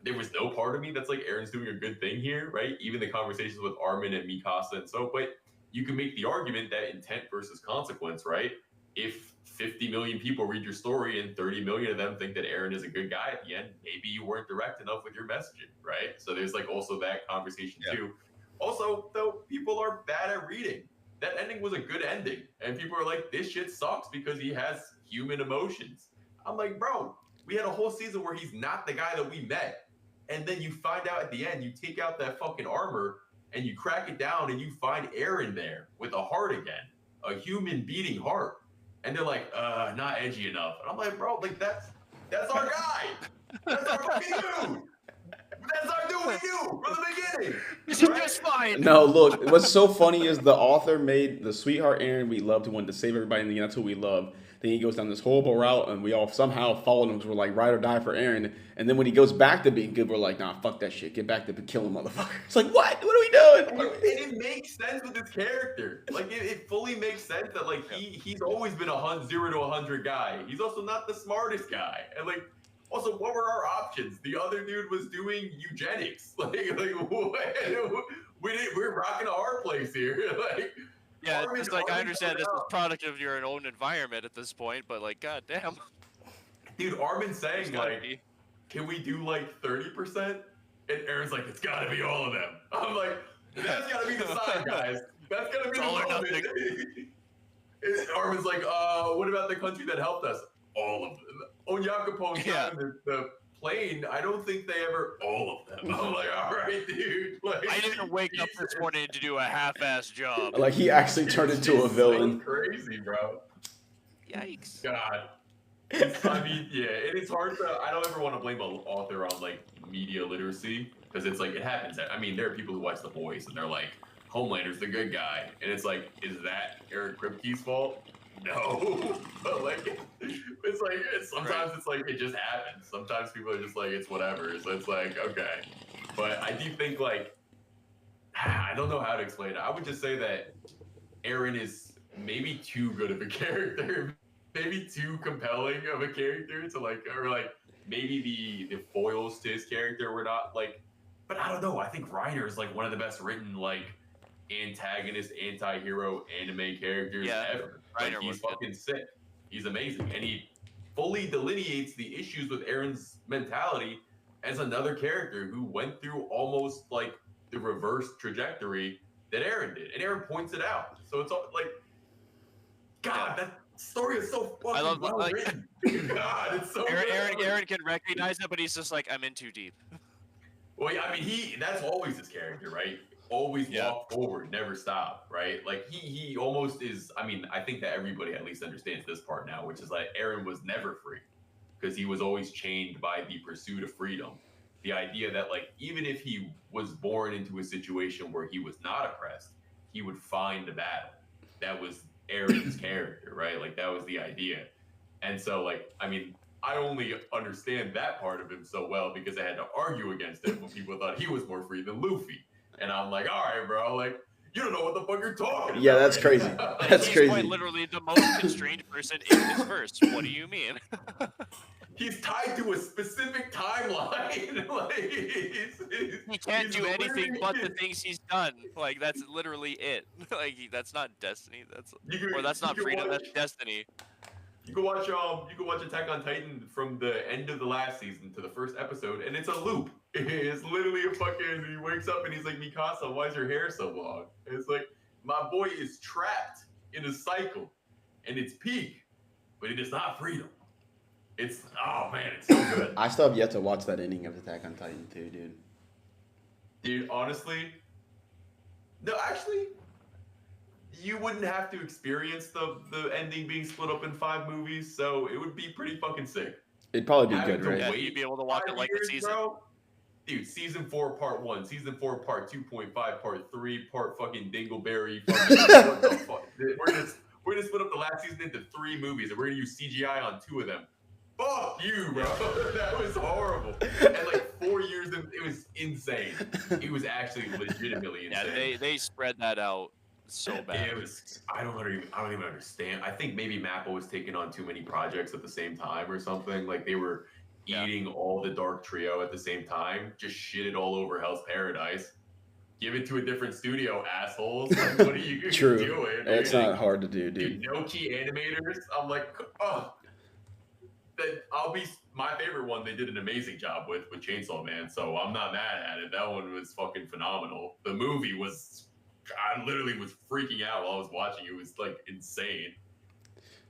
there was no part of me that's like Eren's doing a good thing here, right? Even the conversations with Armin and Mikasa and so, but you can make the argument that intent versus consequence, right? If 50 million people read your story and 30 million of them think that Eren is a good guy at the end, maybe you weren't direct enough with your messaging, right? So there's like also that conversation too. Also, though, people are bad at reading. That ending was a good ending. And people are like, this shit sucks because he has human emotions. I'm like, bro, we had a whole season where he's not the guy that we met. And then you find out at the end, you take out that fucking armor and you crack it down and you find Eren there with a heart again, a human beating heart. And they're like, not edgy enough. And I'm like, bro, like that's our guy. That's our fucking dude. That's our dude with you from the beginning. This is just fine. No, look, what's so funny is the author made the sweetheart Eren we loved, who wanted to save everybody in the end. That's who we love. Then he goes down this horrible route, and we all somehow followed him because we're like, ride or die for Eren. And then when he goes back to being good, we're like, nah, fuck that shit. Get back to killing motherfucker. It's like, what? What are we doing? And it makes sense with his character. Like, it fully makes sense that, like, he's always been a 0 to 100 guy. He's also not the smartest guy. And, like, also, what were our options? The other dude was doing eugenics. Like we're rocking a hard place here. Like, yeah, it's like I understand this is product of your own environment at this point, but like, goddamn. Dude, Armin's saying like, can we do like 30%? And Eren's like, it's got to be all of them. I'm like, that's got to be the sign, guys. That's got to be the moment. Armin's like, what about the country that helped us? All of them. Onyakupo's the explain, I don't think they ever all of them. I'm like, all right, dude. Like, I didn't wake up this Jesus. morning to do a half-ass job. Like he actually turned It's into a just villain. So crazy, bro. Yikes. God. I mean, yeah, it is hard to. I don't ever want to blame an author on like media literacy because it's like it happens. I mean, there are people who watch The Boys and they're like, Homelander's the good guy, and it's like, is that Eric Kripke's fault? No, but like, it's like sometimes it's like it just happens. Sometimes people are just like it's whatever. So it's like okay, but I do think like I don't know how to explain it. I would just say that Aaron is maybe too good of a character, maybe too compelling of a character to like, or like maybe the foils to his character were not like. But I don't know. I think Reiner is like one of the best written like antagonist, anti-hero anime characters ever. Like Reiner he's was good. fucking sick. He's amazing, and he fully delineates the issues with Aaron's mentality as another character who went through almost like the reverse trajectory that Aaron did, and Aaron points it out. So it's all like, God, that story is so fucking love, well like- written. God, it's so Aaron, good. Aaron can recognize it, but he's just like, I'm in too deep. Well, yeah, I mean, that's always his character, right? Always walk forward, never stop, right? Like he almost is. I mean, I think that everybody at least understands this part now, which is like Aaron was never free because he was always chained by the pursuit of freedom. The idea that like even if he was born into a situation where he was not oppressed, he would find a battle. That was Aaron's character, right? Like that was the idea. And so like, I mean, I only understand that part of him so well because I had to argue against it when people thought he was more free than Luffy. And I'm like, all right, bro, like, you don't know what the fuck you're talking about. Yeah, that's right crazy. now. That's He's crazy. quite literally the most constrained person in this verse. What do you mean? He's tied to a specific timeline. Like, He can't do anything but the things he's done. Like that's literally it. Like that's not destiny. That's not freedom. That's destiny. You can watch Attack on Titan from the end of the last season to the first episode, and it's a loop. It's literally a fucking. He wakes up and he's like, Mikasa, why is your hair so long? And it's like, my boy is trapped in a cycle, and it's peak, but it is not freedom. It's oh man, it's so good. I still have yet to watch that ending of Attack on Titan too, dude. Dude, honestly, no, actually, you wouldn't have to experience the ending being split up in 5 movies, so it would be pretty fucking sick. It'd probably be Having good, to right? Yeah, wait you'd be able to watch it 5 like the years, season. bro. Dude, season 4, part 1, season 4, part 2.5, part 3, part fucking Dingleberry. Fucking, what the fuck? We're gonna split up the last season into 3 movies, and we're gonna use CGI on 2 of them. Fuck you, bro. That was horrible. And like 4 years, it was insane. It was actually legitimately insane. Yeah, they spread that out so bad. It was. I don't even understand. I think maybe Mappa was taking on too many projects at the same time or something. Like they were eating all the Dark Trio at the same time. Just shit it all over Hell's Paradise. Give it to a different studio, assholes. Like, what are you True. doing? It's dude? not hard to do, Dude, dude. no key animators. I'm like, oh. I'll be my favorite one. They did an amazing job with Chainsaw Man, so I'm not mad at it. That one was fucking phenomenal. The movie was, I literally was freaking out while I was watching. It was like insane.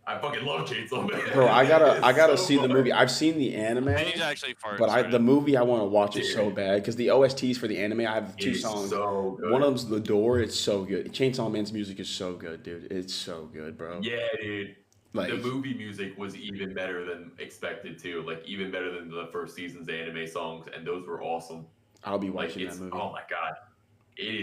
I fucking love Chainsaw Man. Bro, I gotta so see the fun. movie. I've seen the anime, And he's actually far. but the movie I want to watch is so Dude. bad because the OSTs for the anime, I have 2 It is songs. so good. One of them's The Door. It's so good. Chainsaw Man's music is so good, dude. It's so good, bro. Yeah, dude. Like, The movie music was even better than expected too. Like even better than the first season's anime songs, and those were awesome. I'll be Like watching it's that movie. oh my god, it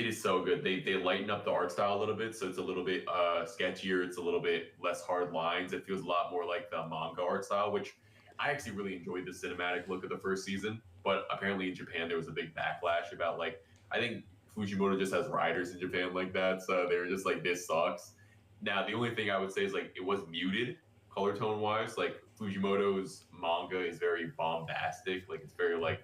is so good. They lighten up the art style a little bit, so it's a little bit sketchier. It's a little bit less hard lines. It feels a lot more like the manga art style, which I actually really enjoyed the cinematic look of the first season. But apparently in Japan there was a big backlash about like I think Fujimoto just has writers in Japan like that, so they were just like this sucks. Now, the only thing I would say is like it was muted color tone wise. Like Fujimoto's manga is very bombastic. Like it's very like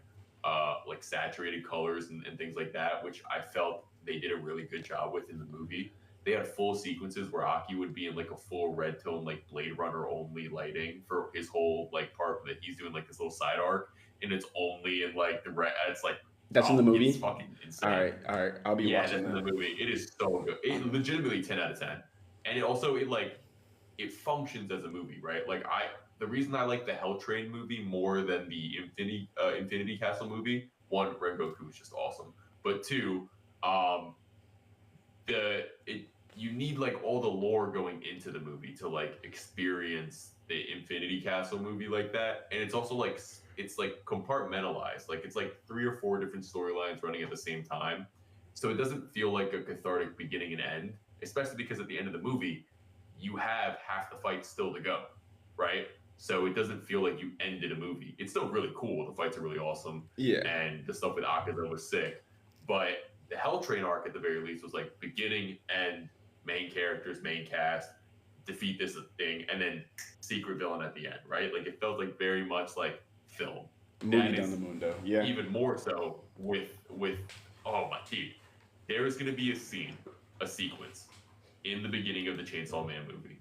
saturated colors and things like that, which I felt they did a really good job with in the movie. They had full sequences where Aki would be in like a full red tone, like Blade Runner only lighting for his whole like part that he's doing like this little side arc, and it's only in like the red. It's like That's in the movie? It's fucking insane. All right. I'll be Yeah, watching that's that. in the movie. It is so good. It legitimately 10 out of 10. And it also it functions as a movie, right? Like the reason I like the Hell Train movie more than the Infinity Castle movie, one, Rengoku is just awesome, but two, um, you need like all the lore going into the movie to like experience the Infinity Castle movie like that, and it's also like it's like compartmentalized, like it's like 3 or 4 different storylines running at the same time, so it doesn't feel like a cathartic beginning and end, especially because at the end of the movie you have half the fight still to go, right? So it doesn't feel like you ended a movie. It's still really cool. The fights are really awesome. Yeah. And the stuff with Akaza was sick. But the Hell Train arc at the very least was like beginning, end, main characters, main cast, defeat this thing, and then secret villain at the end, right? Like it felt like very much like film. Movie down the mundo. Yeah. Even more so with oh my dude. There is gonna be a sequence in the beginning of the Chainsaw Man movie.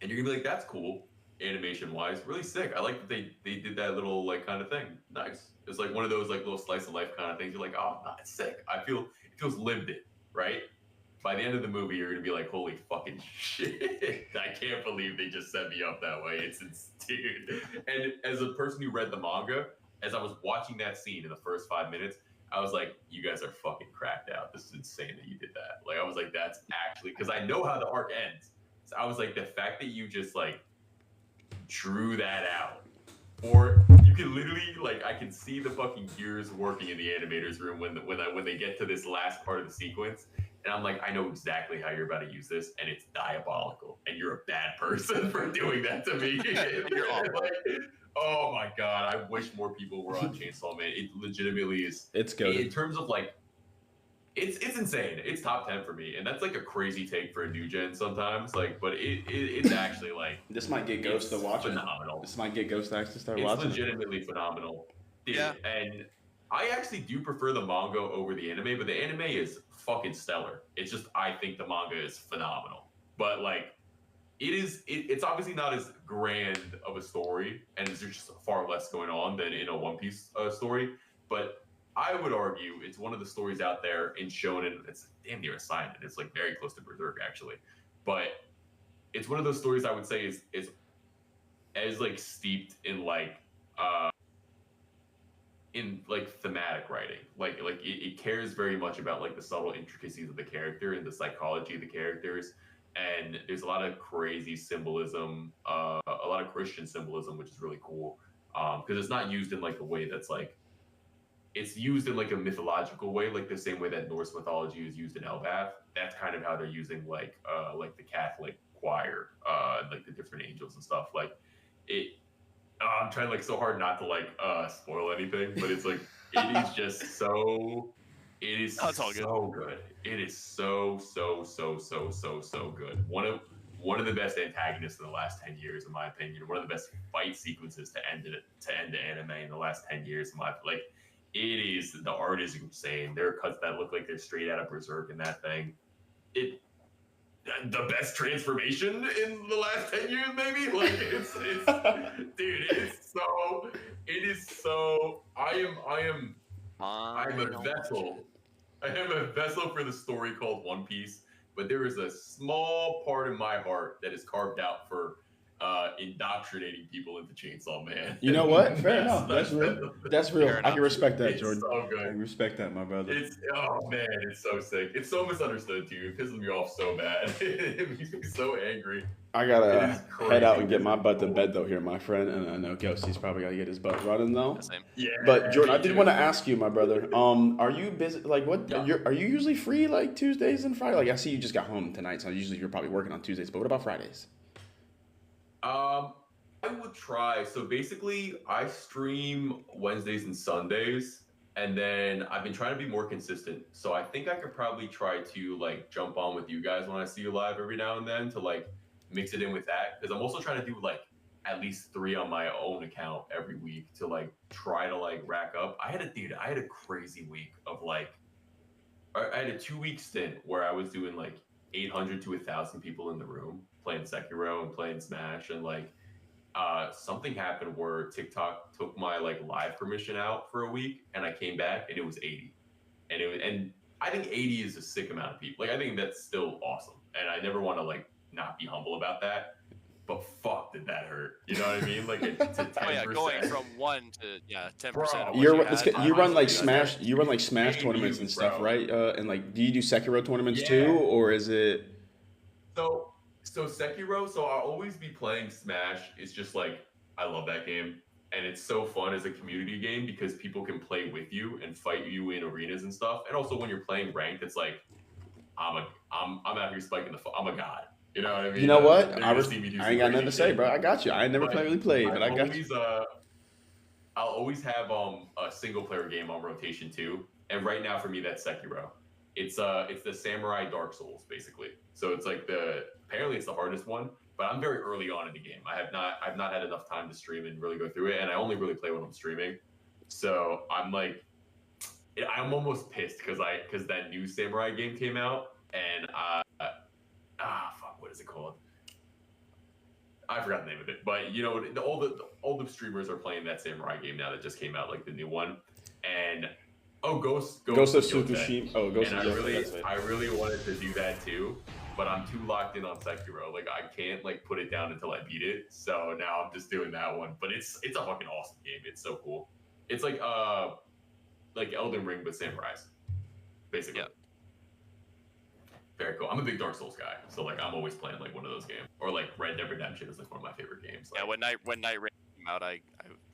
And you're gonna be like, that's cool, animation wise, really sick. I like that they did that little like kind of thing. Nice. It's like one of those like little slice of life kind of things. You're like, oh, no, it's sick. It feels lived it, right? By the end of the movie, you're gonna be like, holy fucking shit. I can't believe they just set me up that way. It's dude. And as a person who read the manga, as I was watching that scene in the first 5 minutes, I was like, you guys are fucking cracked out. This is insane that you did that. Like, I was like, that's actually, because I know how the arc ends. So I was like, the fact that you just like drew that out, or you can literally like, I can see the fucking gears working in the animators room when they get to this last part of the sequence, and I'm like, I know exactly how you're about to use this, and it's diabolical, and you're a bad person for doing that to me. You're awful. Oh my god, I wish more people were on Chainsaw Man. It legitimately is. It's good. In terms of like, it's insane. It's top 10 for me, and that's like a crazy take for a new gen sometimes. Like, but it's actually like This might get Ghost to watch it. phenomenal. This might get Ghost to actually start It's watching. legitimately phenomenal. Dude, Yeah. And I actually do prefer the manga over the anime, but the anime is fucking stellar. It's just I think the manga is phenomenal. But like it's obviously not as grand of a story, and there's just far less going on than in a One Piece story. But I would argue it's one of the stories out there in shonen. It's damn near a silent. It's like very close to Berserk actually, but it's one of those stories I would say is as like steeped in like thematic writing. Like it cares very much about like the subtle intricacies of the character and the psychology of the characters. And there's a lot of crazy symbolism, a lot of Christian symbolism, which is really cool. Because it's not used in like a way that's like, it's used in like a mythological way, like the same way that Norse mythology is used in Elbath. That's kind of how they're using like the Catholic choir, and like the different angels and stuff. Like it, I'm trying like so hard not to like spoil anything, but it's like it is just so. It is That's all good. so good. It is so good. One of the best antagonists in the last 10 years, in my opinion. One of the best fight sequences to end the anime in the last 10 years. Like, it is, the art is insane. There are cuts that look like they're straight out of Berserk in that thing. The best transformation in the last 10 years, maybe. Like it's dude. It is so. I'm a vessel. I am a vessel for the story called One Piece, but there is a small part in my heart that is carved out for indoctrinating people into Chainsaw Man. You know what? Fair enough. That's real. That's real. Fair I can respect that, It's Jordan. so I good. can respect that, my brother. Oh man, it's so sick. It's so misunderstood too. It pisses me off so bad. It makes me so angry. I It gotta is head out crazy. and get my butt to bed though here, my friend. And I know Ghosty's probably gotta get his butt running though. Same. Yeah. But Jordan, I me did too. want to ask you, my brother. Are you busy? Like, what? Yeah. Are you usually free like Tuesdays and Fridays? Like, I see you just got home tonight, so usually you're probably working on Tuesdays. But what about Fridays? I would try. So basically, I stream Wednesdays and Sundays, and then I've been trying to be more consistent. So I think I could probably try to like jump on with you guys when I see you live every now and then to like mix it in with that. Because I'm also trying to do like at least 3 on my own account every week to like try to like rack up. I had a crazy week of like, I had a 2-week stint where I was doing like 800 to 1,000 people in the room playing Sekiro and playing Smash, and like something happened where TikTok took my like live permission out for a week, and I came back and it was 80, and I think 80 is a sick amount of people. Like I think that's still awesome, and I never want to like not be humble about that. but fuck, did that hurt? You know what I mean? Like it's a 10%. Oh yeah, going from 1 to 10% Bro, of what You run like Smash. Smash. You run like Smash Hey, tournaments you, and stuff, bro. right? And like, do you do Sekiro tournaments Yeah. too, or is it? So Sekiro. So I'll always be playing Smash. It's just like I love that game, and it's so fun as a community game because people can play with you and fight you in arenas and stuff. And also when you're playing ranked, it's like I'm out here spiking I'm a god. You know what I mean? You know what? They're I gonna see me do ain't some got nothing to crazy say, shit. bro. I got you. I ain't never But really played, but I got you. I'll always have a single player game on rotation too. And right now for me that's Sekiro. It's the Samurai Dark Souls basically. So it's like apparently it's the hardest one, but I'm very early on in the game. I've not had enough time to stream and really go through it, and I only really play when I'm streaming. So I'm like I'm almost pissed because that new Samurai game came out and fuck, what is it called? I forgot the name of it, but you know, all the streamers are playing that Samurai game now that just came out, like the new one, and Ghost of Tsushima. Oh, Ghost of Tsushima. I really wanted to do that too, but I'm too locked in on Sekiro. Like I can't like put it down until I beat it. So now I'm just doing that one. But it's a fucking awesome game. It's so cool. It's like Elden Ring but samurais, basically. Yeah. Very cool. I'm a big Dark Souls guy, so like I'm always playing like one of those games, or like Red Dead Redemption is like one of my favorite games. Like, Yeah, when Night Rain came out, I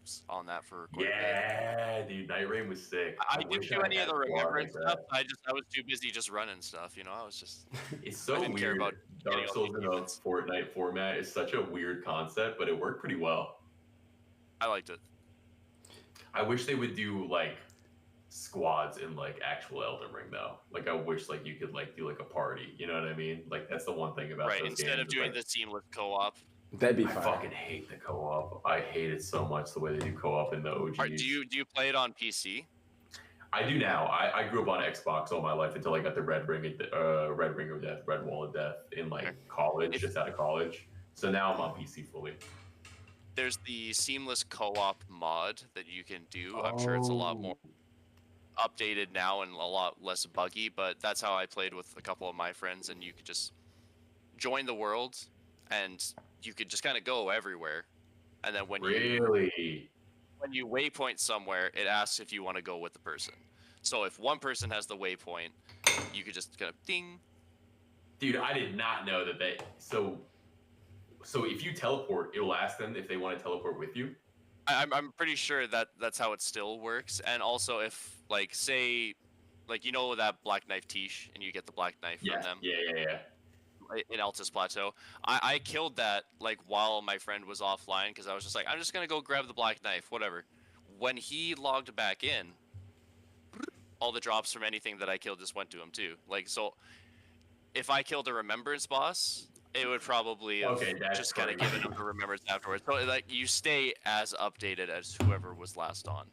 was on that for quite a bit. yeah, dude, Night Rain was sick. I didn't do any of the remembrance stuff. I was too busy just running stuff. You know, I was just. It's so didn't weird. care about Dark Souls in a Fortnite format is such a weird concept, but it worked pretty well. I liked it. I wish they would do like squads in like actual Elden Ring though. Like I wish like you could like do like a party. You know what I mean? Like that's the one thing about Right, those instead games, of doing like, the seamless co-op. That'd be I fine. fucking hate the co-op. I hate it so much the way they do co-op in the OGs. Right, do you play it on PC? I do now. I grew up on Xbox all my life until I got the Red Ring of Death, Red Wall of Death in like college, just out of college. So now I'm on PC fully. There's the seamless co-op mod that you can do. I'm sure it's a lot more updated now and a lot less buggy, but that's how I played with a couple of my friends, and you could just join the world and you could just kind of go everywhere. And then when you waypoint somewhere, it asks if you want to go with the person. So if one person has the waypoint, you could just kind of ding. Dude, I did not know that so if you teleport, it'll ask them if they want to teleport with you. I'm pretty sure that's how it still works. And also if like say like you know that Black Knife Tiche and you get the Black Knife from them. Yeah. In Altus Plateau, I killed that like while my friend was offline because I was just like I'm just gonna go grab the Black Knife, whatever. When he logged back in, all the drops from anything that I killed just went to him too. Like so, if I killed a remembrance boss, it would probably have just kind of given him the remembrance afterwards. So like you stay as updated as whoever was last on.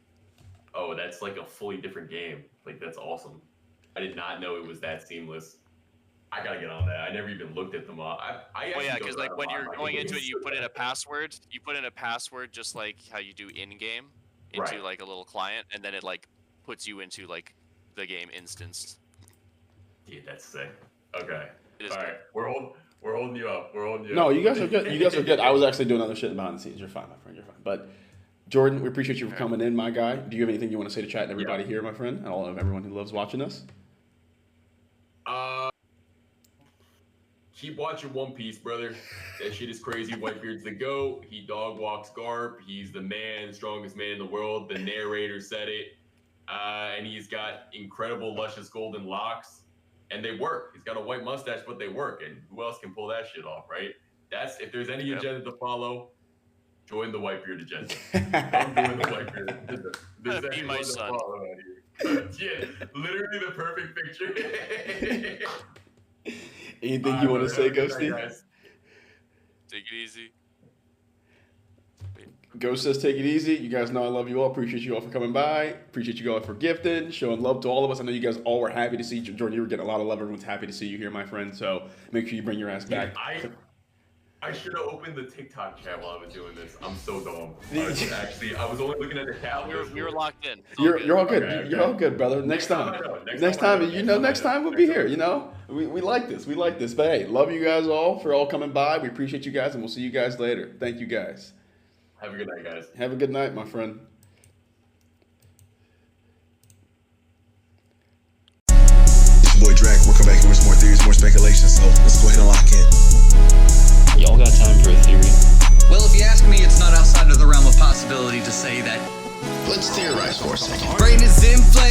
Oh, that's like a fully different game. Like that's awesome. I did not know it was that seamless. I gotta get on that. I never even looked at them all. Oh yeah, because like when you're going into it, you put in a password. You put in a password just like how you do in game into like a little client, and then it like puts you into like the game instanced. Dude, that's sick. Okay. All right, we're holding you up. No, you guys are good. You guys are good. I was actually doing other shit behind the scenes. You're fine, my friend. You're fine. But Jordan, we appreciate you for coming in, my guy. Do you have anything you want to say to chat and everybody here, my friend, and all of everyone who loves watching us? Keep watching One Piece, brother. That shit is crazy. Whitebeard's the GOAT. He dog walks Garp. He's the strongest man in the world. The narrator said it. And he's got incredible, luscious golden locks. And they work. He's got a white mustache, but they work. And who else can pull that shit off, right? If there's any agenda to follow, join the Whitebeard agenda. I'm doing the Whitebeard agenda. There's Be my son. Yeah, literally the perfect picture. Anything you want to say, Ghosty? Take it easy. Ghost says, take it easy. You guys know I love you all. Appreciate you all for coming by. Appreciate you all for gifting, showing love to all of us. I know you guys all were happy to see you. Jordan, you were getting a lot of love. Everyone's happy to see you here, my friend. So make sure you bring your ass back. I should have opened the TikTok chat while I was doing this. I'm so dumb. I was only looking at the calendar. We were locked in. You're all good. Okay. You're all good, brother. Next time we'll be here, you know? We like this. We like this. But hey, love you guys all for all coming by. We appreciate you guys, and we'll see you guys later. Thank you guys. Have a good night, guys. Have a good night, my friend. It's your boy Drac. We'll come back here with some more theories, more speculation. So let's go ahead and lock in. Y'all got time for a theory? Well, if you ask me, it's not outside of the realm of possibility to say that Let's theorize for a second. brain is inflamed.